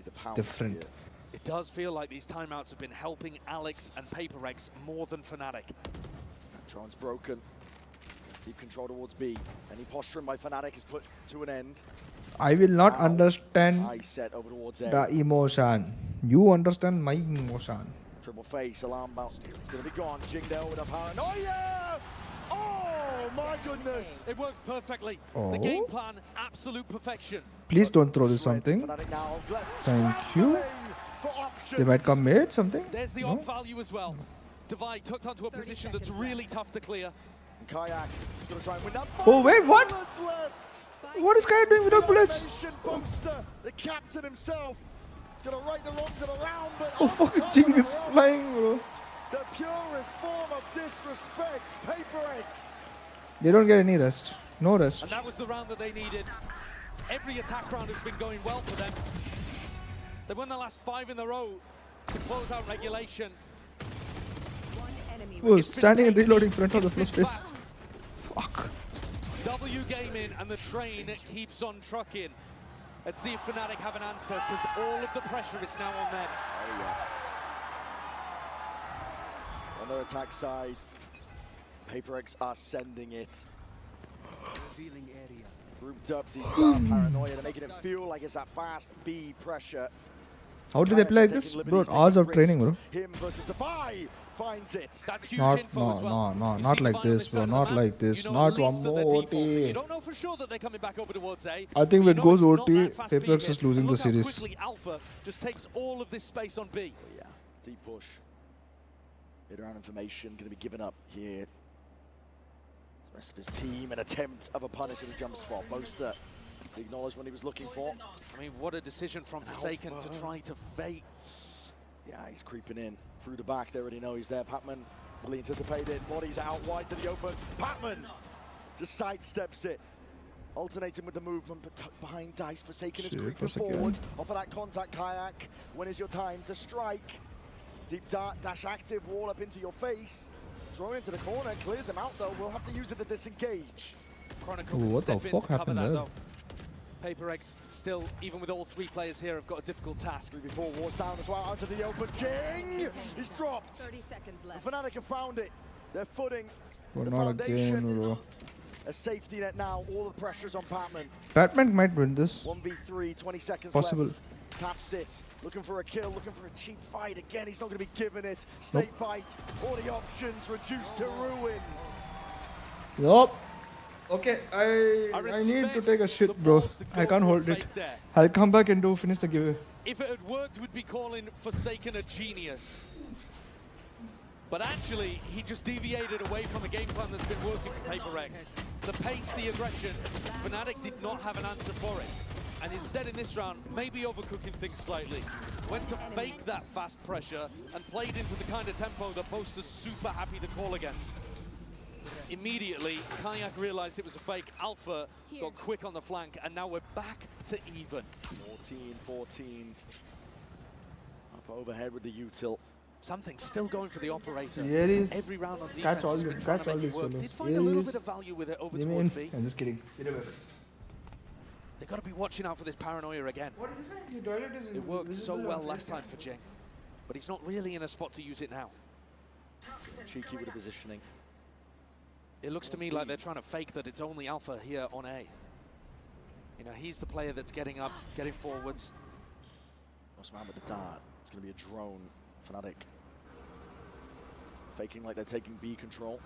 It's different. It does feel like these timeouts have been helping Alex and PRX more than Fnatic. Tron's broken. Deep control towards B. Any posturing by Fnatic is put to an end. I will not understand High set over towards A. the emotion. You understand my emotion. Triple face, alarm bounce. It's going to be gone. Jingdale with a paranoia! Oh my goodness! It works perfectly. Oh. The game plan, absolute perfection. Please don't throw this something. Thank you. They might come mid something. There's the No? odd value as well. Divide tucked onto a position that's really tough to clear. And Kayak is going to try and win that. Oh wait, what? Bullets left. What is Kai doing without bullets? Boaster, the captain himself, is going to right the wrongs of the round, but Oh fucking Jing is flying, bro. the purest form of disrespect. PRX. They don't get any rest. No rest. And that was the round that they needed. Every attack round has been going well for them. They won the last 5 in a row to close out regulation. Oh, standing and reloading front of the first face. Fuck. W gaming and the train keeps on trucking. Let's see if Fnatic have an answer because all of the pressure is now on them. Oh yeah. On their attack side, PRX are sending it. Grouped up, deep down, paranoia. They're making it feel like it's that fast B pressure. How do they play like this? Bro, hours of training, bro. Him versus Defy finds it. That's huge Not, info as well. not like this, bro. Not like this. Not one more OT. You don't know for sure that they're coming back over towards A. I think when it goes OT, PRX PRX is losing the series. Quickly Alpha just takes all of this space on B. Oh, yeah, deep push. Bit around information, going to be given up here. The rest of his team, an attempt of a punish in the jump spot. Boaster acknowledged what he was looking for. I mean, what a decision from Forsaken to try to fake. Yeah, he's creeping in through the back. They already know he's there. Patman, really anticipated. Bodies out wide to the open. Patman just sidesteps it. Alternating with the movement, but tucked behind Dice. Forsaken is creeping forward. Off of that contact, Kayak. When is your time to strike? Deep dart, dash active, wall up into your face. Thrown into the corner, clears him out though. We'll have to use it to disengage. Chronicle Ooh, can what the step in fuck to cover happened that, there? though. PaperX still, even with all three players here, have got a difficult task. Before War's down as well, out to the open. Jing! He's dropped. 30 seconds left. The Fnatic have found it. They're footing But the not foundation. again, bro. A safety net now. All the pressure's on Patman. Batman might win this. 1v3, 20 seconds Possible. left. Taps it. Looking for a kill, looking for a cheap fight. Again, he's not going to be given it. Snake bite. All the options reduced to ruins. Yup. Okay, I need to take a shit, bro. I can't hold it. I'll come back and finish the giveaway. If it had worked, we'd be calling Forsaken a genius. But actually, he just deviated away from a game plan that's been working for PaperX. The pace, the aggression, Fnatic did not have an answer for it. And instead in this round, maybe overcooking things slightly. Went to fake that fast pressure and played into the kind of tempo that Post is super happy to call against. Immediately, Kayak realized it was a fake. Alpha got quick on the flank, and now we're back to even. 14-14. Up overhead with the util. Something still going for the operator. Here is Every round on defense catch all has been trying to make it work. fellows. Did find a little bit of value with it over towards B. I'm just kidding. They've got to be watching out for this paranoia again. What did you say? Your toilet is It worked so visible well on last time for Jing, but he's not really in a spot to use it now. Cheeky with the positioning. It looks to me like they're trying to fake that it's only Alpha here on A. You know, he's the player that's getting up, getting forwards. Lost man with the dart. It's going to be a drone. Fnatic. Faking like they're taking B control.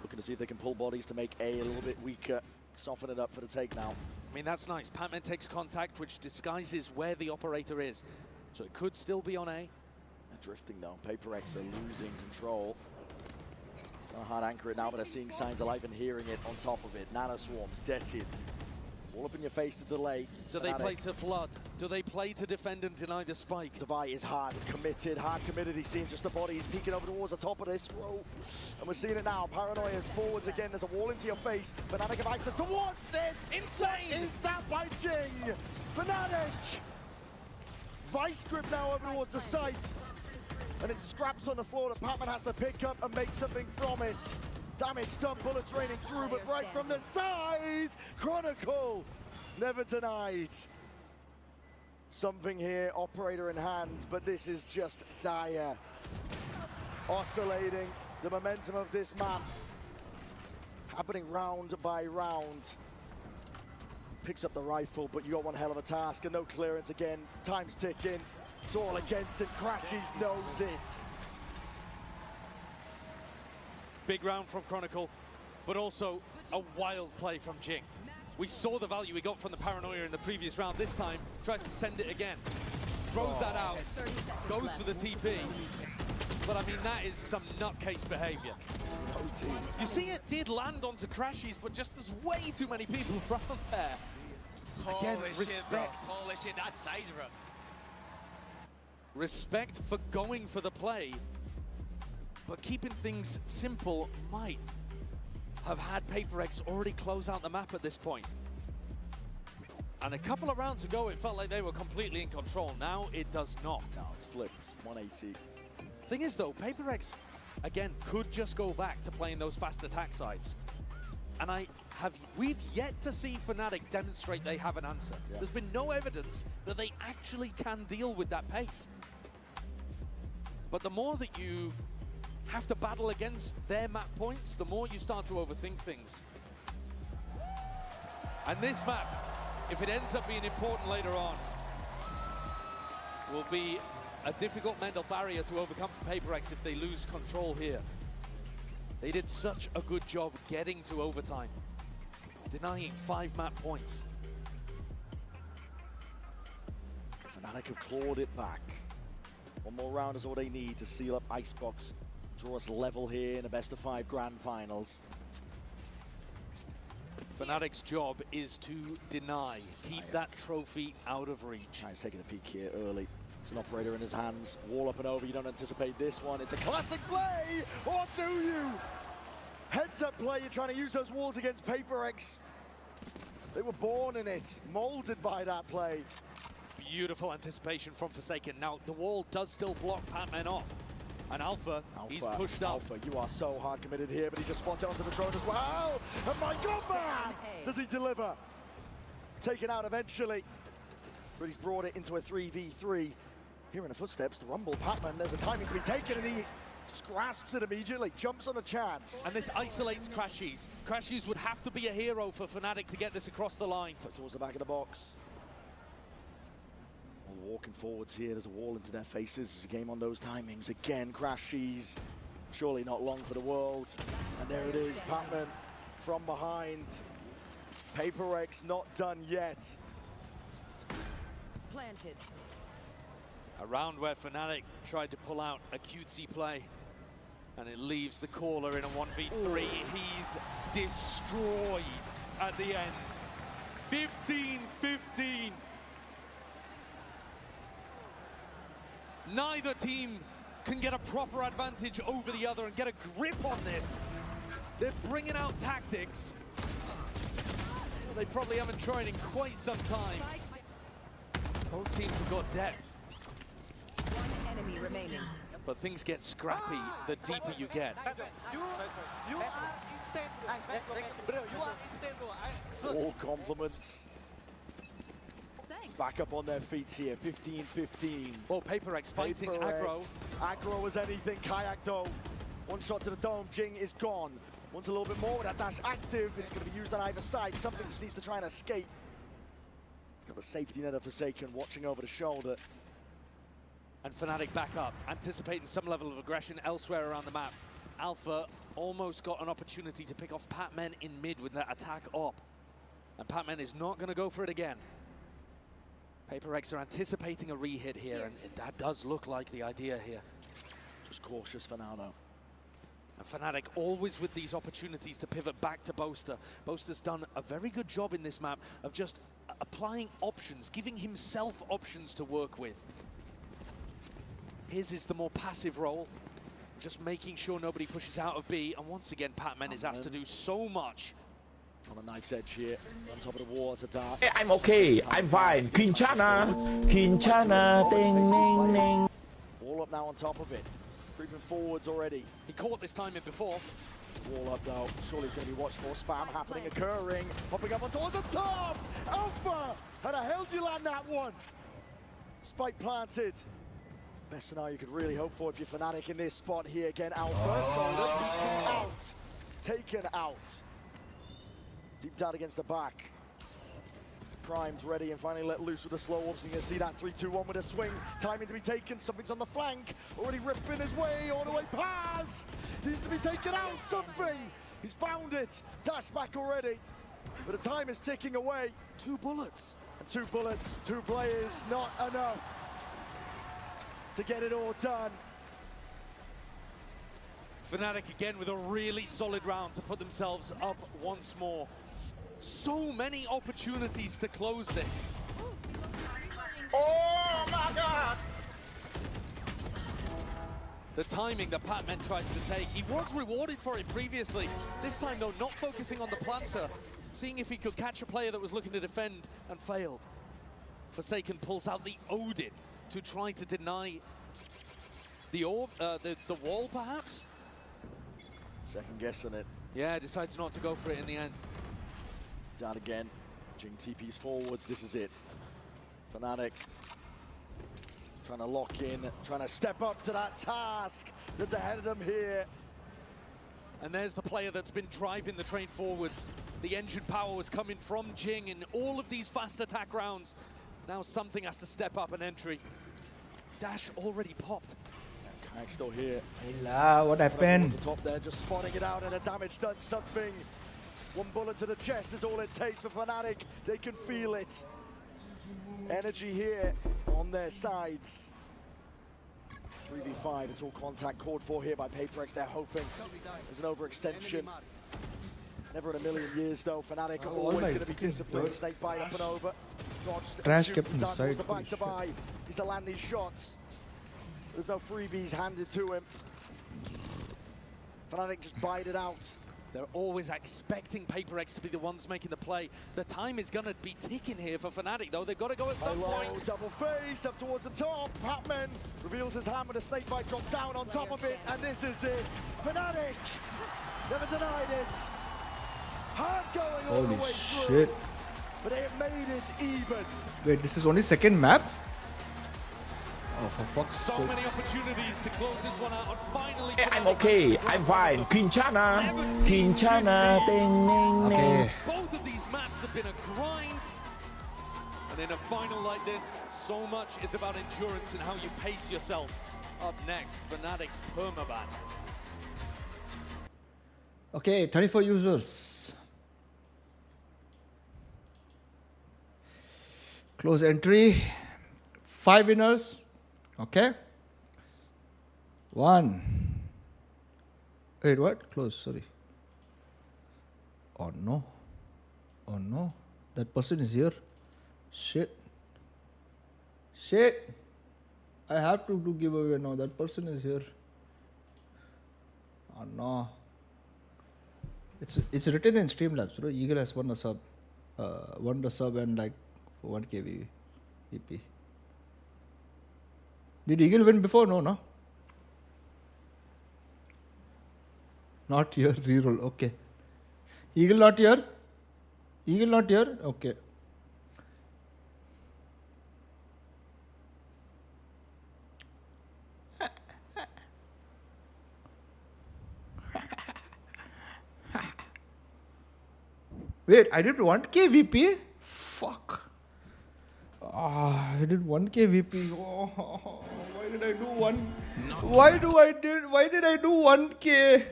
Looking to see if they can pull bodies to make A a little bit weaker. Soften it up for the take now. I mean, that's nice. Patman takes contact, which disguises where the operator is. So it could still be on A. They're drifting though. PaperX are losing control. Not a hard anchor it now, but they're seeing signs of life and hearing it on top of it. Nano swarms, deaded. All up in your face to delay. Do they play to flood? Do they play to defend and deny the spike? Devi is hard committed. He's seeing just the body. He's peeking over towards the top of this row. And we're seeing it now. Paranoia is forwards again. There's a wall into your face. Fnatic have access towards it. Insane! Is that by Jing? Fnatic! Vice grip now over towards the site. And it scraps on the floor that Patman has to pick up and make something from it. Damage done, bullets raining through, but right from the side, Chronicle never denied. Something here, operator in hand, but this is just dire. Oscillating the momentum of this map, happening round by round. Picks up the rifle, but you got one hell of a task, and no clearance again. Time's ticking. It's all against it. Crashes knows it. Big round from Chronicle, but also a wild play from Jing. We saw the value we got from the Paranoia in the previous round. This time, tries to send it again. Throws that out, goes for the TP. But I mean, that is some nutcase behavior. You see, it did land onto Crashies, but just there's way too many people around there. Again, respect. Holy shit, that's size, bro. Respect for going for the play, but keeping things simple might have had PaperX already close out the map at this point. And a couple of rounds ago, it felt like they were completely in control. Now it does not. Now it's flipped, 180. Thing is though, PaperX, again, could just go back to playing those fast attack sides. And we've yet to see Fnatic demonstrate they have an answer. Yeah. There's been no evidence that they actually can deal with that pace. But the more that you have to battle against their map points, the more you start to overthink things. And this map, if it ends up being important later on, will be a difficult mental barrier to overcome for PaperX if they lose control here. They did such a good job getting to overtime, denying 5 map points. Fnatic have clawed it back. One more round is all they need to seal up Icebox, draw us level here in a best-of-5 Grand Finals. Fnatic's job is to deny, keep that trophy out of reach. He's taking a peek here early. It's an operator in his hands. Wall up and over. You don't anticipate this one. It's a classic play, or do you? Heads up play. You're trying to use those walls against PaperX. They were born in it, molded by that play. Beautiful anticipation from Forsaken. Now, the wall does still block Patman off. And Alpha, he's pushed up. Alpha, you are so hard committed here, but he just spots it onto the drone as well. And my God, man! Does he deliver? Taken out eventually. But he's brought it into a 3v3. Here in the footsteps, the Rumble, Patman, there's a timing to be taken, and he just grasps it immediately, jumps on a chance. And this isolates Crashies. Crashies would have to be a hero for Fnatic to get this across the line. Towards the back of the box. All walking forwards here, there's a wall into their faces. There's a game on those timings. Again, Crashies, surely not long for the world. And there it is, Patman from behind. PRX not done yet. Planted. A round where Fnatic tried to pull out a cutesy play, and it leaves the caller in a 1v3. He's destroyed at the end. 15-15. Neither team can get a proper advantage over the other and get a grip on this. They're bringing out tactics they probably haven't tried in quite some time. Both teams have got depth. One enemy remaining. But things get scrappy the deeper you get. You are insane, bro. You are insane, All compliments. Back up on their feet here, 15-15. Oh, PRX fighting aggro. Aggro as anything, Kayak though. One shot to the dome, Jing is gone. Wants a little bit more with that dash active. It's going to be used on either side. Something just needs to try and escape. He's got the safety net of Forsaken watching over the shoulder. And Fnatic back up, anticipating some level of aggression elsewhere around the map. Alpha almost got an opportunity to pick off Patman in mid with that attack up. And Patman is not going to go for it again. PRX are anticipating a re-hit here, and that does look like the idea here. Just cautious for now, though. And Fnatic always with these opportunities to pivot back to Boaster. Boaster's done a very good job in this map of just applying options, giving himself options to work with. His is the more passive role, just making sure nobody pushes out of B. And once again, Patman is asked to do so much. On a knife's edge here, on top of the wall, it's a dart. Hey, I'm okay, I'm fine. Quinchana, Quinchana, ding, ding, ding. Wall up now on top of it. Creeping forwards already. He caught this timing before. Wall up though. Surely it's going to be watched for. Spam happening, occurring. Popping up on towards the top. Alpha! How the hell do you land that one? Spike planted. Best scenario you could really hope for if you're Fnatic in this spot here. Again, Alpha. Shoulder peeking out. Taken out. Deep down against the back. Primed, ready, and finally let loose with the slow ups. You can see that 3-2-1 with a swing. Timing to be taken. Something's on the flank. Already ripping his way all the way past. Needs to be taken out. Something. He's found it. Dash back already. But the time is ticking away. 2 bullets. And 2 bullets. 2 players. Not enough to get it all done. Fnatic again with a really solid round to put themselves up once more. So many opportunities to close this. Oh my God! The timing that Patman tries to take, he was rewarded for it previously. This time though, not focusing on the planter, seeing if he could catch a player that was looking to defend and failed. Forsaken pulls out the Odin to try to deny the orb, the wall perhaps? Second guessing it. Yeah, decides not to go for it in the end. Down again. Jing TP's forwards. This is it. Fnatic trying to lock in, trying to step up to that task that's ahead of them here. And there's the player that's been driving the train forwards. The engine power was coming from Jing in all of these fast attack rounds. Now something has to step up an entry. Dash already popped. Kayak's still here. Hey, what happened? The top there, just spotting it out, and the damage done something. 1 bullet to the chest is all it takes for Fnatic. They can feel it. Energy here on their sides. 3v5, it's all contact called for here by PRX. They're hoping there's an overextension. Never in a million years though. Fnatic are always going to be disciplined. Snake bite up and over. Dodged. Crash kept inside. The back to buy. He's to land these shots. There's no freebies handed to him. Fnatic just bide it out. They're always expecting PRX to be the ones making the play. The time is going to be ticking here for Fnatic, though. They've got to go at some point. Double face up towards the top. Patman reveals his hammer. The snake bite drop down on top of it, and this is it. Fnatic never denied it. Hard going all the way through. Shit. But they have made it even. Wait, this is only second map? Oh, for fuck's So sake. many opportunities to close this one out and finally. I'm okay. I'm fine. Quinchana. Quinchana. Ding, ding, ding. Both of these maps have been a grind. And in a final like this, so much is about endurance and how you pace yourself. Up next, Fnatic's permaban. Okay, 34 users. Close entry. 5 winners. Okay. 1. Wait, what? Close, sorry. Oh no. Oh no. That person is here. Shit. Shit. I have to do giveaway now. That person is here. Oh no. It's written in Streamlabs, bro. Eagle has won a sub. Won the sub and like 1k VP. Did Eagle win before? No, no. Not here, reroll. Okay. Eagle not here? Eagle not here? Okay. Wait, I did 1k VP? Fuck. I did 1k VP. Oh, why did I do one? Why did I do 1k?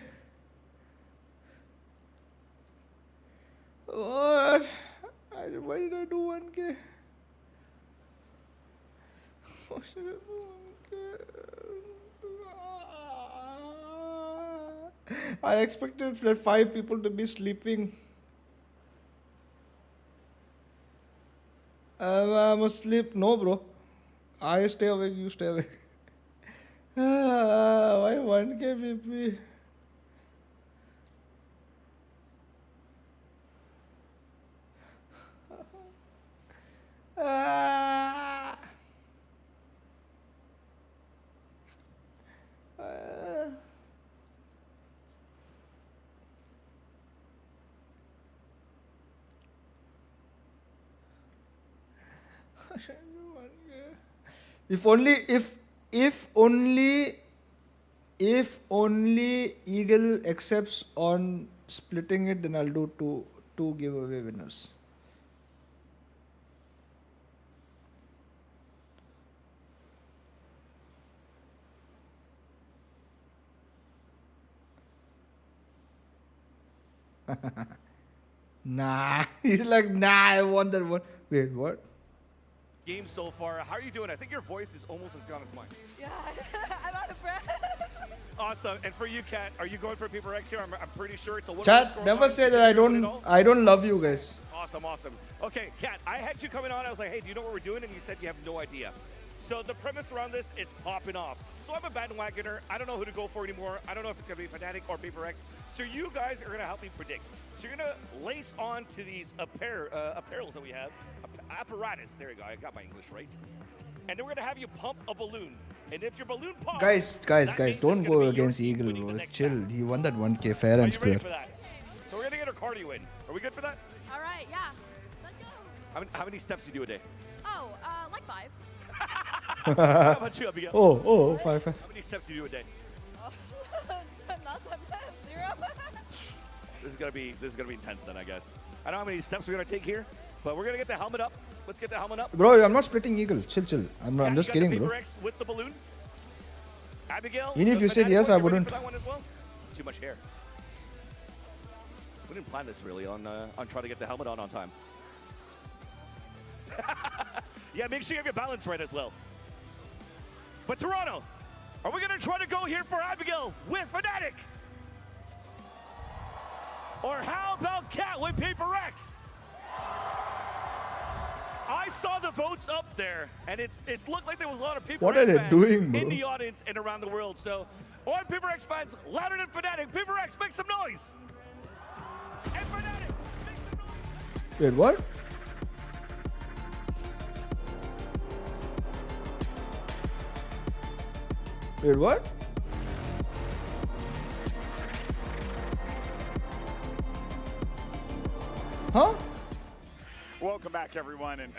What? Why did I do 1k? Why should I do 1k? I expected 5 people to be sleeping. I'm asleep. No, bro. I stay awake, you stay awake. Why 1k VP? If only Eagle accepts on splitting it, then I'll do two giveaway winners. Nah, he's like, nah, I won that one. Wait, what? Game so far. How are you doing? I think your voice is almost as gone as mine. Yeah, I'm out of breath. Awesome. And for you, Kat, are you going for PRX here? I'm pretty sure it's a one. Chat, never say that I don't love you guys. Awesome, awesome. Okay, Kat, I had you coming on. I was like, hey, do you know what we're doing? And you said you have no idea. So the premise around this, it's popping off. So I'm a bandwagoner. I don't know who to go for anymore. I don't know if it's going to be Fnatic or PRX. So you guys are going to help me predict. So you're going to lace on to these apparels that we have. Apparatus. There you go. I got my English right. And then we're going to have you pump a balloon. And if your balloon pops... Guys, don't go against Eagle, bro. Chill. He won that 1k fair and square. For that? So we're going to get our cardio in. Are we good for that? All right, yeah. Let's go. How many steps do you do a day? Oh, like 5. How about you, Abigail? 5. How many steps do you do a day? Not 0. This is gonna be intense then, I guess. I don't know how many steps we're gonna take here, but we're gonna get the helmet up. Let's get the helmet up. Bro, I'm not splitting Eagle. Chill. I'm just kidding, bro. PRX with the balloon. Abigail. Even if you said yes, I wouldn't. For that one as well? Too much hair. We didn't plan this really on trying to get the helmet on time. Yeah, make sure you have your balance right as well. But Toronto, are we gonna try to go here for Abigail with Fnatic? Or how about Kat with PRX? I saw the votes up there, and it looked like there was a lot of PRX What are they fans doing, bro? in the audience and around the world. So, all PRX fans, louder than Fnatic. PRX, make some noise. Wait, what? Wait, what? Huh? Welcome back, everyone. And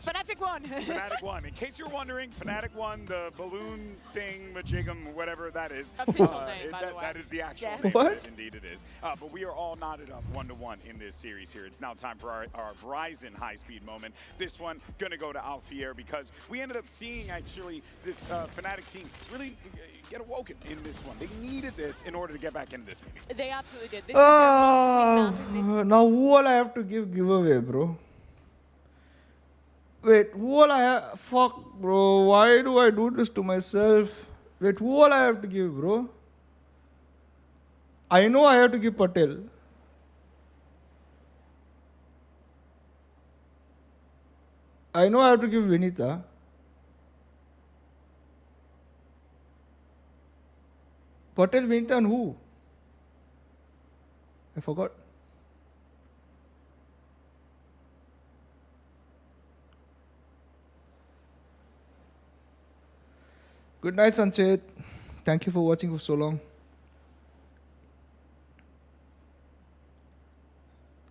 Fnatic won. Fnatic won. In case you're wondering, Fnatic won the balloon thing, majigum, whatever that is. Official name, by the way. That is the actual Yeah. name. What? Indeed, it is. But we are all knotted up 1-1 in this series here. It's now time for our Verizon high-speed moment. This one gonna go to Alfier because we ended up seeing actually this Fnatic team really get awoken in this one. They needed this in order to get back into this maybe. They absolutely did. This is their must-win map in this. Now who all I have to giveaway, bro? Wait, who all I have? Fuck, bro. Why do I do this to myself? Wait, who all I have to give, bro? I know I have to give Patel. I know I have to give Vinita. Patel, Vinita, and who? I forgot. Good night, Sanchit. Thank you for watching for so long.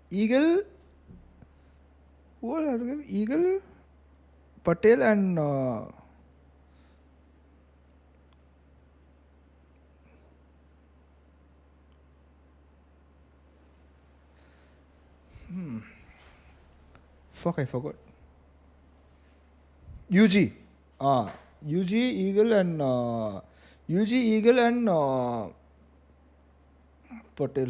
Eagle. Who will I have to give? Eagle, Patel, and fuck, I forgot. UG. UG, Eagle, and UG, Eagle, and Patel.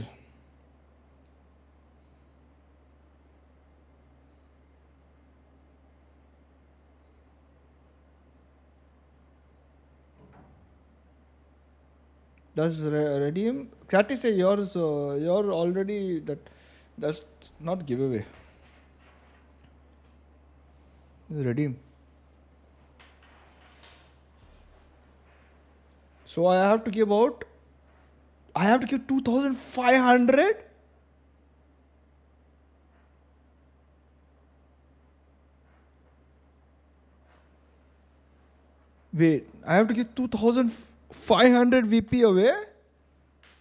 Does redeem? Catty say yours. You're already that's not giveaway. Redeem. So I have to give out. I have to give 2,500. Wait, I have to give 2,500 VP away?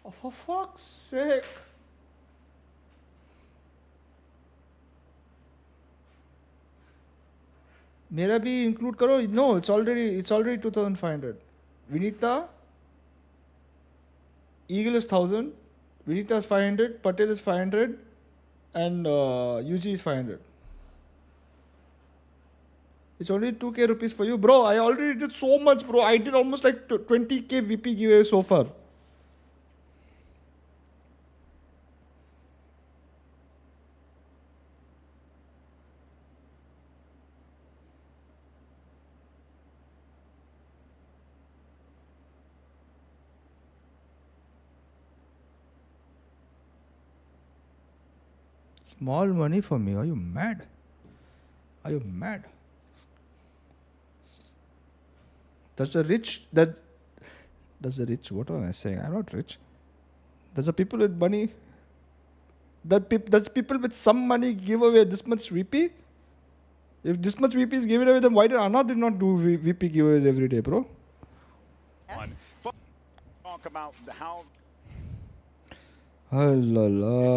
Oh, for fuck's sake. मेरा भी include करो. No, it's already 2,500. Vinita, Eagle is 1,000, Vinita is 500, Patel is 500, and UG is 500. It's only 2k rupees for you, bro. I already did so much, bro. I did almost like 20k VP giveaway so far. Small money for me. Are you mad? Are you mad? Does the rich what am I saying? I'm not rich. Does the people with money does people with some money give away this much VP? If this much VP is given away, then why did Anna not do VP giveaways every day, bro? Yes. Talk about how Oh, it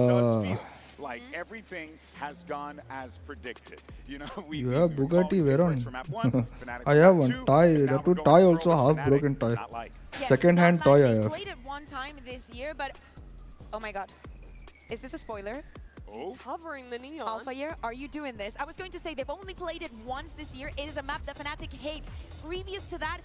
does feel like everything has gone as predicted. You know, you have Bugatti Veyron. I have one tie. That too tie also half broken tie. Yeah, Second hand not toy like I they have. played it one time this year, but oh my god. Is this a spoiler? He's hovering the neon. Alfier, are you doing this? I was going to say they've only played it once this year. It is a map that Fnatic hate. Previous to that,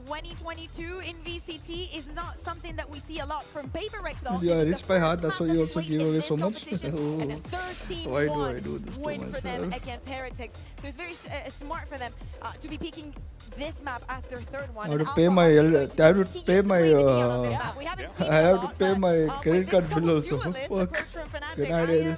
2022 in VCT is not something that we see a lot from PRX though. You are rich by heart, that's why you also give away so much. And a 13-1 Why do I do this to win for them myself? against Heretics. So it's very smart for them to be picking this map as their third one. I have and to pay Alpha my are going to- I have to he pay used to my play Neon on this map. We haven't seen I it a have to lot, pay but, my with credit this card bill double also. duelist Fuck. approach from Fnatic, Good idea.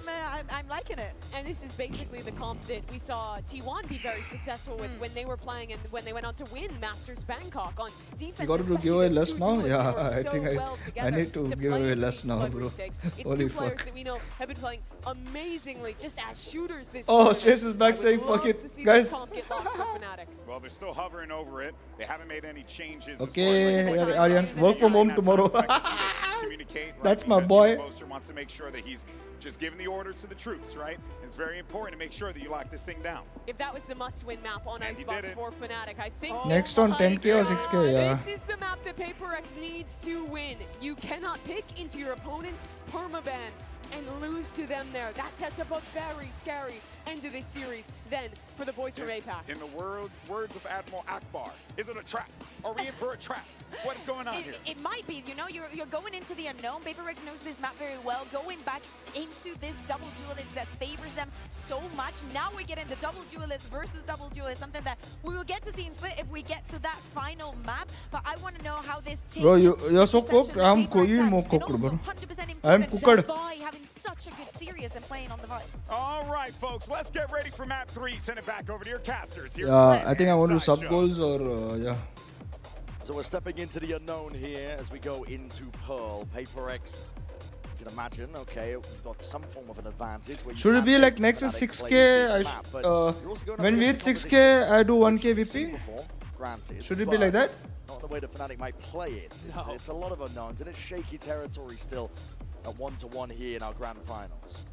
I'm liking it. And this is basically the comp that we saw T1 be very successful with when they were playing and when they went on to win Masters Bangkok on defense. You got to especially give away those less two now? duelists Yeah, who work I so think well I together need to give play away into less these now, blood bro. retakes. It's Holy two players fuck. that we know have been playing amazingly just as shooters this Oh, tournament. Chase is back I would saying, love fuck it. to see Guys. this comp get locked for Fnatic. Well, they're still hovering over it. They haven't made any changes. Okay, Aryan, work from home tomorrow. That's my boy. Boaster wants to make sure that he's just giving the orders to the troops, right? And it's very important to make sure that you lock this thing down. If that was the must-win map on And he Icebox did it. for Fnatic, I think. Next on 10K or 6K, yeah. This is the map that PRX needs to win. You cannot pick into your opponent's permaban and lose to them there. That sets up a very scary end to this series. Then, for the boys from APAC. In the words of Admiral Akbar, is it a trap? Are we in for a trap? What is going on here? It might be, you know, you're going into the unknown. PRX knows this map very well. Going back into this double duelist that favors them so much. Now we get in the double duelist versus double duelist, something that we will get to see in Split if we get to that final map. But I want to know how this changes. Bro, you're so cooked. I'm even more cooked, bro. I'm cooked. Having such a good series and playing on the device. All right, folks, let's get ready for map 3. Send it back over to your casters. Here Yeah, I think I want to do sub goals or yeah. So we're stepping into the unknown here as we go into Pearl. PRX, you can imagine, okay, we've got some form of an advantage. Where Should it be like next is 6K? When we hit 6K, I do 1K VP? Granted, Should it be like that? Not the way that Fnatic might play it. It's a lot of unknowns, and it's shaky territory still at 1-1 here in our Grand Finals.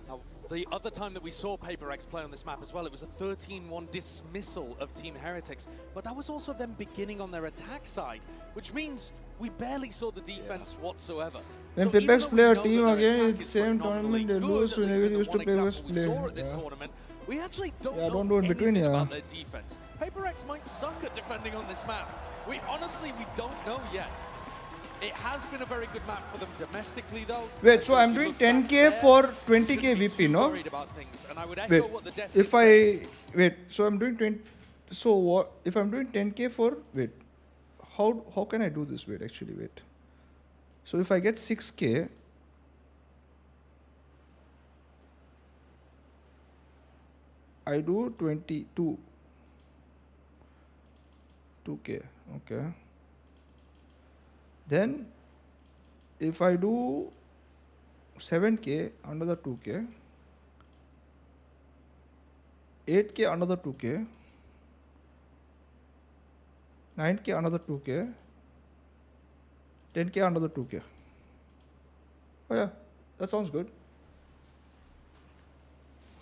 Now, the other time that we saw PRX play on this map as well, it was a 13-1 dismissal of Team Heretics, but that was also them beginning on their attack side, which means we barely saw the defense whatsoever. When So PRX even play though a we know team that their again, attack it's is same phenomenally tournament, they good, lose at when least we in the used to one play example with we saw play. at this Yeah. tournament, we actually don't Yeah, know don't do in between, anything yeah. about their defense. PRX might suck at defending on this map. We don't know yet. It has been a very good map for them domestically, though. Wait, so I'm doing 10K for 20K VP, no? Worried about things, and I would echo Wait, what the desk if is I so I'm doing 20. So what if I'm doing 10K for how can I do this? Wait. So if I get 6K, I do 2K. Okay. Then if I do 7K, another 2K, 8K, another 2K, 9K, another 2K, 10K, another 2K. Oh yeah, that sounds good.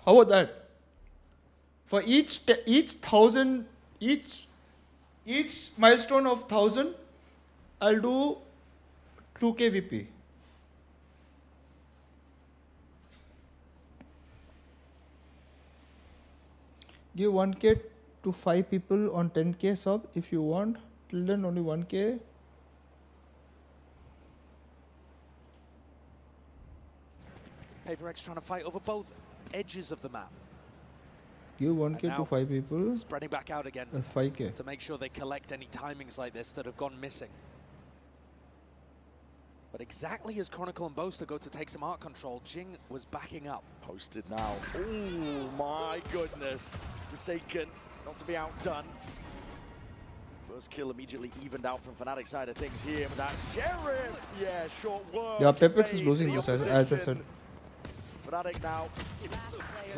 How about that? For each milestone of 1,000, I'll do 2K VP. Give 1K to 5 people on 10K sub if you want. Till then only 1K. PRX trying to fight over both edges of the map. Give 1K to 5 people. Spreading back out again. That's 5K. To make sure they collect any timings like this that have gone missing. But exactly as Chronicle and Boaster go to take some art control, Jing was backing up. Posted now. Oh my goodness. Forsaken, not to be outdone. First kill immediately evened out from Fnatic side of things here, but that Jared, yeah, short work. Yeah, PRX is losing this, as I said. Fnatic now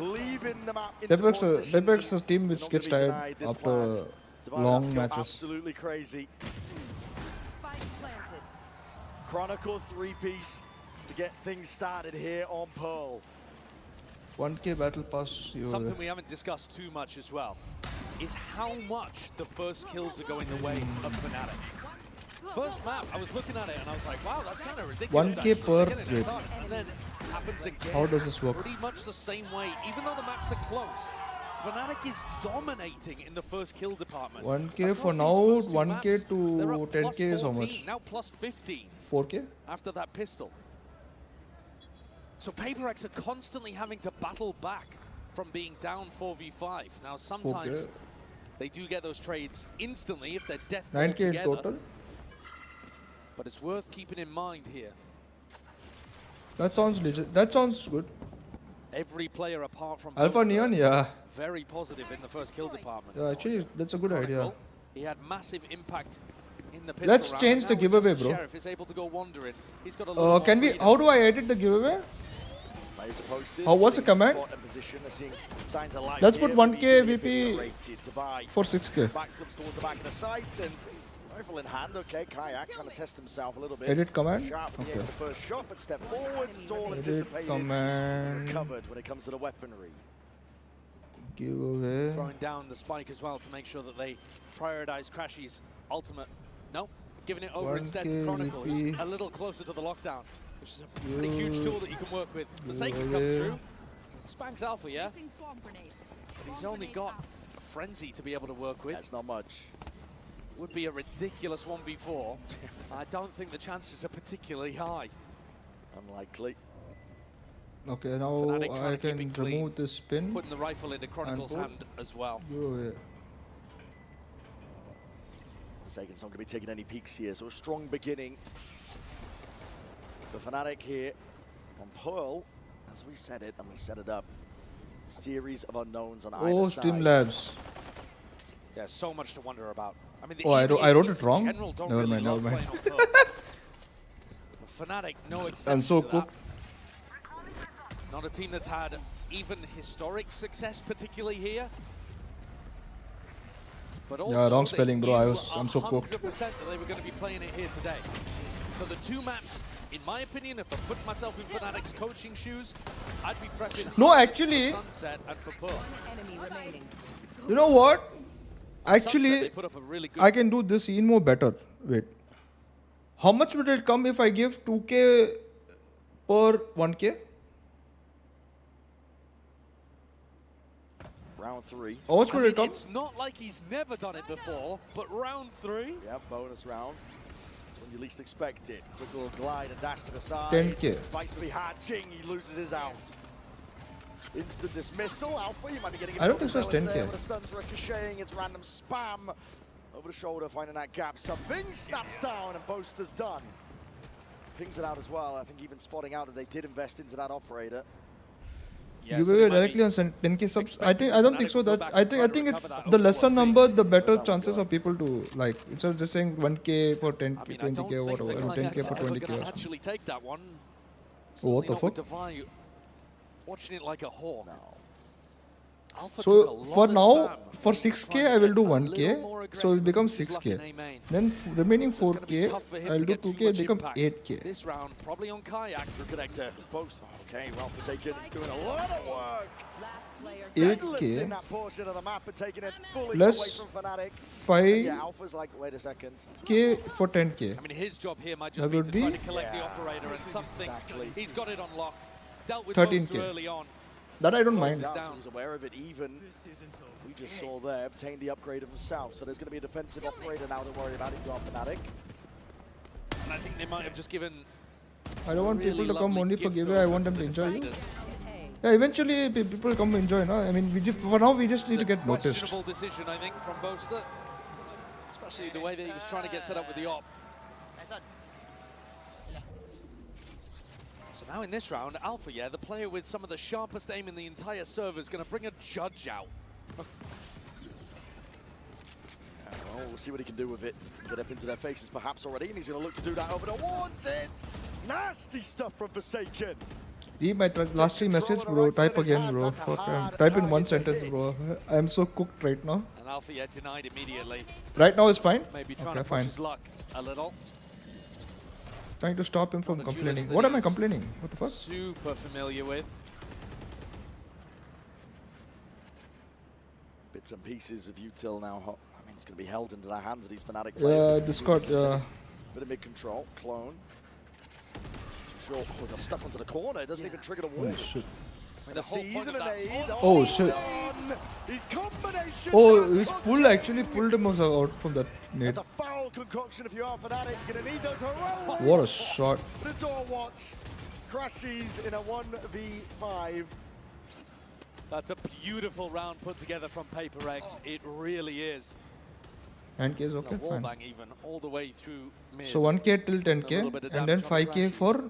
leaving the map. PRX's team which gets tired after long matches. Absolutely crazy. Chronicle 3-piece to get things started here on Pearl. 1K battle pass. Something we haven't discussed too much as well is how much the first kills are going the way of Fnatic. First map, I was looking at it and I was like, wow, that's kind of ridiculous. 1K per plate. And then it happens again. How does this work? Pretty much the same way. Even though the maps are close, Fnatic is dominating in the first kill department. 1K Across for these now, first two 1K maps, to they're up 10K is how 14, much? now plus 15. 4K? After that pistol. So PRX are constantly having to battle back from being down 4v5. Now sometimes They do get those trades instantly if they're death 9k in together. total. But it's worth keeping in mind here. That sounds legit. That sounds good. Every player apart from Alpha Boaster, Neon, yeah. very positive in the first kill department. Yeah, actually, that's a good idea. He had massive impact in the pistol Let's round, change and the now giveaway, just bro. Sheriff is able to go wandering. He's got a little Can we? How do I edit the giveaway? How was the command? Let's put 1k VP for 6k. Back comes towards the back of the site and rifle in hand. Okay, Kayak trying to test himself a little bit. Edit command? Sharp at the end of the first shot, but step forwards. It's all Edit anticipated. command. Covered when it comes to the weaponry. Giveaway. throwing down the spike as well to make sure that they prioritize Crashy's ultimate. No, giving it over instead to 1K Chronicle, who's VP. a little closer to the lockdown, which is a pretty huge tool that you can work with. Forsaken comes through. Spanks Alpha, yeah? But he's only got a Frenzy to be able to work with. That's not much. Would be a ridiculous 1v4. I don't think the chances are particularly high. Unlikely. Okay, now Fnatic trying I to keep can it clean. remove this spin. Putting the rifle into Chronicle's put hand as well. Giveaway. Forsaken's not going to be taking any peeks here, so a strong beginning for Fnatic here on Pearl. As we said it, and we set it up. Series of unknowns on either Oh, side. Steam Labs. Yeah, so much to wonder about. I mean, the Oh, I wrote teams it wrong? in general don't Never really mind, never love mind. playing on Pearl. Fnatic, no exception I'm so to that. cooked. Not a team that's had even historic success, particularly here. But also Yeah, wrong they spelling, bro. knew I'm so cooked. 100% that they were going to be playing it here today. So the two maps, in my opinion, if I put myself in Fnatic's coaching shoes, I'd be prepping No, hard actually- for Sunset and for Pearl. You know what? Sunset, Actually, they put up a really good I can do this even more better. Wait. How much would it come if I give 2k per 1k? Round 3. How much would it come? It's not like he's never done it before, but round 3. Yeah, bonus round. When you least expect it. Quick little glide and dash to the side. 10k. Fights to be hard. Ching, he loses his out. Instant dismissal. Alpha, you might be getting a I don't bit think so, it's overzealous 10K. there, but the stun's ricocheting. It's random spam. Over the shoulder, finding that gap. Something snaps down, and Boaster's done. Pings it out as well. I think even spotting out that they did invest into that operator. Yeah, Giveaway directly on 10k subs. I don't think so. That I think it's the lesser number, the better chances of people to like. Instead of just saying 1k for 10k, I mean, I don't 20k or think whatever, the 10k for Kayaks are 20k. going or to something. actually take that one. Oh, what the Certainly not with fuck? Defy watching it like a hawk. Alpha took a So lot for of now, spam. for 6k I will do A little 1k, more so it aggressive becomes with his luck in 6k. A main. Then remaining It's gonna be 4k tough for him I'll to do get too 2k, much become impact. 8k. This round probably on Kayak. Connector. Both. Okay, well, Forsaken is doing a lot of work. 8k In that portion of the map and taking it fully Plus away from Fnatic. 5k Yeah, Alpha's like, wait a second. for 10k. I mean, his job here might That just be would to be try to collect the operator and something. He's got it on lock. Dealt with 13K. Boaster early on. That I don't Closes mind. down, so he's aware of it even. We just saw there, obtained the upgrade of himself. So there's going to be a defensive operator now to worry about if you are Fnatic. And I think they might have just given I don't want really people to come lovely only for gift giveaway. I over want to them to the enjoy you. defenders. Yeah, eventually people come enjoy, no? I mean, for now we just need to get noticed. Questionable decision, I think, from Boaster. Especially the way that he was trying to get set up with the op. So now in this round, Alpha, yeah, the player with some of the sharpest aim in the entire server is going to bring a judge out. Well, we'll see what he can do with it. Get up into their faces perhaps already, and he's going to look to do that over the Wanted. Nasty stuff from Forsaken. Read my last 3 message, bro. Type again, bro. Type in one sentence, bro. I am so cooked right now. And Alpha, yeah, denied immediately. Right now is fine? Maybe trying Okay, to push fine. his luck a little. Trying to stop him from Not a complaining. Judas What that am I he's complaining? What the fuck? Super familiar with. Bits and pieces of util now. I mean, it's going to be held into the hands of these Fnatic Yeah, players. Discord, yeah. Bit of mid-control. Clone. Sure. Oh, got stuck onto the corner. It doesn't even trigger the wall. Oh, shit. The season and aid. Oh, shit. His combination. Oh, his pull actually pulled him out from that nade. That's a foul concoction if you are Fnatic. You're going to need those heroics. What a shot. But it's all watch. Crashies in a 1v5. That's a beautiful round put together from PaperX. It really is. 9k is okay, fine. Wallbang even all the way through mid. So 1k till 10k and then 5k for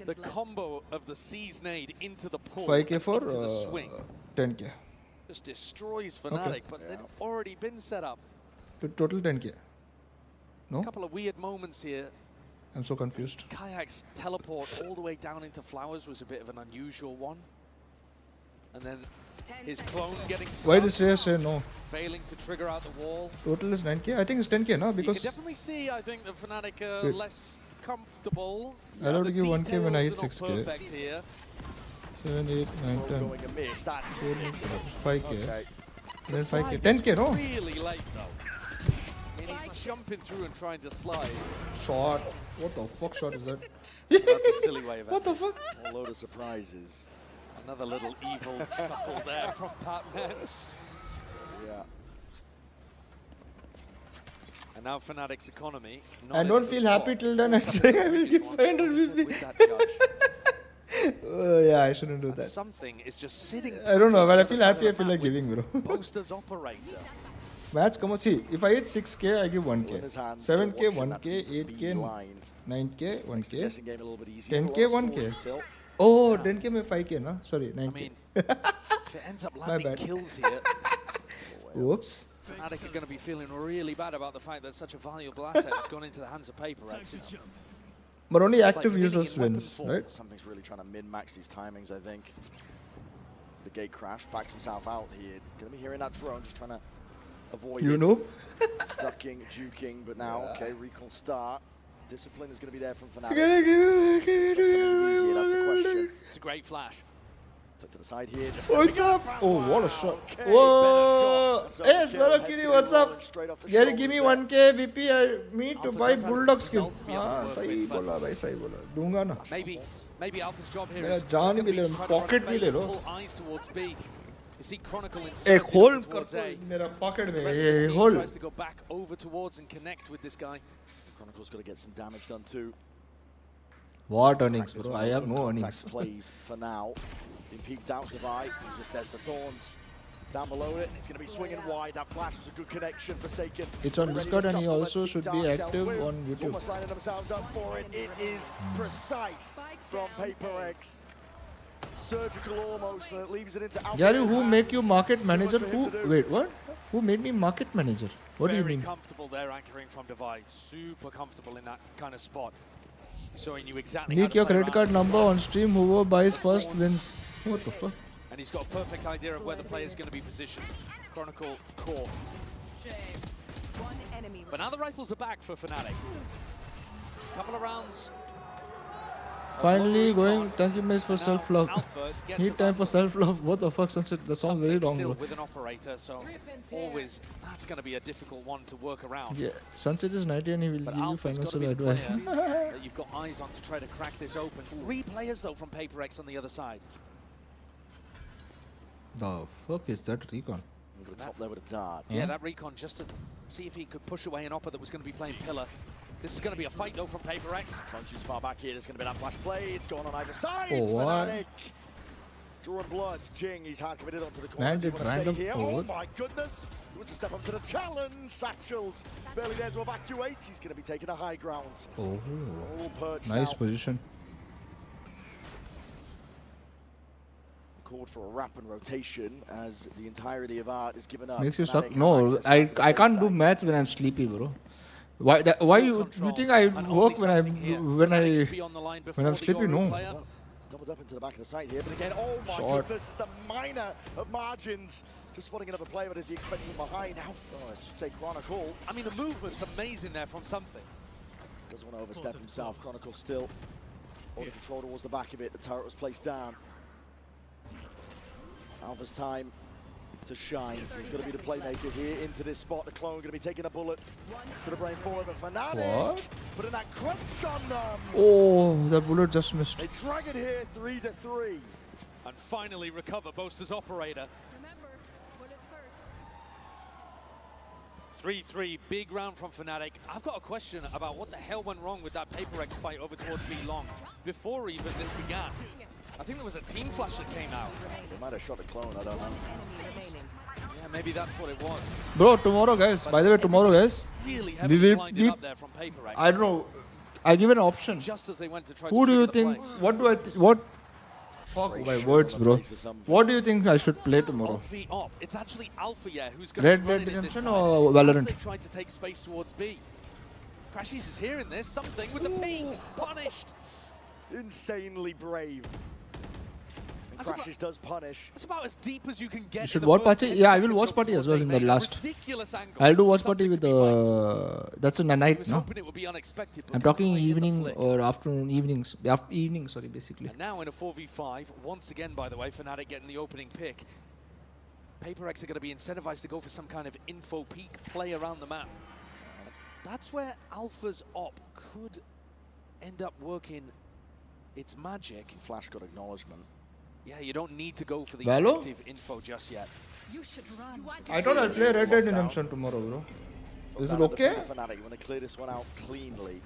the combo of the C's nade into the pull 5k for into the swing 10k. Just destroys Fnatic, but they'd already been set up. Total 10k. No? A couple of weird moments here. I'm so confused. Kayak's teleport all the way down into Flowers was a bit of an unusual one. And then his clone getting stuck. Why does Shreyas say no? Failing to trigger out the wall. Total is 9k. I think it's 10k, no? Because you can definitely see, I think, that Fnatic are wait. less comfortable. I have to give 1k when I hit details are not 6k. perfect here. 7, 8, 9, 10. Going amiss. That's 5k. okay. Then 5k. 10k, no? Really late though. I mean, he's jumping through and trying to slide. Shot. What the fuck shot is that? That's a silly way of What the fuck? A load of surprises. Another little evil chuckle there from Batman. Yeah. And now Fnatic's economy. I don't feel happy till then. I'm saying I will give 500 VP. Yeah, I shouldn't do that. Something is just sitting. I don't know. When I feel happy, I feel like giving, bro. Boaster's operator. Match, come on. See, if I hit 6k, I give 1k. Winner's hands, 7k, still watching that 1k, 8k, line. 9k, Makes the 1k. guessing game a little bit easier. 10k, Lost 1k. still. Oh, 10k mein 5k, na? Sorry, 9k. I mean, if it ends up landing bad. kills here, Whoops. Fnatic are going to be feeling really bad about the fact that such a valuable asset has gone into the hands of PaperX. You know. But only It's active like users Weapon wins, form. right? Something's really trying to min-max these timings, I think. The gate crash, backs himself out here. Gonna be hearing that drone, just trying to avoid You it. know? Ducking, juking, but now, okay, recall start. Discipline is gonna be there from Fnatic. That's the question. It's a great flash. Took to the side here, just What's stepping up? Oh, what a shot. Okay, Whoa! better shot. Hey, Sarakiri, what's up? Gary, give me 1k VP. I need to buy Bulldog skin. Ah, sahi bola, bhai, sahi bola. Dunga na. Maybe Alpha's job here Mera is jaan bhi le, pocket bhi le lo. pull eyes towards B. You see Chronicle Ek instead hole towards kar A. mera pocket The mein. rest of the Ye team hole. tries to go back over towards and connect with this guy. Chronicle's got to get some damage done too. What earnings, Practice bro? well, I have no contact earnings. plays for now. Been peeked out Divide. Just there's the Thorns down below it. It's going to be swinging wide. That flash was a good connection for Forsaken. It's on Ready to Discord and he supplement. also Deep should be dark active dealt with. on YouTube. Almost lining themselves up for it. It is precise from PaperX. Surgical almost, and it leaves it into Gary, Alpha's who hands. make you market manager? Too much for him Who? to do. Wait, what? Who made me market manager? What do you Very mean? comfortable there anchoring from Divide. Super comfortable in that kind of spot. Showing you exactly how Nick to your play credit around card it. number on stream. Whoever buys first wins. What the fuck? And he's got a perfect idea of where the player is going to be positioned. Chronicle core. But now the rifles are back for Fnatic. Couple of rounds. Finally going. Thank you, miss, for self-love. Need time for self-love. What the fuck, Sunset? That sounds very wrong, Still bro. with an operator, so always that's going to be a difficult one to work around. Yeah, Sunset is 90 and he will But give you Alpha's got to financial be the advice. player that you've got eyes on to try to crack this open. 3 players though from PaperX on the other side. The fuck is that recon? Top there with a dart. Yeah, that recon just to see if he could push away an Oppa that was going to be playing Pillar. This is going to be a fight though from PaperX. Punches far back here. There's going to be that flash play. It's going on either side. Oh, It's what? Fnatic. Drawing bloods. Jing, he's hard committed onto the corner. Man, Do you did wanna stay random here? forward. Oh my goodness. He wants to step up to the challenge. Satchels barely there to evacuate. He's going to be taking a high ground. Oh, All perched nice now. position. Called for a rapid rotation as the entirety of Art is given up. Makes you Fnatic suck. have No, access I to the can't side. do maths when I'm sleepy, bro. Why you think I work when I'm sleepy? No. Doubled up into the back of the site here, but again, oh my Short. goodness, it's the minor of margins. Just spotting another player, but is he expecting him behind? Now, I should say Chronicle. I mean, the movement's amazing there from something. Doesn't want to overstep himself. Chronicle still all the control towards the back of it. The turret was placed down. Alpha's time to shine. He's going to be the playmaker here into this spot. The clone going to be taking a bullet to the brain forward, but Fnatic What? putting that crunch on them. Oh, that bullet just missed. They drag it here, 3-3. And finally recover Boaster's operator. 3-3, big round from Fnatic. I've got a question about what the hell went wrong with that PaperX fight over towards B long before even this began. I think there was a team flash that came out. They might have shot a clone, I don't know. Yeah, maybe that's what it was. Bro, tomorrow, guys. By the way, tomorrow, guys. Really We will blinded be. up there from PRX. I don't know. I give an option. Just as they went to try Who to do you trigger the think? play. What do I? What? Fuck my words, bro. What do you think I should play tomorrow? V op. It's actually Alpha, yeah, who's going Red to run Dead it in this Redemption time. or As Valorant? they tried to take space towards B. Crashies is hearing this. Something with the P. Punished. Insanely brave. And That's Crashes does punish. That's about as deep as you can get. You should watch party. Yeah, I will watch party as well in the last. I'll do watch party with that's in the night, no? It would be unexpected, but I'm talking evening or afternoon, evenings. Evening, sorry, basically. And now in a 4v5, once again, by the way, Fnatic getting the opening pick. PRX are going to be incentivized to go for some kind of info peak play around the map. That's where Alpha's op could end up working its magic. Flash got acknowledgement. Yeah, you don't need to go for the Valo? active info just yet. You should run. I thought I'll play Red Dead Redemption tomorrow, bro. Is it okay? Fnatic, you want to clear this one out cleanly.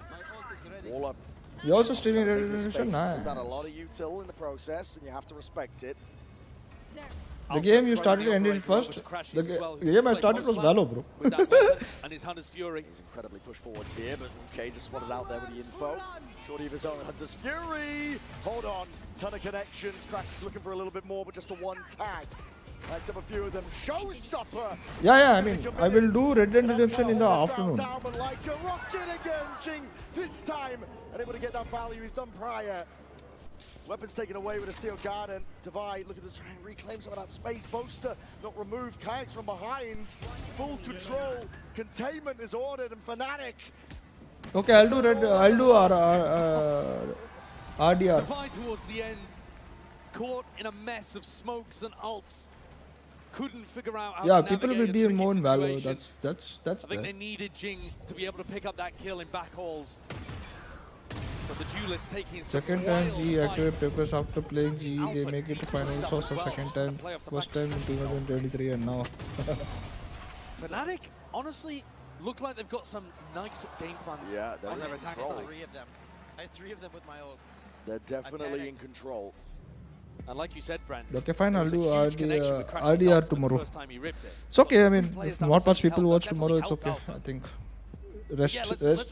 All up. You also streaming Red Dead Redemption? We've Nah. done a lot of util in the process, and you have to respect it. The game you started ended first. The game I started was Valo, bro. With that weapon and his Hunter's Fury. He's incredibly pushed forwards here, but okay, just spotted out there with the info. Shorty of his own, Hunter's Fury. Hold on, ton of connections. Crash is looking for a little bit more, but just a one tag. Lights up a few of them. Showstopper. Yeah, I mean, I will do Red Dead Redemption in the afternoon. Down, but like a rocket again, Ching. This time, unable to get that value he's done prior. Weapons taken away with a Steel Garden. Divide looking to try and reclaim some of that space. Boaster not removed. Kayaks from behind. Full control. Containment is ordered, and Fnatic. Okay, I'll do RDR. Divide towards the end. Caught in a mess of smokes and ults. Couldn't figure out how Yeah, to people navigate will be a tricky more in Valo. situation. That's I think there. they needed Jing to be able to pick up that kill in back halls. So the duelist taking some Second time wild G activate fights. papers after playing G, they make it to finals also second time, first time in 2023 and now. Fnatic honestly look like they've got some nice game plans on their attack side. 3 of them. I had 3 of them with my ult. They're definitely in control. And like you said, Brent, Okay, fine, I'll do RDR RDR tomorrow. It's okay, I mean, if not much people watch tomorrow, it's okay, I think. Rest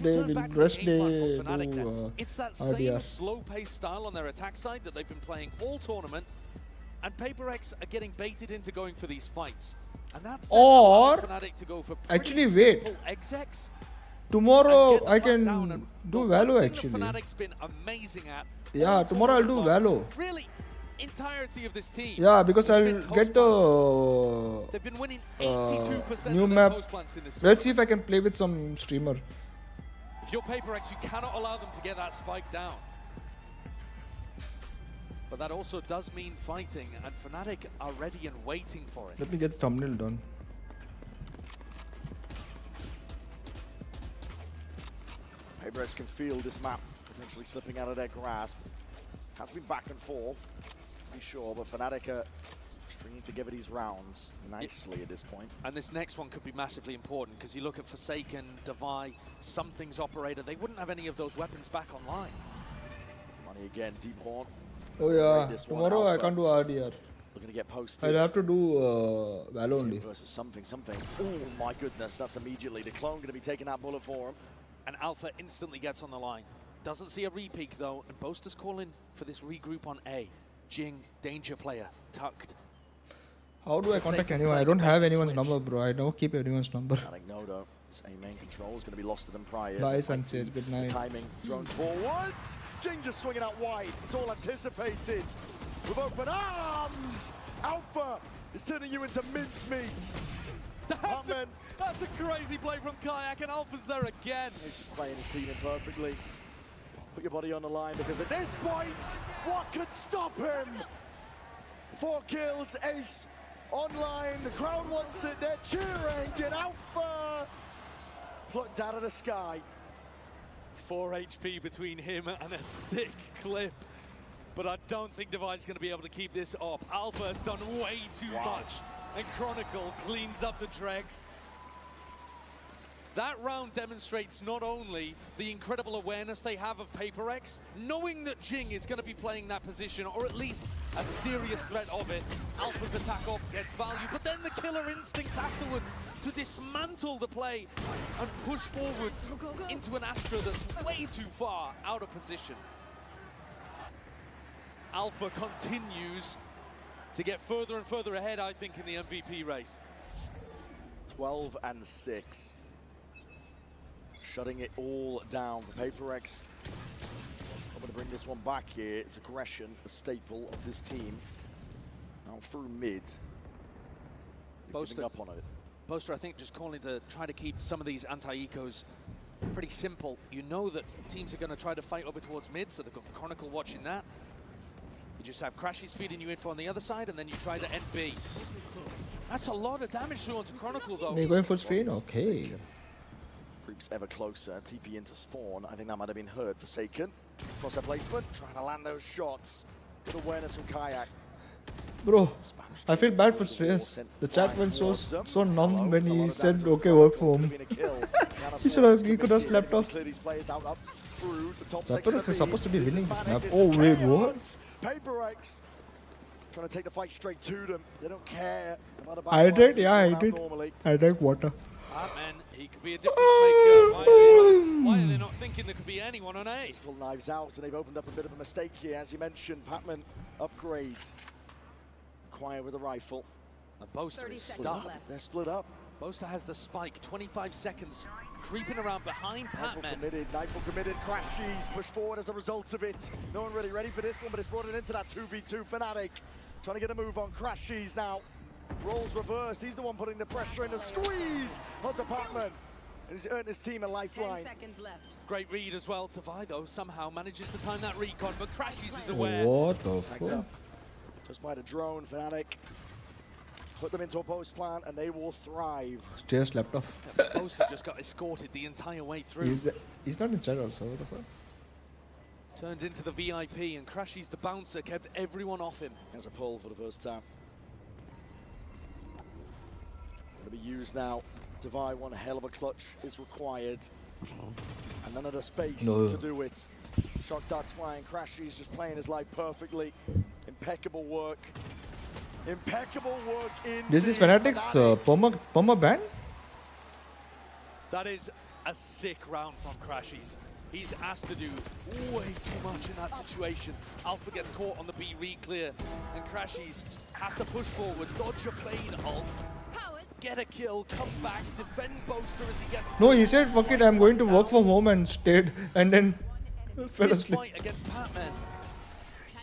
day, we'll do it's that same RDR. slow-paced style on their attack side that they've been playing all tournament, and PRX are getting baited into going for these fights. And that's Or, Fnatic to go for actually wait, simple execs. tomorrow I can do Valo actually. Fnatic's been amazing at. Yeah, tomorrow I'll do Valo. Really, entirety of this team. Yeah, because I'll get the They've been winning 82% new of their map. post plants in this Let's see if I can play with some streamer. If you're PRX, you cannot allow them to get that spike down. But that also does mean fighting, and Fnatic are ready and waiting for it. Let me get the thumbnail done. PRX can feel this map potentially slipping out of their grasp. Has been back and forth, to be sure, but Fnatic are stringing together these rounds nicely at this point. And this next one could be massively important, because you look at Forsaken, Divide, Something's Operator, they wouldn't have any of those weapons back online. Money again, Deep Horn. Oh yeah, This one, tomorrow I Alpha. can't do RDR. Looking to get posted. I'll have to do Valo only. Versus something. Oh my goodness, that's immediately. The clone going to be taking that bullet for him. And Alpha instantly gets on the line. Doesn't see a re-peek though, and Boaster's calling for this regroup on A. Jing, danger player, tucked. How do I contact anyone? I don't have anyone's number, bro. I don't keep anyone's number. Fnatic no though. This A main control is going to be lost to them prior. Bye, Sanchez. Good night. The timing, drone forwards. Jing just swinging out wide. It's all anticipated. With open arms, Alpha is turning you into mincemeat. That's a crazy play from Kayak, and Alpha's there again. He's just playing his team in perfectly. Put your body on the line, because at this point, what could stop him? 4 kills, ace online. The crowd wants it. They're cheering. Get Alpha plucked out of the sky. 4 HP between him and a sick clip. But I don't think Divide's going to be able to keep this up. Alpha has done way too much. And Chronicle cleans up the dregs. That round demonstrates not only the incredible awareness they have of PRX, knowing that Jing is going to be playing that position, or at least a serious threat of it. Alpha's attack up gets value, but then the killer instinct afterwards to dismantle the play and push forwards into an Astra that's way too far out of position. Alpha continues to get further and further ahead, I think, in the MVP race. 12 and 6. Shutting it all down for PRX. I'm going to bring this one back here. It's aggression, a staple of this team. Now through mid. Giving up on it. Boaster, I think, just calling to try to keep some of these anti-ecos pretty simple. You know that teams are going to try to fight over towards mid, so they've got Chronicle watching that. You just have Crashies feeding you info on the other side, and then you try to end B. That's a lot of damage to onto Chronicle, though. They're going full screen? Okay. Creeps ever closer, TP into spawn. I think that might have been heard. Forsaken. Crosshair placement, trying to land those shots. Good awareness from Kayak. Bro, I feel bad for Shreyas. The chat went so numb when he said, okay, work for him. He could have slept off. Raptors is supposed to be winning this map. Oh, wait, what? PRX trying to take the fight straight to them. They don't care about the I did, yeah, I did. I drank water. Man, he could be a difference maker. Why are they not thinking there could be anyone on A? Full knives out, and they've opened up a bit of a mistake here, as you mentioned. Patman upgrade. Acquired with a rifle. And Boaster is stuck. They're split up. Boaster has the spike, 25 seconds, creeping around behind Patman. Nightfall committed, Crashies pushed forward as a result of it. No one really ready for this one, but it's brought it into that 2v2 Fnatic. Trying to get a move on Crashies now. Roles reversed, he's the one putting the pressure in the squeeze onto Patman. And he's earned his team a lifeline. 10 seconds left. Great read as well. Divide, though, somehow manages to time that recon, but Crashies is aware. What the fuck? Just by the drone, Fnatic. Put them into a post plan and they will thrive. Just slept off. Boaster just got escorted the entire way through. He's not in general, so what the fuck? Turned into the VIP and Crashies the bouncer kept everyone off him. Has a pull for the first time. Going to be used now. Divide, one hell of a clutch is required. And none of the space to do it. Shock darts flying, Crashies just playing his life perfectly. Impeccable work. Impeccable work in. This is Fnatic's perma ban? That is a sick round from Crashies. He's asked to do way too much in that situation. Alpha gets caught on the B re-clear, and Crashies has to push forward, dodge a fade ult, get a kill, come back, defend Boaster as he gets. No, he said, fuck it, I'm going to work from home and stayed, and then fell asleep. Fight against Patman.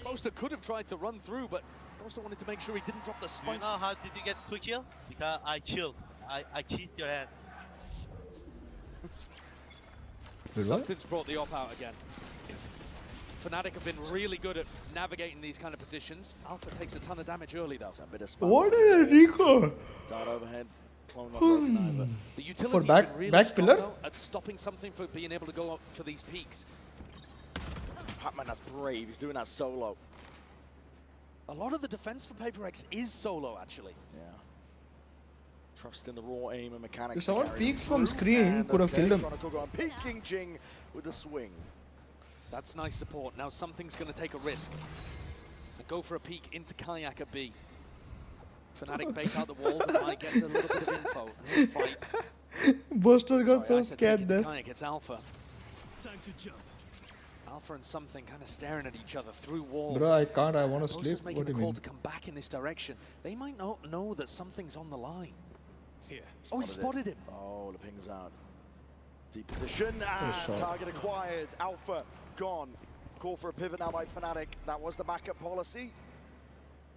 Boaster could have tried to run through, but Boaster wanted to make sure he didn't drop the spike. You know how did you get 2 kills? Because I chilled. I kissed your hand. Something's brought the op out again. Fnatic have been really good at navigating these kind of positions. Alpha takes a ton of damage early though. What is Rico? Dart overhead. The utility's for been really back strong pillar? though, at stopping something for being able to go up for these peaks. Patman, that's brave. He's doing that solo. A lot of the defense for PRX is solo actually. Yeah. Trust in the raw aim and mechanics. If someone peeks from screen, could have killed him. Peeking Jing with the swing. That's nice support. Now something's going to take a risk. And go for a peek into Kayak at B. Fnatic bait out the wall. Divide gets a little bit of info. And fight. Boaster got so scared there. Kayak gets Alpha. Time to jump. Alpha and something kind of staring at each other through walls. Bro, I can't. I want to sleep. Boaster's making What do the you call mean? to come back in this direction. They might not know that something's on the line. Here. Oh, he spotted him. Oh, the ping's out. Deep position. shot. Target acquired. Alpha gone. Call for a pivot now by Fnatic. That was the backup policy.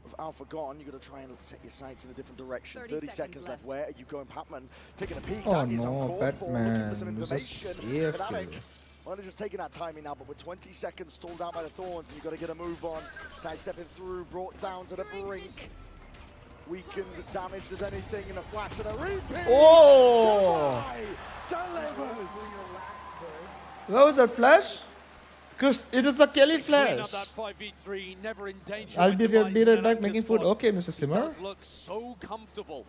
With Alpha gone, you've got to try and set your sights in a different direction. 30 seconds left. Where are you going, Patman? Taking a peek. Oh That is no, uncalled for. Looking for some Batman. This is information. AFK. Fnatic. Well, they're just taking that timing now, but with 20 seconds stalled out by the Thorns, you've got to get a move on. Sidestepping through, brought down to the brink. Weakened, damaged as anything in a flash and a repeat. Oh! Delivers. Where was that flash? Because it is a Kelly Clean up flash. that 5v3, never in danger. I'll when be Device right and back Fnatic making has food. spawned. Okay, Mr. It Simmer. does look so comfortable.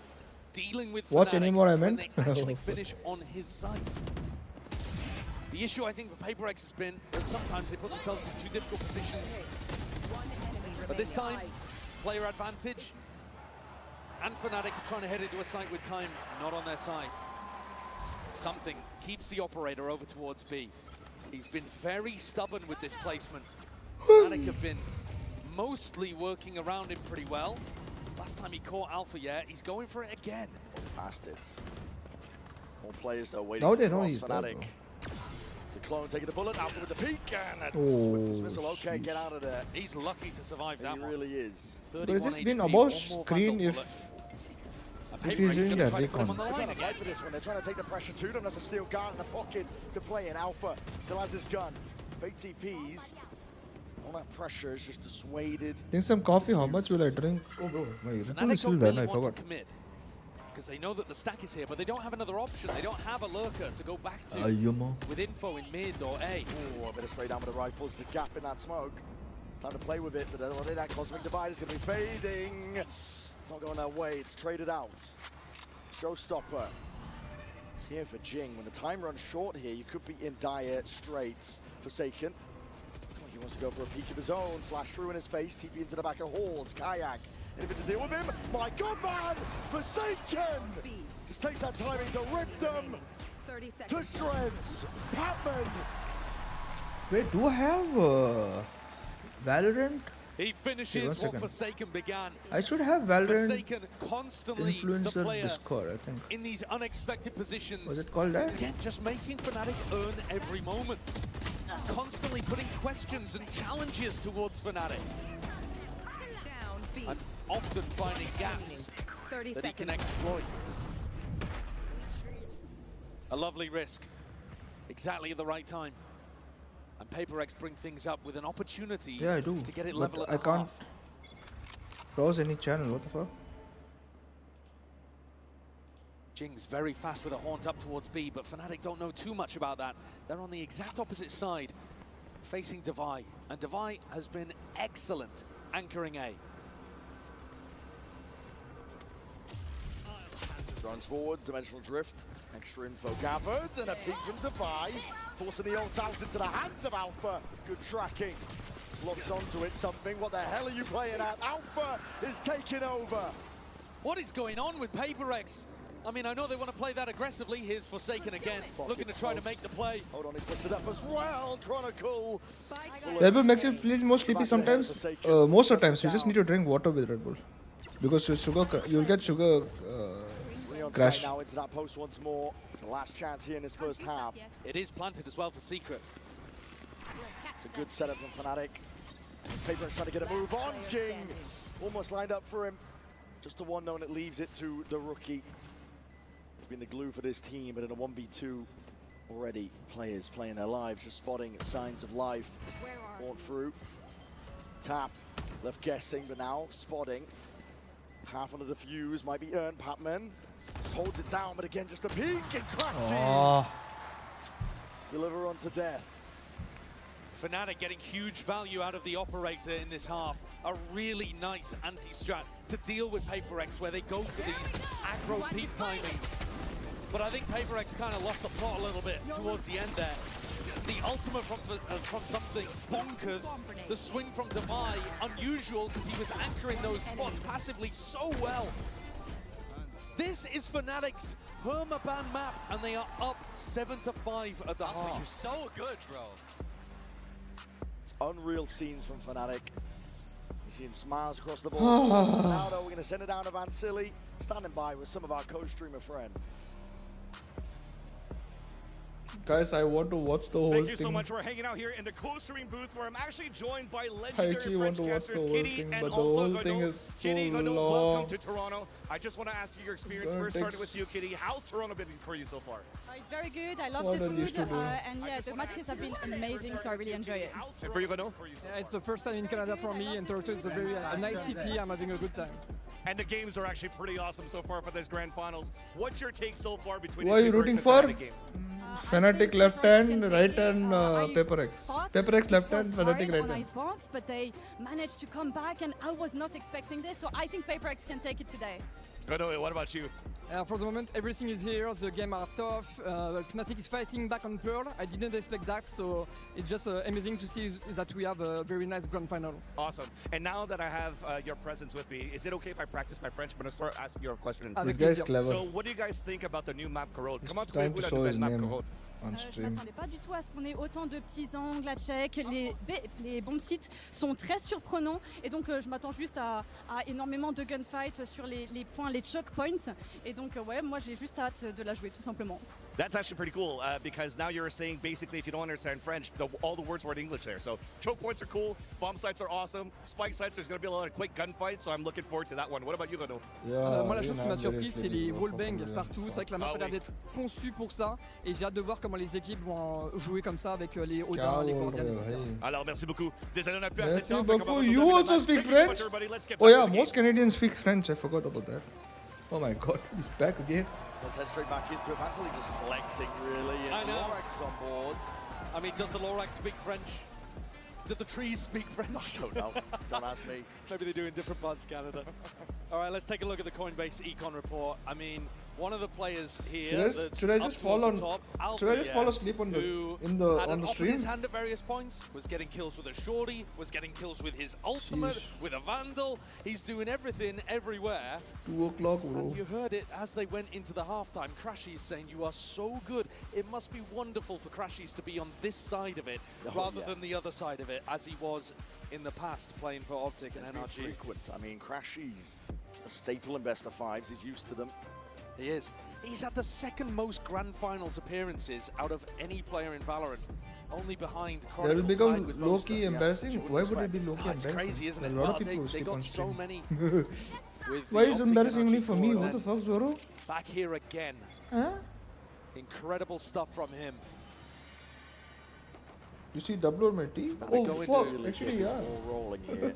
dealing with Watch Fnatic anymore, I when meant. they actually finish on his side. The issue, I think, for PRX has been that sometimes they put themselves in too difficult positions. But this time, player advantage, and Fnatic are trying to head into a site with time not on their side. Something keeps the operator over towards B. He's been very stubborn with this placement. Fnatic have been mostly working around him pretty well. Last time he caught Alpha, yeah, he's going for it again. Past it. More players though waiting Now to they know cross he's Fnatic. dead, To Clone taking the bullet, Alpha with the peek, and that's Oh, with dismissal. Okay, sheesh. get out of there. He's lucky to survive that He one. really is. But it's just been 31 above HP, one more screen Vandal if he's doing that They're recon. trying to fight for this one. They're trying to take the pressure to them. That's a steel guard in the pocket to play in. Alpha still has his gun. Fake TPs. All that pressure is just dissuaded. Think some coffee. How much will I drink? Oh, bro, my Red Bull is Fnatic still don't there. really I want forgot. to commit because they know that the stack is here, but they don't have another option. They don't have a lurker to go back to with info in mid or A. Oh, a bit of spray down with the rifles. There's a gap in that smoke. Time to play with it, but that cosmic divide is going to be fading. It's not going their way. It's traded out. Showstopper. It's here for Jing. When the time runs short here, you could be in dire straits. Forsaken. He wants to go for a peek of his own. Flash through in his face. TP into the back of Halls. Kayak. Anything to deal with him? My God, man! Forsaken! Just takes that timing to rip them to shreds. Patman! Wait, do I have Valorant? He finishes what Forsaken began. I should have Valorant Forsaken constantly the influencer player Discord, I think. in these unexpected positions. Was it called that? Again, just making Fnatic earn every moment. Constantly putting questions and challenges towards Fnatic. And often finding gaps that he can exploit. A lovely risk. Exactly at the right time. And PRX bring things up with an opportunity to get it level at I the can't half. browse any channel. What the fuck? Jing's very fast with a haunt up towards B, but Fnatic don't know too much about that. They're on the exact opposite side, facing Devi. And Devi has been excellent anchoring A. Runs forward, dimensional drift, extra info gathered, and a peek from Devi, forcing the ult out into the hands of Alpha. Good tracking, locks onto it, something. What the hell are you playing at? Alpha is taking over. What is going on with PRX? I mean, I know they want to play that aggressively. Here's Forsaken again, looking to try to make the play. Hold on, he's pushed it up as well. Chronicle. Red Bull makes you feel more sleepy sometimes. Most of the times, you just need to drink water with Red Bull. Because you'll get sugar crash. Now into that post once more. It's the last chance here in this first half. It is planted as well for Secret. It's a good setup from Fnatic. PRX trying to get a move on. Jing almost lined up for him. Just the one known, it leaves it to the rookie. He's been the glue for this team, but in a 1v2 already, players playing their lives, just spotting signs of life. Fought through. Tap, left guessing, but now spotting. Half on the defuse might be earned. Patman holds it down, but again, just a peek and crashes. Deliver on to death. Fnatic getting huge value out of the operator in this half. A really nice anti-strat to deal with PRX, where they go for these aggro peak timings. But I think PRX kind of lost the plot a little bit towards the end there. The ultimate from something bonkers. The swing from Devi, unusual because he was anchoring those spots passively so well. This is Fnatic's permaban map, and they are up 7-5 at the half. You're so good, bro. It's unreal scenes from Fnatic. You're seeing smiles across the board. Now, though, we're going to send it down to Vansili, standing by with some of our co-streamer friends. Guys, I want to watch the whole thing. Thank you so much for hanging out here in the co-streaming booth, where I'm actually joined by legendary I actually want to watch the Frenchcasters whole Kitty thing, and but the also whole thing Gano. is so Kitty, Gano, long. welcome to Toronto. I just want to ask you your experience. Gonna First, starting takes- with you, Kitty. How's Toronto been for you so far? It's very good. I love What the are these food, two doing? and yeah, the matches have been amazing, so I really enjoy it. And for you, Gano? Yeah, it's the first time in Canada for me, and Toronto is a nice city. I'm having a good time. And the games are actually pretty awesome so far for this Grand Finals. What's your take so far between Who are you these rooting and for? Fnatic game? Fnatic left hand, right hand, PRX. PRX left hand, Fnatic right on hand. Icebox, but they managed to come back, and I was not expecting this, so I think PRX can take it today. Gano, what about you? For the moment, everything is here. The game are tough. Fnatic is fighting back on Pearl. I didn't expect that, so it's just amazing to see that we have a very nice grand final. Awesome. And now that I have your presence with me, is it okay if I practice my French? I'm going to start asking you a question. This guy's clever. So, what do you guys think about the new map Corode? It's time to show his name on Je stream. m'attendais pas du tout à ce qu'on ait autant de petits angles à check. Les bombes sites sont très surprenants et donc je m'attends juste à énormément de gunfight sur les points, les choke points. Et donc ouais, moi j'ai juste hâte de la jouer tout simplement. That's actually pretty cool because now you're saying basically if you don't understand French, all the words were in English there. So choke points are cool, bomb sites are awesome, spike sites, there's going to be a lot of quick gunfights, so I'm looking forward to that one. What about you, Gono? Moi, la chose qui m'a surpris, c'est les wallbangs partout. C'est vrai que la map a l'air d'être conçue pour ça et j'ai hâte de voir comment les équipes vont jouer comme ça avec les Odin, les Guardians, etc. Alors, merci beaucoup. Désolé, on n'a plus assez de Merci temps. beaucoup. You also speak French? Oh yeah, most Canadians speak French. I forgot about that. Oh my god, he's back again. Let's head straight back into it. Vantali just flexing, really. And I know. Lorax is on board. I mean, does the Lorax speak French? Do the trees speak French? I don't know. Don't ask me. Maybe they do in different parts of Canada. All right, let's take a look at the Coinbase econ report. I mean, one of the players here. Should I just fall on? Should I just fall asleep on the on the stream? His hand at various points, was getting kills with a shorty, was getting kills with his ultimate, with a vandal. He's doing everything everywhere. 2 o'clock, bro. And you heard it as they went into the halftime. Crashies saying, "You are so good. It must be wonderful for Crashies to be on this side of it rather than the other side of it, as he was in the past playing for Optic and NRG." Frequent. I mean, Crashies, a staple in best of fives. He's used to them. He is. He's had the second most Grand Finals appearances out of any player in Valorant, only behind That will Chronicle, become tied with low-key Boaster. embarrassing. Why would it be low-key It's embarrassing? crazy, isn't it? A lot Well, of people they skip got on so stream. many. with Why the is Optic embarrassing NRG only for me? core What the then. fuck, Zoro? Back here again. Huh? Incredible stuff from him. You see double or my T? Oh fuck, actually yeah. Ball rolling here.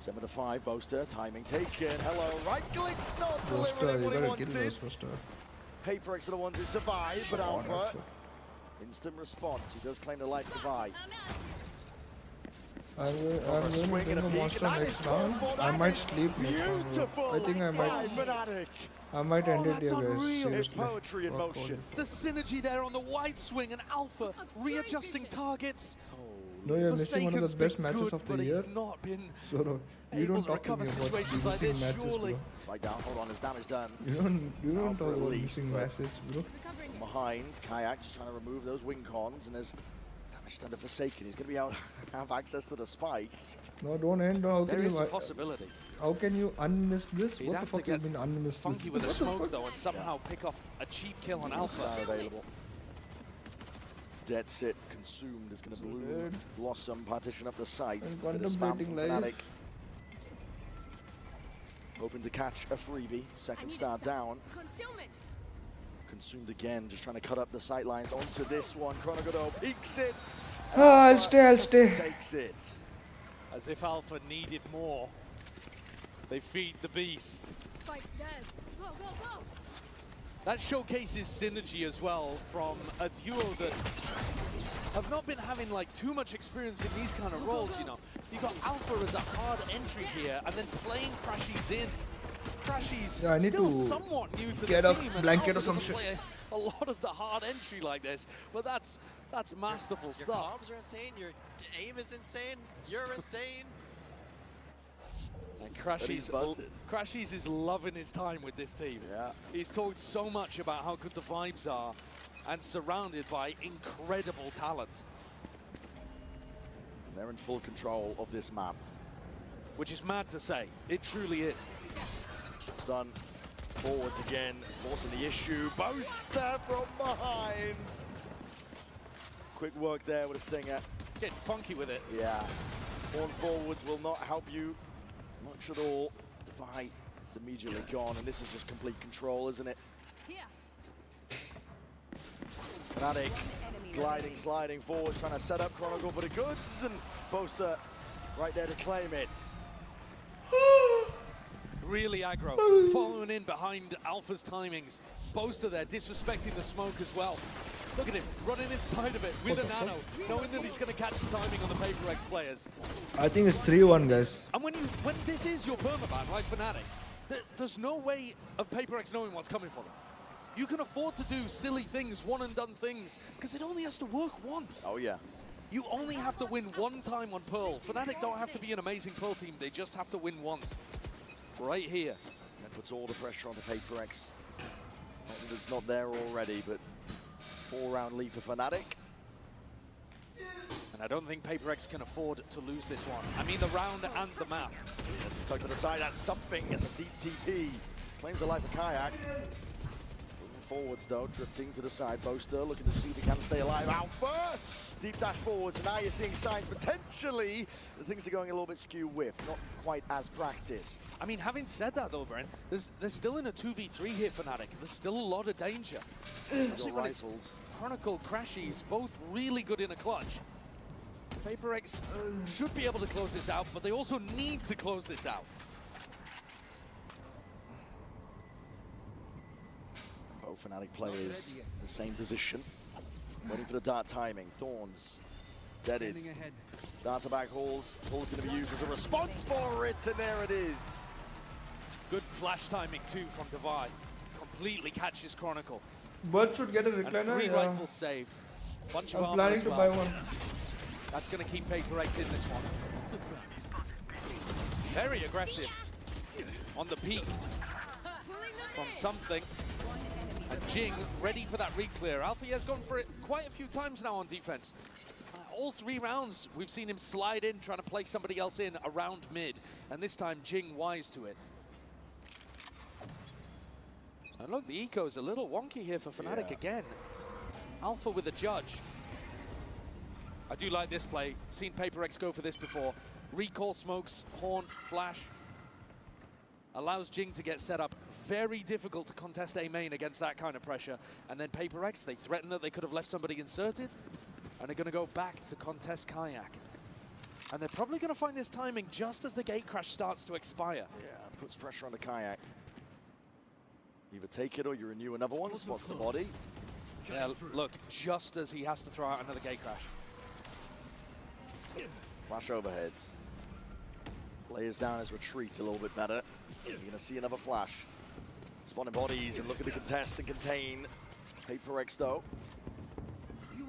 7 to 5, Boaster, timing taken. Hello, right clicks not Boaster, delivering you what he gotta kill wanted. those Boaster. PRX are the ones who survive, but Alpha, instant response. He does claim the life divide. I'm going to bring a monster next round. I might sleep next round. I think I might end it here, guys. Seriously. Poetry in motion. The synergy there on the wide swing and Alpha readjusting targets. No, you're missing one of the best matches of the year. Not been So you don't talk to me about missing matches, bro. Spike down, hold on, his damage done. You don't talk about missing matches, bro. Behind, Kayak just trying to remove those wing cons, and there's damage done to Forsaken. He's going to be able to have access to the spike. No, don't end. How There can is you? a possibility. How can you unmiss this? He'd What the have fuck to you get mean unmiss funky this? with a What the smoke fuck? though and somehow pick off a cheap kill on Alpha. Available. Dead sit consumed is going to bloom. Blossom partition up the site. Bit of spam from Fnatic. Hoping to catch a freebie. Second star down. Consumed again, just trying to cut up the sight lines onto this one. Chronogodo peeks it. I'll stay. Takes it. As if Alpha needed more. They feed the beast. Spike's dead. Go, go, go. That showcases synergy as well from a duo that have not been having like too much experience in these kind of roles, you know. You got Alpha as a hard entry here and then playing Crashies in. Crashies Yeah, I need still to somewhat new to get the a team and blanket or Alpha some doesn't shit. play a lot of the hard entry like this, but that's masterful Your stuff. comms are insane, your aim is insane, you're insane. And Crashies is loving his time with this team. Yeah. He's talked so much about how good the vibes are and surrounded by incredible talent. And they're in full control of this map. Which is mad to say. It truly is. Done. Forwards again, forcing the issue. Boaster from behind. Quick work there with a stinger. Getting funky with it. Yeah. One forwards will not help you much at all. Divide is immediately gone, and this is just complete control, isn't it? Fnatic gliding, sliding forward, trying to set up Chronicle for the goods, and Boaster right there to claim it. Really aggro, following in behind Alpha's timings. Boaster there, disrespecting the smoke as well. Look at him, running inside of it with a nano, knowing that he's going to catch the timing on the PRX players. I think it's 3-1, guys. And when this is your permaban, right, Fnatic? there's no way of PRX knowing what's coming for them. You can afford to do silly things, one-and-done things, because it only has to work once. Oh, yeah. You only have to win one time on Pearl. Fnatic don't have to be an amazing Pearl team, they just have to win once. Right here. That puts all the pressure on the PRX. Not that it's not there already, but 4-round lead for Fnatic. And I don't think PRX can afford to lose this one. I mean the round and the map. Tuck to the side, that's something. It's a deep TP. Claims the life of Kayak. Moving forwards though, drifting to the side. Boaster looking to see if he can stay alive. Alpha! Deep dash forwards, and now you're seeing signs potentially that things are going a little bit skew with, not quite as practiced. I mean, having said that though, Brent, they're still in a 2v3 here, Fnatic. There's still a lot of danger. Especially when it's Chronicle, Crashies, both really good in a clutch. PRX should be able to close this out, but they also need to close this out. Both Fnatic players in the same position. Waiting for the dart timing. Thorns deaded. Dart to back Halls. Halls going to be used as a response for it, and there it is. Good flash timing too from Divide. Completely catches Chronicle. Bird should get a And recliner. 3 Yeah. rifles saved. Bunch of I'm armor planning as to well. buy one. That's going to keep PRX in this one. Very aggressive on the peak from something. And Jing ready for that re-clear. Alfie has gone for it quite a few times now on defense. All 3 rounds, we've seen him slide in, trying to play somebody else in around mid. And this time, Jing wise to it. And look, the eco's a little wonky here for Fnatic again. Alpha with a judge. I do like this play. Seen PRX go for this before. Recall smokes, horn, flash. Allows Jing to get set up. Very difficult to contest A main against that kind of pressure. And then PRX, they threaten that they could have left somebody inserted. And they're going to go back to contest Kayak. And they're probably going to find this timing just as the gate crash starts to expire. Yeah, puts pressure on the Kayak. Either take it or you renew another one. Spots the body. Yeah, look, just as he has to throw out another gate crash. Flash overhead. Layers down his retreat a little bit better. You're going to see another flash. Spawning bodies and looking to contest and contain. PRX though.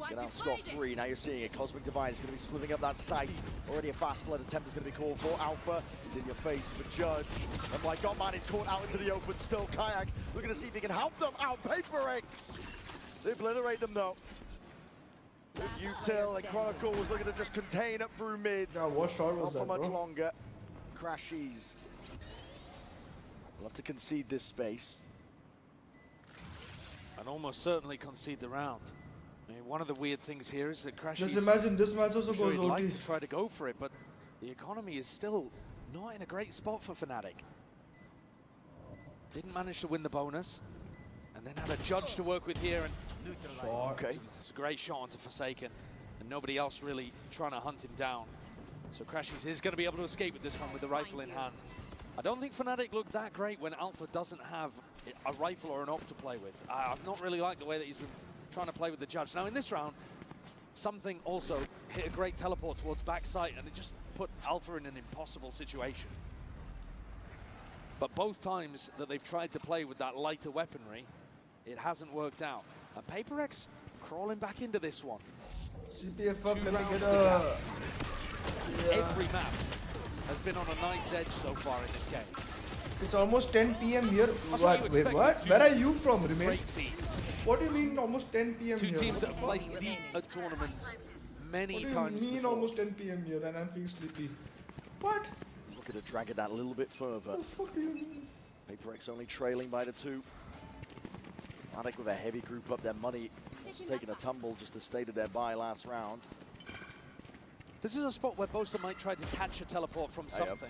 Get out scot-free. Now you're seeing it. Cosmic Divide is going to be splitting up that site. Already a fast blood attempt is going to be called for. Alpha is in your face for Judge. And my God, man, he's caught out into the open still. Kayak looking to see if he can help them out. PRX. They obliterate them though. Util and Chronicle was looking to just contain up through mid. Yeah, what shot was Not for that, much bro? longer. Crashies. We'll have to concede this space. And almost certainly concede the round. I mean, one of the weird things here is that Crashies... Just imagine this match also sure goes he'd like OT. to try to go for it, but the economy is still not in a great spot for Fnatic. Didn't manage to win the bonus, and then had a judge to work with here, and okay, it's a great shot onto Forsaken, and nobody else really trying to hunt him down. So Crashies is going to be able to escape with this one with the rifle in hand. I don't think Fnatic look that great when Alpha doesn't have a rifle or an op to play with. I've not really liked the way that he's been trying to play with the judge. Now in this round, something also hit a great teleport towards backside, and it just put Alpha in an impossible situation. But both times that they've tried to play with that lighter weaponry, it hasn't worked out. And PRX crawling back into this one. CPF up, 2 let me rounds get to go. a... Every map has been on a knife's edge so far in this game. It's almost 10 PM here. That's What? what you Wait, expect what? with Where are you from, Remain? Great teams. What do you mean almost 10 PM Two here? teams that What have the placed fuck? deep at tournaments many What do times you mean before. almost 10 PM here and I'm feeling sleepy? What? Looking to drag it down a little bit further. What the fuck do you mean? PRX only trailing by the 2. Fnatic with a heavy group up, their money also taking a tumble, just as stated their bye last round. This is a spot where Boaster might try to catch a teleport from something.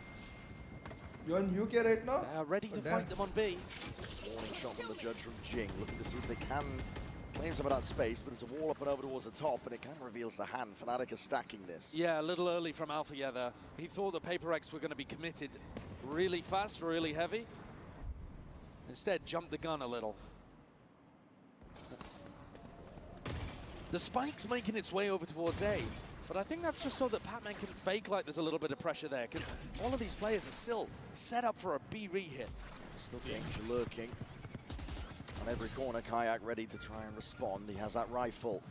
You're in UK right now? They are ready to damn. fight them on B. Warning shot from the judge from Jing, looking to see if they can claim some of that space, but it's a wall up and over towards the top, and it kind of reveals the hand. Fnatic is stacking this. Yeah, a little early from Alpha there. He thought the PRX were going to be committed really fast, really heavy. Instead, jumped the gun a little. The spike's making its way over towards A, but I think that's just so that Pac-Man can fake like there's a little bit of pressure there, because all of these players are still set up for a B re-hit. Still danger lurking. On every corner, Kayak ready to try and respond. He has that rifle.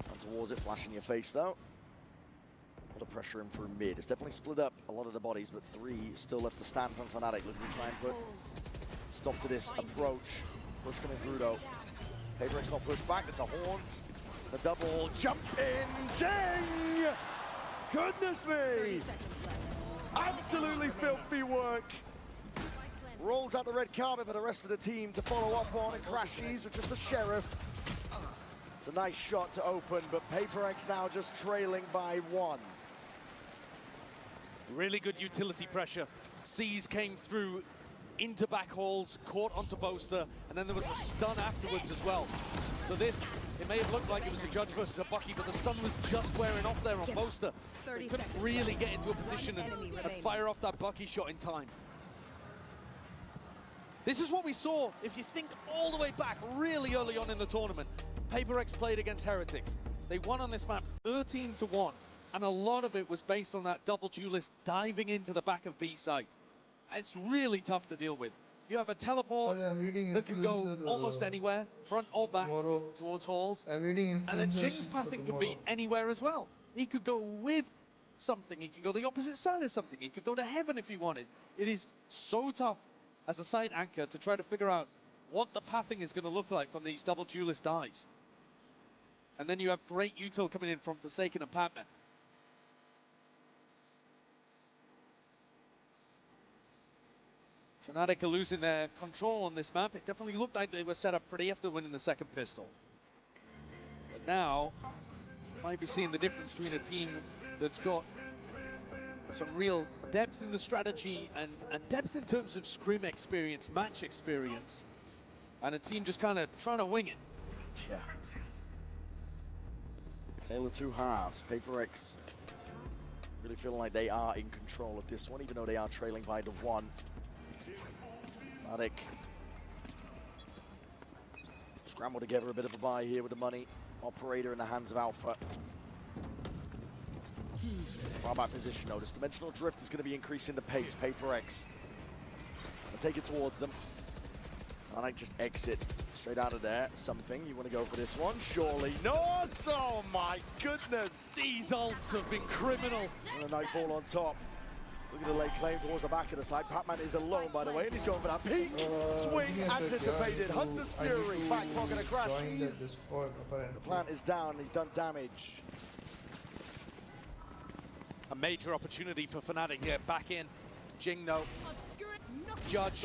And towards it, flash in your face though. A lot of pressure in through mid. It's definitely split up a lot of the bodies, but 3 still left to stand from Fnatic. Looking to try and put stop to this approach. Push coming through though. PRX not pushed back. It's a haunt. The double jump in. Jing! Goodness me! Absolutely filthy work. Rolls out the red carpet for the rest of the team to follow up on, and crashes with just the Sheriff. It's a nice shot to open, but PRX now just trailing by 1. Really good utility pressure. C's came through into back halls, caught onto Boaster, and then there was a stun afterwards as well. So this, it may have looked like it was a Judge versus a Bucky, but the stun was just wearing off there on Boaster. They couldn't really get into a position and fire off that Bucky shot in time. This is what we saw, if you think all the way back really early on in the tournament. PRX played against Heretics. They won on this map 13-1, and a lot of it was based on that double duelist diving into the back of B site. It's really tough to deal with. You have a teleport that can go almost anywhere, front or back, towards halls. And then Jing's pathing could be anywhere as well. He could go with something, he could go the opposite side of something, he could go to heaven if he wanted. It is so tough as a side anchor to try to figure out what the pathing is going to look like from these double duelist dives. And then you have great util coming in from Forsaken and Padman. Fnatic are losing their control on this map. It definitely looked like they were set up pretty after winning the second pistol. But now, you might be seeing the difference between a team that's got some real depth in the strategy and depth in terms of scrim experience, match experience, and a team just kind of trying to wing it. Yeah. Tale of two halves. PRX really feeling like they are in control of this one, even though they are trailing by the 1. Fnatic scramble together a bit of a buy here with the money. Operator in the hands of Alpha. Far back position though. This dimensional drift is going to be increasing the pace. PRX and take it towards them. Fnatic just exit straight out of there. Something you want to go for this one? Surely not. Oh my goodness! These ults have been criminal. And a Nightfall on top. Look at the late claim towards the back of the side. Padman is alone, by the way, and he's going for that peak swing anticipated. Hunter's Fury, back pocket a crash. The plant is down, he's done damage. A major opportunity for Fnatic here, back in. Jing though. Judge,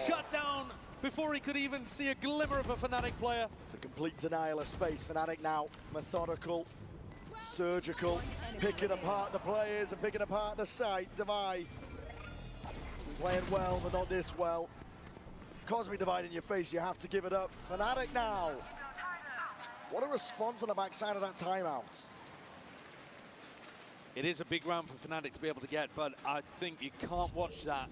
shut down before he could even see a glimmer of a Fnatic player. It's a complete denial of space. Fnatic now methodical, surgical, picking apart the players and picking apart the site. Divide. Playing well, but not this well. Cosmic Divide in your face, you have to give it up. Fnatic now. What a response on the backside of that timeout. It is a big round for Fnatic to be able to get, but I think you can't watch that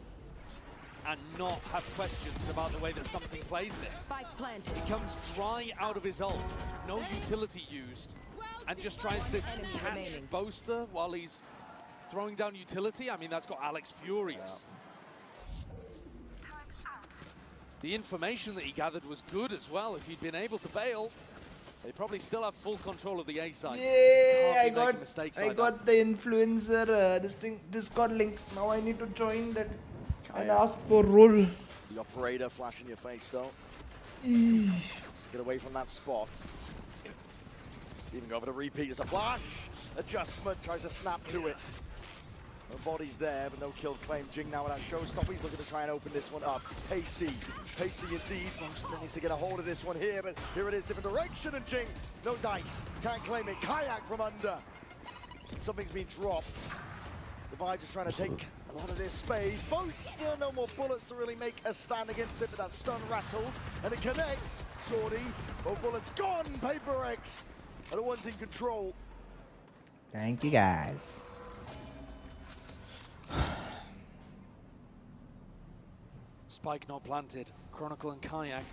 and not have questions about the way that something plays this. He comes dry out of his ult, no utility used, and just tries to catch Boaster while he's throwing down utility. I mean, that's got Alex furious. The information that he gathered was good as well. If he'd been able to bail, they probably still have full control of the A side. Yeah, I got the influencer, this thing, Discord link. Now I need to join that and ask for role. The operator flash in your face though. Let's get away from that spot. Even go for the repeat as a flash. Adjustment, tries to snap to it. No bodies there, but no kill claim. Jing now with that showstopper. He's looking to try and open this one up. Pacey indeed. Boaster needs to get a hold of this one here, but here it is, different direction, and Jing, no dice. Can't claim it. Kayak from under. Something's been dropped. Divide just trying to take a lot of this space. Boaster, no more bullets to really make a stand against it, but that stun rattles, and it connects. Shorty, both bullets gone. PRX are the ones in control. Thank you, guys. Spike not planted. Chronicle and Kayak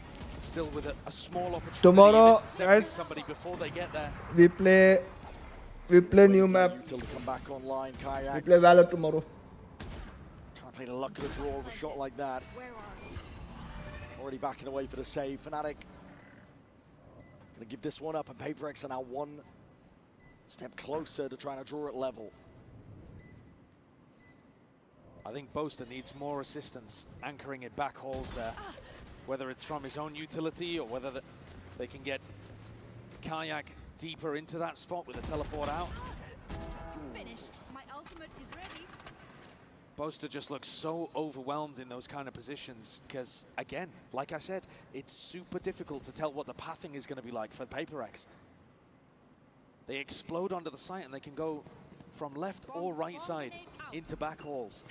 still with a small opportunity. Tomorrow, of guys, somebody before they get there. we play new map. Until they come back online, Kayak. We play Valor tomorrow. Can't playing a luck of the draw of a shot like that. Already backing away for the save. Fnatic gonna give this one up, and PRX are now one step closer to trying to draw it level. I think Boaster needs more assistance anchoring it back holes there, whether it's from his own utility or whether they can get Kayak deeper into that spot with a teleport out. Finished. My ultimate is ready. Boaster just looks so overwhelmed in those kind of positions because, again, like I said, it's super difficult to tell what the pathing is going to be like for PRX. They explode onto the site and they can go from left or right side into back halls.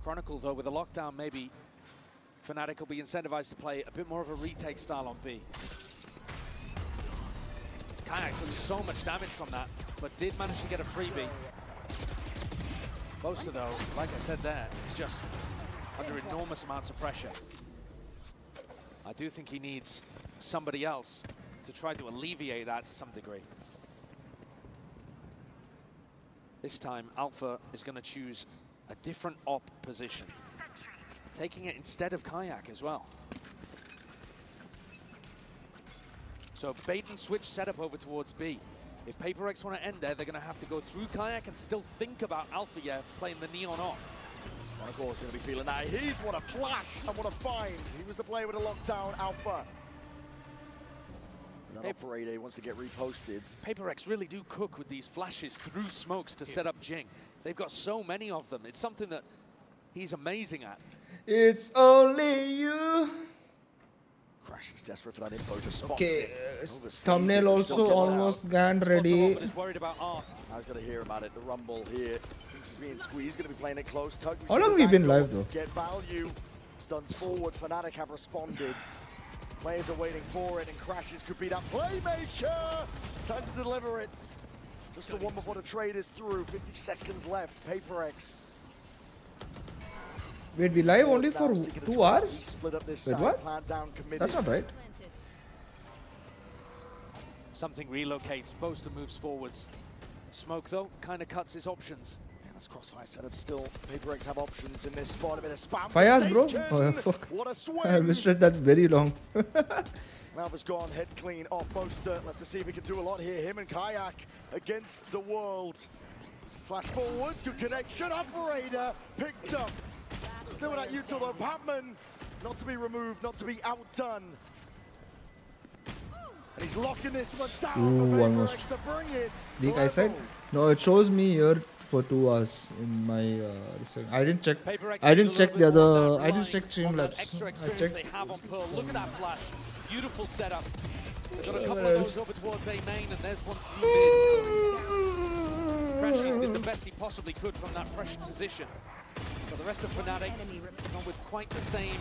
Chronicle, though, with a lockdown, maybe Fnatic will be incentivized to play a bit more of a retake style on B. Kayak took so much damage from that, but did manage to get a freebie. Boaster, though, like I said there, is just under enormous amounts of pressure. I do think he needs somebody else to try to alleviate that to some degree. This time, Alpha is going to choose a different op position, taking it instead of Kayak as well. So bait and switch setup over towards B. If PRX want to end there, they're going to have to go through Kayak and still think about Alpha playing the Neon off. Chronicle's going to be feeling that heat. What a flash and what a find. He was the player with a lockdown, Alpha. That operator wants to get reposted. PRX really do cook with these flashes through smokes to set up Jing. They've got so many of them. It's something that he's amazing at. It's only you. Crash is desperate for that info, just spots Okay, it. thumbnail also almost gone ready. Is worried about Art. I was going to hear about it. The rumble here. Thinks he's being squeezed. Going to be playing it close. Tug. How long have we been live though? Get value. Stuns forward. Fnatic have responded. Players are waiting for it, and Crashes could be that playmaker. Time to deliver it. Just the one before the trade is through. 50 seconds left. PRX. Wait, we live only for 2 hours? Split up this Wait, what? Plan down, committed. That's not right. Something relocates. Boaster moves forwards. Smoke, though, kind of cuts his options. Yeah, that's crossfire setup still. PRX have options in this spot. A bit of spam. 5 hours, bro? Oh, fuck. What a swing. I misread that very long. Malva's gone, head clean off Boaster. Let's see if he can do a lot here. Him and Kayak against the world. Flash forwards, good connection. Operator picked up. Still without util though. Patman, not to be removed, not to be outdone. And he's locking this one down. Ooh, almost. To bring it. Leak, I said? No, it shows me here for 2 hours in my I didn't check. I didn't check the other. I didn't check Streamlabs. Extra I experience checked. they have on Pearl. Look at that flash. Beautiful setup. They've got a couple of those over towards A main, and there's one through mid. Crashes did the best he possibly could from that fresh position. But the rest of Fnatic gone with quite the same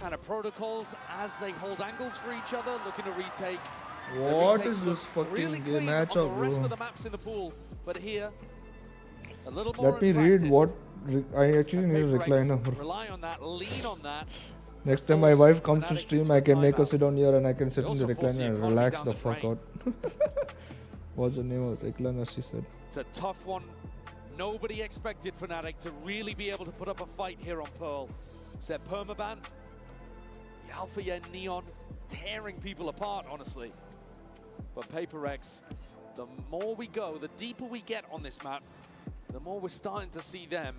kind of protocols as they hold angles for each other, looking to retake. What is this fucking really game matchup, on the rest bro? of the maps in the pool, but here a little more. Let me read what I actually need a recliner. Rely on that, lean on that. Next time my wife comes to stream, I can make her sit on here and I can sit in the recliner and relax the fuck out. What's the name of the recliner, she said? It's a tough one. Nobody expected Fnatic to really be able to put up a fight here on Pearl. It's their permaban. The Alpha Neon tearing people apart, honestly. But PRX, the more we go, the deeper we get on this map, the more we're starting to see them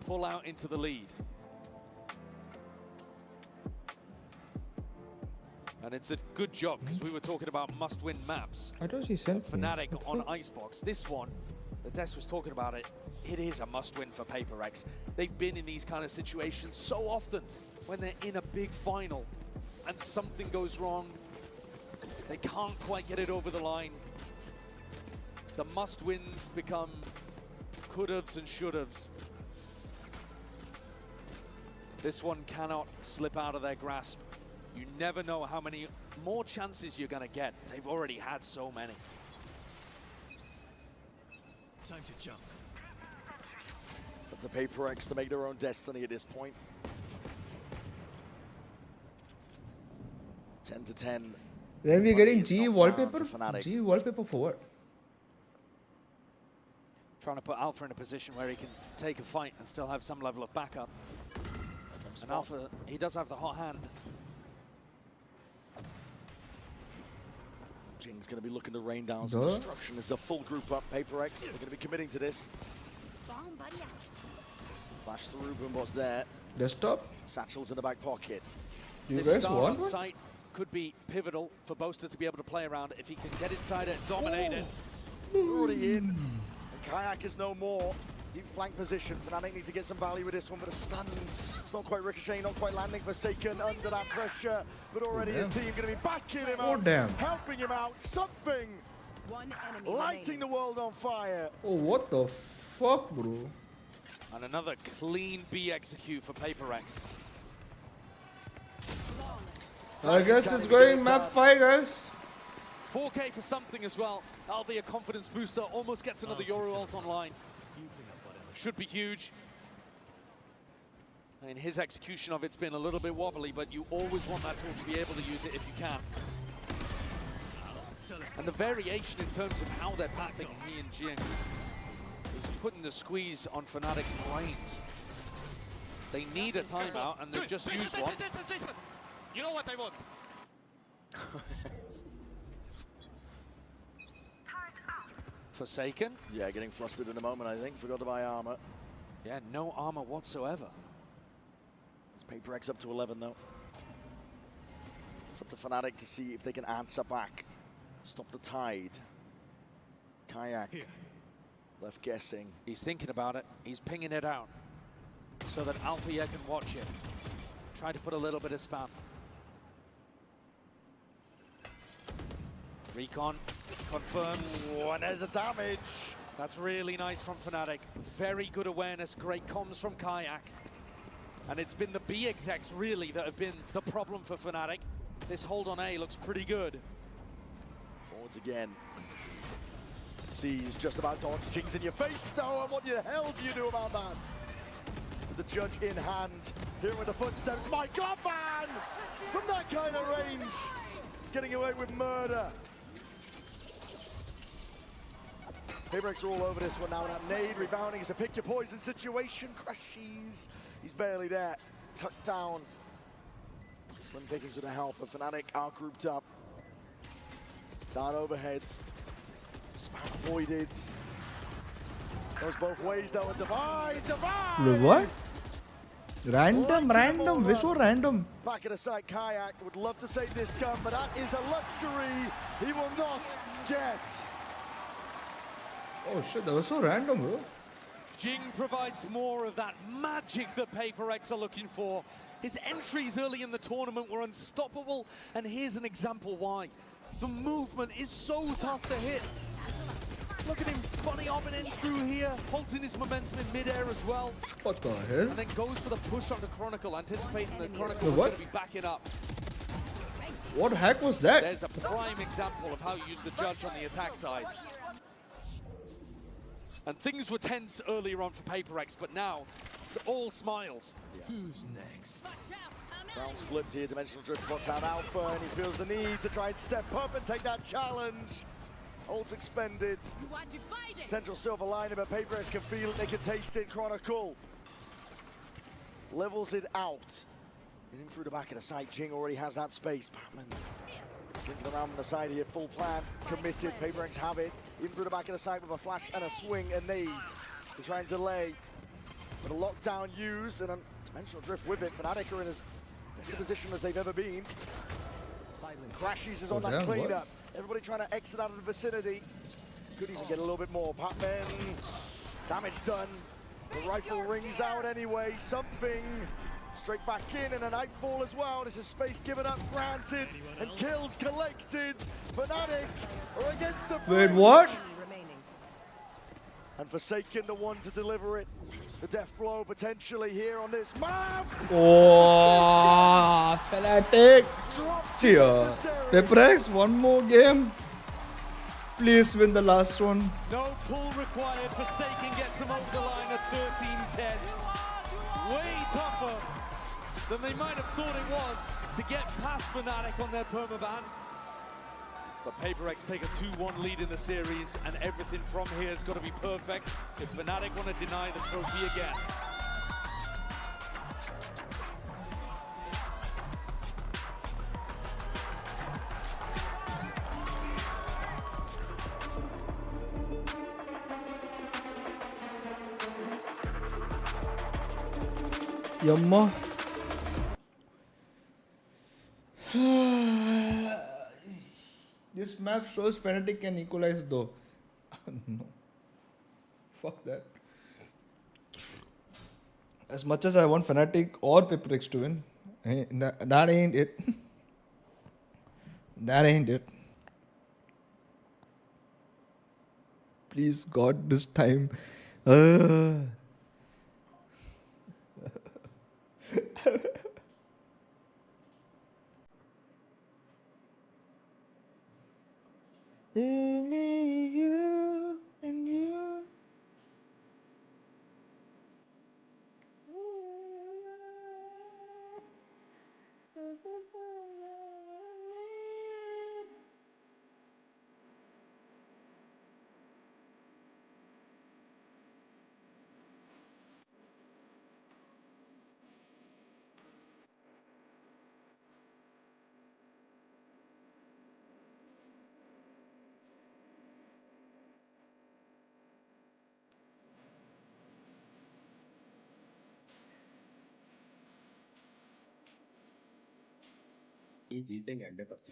pull out into the lead. And it's a good job, because we were talking about must-win maps. I thought she sent me. Fnatic on Icebox. This one, the Des was talking about it, it is a must-win for PRX. They've been in these kind of situations so often when they're in a big final and something goes wrong. They can't quite get it over the line. The must-wins become could-haves and should-haves. This one cannot slip out of their grasp. You never know how many more chances you're going to get. They've already had so many. Time to jump. It's up to PRX to make their own destiny at this point. 10 to 10. Then we're getting G Not wallpaper. down for Fnatic. G wallpaper for what? Trying to put Alpha in a position where he can take a fight and still have some level of backup. And Alpha, he does have the hot hand. Jing's going to be looking to rain down some destruction. There's a full group up. PRX, they're going to be committing to this. Flash through, Boombot's there. Desktop. Satchel's in the back pocket. You This guys star want on one? site could be pivotal for Boaster to be able to play around if he can get inside it and dominate it. Already in. And Kayak is no more. Deep flank position. Fnatic need to get some value with this one, but a stun. It's not quite ricocheting, not quite landing for Forsaken under that pressure. But already his team going to be backing him up, helping him out. Something lighting the world on fire. Oh, what the fuck, bro? And another clean B execute for PRX. I guess it's going map 5, guys. 4K for something as well. That'll be a confidence booster. Almost gets another Yoru ult online. Should be huge. I mean, his execution of it's been a little bit wobbly, but you always want that tool to be able to use it if you can. And the variation in terms of how they're pathing he and Jin is putting the squeeze on Fnatic's brains. They need a timeout, and they've just used one. You know what I want? Forsaken. Yeah, getting flustered in a moment, I think. Forgot to buy armor. Yeah, no armor whatsoever. It's PRX up to 11, though. It's up to Fnatic to see if they can answer back. Stop the tide. Kayak. Left guessing. He's thinking about it. He's pinging it out so that Alpha can watch it. Try to put a little bit of spam. Recon confirms. Oh, and there's the damage. That's really nice from Fnatic. Very good awareness, great comms from Kayak. And it's been the B execs really that have been the problem for Fnatic. This hold on A looks pretty good. Forwards again. Sees just about dodge. Jing's in your face though, and what the hell do you do about that? With the judge in hand, here with the footsteps. My God, man! From that kind of range, he's getting away with murder. PRX are all over this one now, and that nade rebounding is a pick your poison situation. Crashes, he's barely there. Tucked down. Slim pickings with the help, but Fnatic are grouped up. Down overhead. Spam avoided. Goes both ways though, and divide! What? Random, we're so random. Back at the side, Kayak would love to save this gun, but that is a luxury he will not get. Oh shit, that was so random, bro. Jing provides more of that magic that PRX are looking for. His entries early in the tournament were unstoppable, and here's an example why. The movement is so tough to hit. Look at him bunny hopping in through here, halting his momentum in midair as well. What the hell? And then goes for the push on the Chronicle, anticipating that Chronicle was going to be backing up. What the heck was that? There's a prime example of how you use the judge on the attack side. And things were tense earlier on for PRX, but now it's all smiles. Who's next? Round flipped here, Dimensional Drift spots out Alpha, and he feels the need to try and step up and take that challenge. Ult's expended. Potential silver lining, but PRX can feel it, they can taste it. Chronicle levels it out. And in through the back of the side, Jing already has that space. Batman slinking around on the side here, full plan, committed. PRX have it. In through the back of the side with a flash and a swing, and nade to try and delay. But a lockdown used, and a Dimensional Drift with it. Fnatic are in as best a position as they've ever been. Crashes is on that cleanup. Everybody trying to exit out of the vicinity. Could even get a little bit more. Patman, damage done. The rifle rings out anyway. Something straight back in, and a nightfall as well. This is space given up, granted, and kills collected. Fnatic are against the Wait, what? And Forsaken the one to deliver it. The death blow potentially here on this map. Oh, Fnatic. Cheer. PRX, one more game. Please win the last one. No pull required. Forsaken gets them over the line at 13-10. Way tougher than they might have thought it was to get past Fnatic on their permaban. But PRX take a 2-1 lead in the series, and everything from here has got to be perfect if Fnatic want to deny the trophy again. Yamma. This map shows Fnatic can equalize though. No. Fuck that. As much as I want Fnatic or PRX to win, that ain't it. That ain't it. Please God, this time. Only you and you. ये जीतेंगे 100%.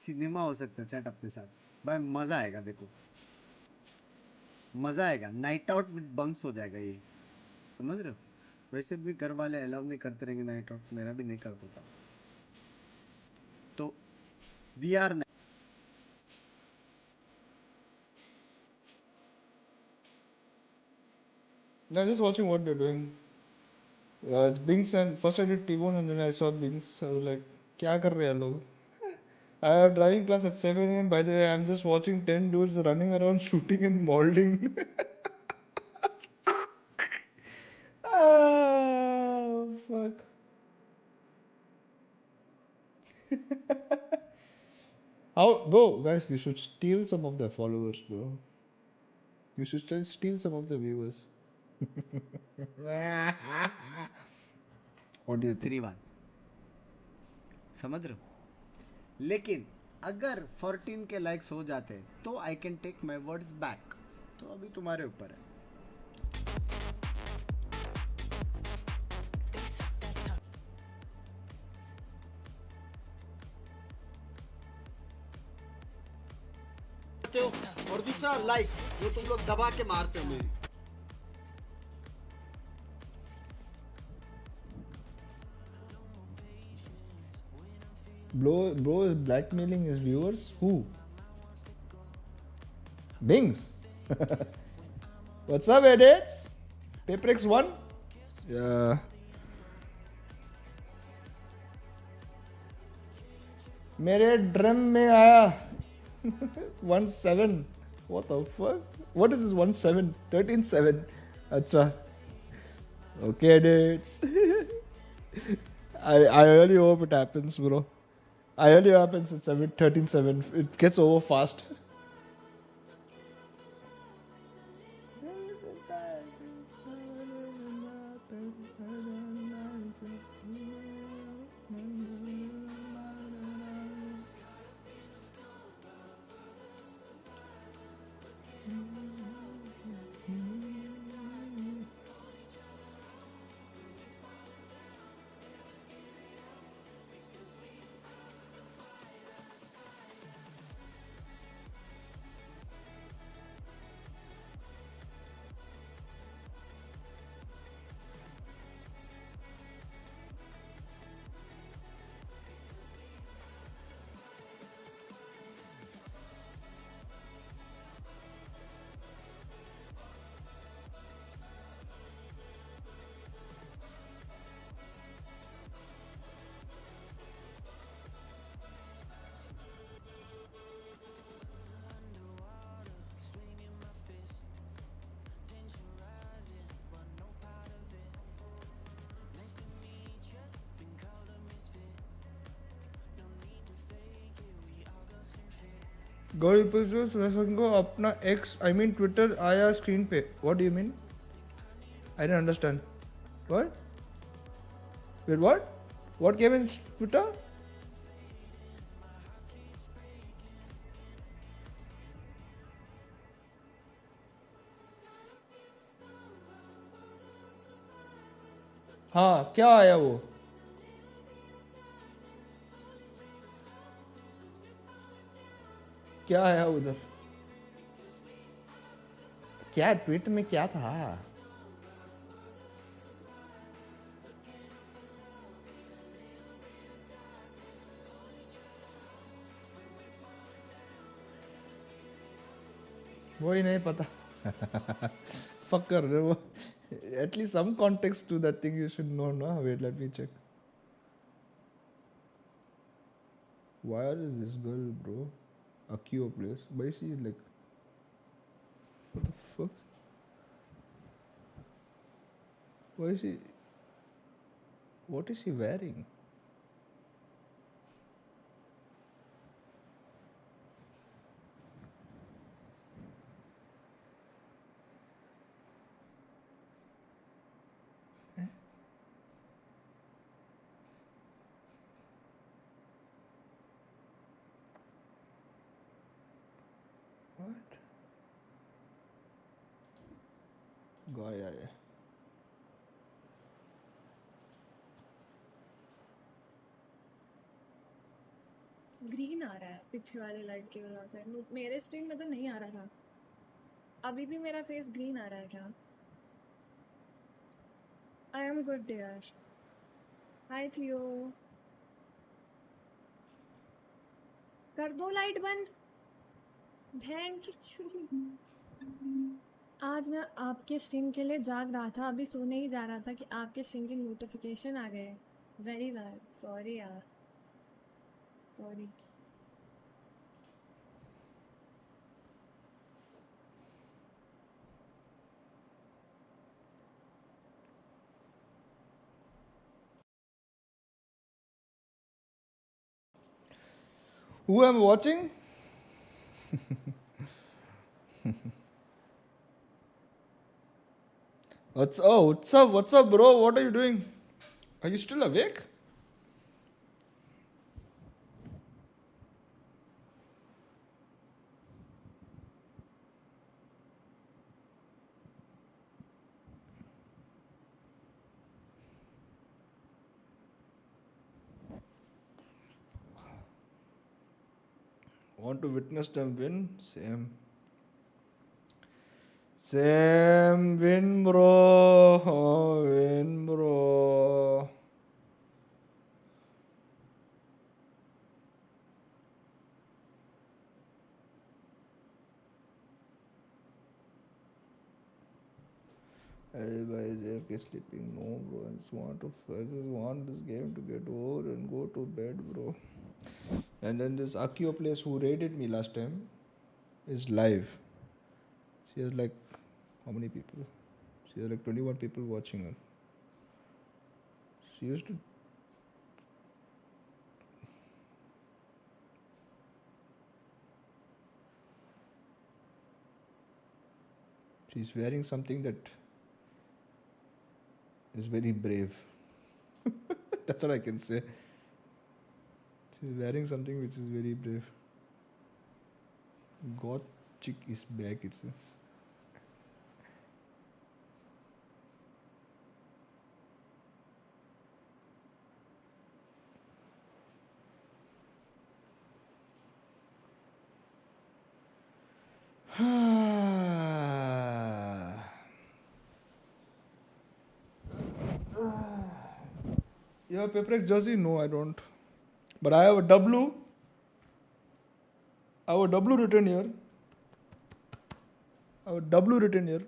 Cinema हो सकता है chat अपने साथ भाई मजा आएगा देखो मजा आएगा नाइट आउट विद बंक्स हो जाएगा ये समझ रहे हो वैसे भी घर वाले अलाउ नहीं करते रहेंगे नाइट आउट मेरा भी नहीं करता था तो we are No, just watching what they're doing. Bings and first I did T1 and then I saw Bings. I was like, "Kya kar rahe hai log?" I have driving class at 7 a.m. By the way, I'm just watching 10 dudes running around shooting and molding. Oh, fuck. How, bro, guys, you should steal some of their followers, bro. You should steal some of the viewers. What do you think? 3-1 समझ रहे हो लेकिन अगर 14 के likes हो जाते तो I can take my words back तो अभी तुम्हारे ऊपर है और दूसरा लाइक जो तुम लोग दबा के मारते हो मेरी Bro is blackmailing his viewers? Who? Bings? What's up, edits? PRX 1? Yeah. मेरे ड्रम में आया 1-7. What the fuck? What is this 1-7? 13-7. अच्छा. Okay, edits. I really hope it happens, bro. I really hope it happens. It's 13-7. It gets over fast. Gauri को अपना X I mean Twitter आया screen पे. What do you mean? I didn't understand. What? Wait, what? What came in Twitter? हाँ क्या आया वो? क्या आया उधर? क्या ट्वीट में क्या था? वही नहीं पता. फक कर रहे वो. At least some context to that thing you should know, no? Wait, let me check. Where is this girl, bro? Akio place. Why she is like... What the fuck? Why is she... What is she wearing? What? Gaia. Green आ रहा है पीछे वाले light की वजह से. मेरे screen में तो नहीं आ रहा था. अभी भी मेरा फेस ग्रीन आ रहा है क्या? I am good dear. Hi Theo. कर दो लाइट बंद. बहन की छुरी. आज मैं आपके स्ट्रीम के लिए जाग रहा था. अभी सोने ही जा रहा था कि आपके स्ट्रीम की नोटिफिकेशन आ गए. Very bad. सॉरी यार. Sorry. Who am I watching? What's up? What's up, bro? What are you doing? Are you still awake? Want to witness them win? Same. Same. Win, bro. Oh, win, bro. Everybody is AFK sleeping. No, bro. I just want this game to get over and go to bed, bro. And then this Akio place who raided me last time is live. She has like how many people? She has like 21 people watching her. She used to. She's wearing something that is very brave. That's all I can say. She's wearing something which is very brave. God chick is back, it says. You have a PRX jersey? No, I don't. But I have a W. I have a W written here. I have a W written here.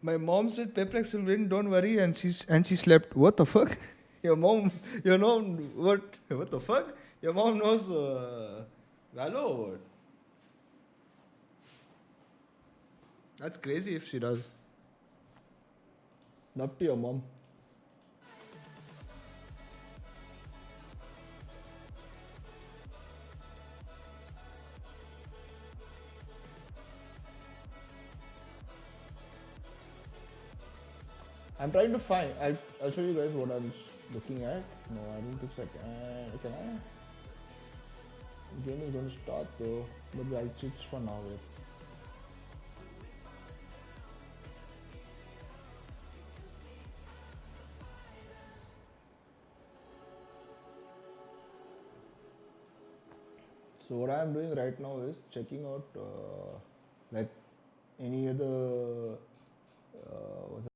My mom said PRX will win, don't worry, and she slept. What the fuck? Your mom what the fuck? Your mom knows Valo or what? That's crazy if she does. Love to your mom. I'm trying to find. I'll show you guys what I'm looking at. No, I don't think so. Can I? The game is going to start though, but I'll switch for now. Wait. So what I'm doing right now is checking out like any other what's that?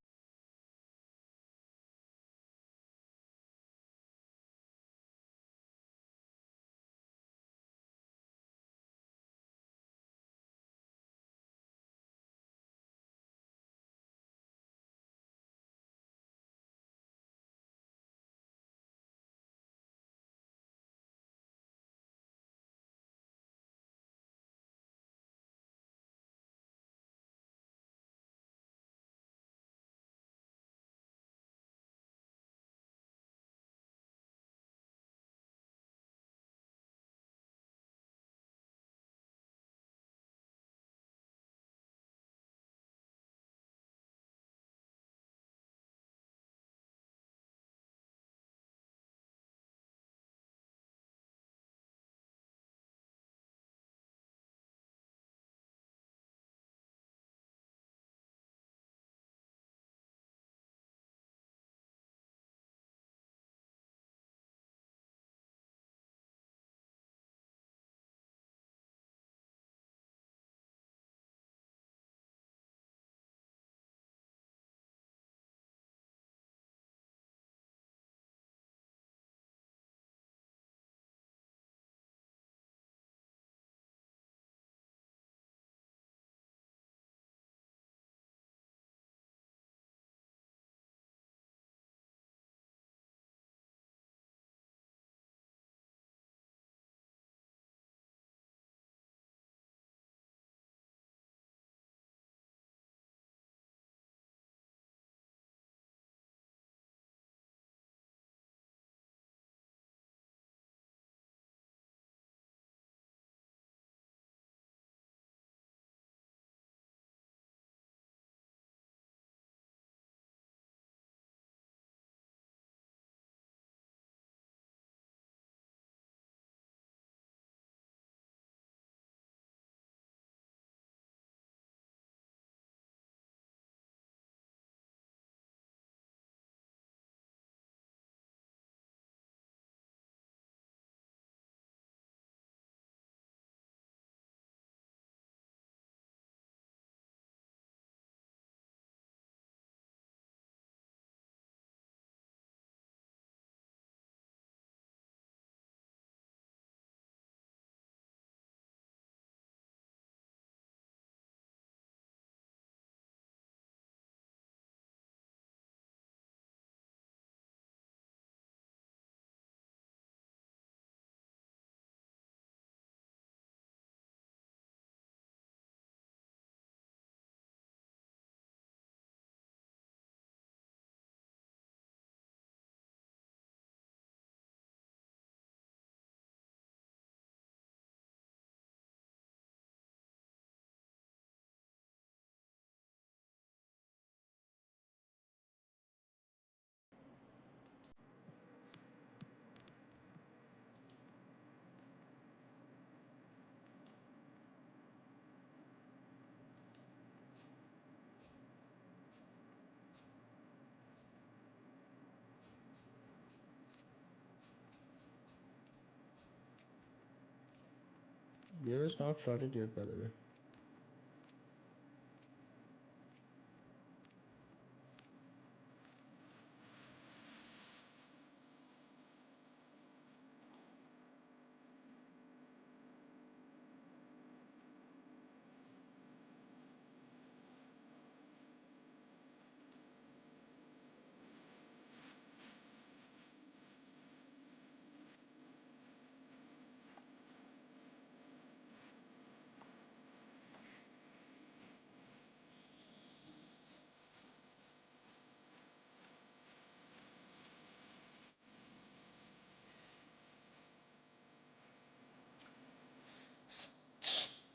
Game is not started yet, by the way.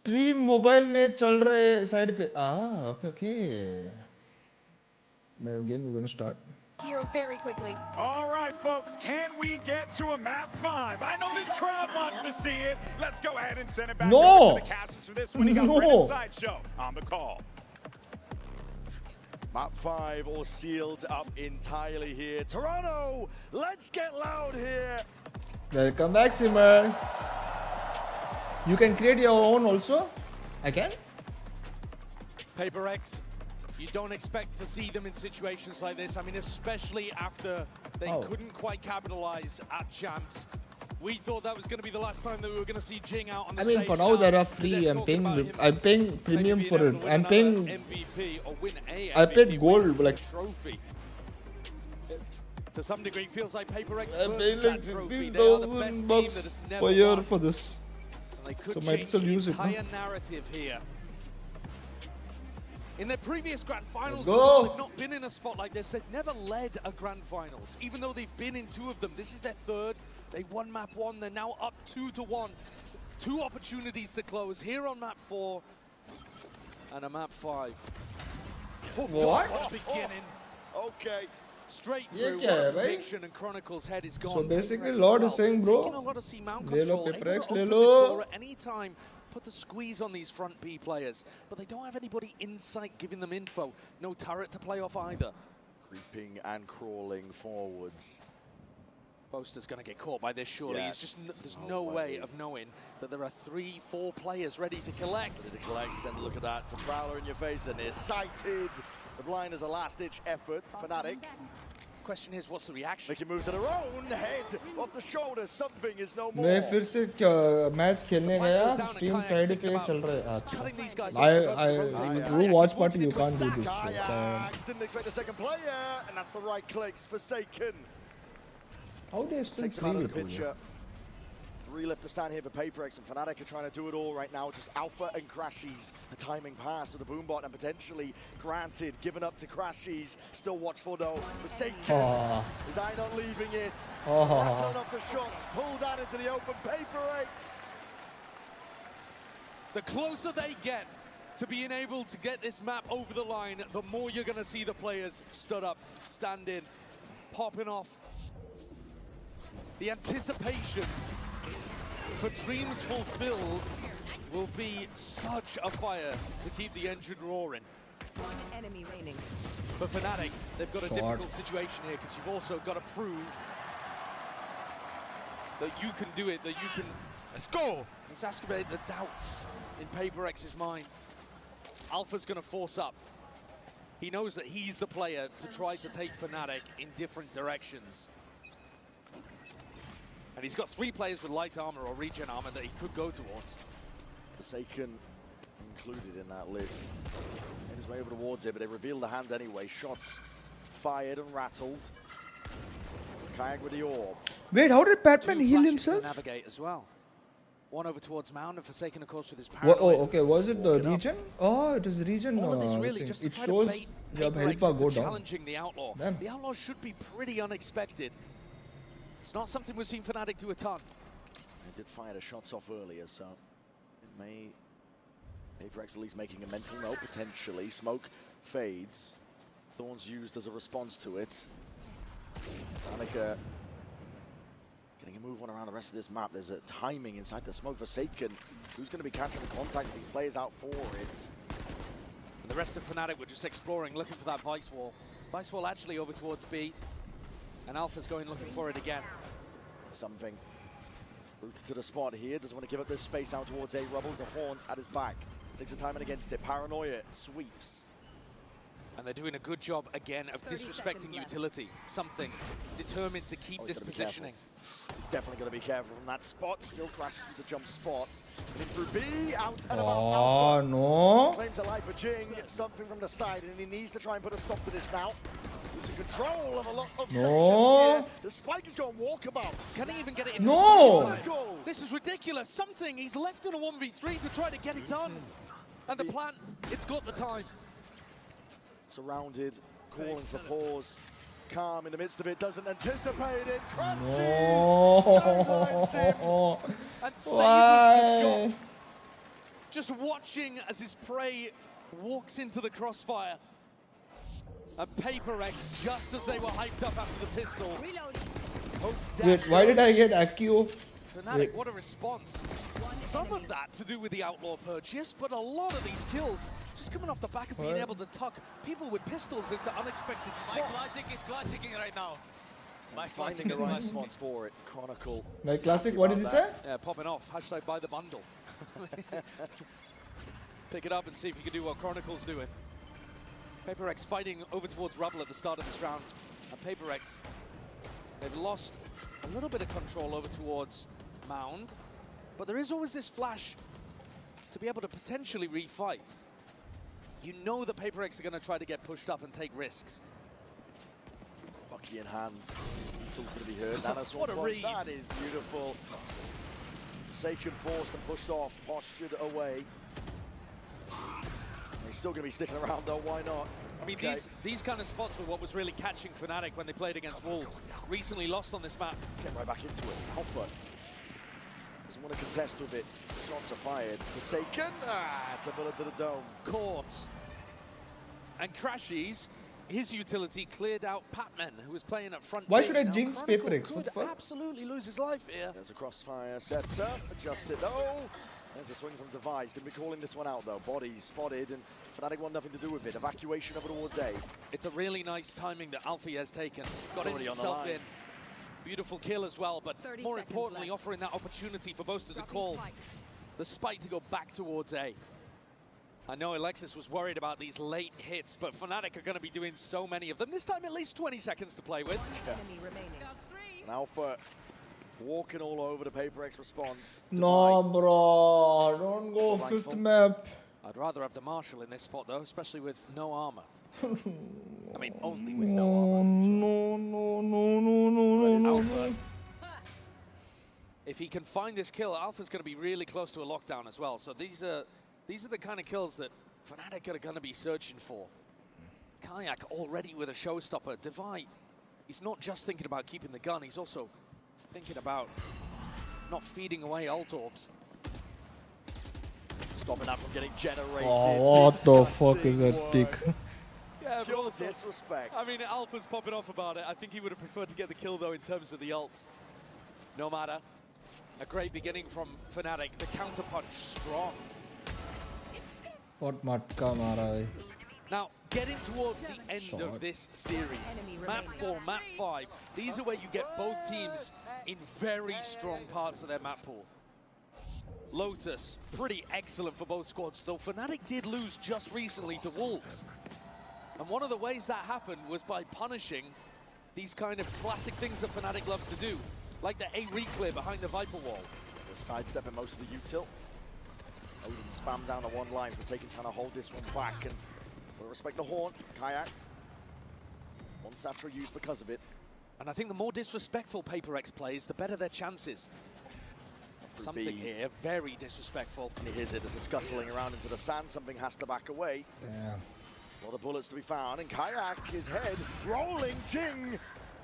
Stream mobile में चल रहे side पे okay. My game is gonna start. Here very quickly. All right, folks, can we get to a map 5? I know this crowd wants to see it. Let's go ahead and send it back over to the casters for this one. You got Brendan Sideshow on the call. Map 5 all sealed up entirely here. Toronto, let's get loud here. Welcome back, Simmer. You can create your own also. I can. PRX, you don't expect to see them in situations like this. I mean, especially after they couldn't quite capitalize at champs. We thought that was going to be the last time that we were going to see Jing out on the stage. I mean, for now they are free. I'm paying premium for it. I'm paying. MVP or win a I paid gold like trophy. To some degree, it feels like PRX I'm paying versus like that trophy. They are the best team that $15,000 has never per year won. for this. And they could So change might as well the use it. entire narrative here. In their previous Grand Finals as go. well, they've not been in a spot like this. They've never led a Grand Finals, even though they've been in 2 of them. This is their 3rd. They won map 1. They're now up 2-1. 2 opportunities to close here on map 4 and a map 5. What? What a beginning. Okay. Straight Yeah, through. kya hai, What a bhai? prediction, and Chronicle's head is gone. So basically, PRX as Lord well. is saying, Taking bro, a lot of C-mount le lo control, able to PRX, le open lo. this door at any time. Put the squeeze on these front B players, but they don't have anybody in sight giving them info. No turret to play off either. Creeping and crawling forwards. Boaster's going to get caught by this, surely. Yeah. It's just there's no way of knowing that there are 3-4 players ready to collect. Ready to collect, and look at that. It's a prowler in your face, and they're sighted. The blind is a last-ditch effort. Fnatic. Question is, what's the reaction? Making moves of their own. Head off the shoulder. Something is no more. मैं फिर से match खेलने गया stream side पे चल रहा है you watch party you can't do this Didn't expect the second player, and that's the right clicks for Forsaken. How they still Takes him out of the play it, picture. 3 left to stand here for PRX, and Fnatic are trying to do it all right now. Just Alpha and Crashies. A timing pass with the boombot, and potentially granted, given up to Crashies. Still watchful though. Forsaken. Is I not leaving it? Rattled off the shots, pulled out into the open. PRX. The closer they get to being able to get this map over the line, the more you're going to see the players stood up, stand in, popping off. The anticipation for dreams fulfilled will be such a fire to keep the engine roaring. One enemy remaining. For Fnatic, they've got a Short. difficult situation here because you've also got to prove that you can do it, that you can... Let's go! Exacerbate the doubts in PRX's mind. Alpha's going to force up. He knows that he's the player to try to take Fnatic in different directions. And he's got 3 players with light armor or regen armor that he could go towards. Forsaken included in that list. Made his way over towards it, but they revealed the hand anyway. Shots fired and rattled. Kayak with the orb. Wait, how did Batman 2 heal flashes himself? to navigate as well. One over towards Mound, and Forsaken, of course, with his What, paranoid. oh, okay. Was it the region? Oh, it is region. All of this really thing. just to It try to shows bait jab PRX helpa into go down. challenging the Outlaw. Damn. The Outlaw should be pretty unexpected. It's not something we've seen Fnatic do a ton. They did fire the shots off earlier, so it may... PRX at least making a mental note, potentially. Smoke fades. Thorns used as a response to it. Fnatic getting a move on around the rest of this map. There's a timing inside the smoke. Forsaken. Who's going to be catching the contact with these players out for it? And the rest of Fnatic were just exploring, looking for that Vice Wall. Vice Wall actually over towards B. And Alpha's going looking for it again. Something. Rooted to the spot here. Doesn't want to give up this space out towards A. Rubble to Haunt at his back. Takes a time in against it. Paranoia sweeps. And they're doing a good job again of disrespecting utility. Something determined to keep this positioning. He's definitely going to be careful from that spot. Still crashes the jump spot. In through B, out and about. Oh, no. Claims a life for Jing. Something from the side, and he needs to try and put a stop to this now. Losing control of a lot of sections here. The spike is going walkabout. Can he even get it into No. the circle? This is ridiculous. Something. He's left in a 1v3 to try to get it done. And the plan, it's got the time. Surrounded, calling for pause. Calm in the midst of it, doesn't anticipate it. Crashes! No. Sidelines him. And Why? saves the shot. just watching as his prey walks into the crossfire. And PRX, just as they were hyped up after the pistol. Wait, why did I get Accio? Fnatic, what a response. Some of that to do with the Outlaw purchase, but a lot of these kills just coming off the back of being able to tuck people with pistols into unexpected spots. My classic is classicing right now. My Finding the right response for it. Chronicle. My classic, what did you say? Yeah, popping off. Hashtag buy the bundle. Pick it up and see if you can do what Chronicle's doing. PRX fighting over towards Rubble at the start of this round. And PRX, they've lost a little bit of control over towards Mound. But there is always this flash to be able to potentially refight. You know that PRX are going to try to get pushed up and take risks. Bucky in hand. Beetle's going to be hurt. Nanos What a read. That is beautiful. Forsaken forced and pushed off. Postured away. He's still going to be sticking around though. Why not? I mean, these kind of spots were what was really catching Fnatic when they played against Wolves. Recently lost on this map. Get right back into it. Alpha doesn't want to contest with it. Shots are fired. Forsaken. It's a bullet to the dome. Caught. And Crashies, his utility cleared out Patman, who was playing up front. Why should I Now, jinx Chronicle PRX? What the could fuck? absolutely lose his life here. There's a crossfire set up. Adjusts it though. There's a swing from Device. Going to be calling this one out though. Body spotted and Fnatic want nothing to do with it. Evacuation over towards A. It's a really nice timing that Alfie has taken. Got Already on the himself line. in. Beautiful kill as well, but 30 more seconds importantly, left. offering that opportunity for Boaster to call the spike to go back towards A. I know Alexis was worried about these late hits, but Fnatic are going to be doing so many of them. This time at least 20 seconds to play with. Enemy remaining. And Alpha walking all over the PRX response. No, bro. Don't go Delightful. fifth map. I'd rather have the Marshal in this spot though, especially with no armor. I mean, only with no armor. No. Alpha, if he can find this kill, Alpha's going to be really close to a lockdown as well. So these are the kind of kills that Fnatic are going to be searching for. Kayak already with a showstopper. Divide, he's not just thinking about keeping the gun, he's also thinking about not feeding away ult orbs. Stopping that from getting generated. Oh, what the fuck is that pick? Yeah, but Pure also, disrespect. I mean, Alpha's popping off about it. I think he would have preferred to get the kill, though, in terms of the ults. No matter. A great beginning from Fnatic. The counterpunch strong. What matka mara hai. Now, getting towards the end Shot. of this series, map 4, map 5, these are where you get both teams in very strong parts of their map pool. Lotus, pretty excellent for both squads, though Fnatic did lose just recently to Wolves. And one of the ways that happened was by punishing these kind of classic things that Fnatic loves to do, like the A reclear behind the Viper wall. They're sidestepping most of the util. Odin spam down the one line. Forsaken trying to hold this one back, and we'll respect the horn. Kayak. One Satchel used because of it. And I think the more disrespectful PRX plays, the better their chances. Something B. here, very disrespectful. And here's it, there's a scuttling around into the sand. Something has to back away. Damn. A lot of bullets to be found, and Kayak, his head rolling. Jing!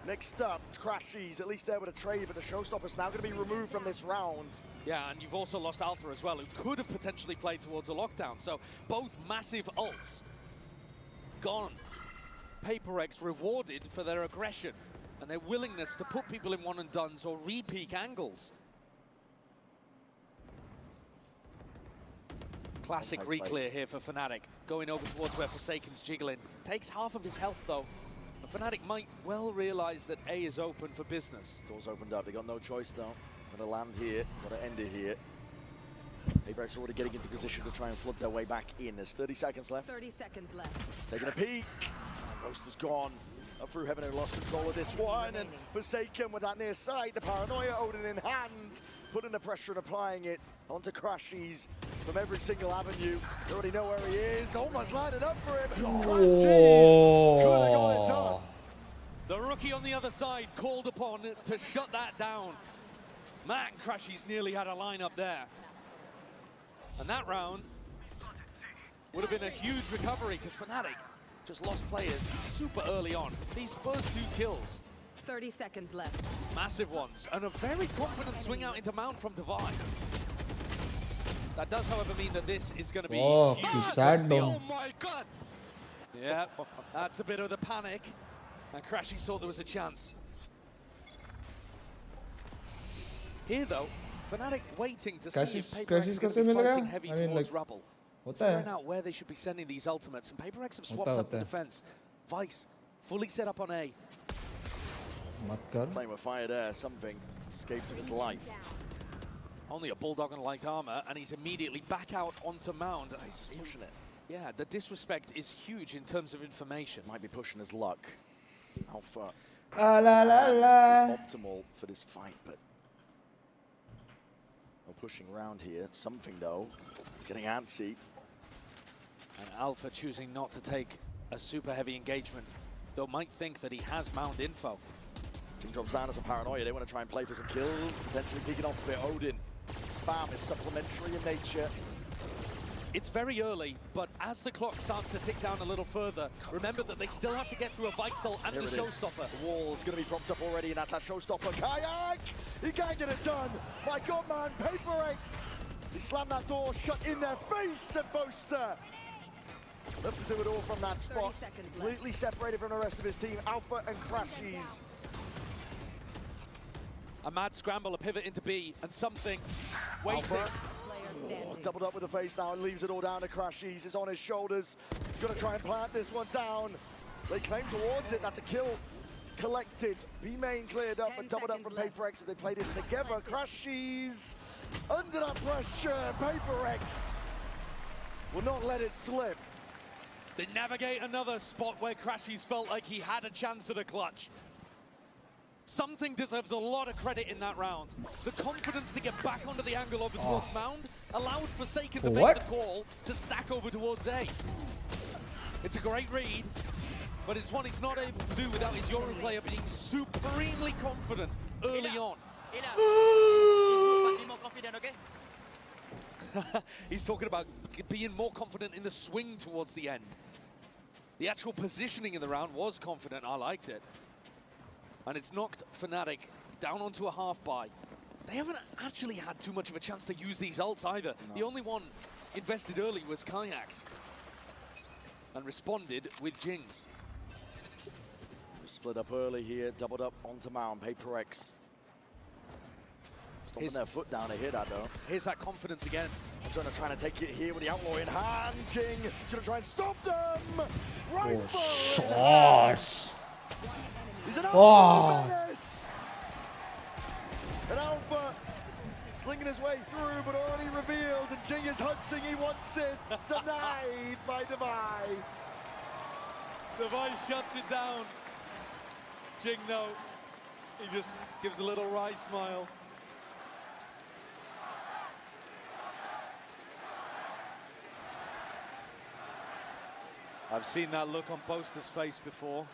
Next up, Crashies, at least there with a trade, but the showstopper's now going to be removed from this round. Yeah, and you've also lost Alpha as well, who could have potentially played towards a lockdown. So both massive ults gone. PRX rewarded for their aggression and their willingness to put people in one and dones or re-peak angles. Classic reclear here for Fnatic, going over towards where Forsaken's jiggling. Takes half of his health though. But Fnatic might well realize that A is open for business. Doors opened up, they got no choice though. Gotta land here, gotta end it here. PRX already getting into position to try and flood their way back in. There's 30 seconds left. 30 seconds left. Taking a peek. Roaster's gone. Up through heaven, who lost control of this one. And Forsaken with that near side. The paranoia, Odin in hand. Putting the pressure and applying it onto Crashies from every single avenue. You already know where he is. Almost lined it up for him. Crashies could have got it done. The rookie on the other side called upon to shut that down. Man, Crashies nearly had a lineup there. And that round would have been a huge recovery because Fnatic just lost players super early on. These first two kills, 30 seconds left. massive ones, and a very confident swing out into Mount from Divide. That does, however, mean that this is going to be Oh, huge. you in sad terms of the- don't. Oh my god! Yeah, that's a bit of the panic. And Crashy thought there was a chance. Here, though, Fnatic waiting to see if PRX is going to be fighting heavy towards Rubble. Figuring out where they should be sending these ultimates. And PRX have swapped up the defense. Vice, fully set up on A. Playing with fire there, something escapes of his life. Only a Bulldog on light armor, and he's immediately back out onto Mound. He's just pushing it. Yeah, the disrespect is huge in terms of information. Might be pushing his luck. Alpha la la la. is optimal for this fight, but no pushing around here. Something though, getting antsy. And Alpha choosing not to take a super heavy engagement, though might think that he has Mound info. Jing drops down as a paranoia. They want to try and play for some kills, potentially picking off a bit. Odin. Spam is supplementary in nature. It's very early, but as the clock starts to tick down a little further, remember that they still have to get through a Visal and the Showstopper. The wall's going to be propped up already, and that's that Showstopper. Kayak! He can't get it done! My god, man, PRX! He slammed that door shut in their face, said Boaster! Left to do it all from that spot. Completely separated from the rest of his team. Alpha and Crashies. A mad scramble, a pivot into B, and something waiting. Alpha. Oh, doubled up with the face now and leaves it all down to Crashies. It's on his shoulders. He's going to try and plant this one down. They claim towards it. That's a kill collected. B main cleared up and doubled up from PRX. If they play this together, Crashies under that pressure. PRX will not let it slip. They navigate another spot where Crashies felt like he had a chance at a clutch. Something deserves a lot of credit in that round. The confidence to get back onto the angle over towards Mound allowed Forsaken to make the call to stack over towards A. It's a great read, but it's one he's not able to do without his Yoru player being supremely confident early on. Be more confident, okay? He's talking about being more confident in the swing towards the end. The actual positioning in the round was confident. I liked it. And it's knocked Fnatic down onto a half buy. They haven't actually had too much of a chance to use these ults either. No. The only one invested early was Kayaks. And responded with Jings. Split up early here, doubled up onto Mound. PRX. Stomping their foot down to hit that though. Here's that confidence again. Trying to take it here with the outlaw in hand. Jing is going to try and stop them. Right shots. He's an Alpha menace. And Alpha slinging his way through, but already revealed. And Jing is hunting. He wants it. Denied by Devi. Devi shuts it down. Jing, though, he just gives a little wry smile. I've seen that look on Boaster's face before.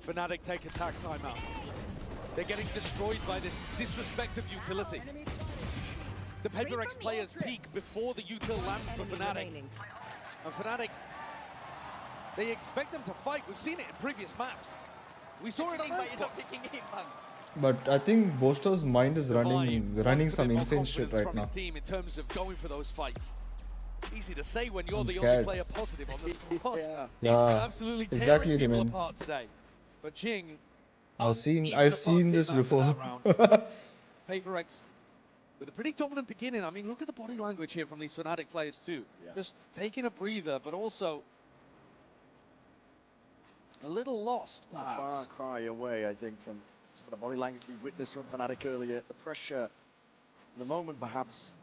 Fnatic take attack timeout. They're getting destroyed by this disrespect of utility. The PRX players peak before the util lands for Fnatic. And Fnatic, they expect them to fight. We've seen it in previous maps. We saw it on first box. But I think Boaster's mind is running some insane shit right from now. His team in terms of going for those fights. Easy to say when you're the only player positive on the spot. Yeah, absolutely exactly, tearing people man. apart today. But Jing, I've seen this before. PRX with a pretty dominant beginning. I mean, look at the body language here from these Fnatic players too. Just taking a breather, but also a little lost. A far cry away, I think, from some of the body language we witnessed from Fnatic earlier. The pressure, the moment perhaps,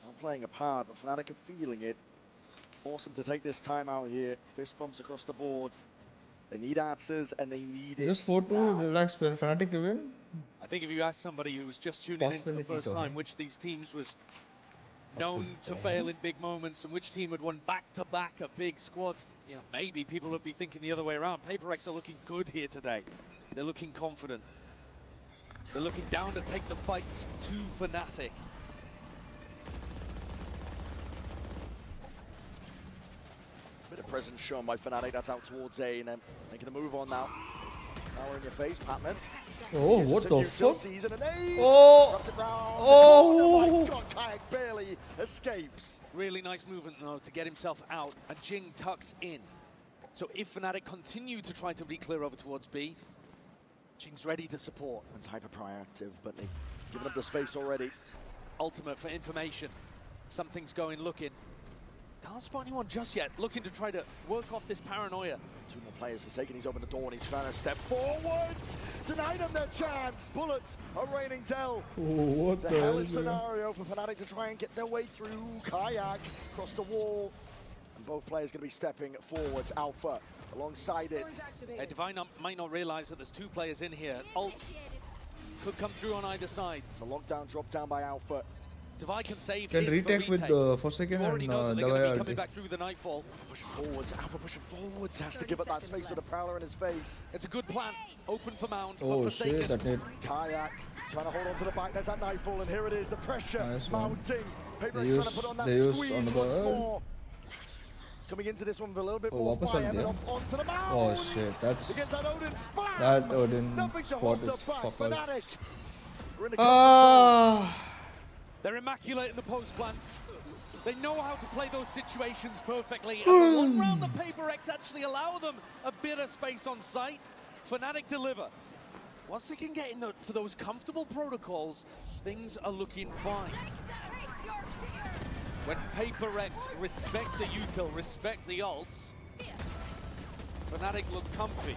not playing a part, but Fnatic are feeling it. Awesome to take this time out here. Fist bumps across the board. They need answers and they need it. Just 4-2, relax, Fnatic to win. I think if you ask somebody who was just tuning in for the first time which these teams was known to fail in big moments and which team had won back-to-back a big squads, you know, maybe people would be thinking the other way around. PRX are looking good here today. They're looking confident. They're looking down to take the fights to Fnatic. Bit of presence shown by Fnatic. That's out towards A and then making a move on now. Now power in your face, Patman. Oh, what the fuck? Oh! Oh! My God, Kayak barely escapes. Really nice movement, though, to get himself out. And Jing tucks in. So if Fnatic continue to try to re-clear over towards B, Jing's ready to support. It's hyper proactive, but they've given up the space already. Ultimate for information. Something's going looking. Can't spot anyone just yet. Looking to try to work off this paranoia. Two more players forsaken. He's opened the door and he's trying to step forwards. Denied them their chance. Bullets are raining down. Oh, what it's a the hellish hell? scenario for Fnatic to try and get their way through. Kayak across the wall. And both players going to be stepping forwards. Alpha alongside it. Divine might not realize that there's two players in here. Ults could come through on either side. It's a lockdown drop down by Alpha. Divine can save Can his retake with the Forsaken you already and know that they're going to be Davai coming ulti. back through the Nightfall. Pushing forwards. Alpha pushing forwards. Has to give up that space with a Prowler in his face. It's a good plan. Open for Mound. Oh but shit, that hit. Kayak trying to hold on to the back. There's that Nightfall, and here it is. The pressure Nice one. mounting. PRX They trying to put on that use squeeze on the once bird. more. Coming into this one with a little bit Oh, more वापस fire, uh but गया. off onto the mound. Oh shit, that's Against that Odin spam. that Odin Nothing to spot hold is the back. fucked. Fnatic. We're in the Ah. They're immaculate in the post plants. They know how to play those situations perfectly. And the one round the PRX actually allow them a bit of space on site. Fnatic deliver. Once they can get into those comfortable protocols, things are looking fine. When PRX respect the util, respect the ults, Fnatic look comfy.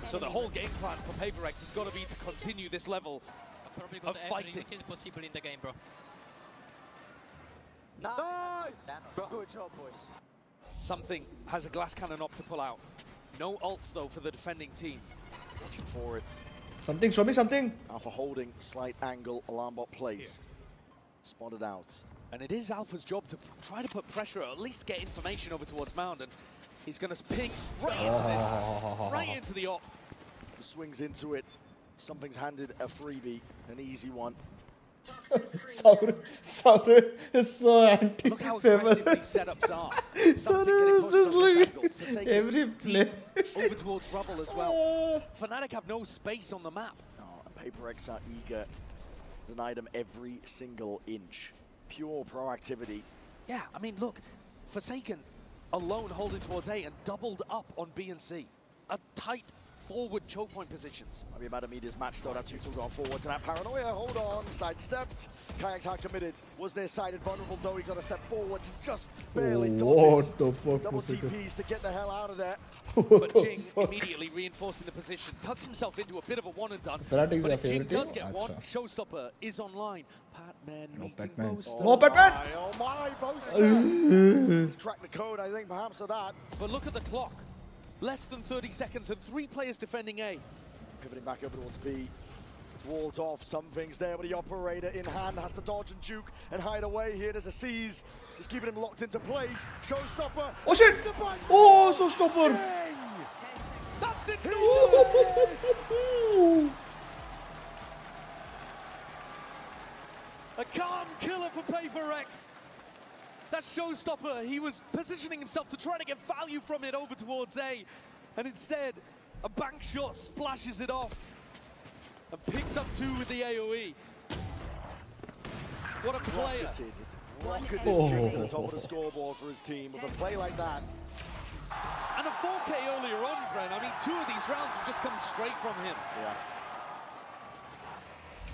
So the whole game plan for PRX has got to be to continue this level of fighting. Possible in the game, bro. Nice! Good job, boys. Something has a glass cannon up to pull out. No ults, though, for the defending team. Watching for it. Something, show me something. Alpha holding, slight angle, alarm bot placed. Spotted out. And it is Alpha's job to try to put pressure, or at least get information over towards Mound, and he's going to ping right into this, right into the op. Swings into it. Something's handed a freebie, an easy one. Saur is so anti-famous. Look how aggressive these setups are. Saur is just like every play. Over towards Rubble as well. Fnatic have no space on the map. Oh, and PRX are eager. Denied them every single inch. Pure proactivity. Yeah, I mean, look, Forsaken alone holding towards A and doubled up on B and C. A tight forward choke point positions. Might be about to meet his match though. That's Util going forwards and that paranoia. Hold on, sidestepped. Kayak's hard committed. Was near sided, vulnerable though. He got to step forwards. Just barely dodges. What the fuck? Double TPs to get the hell out of there. But Jing immediately reinforcing the position, tucks himself into a bit of a one and done. Fnatic is But your if Jing favorite does team? get one, Achha. Showstopper is online. Patman meeting Batman. Boaster. Oh, Batman! Oh my, Boaster! He's cracked the code, I think, perhaps, of that. But look at the clock. Less than 30 seconds and 3 players defending A. Pivoting back over towards B. It's walled off. Something's there, but the operator in hand has to dodge and juke and hide away here. There's a seize. Just keeping him locked into place. Showstopper. Oh shit! Oh, so stopper! That's it! A calm killer for PRX. That Showstopper, he was positioning himself to try to get value from it over towards A. And instead, a bank shot splashes it off and picks up 2 with the AoE. What a player. Rocketed to the top of the scoreboard for his team with a play like that. And a 4K earlier on, Bren. I mean, 2 of these rounds have just come straight from him. Yeah.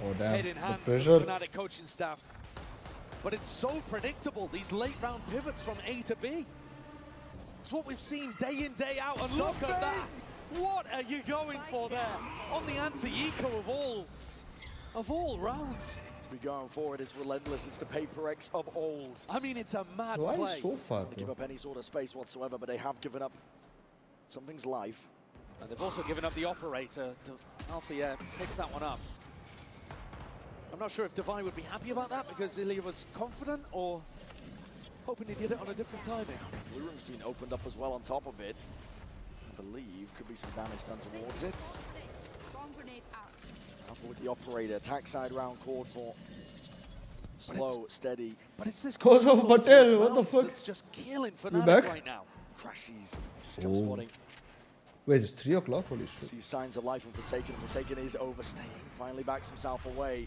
Oh damn, Head in the hand pressure. for the Fnatic coaching staff. But it's so predictable, these late round pivots from A to B. It's what we've seen day in, day out, and look at that! What are you going for there? On the anti-eco of all rounds. To be going forward is relentless. It's the PRX of old. I mean, it's a mad Why play. so far? They give up any sort of space whatsoever, but they have given up something's life. And they've also given up the operator to Althea picks that one up. I'm not sure if Divine would be happy about that because Ilya was confident or hoping he did it on a different timing. Blue room's been opened up as well on top of it. I believe could be some damage done towards it. Alpha with the operator. Attack side round called for. Slow, steady. But it's this Cause of Patel, what the fuck? That's just killing back? Fnatic right now. Crashies. Just jump spotting. Wait, it's 3 o'clock? Holy shit. See signs of life from Forsaken. Forsaken is overstaying. Finally backs himself away.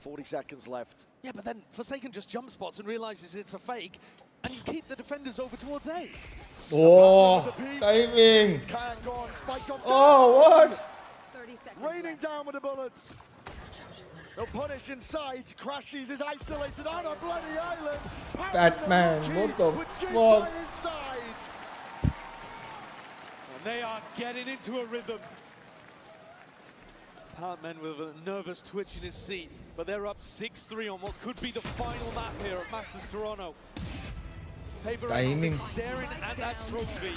40 seconds left. Yeah, but then Forsaken just jump spots and realizes it's a fake, and you keep the defenders over towards A. Oh, timing. Kayak gone. Spike drop down. Oh, what? 30 seconds Raining down with the bullets. They'll punish in sight. Crashes is isolated on a bloody island. Batman, what the fuck? And they are getting into a rhythm. Partman with a nervous twitch in his seat, but they're up 6-3 on what could be the final map here at Masters Toronto. Timing. Staring at that trophy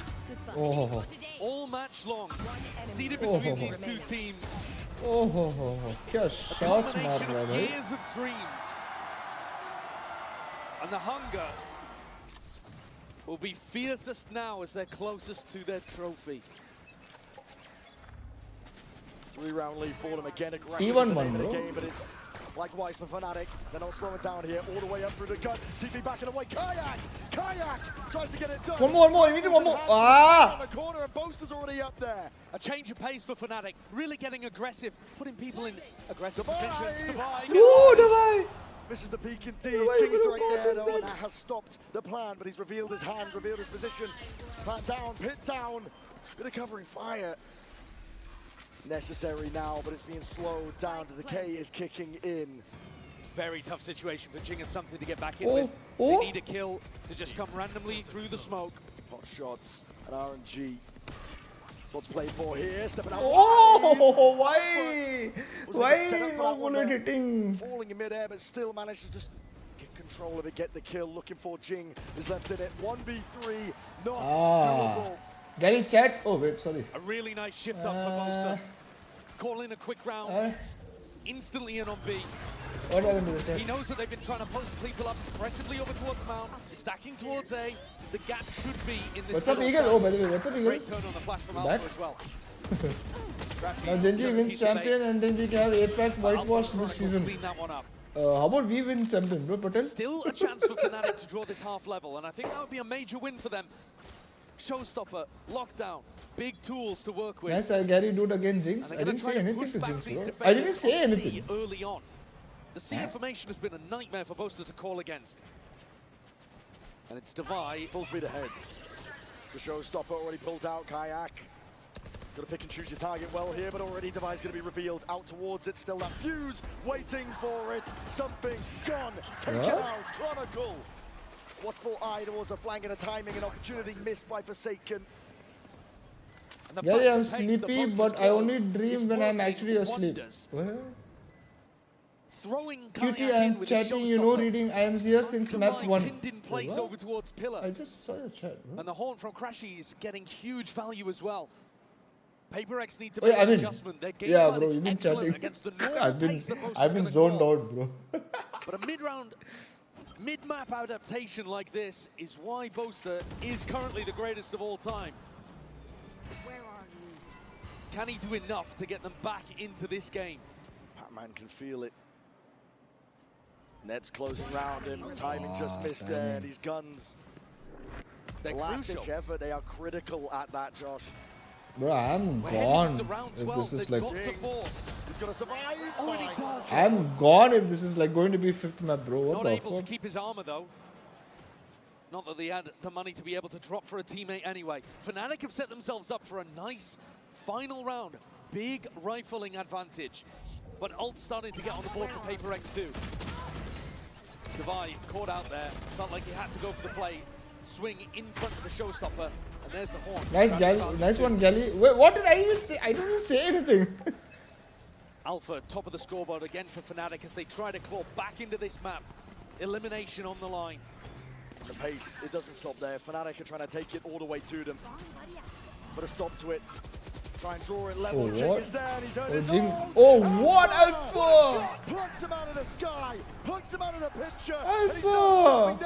Oh. all match long, seated between these two teams. Oh, क्या shots मार रहा है भाई. Years of dreams, and the hunger will be fiercest now as they're closest to their trophy. 3-round lead for them again. Even one, bro. Game, but it's likewise for Fnatic. They're not slowing down here. All the way up through the gun. TP back and away. Kayak tries to get it done. One more. You need one more. Ah! On the corner and Boaster's already up there. A change of pace for Fnatic, really getting aggressive, putting people in aggressive positions. Divide. Misses the peak indeed. Jinx right there though, and that has stopped the plan, but he's revealed his hand, revealed his position. Plant down, pit down. Bit of covering fire. Necessary now, but it's being slowed down. The decay is kicking in. Very tough situation for Jing, and something to get back in with. They need a kill to just come randomly through the smoke. Hot shots and RNG. What's played for here? Stepping out. Oh, why? Why no bullet hitting? Falling in midair, but still managed to just get control of it, get the kill. Looking for Jing is left in it. 1v3, not doable. Gary chat. Oh wait, sorry. A really nice shift up for Boaster. Call in a quick round. Instantly in on B. What happened to the chat? He knows that they've been trying to post people up aggressively over towards Mount, stacking towards A. The gap should be in this. What's up, Eagle? Oh, by the way, what's up, Eagle? Great turn on the flash from Alpha as well. Now Genji wins champion, and then we can have APAC whitewash this season. Clean that one up. How about we win champion, bro? Patel? Still a chance for Fnatic to draw this half level, and I think that would be a major win for them. Showstopper, lockdown, big tools to work with. Nice, Gary do it again, Jinx. I didn't say anything to Jinx, bro. I didn't say anything. Early on. The C information has been a nightmare for Boaster to call against. And it's Divide. Full speed ahead. The Showstopper already pulled out. Kayak. Got to pick and choose your target well here, but already Divide's going to be revealed. Out towards it, still that fuse. Waiting for it. Something gone. Taken out. Chronicle. Watchful eye towards a flank and a timing and opportunity missed by Forsaken. Gary, I'm sleepy, but I only dream when I'm actually asleep. QT, I'm chatting, you know, reading. I am here since map 1. Over towards Pillar. I just saw your chat, bro. And the horn from Crashy is getting huge value as well. PRX need to make an adjustment. Their game plan is excellent against the normal pace that Boaster's I've been zoned out, bro. But a mid-round, mid-map adaptation like this is why Boaster is currently the greatest of all time. Where are you? Can he do enough to get them back into this game? Pac-Man can feel it. Net's closing round him. Timing just missed there. And these guns, they're last-ditch effort. They are critical at that, Josh. Bro, I'm gone if this is like... He's gonna survive. Oh, and he does. I'm gone if this is like going to be 5th map, bro. What Not the able fuck? to keep his armor, though. Not that they had the money to be able to drop for a teammate anyway. Fnatic have set themselves up for a nice final round. Big rifling advantage. But ult's starting to get on the board for PRX too. Divide caught out there. Felt like he had to go for the play. Swing in front of the Showstopper. And there's the horn. Nice, Gali. Nice one, Gali. Wait, what did I even say? I didn't even say anything. Alpha, top of the scoreboard again for Fnatic as they try to claw back into this map. Elimination on the line. The pace, it doesn't stop there. Fnatic are trying to take it all the way to them. Put a stop to it. Try and draw it level. Oh, Jing what? is down. He's hurt Oh, his Jing. own. Oh, what? Alpha! Shot plucks him out of the sky. Plucks him out of the picture. Alpha!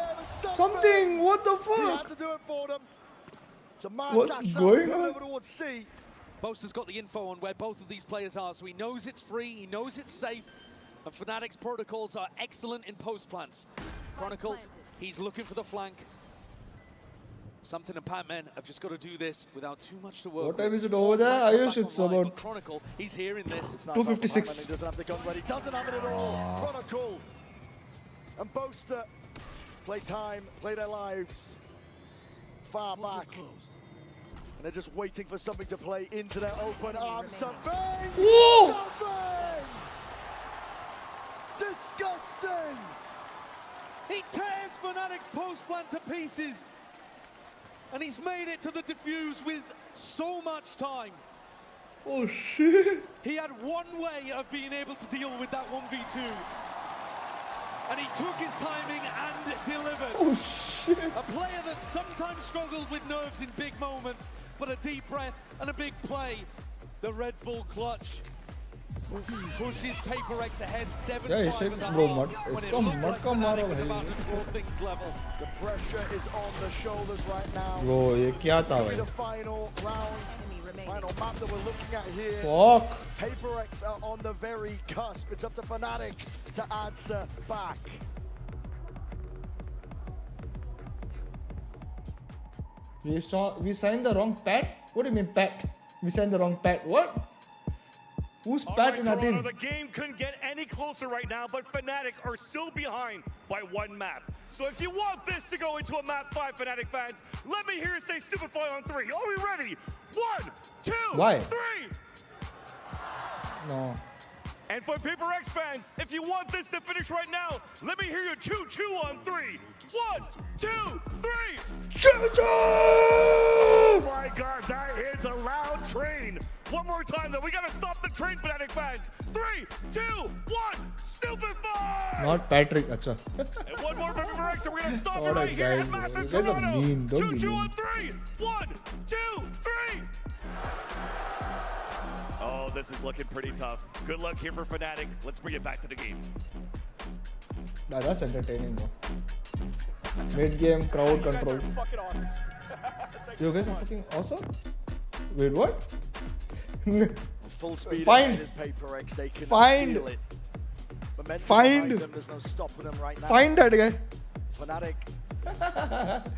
Something! What the He fuck? had to do it for them. It's a mad What's dash going down on? over towards C. Boaster's got the info on where both of these players are, so he knows it's free, he knows it's safe, and Fnatic's protocols are excellent in post plants. Chronicle, he's looking for the flank. Something and Pac-Man have just got to do this without too much to work What time with. is it over there? Ayush, it's Online, about but Chronicle, he's hearing this. 2:56. He doesn't have the gun ready, doesn't have it at all. Chronicle and Boaster play time, play their lives far back. And they're just waiting for something to play into their open arms. Something! Whoa! Something! Disgusting! He tears Fnatic's post-plant to pieces. And he's made it to the defuse with so much time. Oh shit! He had one way of being able to deal with that 1v2. And he took his timing and delivered. Oh shit! A player that sometimes struggled with nerves in big moments, but a deep breath and a big play. The Red Bull clutch pushes PRX ahead 7-5 Yeah, at shit, the bro, half, mud. when It's it some looked mud like ka mara Fnatic was bhai. about to draw things level. The pressure is on the shoulders right now. Bro, ये क्या था Could be भाई? the final round, final map that we're looking at here. Fuck! PRX are on the very cusp. It's up to Fnatic to answer back. We signed the wrong pet? What do you mean pet? We signed the wrong pet. What? Who's All pet right, in our Toronto, team? the game couldn't get any closer right now, but Fnatic are still behind by one map. So if you want this to go into a map 5, Fnatic fans, let me hear you say stupefy on 3. Are we ready? 1, 2, Why? 3. No. And for PRX fans, if you want this to finish right now, let me hear you choo-choo on 3. 1, 2, 3. Choo-choo! Oh my God, that is a loud train. One more time though, we gotta stop the train, Fnatic fans. 3, 2, 1, stupefy! Not Patrick, acha. And one more for PRX, and we're gonna stop it Alright, right here guys, at Masters you guys are Toronto. mean, don't be Choo-choo mean. on 3. 1, 2, 3. Oh, this is looking pretty tough. Good luck here for Fnatic. Let's bring it back to the game. Nah, that's entertaining, bro. Mid-game, crowd control. Fucking awesome. You guys are fucking awesome? Wait, what? Full speed Find. ahead is PRX. They can Find. feel it. Momentum Find. behind them, there's no stopping them right now. Find that guy. Fnatic have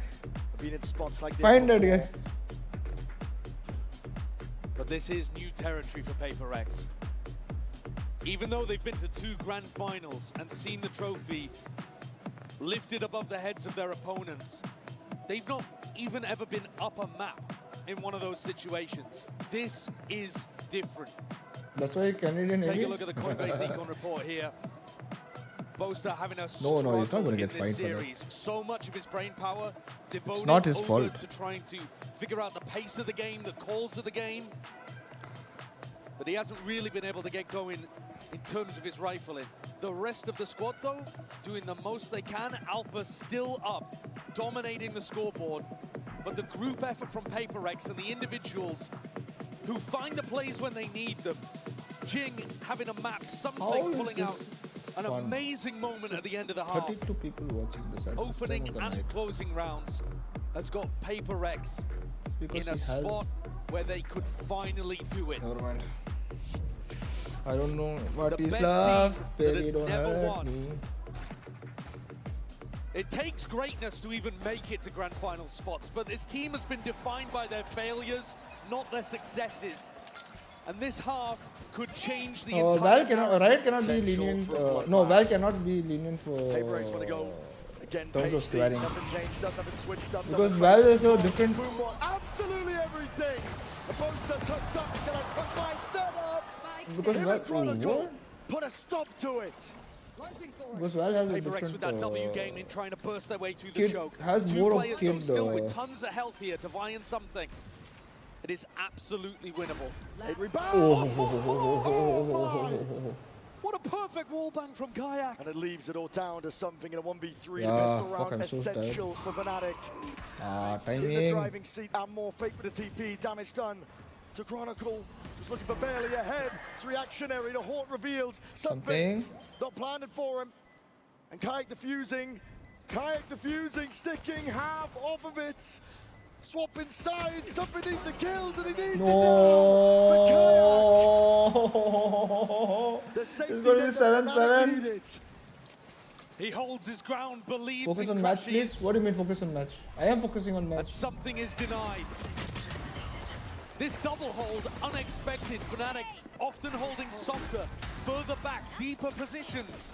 been in spots like this Find that before. guy. But this is new territory for PRX. Even though they've been to 2 Grand Finals and seen the trophy lifted above the heads of their opponents, they've not even ever been up a map in one of those situations. This is different. That's why Canadian Take Navy. a look at the Coinbase Econ report here. Boaster having a No, struggle he's not gonna in get this fined for that. series. So much of his brain power devoted not his over fault. to trying to figure out the pace of the game, the calls of the game. But he hasn't really been able to get going in terms of his rifling. The rest of the squad, though, doing the most they can. Alpha still up, dominating the scoreboard. But the group effort from PRX and the individuals who find the plays when they need them. Jing having a map, How something is pulling out this an fun? amazing moment at the end of the half. 32 people watching this at this Opening time of the and night. closing rounds has got PRX because in a he has- spot where they could finally do it. Never mind. I don't know what The is best love, team that baby, has don't never hurt won. me. It takes greatness to even make it to Grand Final spots, but this team has been defined by their failures, not their successes. And this half could change the entire Val cannot, narrative. Riot cannot be lenient. No, Val cannot be lenient for PRX want to go again. terms of Pasty, swearing. nothing changed up, nothing switched up. Because nothing Val changed. is a different. Boom, boom, absolutely everything. The Boaster tucked up. He's gonna cut my setup. Because Him Val, and Chronicle what? put a stop to it. Because Val has a PRX different. with that W game in trying to burst their way through the Kid choke. has 2 more of players Kid, though still with uh, tons of health here to vie in something. It is absolutely winnable. Late rebound. Oh. What a perfect wall bang from Kayak. And it leaves it all down to something in a 1v3. Yeah, The pistol fuck, round I'm so tired. essential for Fnatic. Ah, In the timing. driving seat and more fake with the TP. Damage done to Chronicle. Just looking for barely ahead. It's reactionary. The Haunt reveals something not planned for him. And Kayak defusing. Kayak defusing, sticking half off of it. Swapping sides. Something needs the kills and he needs No. it now. But Kayak, the It's safety going to be net that Fnatic 7-7. needed. He holds his ground, believes Focus in on match, crashes. please. What do you mean focus on match? I am focusing on And match. something is denied. This double hold, unexpected. Fnatic often holding softer, further back, deeper positions.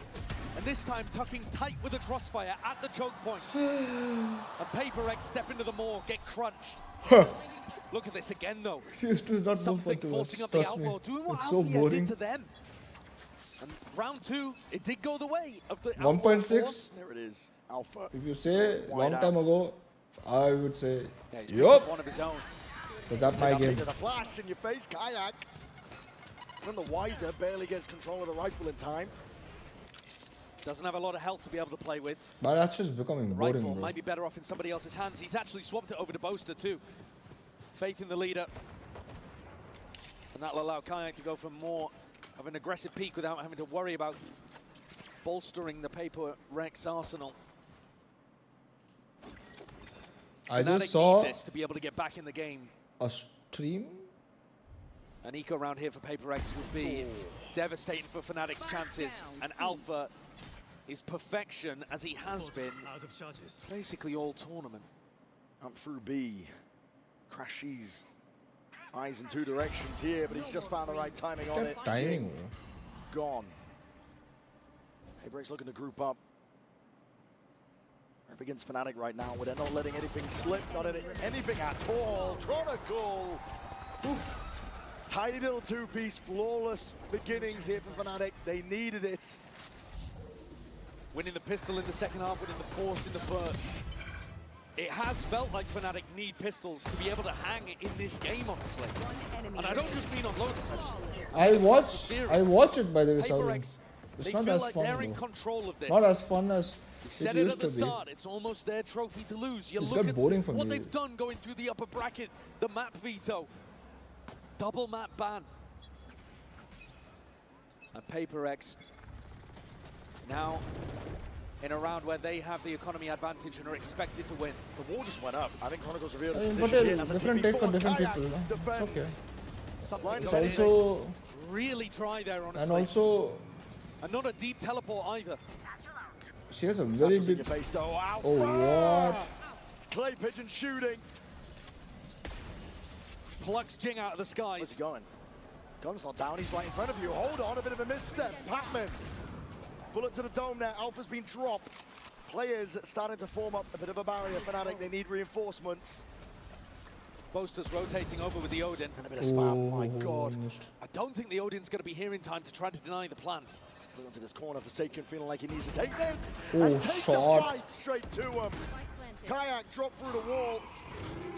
And this time tucking tight with a crossfire at the choke point. And PRX step into the maw, get crunched. Look at this again though. Seriously, not Something fun to forcing watch. up the Trust me. elbow, doing what It's so Althea boring. did to them. And round 2, it did go the way of the 1.6. There it is. Alpha. If you say Wide long time out. ago, I would say, Yeah, he's picked up one of his own. Was that my game? There's a flash in your face, Kayak. None the wiser, barely gets control of the rifle in time. Doesn't have a lot of health to be able to play with. But that's just becoming The boring, rifle bro. might be better off in somebody else's hands. He's actually swapped it over to Boaster too. Faith in the leader. And that'll allow Kayak to go for more of an aggressive peak without having to worry about bolstering the PRX arsenal. I Fnatic just saw need this to be able to get back in the game. a stream. An eco round here for PRX would be devastating for Fnatic's chances. And Alpha is perfection, as he has been basically all tournament. Up through B. Crashies. Eyes in two directions here, but he's just found the right timing on it. Timing, Gone. PRX looking to group up. Up against Fnatic right now, where they're not letting anything slip, not anything at all. Chronicle. Oof. Tidy little two-piece, flawless beginnings here for Fnatic. They needed it. Winning the pistol in the second half, winning the force in the first. It has felt like Fnatic need pistols to be able to hang in this game, honestly. And I don't just mean on Lotus, I watch it by the way, Sauron. PRX, It's they not feel as like fun. they're in Though. control of this. Not as fun as We it said it used at the to be. start, it's almost their trophy to lose. You It's look got at boring for what me. they've done going through the upper bracket, the map veto, double map ban. And PRX now in a round where they have the economy advantage and are expected to win. The wall just went up. I think Chronicle's revealed I his mean, position but here as a different take for TP4. different Kayak people. No? It's defends. okay. Something It's that they also really try there, honestly. and also And not a deep teleport either. she has a very Satchel's in big. your face though. Alpha! Oh what? It's Clay Pigeon shooting. Plucks Jing out of the skies. Where's he going? Gun's not down, he's right in front of you. Hold on, a bit of a misstep. Pacman. Bullet to the dome there. Alpha's been dropped. Players starting to form up a bit of a barrier. Fnatic, they need reinforcements. Boaster's rotating over with the Odin. And a bit of spam, my God. I don't think the Odin's going to be here in time to try to deny the plant. Put onto this corner, Forsaken feeling like he needs to take this. Oh, and take the shot. fight straight to him. Kayak dropped through the wall.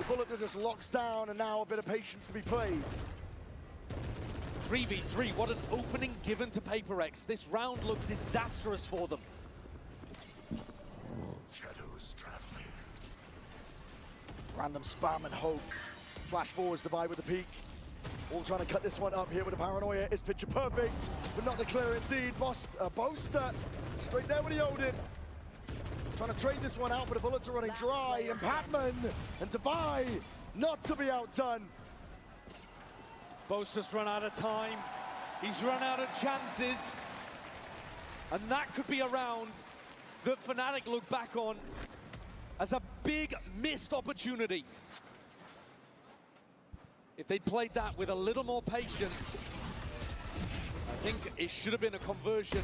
Bullet that just locks down, and now a bit of patience to be played. 3v3, what an opening given to PRX. This round looked disastrous for them. Shadows traveling. Random spam and hoax. Flash forwards divide with the peak. All trying to cut this one up here with the paranoia. Is picture perfect, but not the clear indeed. Boaster straight there with the Odin. Trying to trade this one out, but the bullets are running dry. And Pacman and Divide not to be outdone. Boaster's run out of time. He's run out of chances. And that could be a round that Fnatic look back on as a big missed opportunity. If they'd played that with a little more patience, I think it should have been a conversion.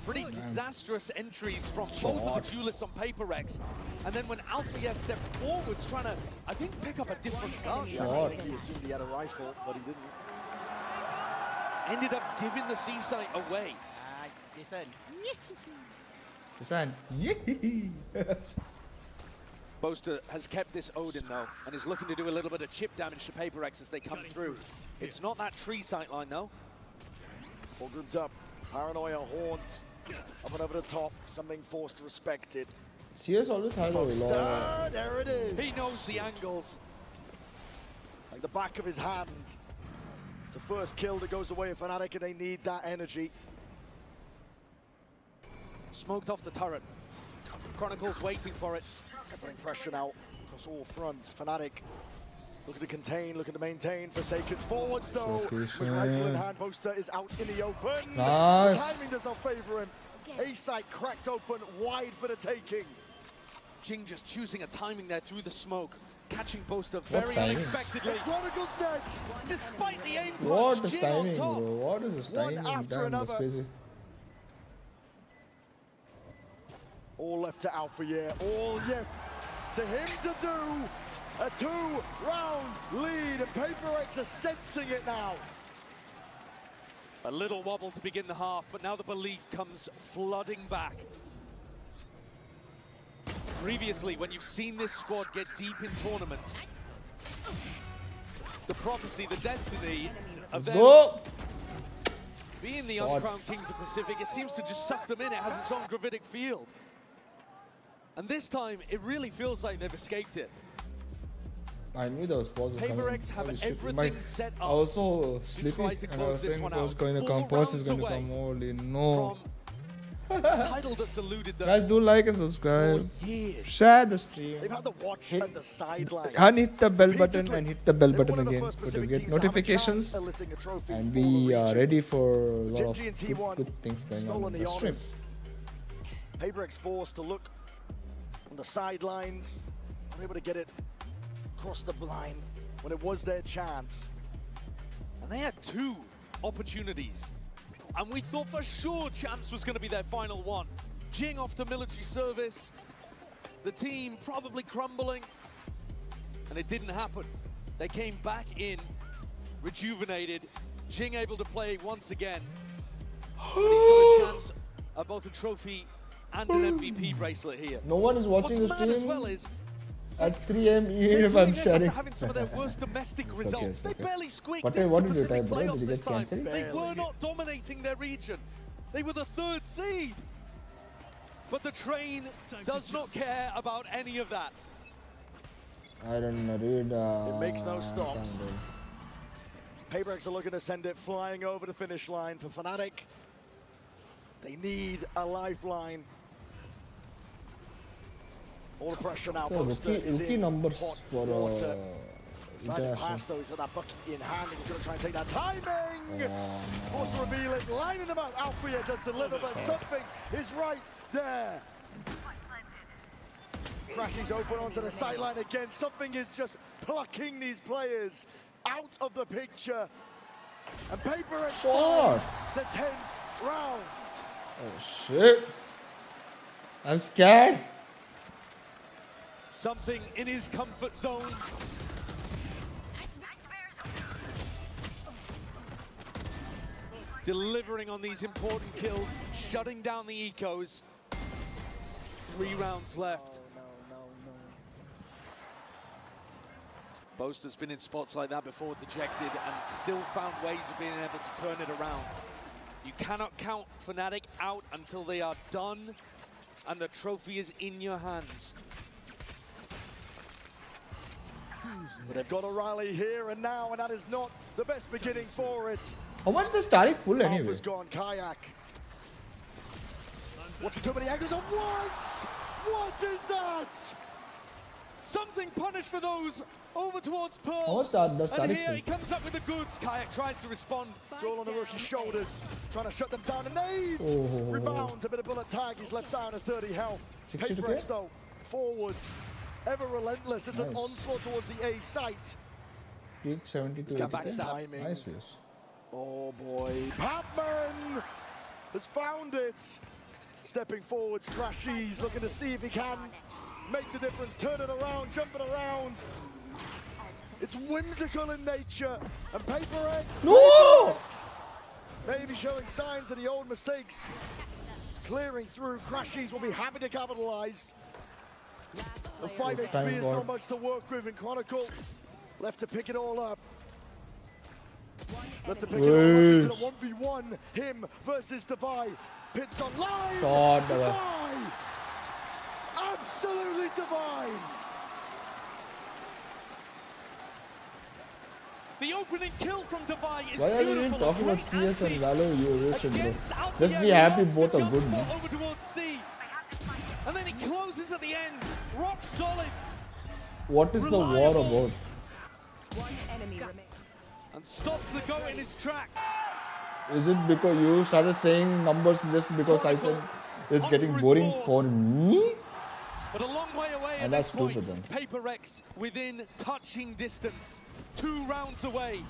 Pretty disastrous entries from both of the duelists on PRX. And then when Althea stepped forwards, trying to, I think, pick up a different gun. I think he assumed he had a rifle, but he didn't. Ended up giving the C site away. Boaster has kept this Odin though, and is looking to do a little bit of chip damage to PRX as they come through. It's not that tree sight line though. All grouped up. Paranoia, Horns, up and over the top. Something forced to respect it. She has always had a lot. There it is. He knows the angles. Like the back of his hand. It's the first kill that goes away for Fnatic, and they need that energy. Smoked off the turret. Chronicle's waiting for it. Putting pressure now across all fronts. Fnatic looking to contain, looking to maintain. Forsaken's forwards though. With rifle in hand, Boaster is out in the open. Nice. The timing does not favor him. A site cracked open wide for the taking. Jing just choosing a timing there through the smoke, catching Boaster very timing? unexpectedly. Chronicles next, Despite the aim What punch, is Jing on timing, top. bro? What is this One timing? after Damn, that's another. crazy. All left to Alpha, yeah. All left to him to do. A 2-round lead, and PRX are sensing it now. A little wobble to begin the half, but now the belief comes flooding back. Previously, when you've seen this squad get deep in tournaments, the prophecy, the destiny of them being the uncrowned kings of Pacific, it seems to just suck them in. It has its own gravitic field. And this time, it really feels like they've escaped it. I knew there was pause coming. PRX have Holy shit. everything set up. I was so to sleepy try to and I was close this saying one it was out. going to 4 come. Pause is rounds going to away come. Holy no. from a title that's eluded them. Guys, do like and subscribe. years. Share the stream. They've had the watch and the sidelines. And hit the bell button and hit the bell button again so to get notifications. And we are ready for a lot of good things going on in the stream. PRX forced to look on the sidelines, unable to get it across the line when it was their chance. And they had 2 opportunities. And we thought for sure Chance was going to be their final one. Jing off to military service. The team probably crumbling. And it didn't happen. They came back in, rejuvenated. Jing able to play once again. And he's got a chance at both a trophy and an MVP bracelet here. No one is watching What's the stream stream as well is at 3 AM even if they're I'm doing this after sharing. having some of their worst domestic results. They barely squeaked What into did you Pacific type, bro? playoffs Did you this get time. cancelled? They were not dominating their region. They were the 3rd seed. But the train does not care about any of that. I don't know, dude. It makes no stops. PRX are looking to send it flying over the finish line for Fnatic. They need a lifeline. All the pressure now. So rookie numbers hot for water. Sliding international. past those with that bucket in hand, and he's going to try and take that timing. Forced to reveal it, lining them out. Alfia does deliver, but something is right there. Crashes open onto the sideline again. Something is just plucking these players out of the picture. And PRX start the 10th round. Oh shit. I'm scared. Something in his comfort zone. Delivering on these important kills, shutting down the ecos. 3 rounds left. Boaster's been in spots like that before, dejected, and still found ways of being able to turn it around. You cannot count Fnatic out until they are done and the trophy is in your hands. But they've got a rally here and now, and that is not the best beginning for it. How much does Tariq pull anyway? Alpha's gone, Kayak. Watching too many angles at once! What is that? Something punished for those over towards Pearl. How much does And Tariq here pull? he comes up with the goods. Kayak tries to respond. It's all on the rookie's shoulders, trying to shut them down. And nades! Oh. Rebounds, a bit of bullet tag. He's left down at 30 health. 60 to PRX clear? though, forwards, ever relentless. It's an Nice. onslaught towards the A site. Peak 72 He's got back XP. timing. Nice views. Oh boy, Papman has found it. Stepping forwards, Crashies looking to see if he can make the difference, turn it around, jump it around. It's whimsical in nature, and PRX, No! maybe showing signs of the old mistakes. Clearing through, Crashies will be happy to capitalize. The 5 HP Thank is God. not much to work with in Chronicle. Left to pick it all up. Left to pick it all up into the 1v1. Him versus Divide. Pits online. Shot, Divide. Absolutely divine. The opening kill from Divide is Why are you beautiful. even talking about Great CS and anti Valor Evolution, bro? against Alpha. Just be He happy loves both the are jump good, spot man. over towards C. And then he closes at the end. Rock solid. What is the war Reliable. about? One enemy remaining. And stops the go in his tracks. Is it because you started saying numbers just because I said It's getting boring for me. But a long way away at And this that's point. stupid then. PRX within touching distance. 2 rounds away.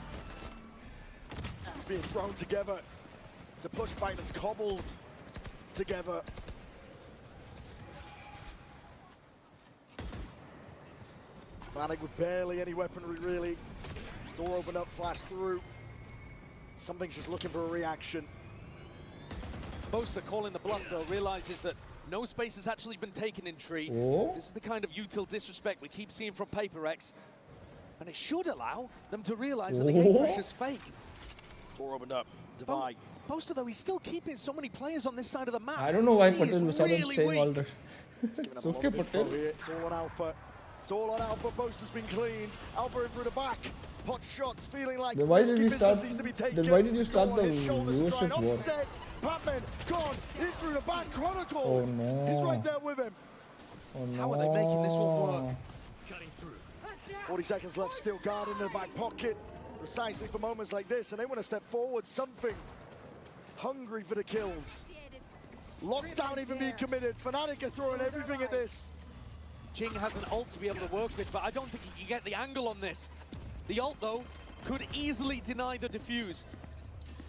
It's being thrown together. It's a pushback that's cobbled together. Fnatic with barely any weaponry, really. Door opened up, flash through. Something's just looking for a reaction. Boaster calling the bluff, though, realizes that no space has actually been taken in tree. Oh. This is the kind of util disrespect we keep seeing from PRX. And it should allow them to realize that the game pressure's fake. Door opened up, divide. Boaster, though, he's still keeping so many players on this side of the map. I don't know why C is Patel was really saying all weak. that. It's okay, Patel. It's all on Alpha. It's all on Alpha. Boaster's been cleaned. Alpha in through the back. Pot shots, feeling like Then why did risky you business start? needs to be taken. Then why did you start Go the on his shoulders to try and viewership war? offset. Batman gone in through the back. Chronicle. Oh no. He's right there with him. Oh no. How are they making this one work? 40 seconds left, still guarding in the back pocket. Precisely for moments like this, and they want to step forward, something. Hungry for the kills. Lockdown even being committed. Fnatic are throwing everything at this. Jing has an ult to be able to work with, but I don't think he can get the angle on this. The ult, though, could easily deny the defuse.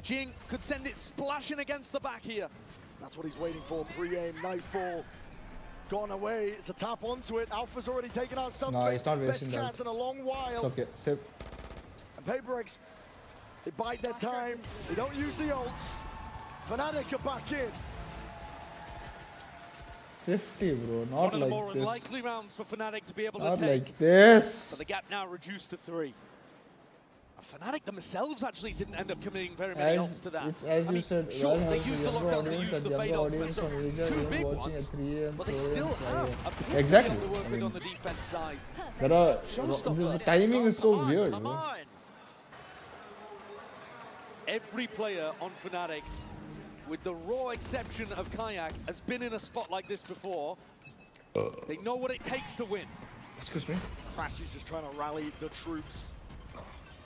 Jing could send it splashing against the back here. That's what he's waiting for. Pre-aim, nightfall. Gone away. It's a tap onto it. Alpha's already taken out something. No, he's not wasting Best that. chance in a long while. It's okay. Save. And PRX, they bide their time. They don't use the ults. Fnatic are back in. 50, bro. One Not of the more like this. unlikely rounds for Fnatic to be able Not to take. like this. But the gap now reduced to 3. Fnatic themselves actually didn't end up committing very many ults to that. It's as I you mean, said, sure, well, they has used the younger lockdown, they audience, used the the fade younger ults, audience so from Asia 2 is big watching ones, at 3 AM, but they 4 still AM, have 5 a AM. bit Exactly. to work I with mean, on the defense side. there are, Showstopper. the timing is so weird. Come bro. on. Every player on Fnatic, with the raw exception of Kayak, has been in a spot like this before. They know what it takes to win. Excuse me. Crash is just trying to rally the troops.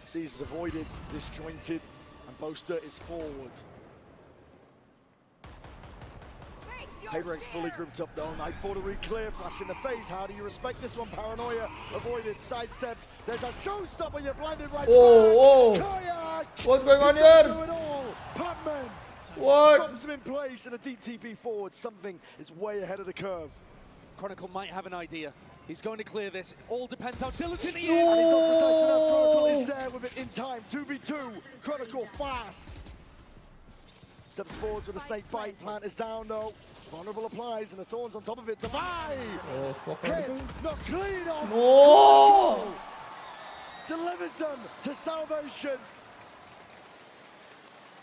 Caesar's avoided, disjointed, and Boaster is forward. PRX fully grouped up though. Nightfall to re-clear, flash in the face. How do you respect this one? Paranoia avoided, sidestepped. There's a showstopper, you're blinded right Oh, back. oh. Kayak! What's going on He's gonna here? do it all. Patman What? drops him in place and a deep TP forward. Something is way ahead of the curve. Chronicle might have an idea. He's going to clear this. All depends how diligent he is. And he's not precise enough. Chronicle is there with it in time. 2v2. Chronicle fast. Steps forwards with a snake bite. Plant is down though. Vulnerable applies and the thorns on top of it. Divide. Oh, fuck. Hit. Not clean off. No. Chronicle delivers them to salvation.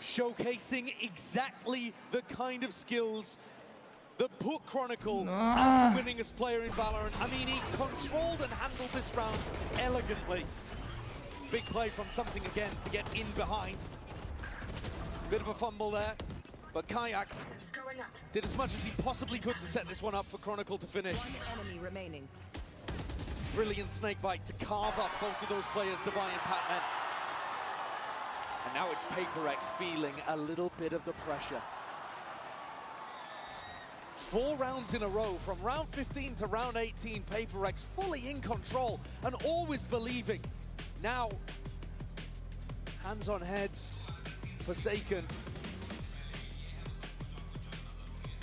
Showcasing exactly the kind of skills that put Chronicle Ah. as the winningest player in Valorant. I mean, he controlled and handled this round elegantly. Big play from something again to get in behind. Bit of a fumble there, but Kayak did as much as he possibly could to set this one up for Chronicle to finish. One enemy remaining. Brilliant snakebite to carve up both of those players, Divine and Patman. And now it's PRX feeling a little bit of the pressure. 4 rounds in a row, from round 15 to round 18, PRX fully in control and always believing. Now, hands on heads, Forsaken.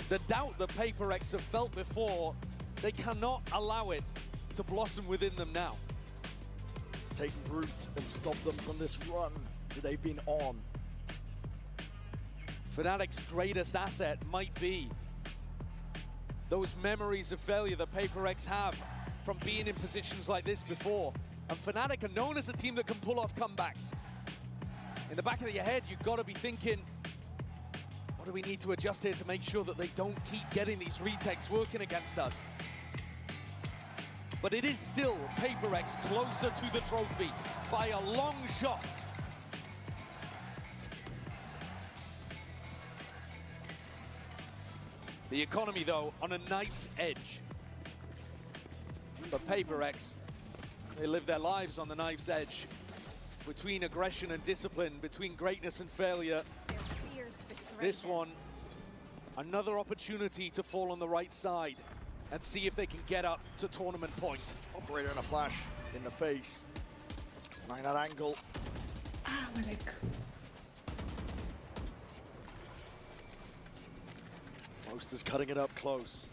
The doubt that PRX have felt before, they cannot allow it to blossom within them now. Take root and stop them from this run that they've been on. Fnatic's greatest asset might be those memories of failure that PRX have from being in positions like this before. And Fnatic are known as a team that can pull off comebacks. In the back of your head, you've got to be thinking, what do we need to adjust here to make sure that they don't keep getting these retakes working against us? But it is still PRX closer to the trophy by a long shot. The economy, though, on a knife's edge. But PRX, they live their lives on the knife's edge. Between aggression and discipline, between greatness and failure. This one Another opportunity to fall on the right side and see if they can get up to tournament point. Operator and a flash in the face. 9 at angle. Ah, my neck. Posters cutting it up close.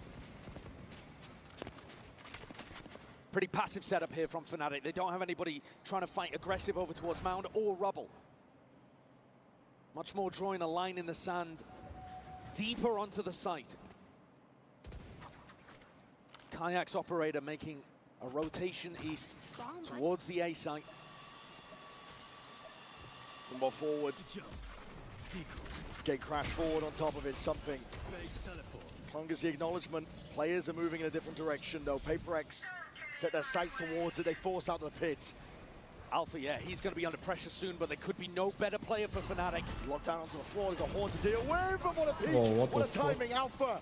Pretty passive setup here from Fnatic. They don't have anybody trying to fight aggressive over towards Mound or Rubble. Much more drawing a line in the sand, deeper onto the site. Kayak's operator making a rotation east towards the A site. One more forward. Gate crash forward on top of it, something. As long as the acknowledgement, players are moving in a different direction though. PRX set their sights towards it, they force out the pit. Alpha, yeah, he's going to be under pressure soon, but there could be no better player for Fnatic. Locked down onto the floor, there's a horn to deal with, and what a peek, Oh, what a timing, Alpha.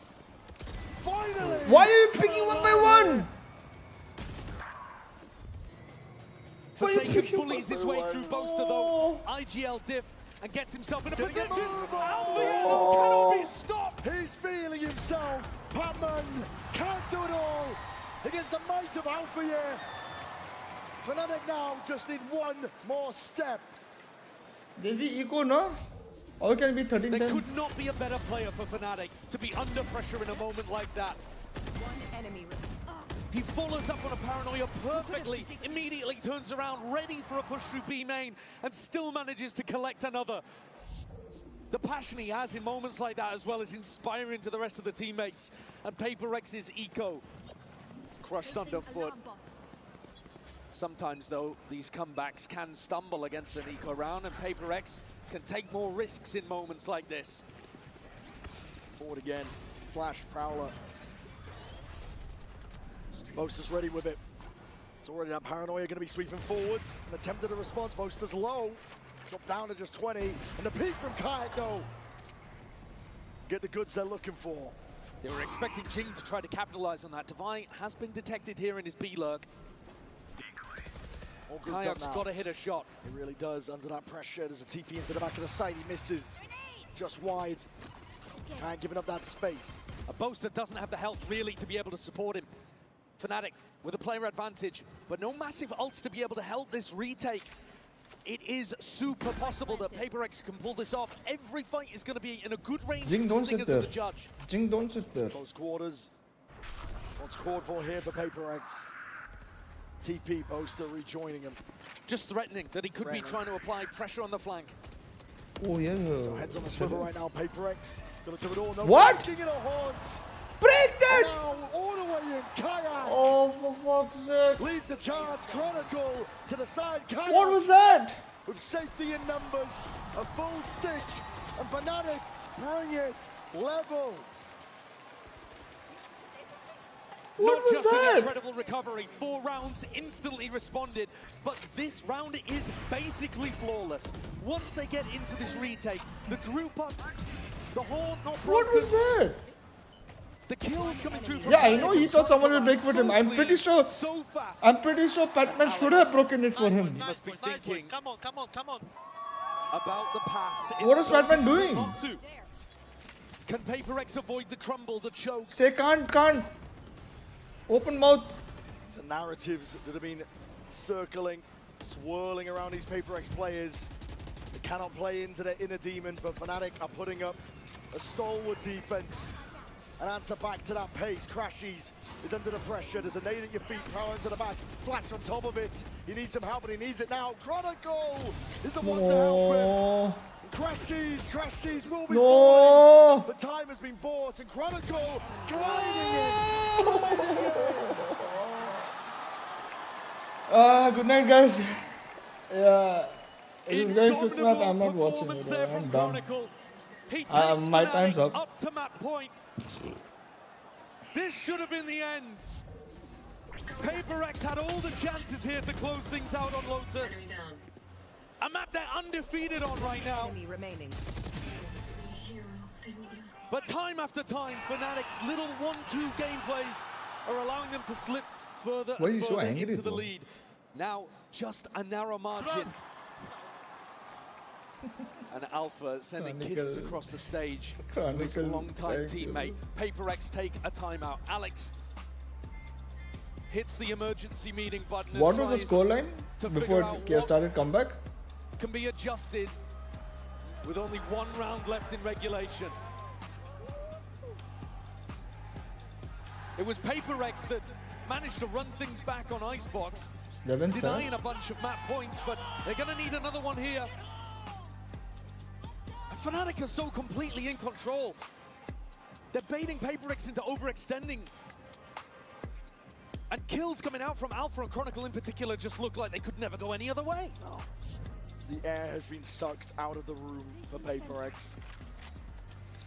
Finally! Why are you picking one by one? Forsaken bullies his way through Boaster though. IGL diff and gets himself in a position. Alpha cannot be stopped. He's feeling himself. Patman can't do it all against the might of Alpha here. Fnatic now just need one more step. They'll be eco, no? Or can be 13-10. There could not be a better player for Fnatic to be under pressure in a moment like that. One enemy remaining. He follows up on a paranoia perfectly, immediately turns around, ready for a push through B main, and still manages to collect another. The passion he has in moments like that, as well as inspiring to the rest of the teammates. And PRX's eco crushed underfoot. Sometimes, though, these comebacks can stumble against an eco round, and PRX can take more risks in moments like this. Forward again, flash, Prowler. Boaster's ready with it. It's already that paranoia going to be sweeping forwards. An attempt at a response, Boaster's low. Drop down to just 20. And the peak from Kayak though. Get the goods they're looking for. They were expecting Jing to try to capitalize on that. Divine has been detected here in his B-lurk. Kayak's got to hit a shot. He really does, under that pressure. There's a TP into the back of the site, he misses. Just wide. Kayak giving up that space. A Boaster doesn't have the health really to be able to support him. Fnatic with a player advantage, but no massive ults to be able to help this retake. It is super possible that PRX can pull this off. Every fight is going to be in a good range Jing, of don't the sit stingers there. of the judge. Jing, don't sit there. Close quarters. What's called for here for PRX? TP, Boaster rejoining him. Just threatening that he could be trying to apply pressure on the flank. Oh, yeah. So heads on the swivel right now, PRX. Gonna do it all. No, What? King in a haunt. Break that! Now, all the way in, Kayak. Oh, for fuck's sake. Leads the charge, Chronicle to the side, Kayak. What was that? With safety in numbers, a full stick, and Fnatic bring it level. Not was just that? an incredible recovery, 4 rounds instantly responded, but this round is basically flawless. Once they get into this retake, the group up, the horn not broken. What was that? The kills coming through from Yeah, I know he thought someone will break for him. I'm pretty sure. So fast. I'm pretty sure Patman should have broken it for him. He must be Nice, thinking boys. Come on, come on, come on. about the past. What is Patman doing? Not to. Can PRX avoid the crumble, the choke? Say can't. Open mouth. Some narratives that have been circling, swirling around these PRX players. They cannot play into their inner demons, but Fnatic are putting up a stalwart defense. An answer back to that pace. Crashies is under the pressure. There's a nade at your feet, power into the back. Flash on top of it. He needs some help, but he needs it now. Chronicle is the one to help him. Crashies will be falling. But time has been bought, and Chronicle gliding in. Good night, guys. Yeah. This is going to map. I'm not watching it. I'm done. My time's up. Up to map point. This should have been the end. PRX had all the chances here to close things out on Lotus. A map they're undefeated on right now. Enemy remaining. But time after time, Fnatic's little 1-2 gameplays are allowing them to slip further Why are and you so further angry, into the though? lead. Now, just a narrow margin. And Alpha sending Chronicle. kisses across the stage to his Chronicle, longtime thank you. teammate. PRX take a timeout. Alex hits the emergency meeting button. and What was the tries scoreline to before figure out Kia what started comeback? can be adjusted with only 1 round left in regulation. It was PRX that managed to run things back on Icebox, 11-7. denying a bunch of map points, but they're going to need another one here. Fnatic are so completely in control. They're baiting PRX into overextending. And kills coming out from Alpha and Chronicle in particular just look like they could never go any other way. Oh. The air has been sucked out of the room for PRX.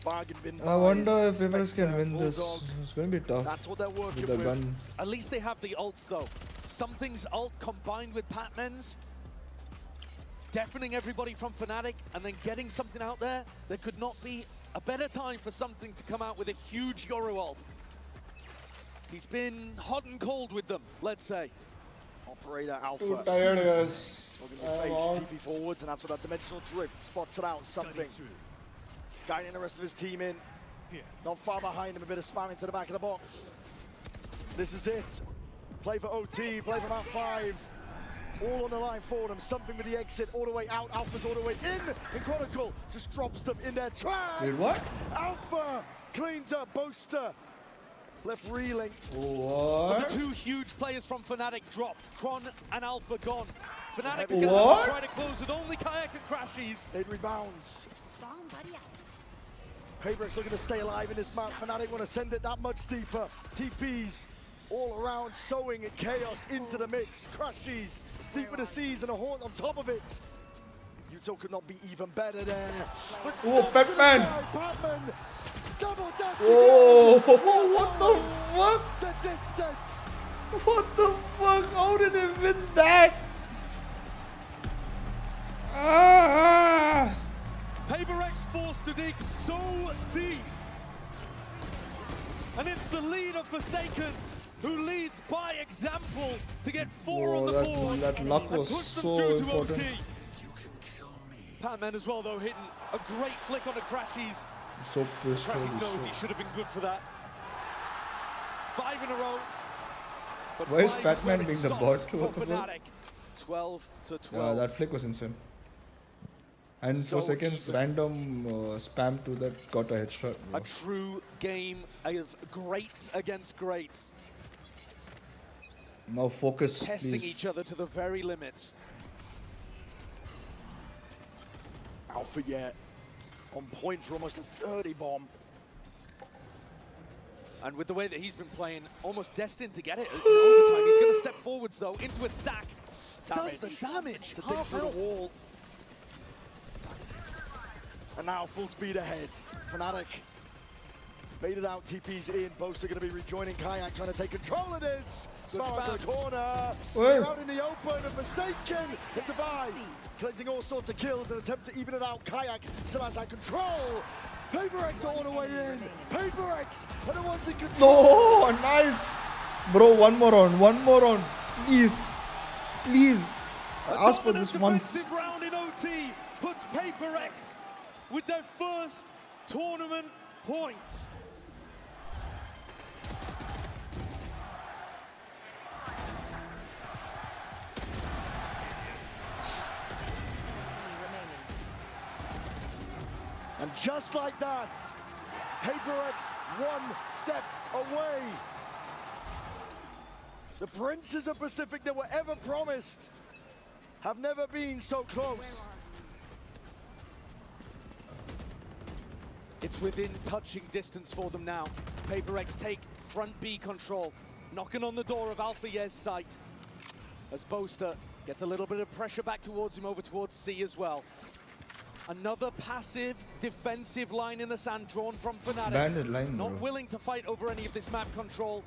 Bargain bin I wonder if buys, PRX can Spectre, win this. Bulldog. It's going to be tough. That's what they're working with the gun. At least they have the ults though. Something's ult combined with Patman's, deafening everybody from Fnatic and then getting something out there. There could not be a better time for something to come out with a huge Yoru ult. He's been hot and cold with them, let's say. Operator Alpha. Too tired, guys. Looking to face TP forwards, and that's what that dimensional drift spots it out. Something. Guiding the rest of his team in. Not far behind him, a bit of spamming to the back of the box. This is it. Play for OT, play for map 5. All on the line for them. Something with the exit all the way out. Alpha's all the way in. And Chronicle just drops them in their tracks. Wait, what? Alpha cleans up Boaster. Left reeling. What? The 2 huge players from Fnatic dropped. Chron and Alpha gone. Fnatic are What? going to try to close with only Kayak and Crashies. It rebounds. PRX looking to stay alive in this map. Fnatic want to send it that much deeper. TPs all around, sowing chaos into the mix. Crashies deep in the seas and a Haunt on top of it. Yuto could not be even better there. But Oh, Batman! Batman! Double dash Oh, again. what the fuck? The distance! What the fuck? How did he win that? Ah! PRX forced to dig so deep. And it's the leader Forsaken who leads by example to get 4 on the board. That luck and was push them so through to important. OT. Patman as well though, hitting a great flick on the Crashies. So pissed. Crashies knows he should have been good for that. 5 in a row. But Why is 5 Batman where it being the stops bot? for What the fuck? Fnatic. 12 to 12. Yeah, that flick was insane. And So for seconds, even. random spam to that got a headshot. A true game of greats against greats. Now focus, Testing please. each other to the very limits. Alpha yet on point for almost a 30 bomb. And with the way that he's been playing, almost destined to get it in overtime. He's going to step forwards though, into a stack. Does the damage. To dig Half through the health. wall. And now full speed ahead. Fnatic baited out, TP's in. Boaster going to be rejoining Kayak, trying to take control of this. Smart to the corner. They're out in the open, and Forsaken and Divide collecting all sorts of kills and attempt to even it out. Kayak still has that control. PRX all the way in. PRX are the ones in control. No, nice. Bro, one more round. Please. Please. Ask for this once. Defensive round in OT puts PRX with their first tournament points. And just like that, PRX one step away. The Princes of Pacific that were ever promised have never been so close. It's within touching distance for them now. PRX take front B control, knocking on the door of Alpha Yez's site. As Boaster gets a little bit of pressure back towards him, over towards C as well. Another passive defensive line in the sand drawn from Fnatic. Banded line, Not bro. willing to fight over any of this map control.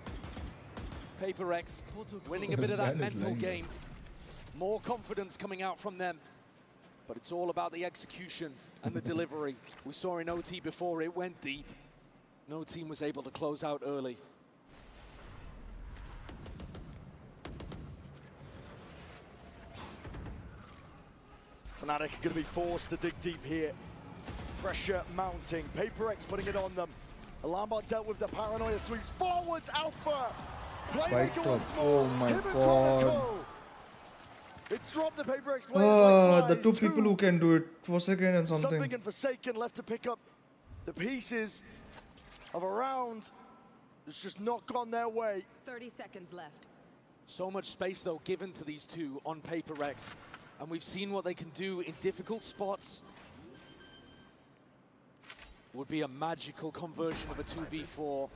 PRX winning a bit of that Banded mental line, bro. game. More confidence coming out from them. But it's all about the execution and the delivery. We saw in OT before, it went deep. No team was able to close out early. Fnatic are going to be forced to dig deep here. Pressure mounting. PRX putting it on them. Alarmbot dealt with the paranoia. Sweeps forwards. Alpha. Playmaker once more. Oh my Him and god. Chronicle. It dropped the PRX players like The flies. two people who can do it. Forsaken and something. Something and Forsaken left to pick up the pieces of a round that's just not gone their way. 30 seconds left. So much space, though, given to these two on PRX. And we've seen what they can do in difficult spots. Would be a magical conversion of a 2v4.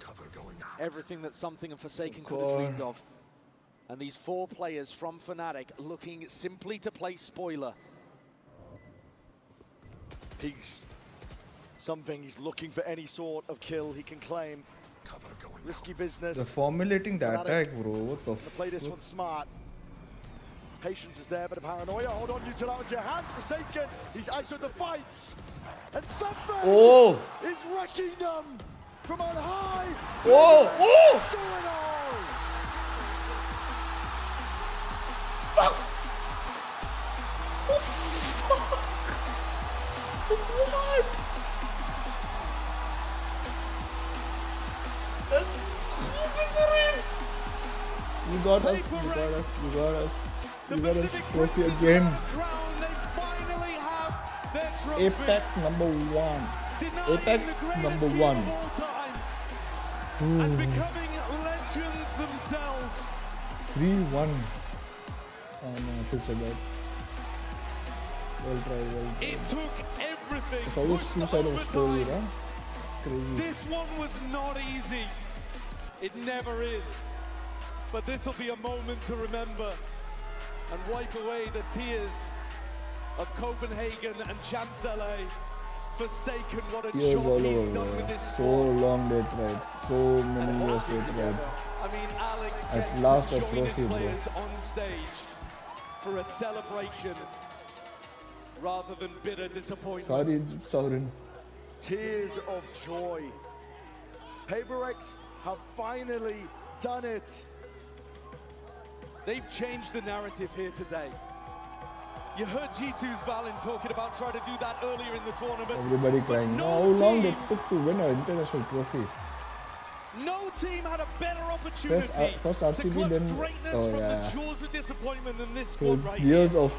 Everything that Something and Forsaken could have dreamed of. And these four players from Fnatic looking simply to play spoiler. Peace. Something he's looking for any sort of kill he can claim. Risky business. They're formulating the Fnatic attack, bro. What the to play this one smart. Patience is there, but a paranoia. Hold on, Util out into your hands. Forsaken. He's ISO'd the fights. And Something is wrecking them from on high. Doing all. Fuck! Oh, fuck! What? You got us, you got us, you got us. You got us trophy again. Apex #1. Apex #1. And becoming legends themselves. 3-1. Oh no, I feel so bad. Well tried, well tried. It took everything. It's always two-side of story, huh? Crazy. This one was not easy. It never is. But this will be a moment to remember and wipe away the tears of Copenhagen and Champs LA. Forsaken, what a Years all job he's over, done bro. with this So squad. long they tried. So many years they tried. I mean, Alex At gets last to a join trophy, his bro. players on stage for a celebration rather than bitter disappointment. Sorry, Sovereign. Tears of joy. PRX have finally done it. They've changed the narrative here today. You heard G2's Valen talking about trying to do that earlier in the tournament. Everybody crying. No How long they team- took to win an international trophy? No team had a better opportunity First to RCB, clutch then greatness oh from yeah. the jaws of disappointment than this So squad it's right years here. of.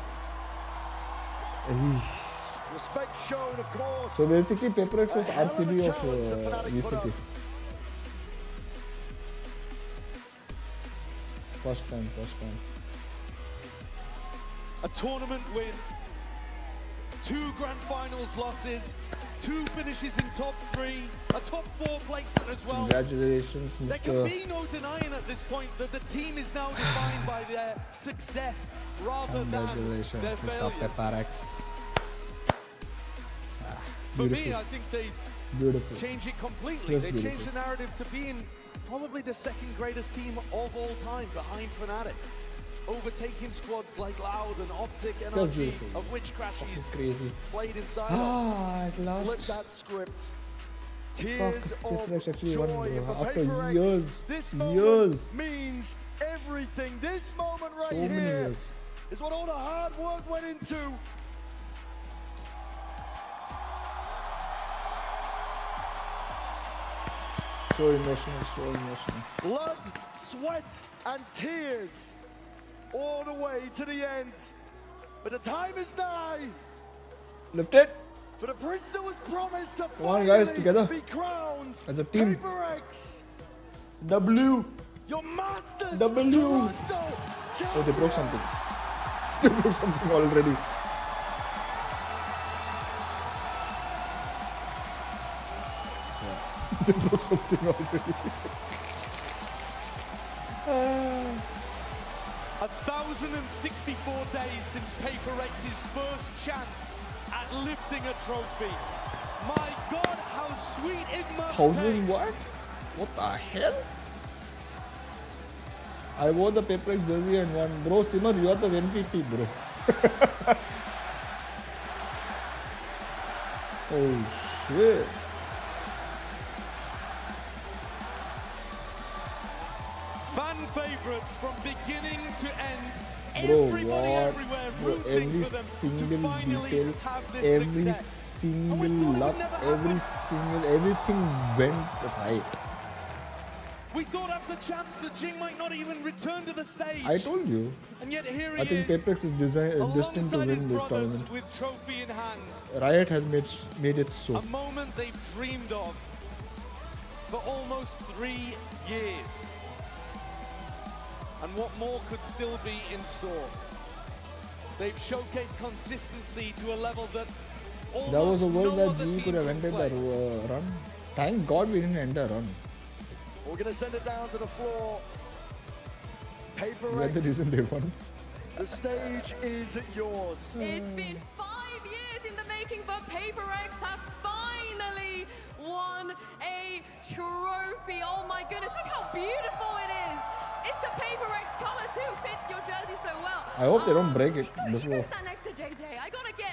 Respect shown, of course. So basically, PRX was A hell of a RCB of challenge that Fnatic put VCT. up. First time. A tournament win, 2 Grand Finals losses, 2 finishes in top 3, a top 4 placement as well. Congratulations, There can Mr. be no denying at this point that the team is now defined by their success rather than Congratulations, their Mr. failures. PRX. For me, Beautiful. I think they Beautiful. change it completely. Just They beautiful. change the narrative to being probably the second greatest team of all time behind Fnatic. Overtaking squads like Loud and Optic and Just RG, beautiful. of which Crashies Fucking crazy. played inside Ah, of. at last. Flip that script. Tears Fuck, of PRX actually won, joy. bro. For After PRX, years. this moment Years. means everything. This moment right So many here years. is what all the hard work went into. So emotional, so emotional. Blood, sweat, and tears all the way to the end. But the time is nigh Lift it. for the prince that was promised to Come on, guys, finally together. be crowned As a team. PRX, W. your Masters W. Toronto Oh, they broke something. They broke something already. They broke something already. 1,064 days since PRX's first chance at lifting a trophy. My God, how sweet it must 1000 taste. what? What the hell? I wore the PRX jersey and won. Bro, Simmer, you are the MVP, bro. Oh shit. Fan favorite. favorites from beginning to end. Bro, Everybody what? everywhere Bro, rooting every for them to single finally detail, have this every success. single luck, everything went right. We thought after champs that Jing might not even return to the stage. I told you. And yet here he I think is, PRX is destined to alongside his win this brothers tournament. with trophy in hand. Riot has made it so. A moment they've dreamed of for almost 3 years. And what more could still be in store? They've showcased consistency to a level that almost That was a world no that other G team could have could ended play. that run. Thank God we didn't end the run. We're going to send it down to the floor. Paper That's the reason they won. The stage is yours. It's been 5 years in the making, but PRX have finally won a trophy. Oh my goodness, look how beautiful it is. It's the PRX color too, fits your jersey so well. I hope they don't break it You before. go stand next to JJ. I gotta get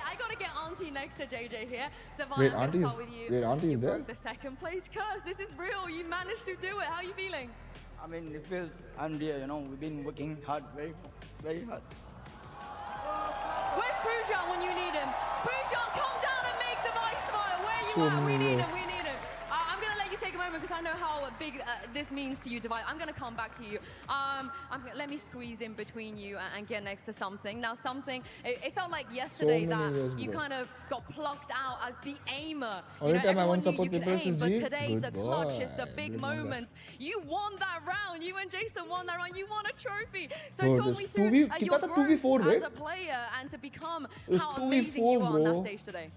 Auntie next to JJ here. Divine, Wait, I'm Auntie gonna is- start with you. wait, Auntie is You there? broke the second place curse. This is real. You managed to do it. How are you feeling? I mean, it feels unreal, you know, we've been working hard, very hard. Where's Pujan when you need him? Pujan, come down and make Device smile. Where you So at? We many need him, years. we need him. I'm gonna let you take a moment because I know how big this means to you, Device. I'm gonna come back to you. Let me squeeze in between you and get next to something. Now, something, it felt like yesterday many that years, you bro. kind of got plucked out as the aimer. Only time I everyone won't knew support you could PRX aim, is but G. today Good the clutch is the boy. big Didn't know that. moments. You won that round. You and Jason won that round. You won a trophy. So Bro, talk this me through 2v your kita था growth 2v4, as right? a player and to become It was how 2v4, amazing you are on that bro. stage today.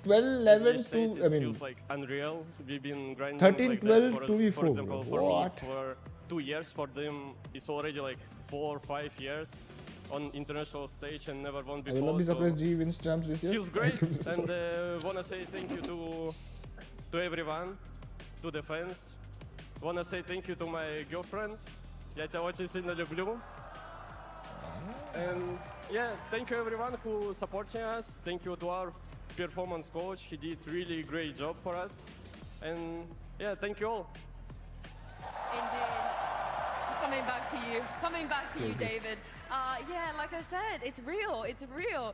12, 11, As they 2, said, I it mean, feels like unreal. We've been grinding 13, like 12, that for 2v4, for example, bro. for What? me, for 2 years. For them, it's already like 4 or 5 years on international stage and never won I before. will not be so surprised G wins champs this year. feels great, and wanna say thank you to everyone, to the fans. Wanna say thank you to my girlfriend. Я тебя очень сильно люблю. And yeah, thank you everyone who supporting us. Thank you to our performance coach. He did really great job for us. And yeah, thank you all. Indeed. Coming back to you, David. Yeah, like I said, it's real. It's real.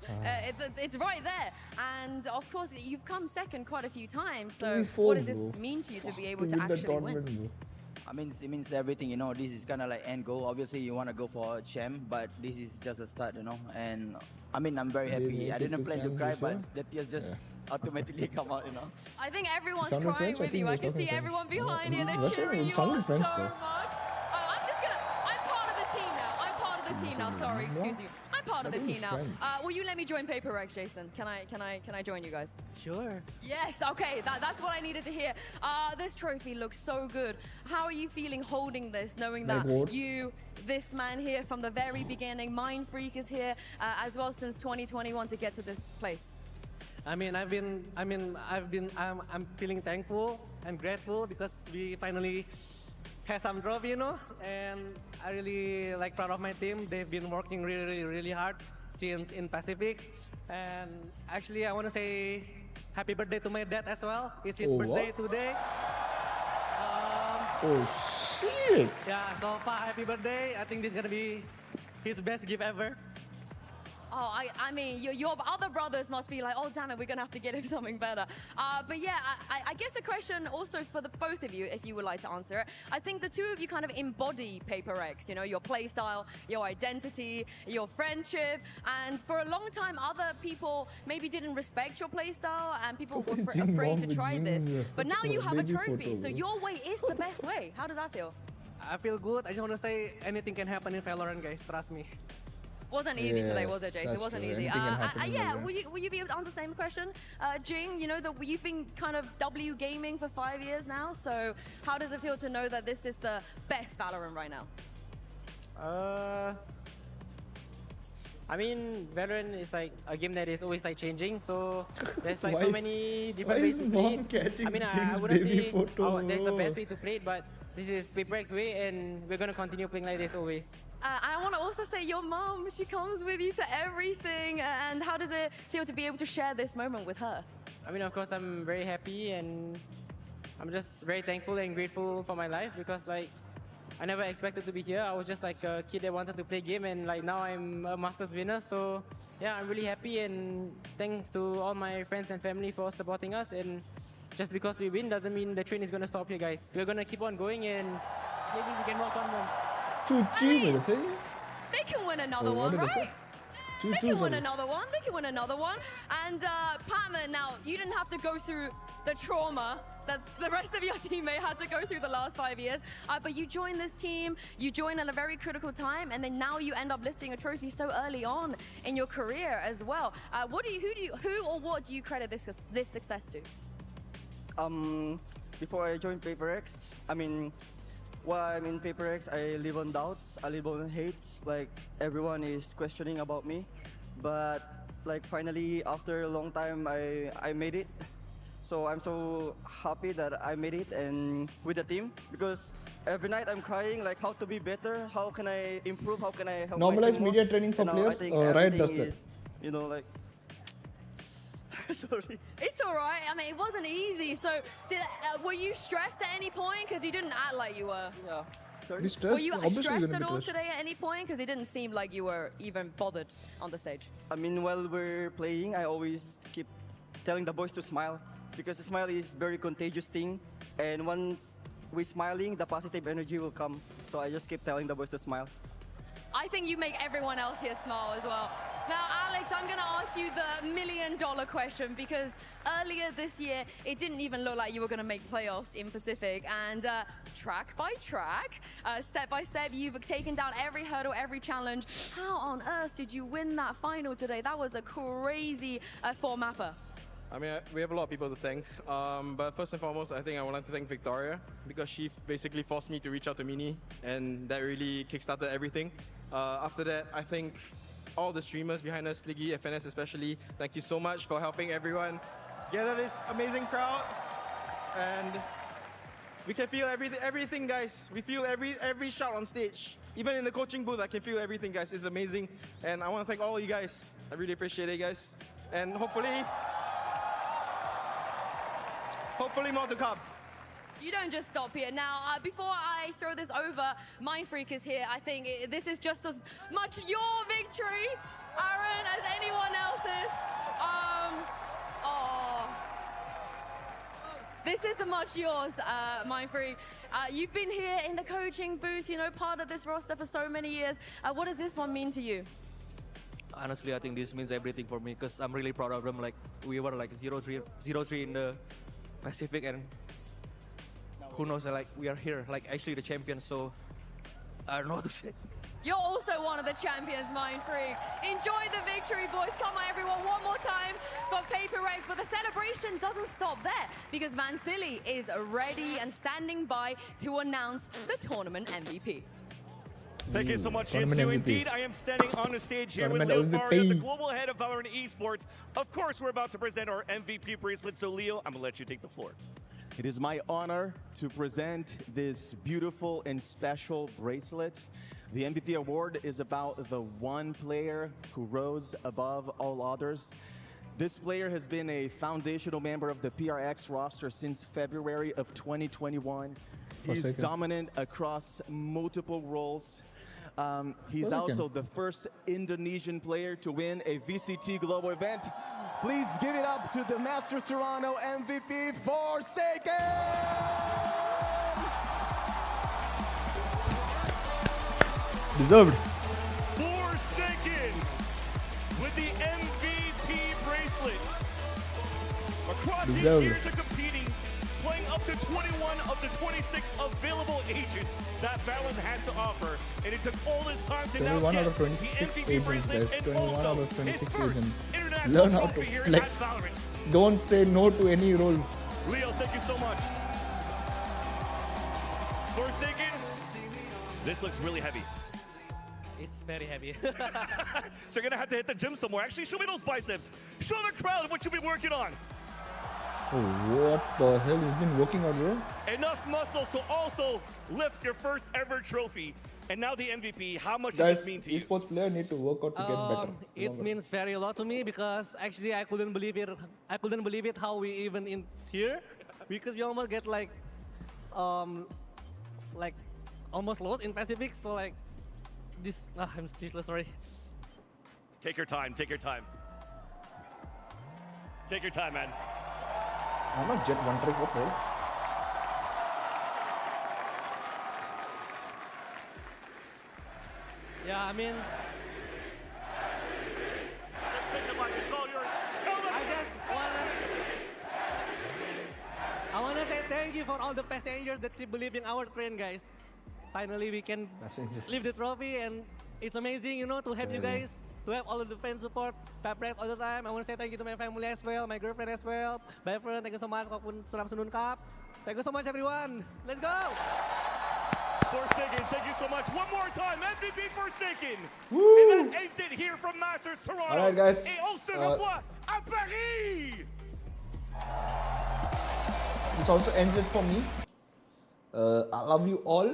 It's right there. And of course, you've come second quite a few times. So 2v4, what does this bro. mean to you to be able To to win the actually tournament, win? bro. I mean, it means everything, you know, this is kind of like end goal. Obviously, you want to go for a champ, but this is just a start, you know. And I mean, I'm very They happy. make I it didn't to plan to champ cry, this but year? the tears just automatically come out, you know. I think everyone's Sounded crying French? I with think you. it I was can see talking everyone French. behind you. They're That's right, cheering it you sounded on so French, though. much. I'm part of the team now. I'm part of the team now. Sorry, excuse me. I'm part of the That team was now. French. Will you let me join PRX, Jason? Can I join you guys? Sure. Yes, okay, that's what I needed to hear. This trophy looks so good. How are you feeling holding this, knowing Like that what? this man here from the very beginning, Mind Freak is here as well since 2021 to get to this place? I'm feeling thankful and grateful because we finally had some trophy, you know, and I really proud of my team. They've been working really hard since in Pacific. And actually, I want to say happy birthday to my dad as well. It's his birthday today. Oh shit! Yeah, so Pa, happy birthday. I think this is gonna be his best gift ever. Oh, I mean, your other brothers must be like, oh, damn it, we're going to have to get him something better. But yeah, I guess a question also for the both of you, if you would like to answer it. I think the two of you kind of embody PRX, you know, your play style, your identity, your friendship. And for a long time, other people maybe didn't respect your play style and people were afraid to try this. But now you have a trophy, so your way is the best way. How does that feel? I feel good. I just want to say anything can happen in Valorant, guys. Trust me. Wasn't easy today, was it, Yes, Jason? It that's wasn't true. easy. Anything can happen in Yeah, Valorant. will you be able to answer the same question, Jing? You know that you've been kind of W gaming for 5 years now. So how does it feel to know that this is the best Valorant right now? I mean, Valorant is like a game that is always like changing. So there's like Why- so many different why ways is to play mom it. catching I mean, I Jing's wouldn't baby say photo? there's the best way to play it, but this is PRX way, and we're gonna continue playing like this always. I want to also say your mom, she comes with you to everything. And how does it feel to be able to share this moment with her? I mean, of course, I'm very happy, and I'm just very thankful and grateful for my life because like I never expected to be here. I was just like a kid that wanted to play game, and like now I'm a Masters winner. So yeah, I'm really happy, and thanks to all my friends and family for supporting us. And just because we win doesn't mean the train is gonna stop here, guys. We're gonna keep on going, and maybe we can work on once. They can win another one, right? They can win another one. They can win another one. And Patman, now you didn't have to go through the trauma that's the rest of your teammate had to go through the last 5 years. But you joined this team. You joined at a very critical time, and then now you end up lifting a trophy so early on in your career as well. Who or what do you credit this success to? Before I joined PRX, while I'm in PRX, I live on doubts, I live on hates, like everyone is questioning about me. But like finally, after a long time, I made it. So I'm so happy that I made it and with the team, because every night I'm crying like how to be better, how can I improve, how can I help Normalize my team media more? training for And players, I think Riot does everything that. is, you know, like sorry. It's all right. I mean, it wasn't easy. So, were you stressed at any point? Because you didn't act like you were. Yeah. Sorry. Were you stressed at all today at any point? Because it didn't seem like you were even bothered on the stage. While we're playing, I always keep telling the boys to smile, because the smile is very contagious thing. And once we're smiling, the positive energy will come. So I just keep telling the boys to smile. I think you make everyone else here smile as well. Now, Alex, I'm going to ask you the $1 million question, because earlier this year, it didn't even look like you were going to make playoffs in Pacific. And track by track, step by step, you've taken down every hurdle, every challenge. How on earth did you win that final today? That was a crazy 4-mapper. I mean, we have a lot of people to thank, but first and foremost, I think I would like to thank Victoria, because she basically forced me to reach out to Mini, and that really kickstarted everything. After that, I think all the streamers behind us, Sliggy, FNS especially, thank you so much for helping everyone gather this amazing crowd. And we can feel everything, guys. We feel every shot on stage. Even in the coaching booth, I can feel everything, guys. It's amazing. And I want to thank all of you guys. I really appreciate it, guys. And hopefully more to come. You don't just stop here. Now, before I throw this over, Mindfreak is here. I think this is just as much your victory, Aaron, as anyone else's. This is as much yours, Mindfreak. You've been here in the coaching booth, you know, part of this roster for so many years. What does this one mean to you? Honestly, I think this means everything for me, because I'm really proud of them. Like, we were like 0-3 in the Pacific, and who knows, like, we are here, like, actually the champions, so I don't know what to say. You're also one of the champions, Mindfreak. Enjoy the victory, boys. Come on, everyone, one more time for PRX. But the celebration doesn't stop there, because Vansili is ready and standing by to announce the tournament MVP. Thank you so much, Tournament Chiu. MVP. Indeed, I am standing on the stage here with Tournament Leo Faria, the MVP. global head of VALORANT Esports. Of course, we're about to present our MVP bracelet. So, Leo, I'm going to let you take the floor. It is my honor to present this beautiful and special bracelet. The MVP award is about the one player who rose above all others. This player has been a foundational member of the PRX roster since February of 2021. He's dominant across multiple roles. He's also the first Indonesian player to win a VCT global event. Please give it up to the Masters Toronto MVP, Forsaken! Deserved. Forsaken with the MVP bracelet. Across these Deserved. years of competing, playing up to 21 of the 26 available agents that VALORANT has to offer. And it took all this time to now 21 get out of the 26 MVP agents, bracelet guys. and 21 out also of 26 his first agents. international Learn how to trophy here flex. at VALORANT. Don't say no to any role. Leo, thank you so much. Forsaken, this looks really heavy. It's very heavy. So you're gonna have to hit the gym somewhere. Actually, show me those biceps. Show the crowd what you've been working on. Oh, what the hell? He's been working out, bro. Enough muscle to also lift your first ever trophy. And now the MVP, how much does Guys, this mean to you? esports player need to work out to get better. It means very a lot to me, because actually I couldn't believe it. I couldn't believe it how we even in here, because we almost get like almost lost in Pacific. So like this, I'm speechless. Sorry. Take your time. Take your time. Take your time, man. I'm not Jet one trick, what the hell? Yeah, I mean, Just take the mic. It's all yours. Tell them. I wanna say thank you for all the passengers that keep believing our train, guys. Finally, we can Passengers. lift the trophy, and it's amazing, you know, to have you Really? guys, to have all of the fans support PRX all the time. I want to say thank you to my family as well, my girlfriend as well. Bye friend, thank you so much.ขอบคุณสนับสนุนครับ. Thank you so much, everyone. Let's go. Forsaken, thank you so much. One more time, MVP Forsaken. Woo! And that exit here from Masters Toronto. All right, guys. Et on se revoit à Paris. This also ends it for me. I love you all.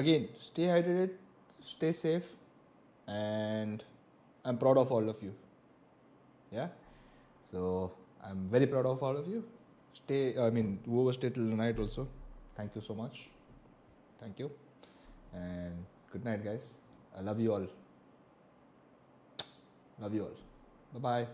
Again, stay hydrated, stay safe, and I'm proud of all of you. Yeah? So, I'm very proud of all of you. Whoever stayed till the night also, thank you so much. Thank you. And good night, guys. I love you all. Love you all. Bye-bye.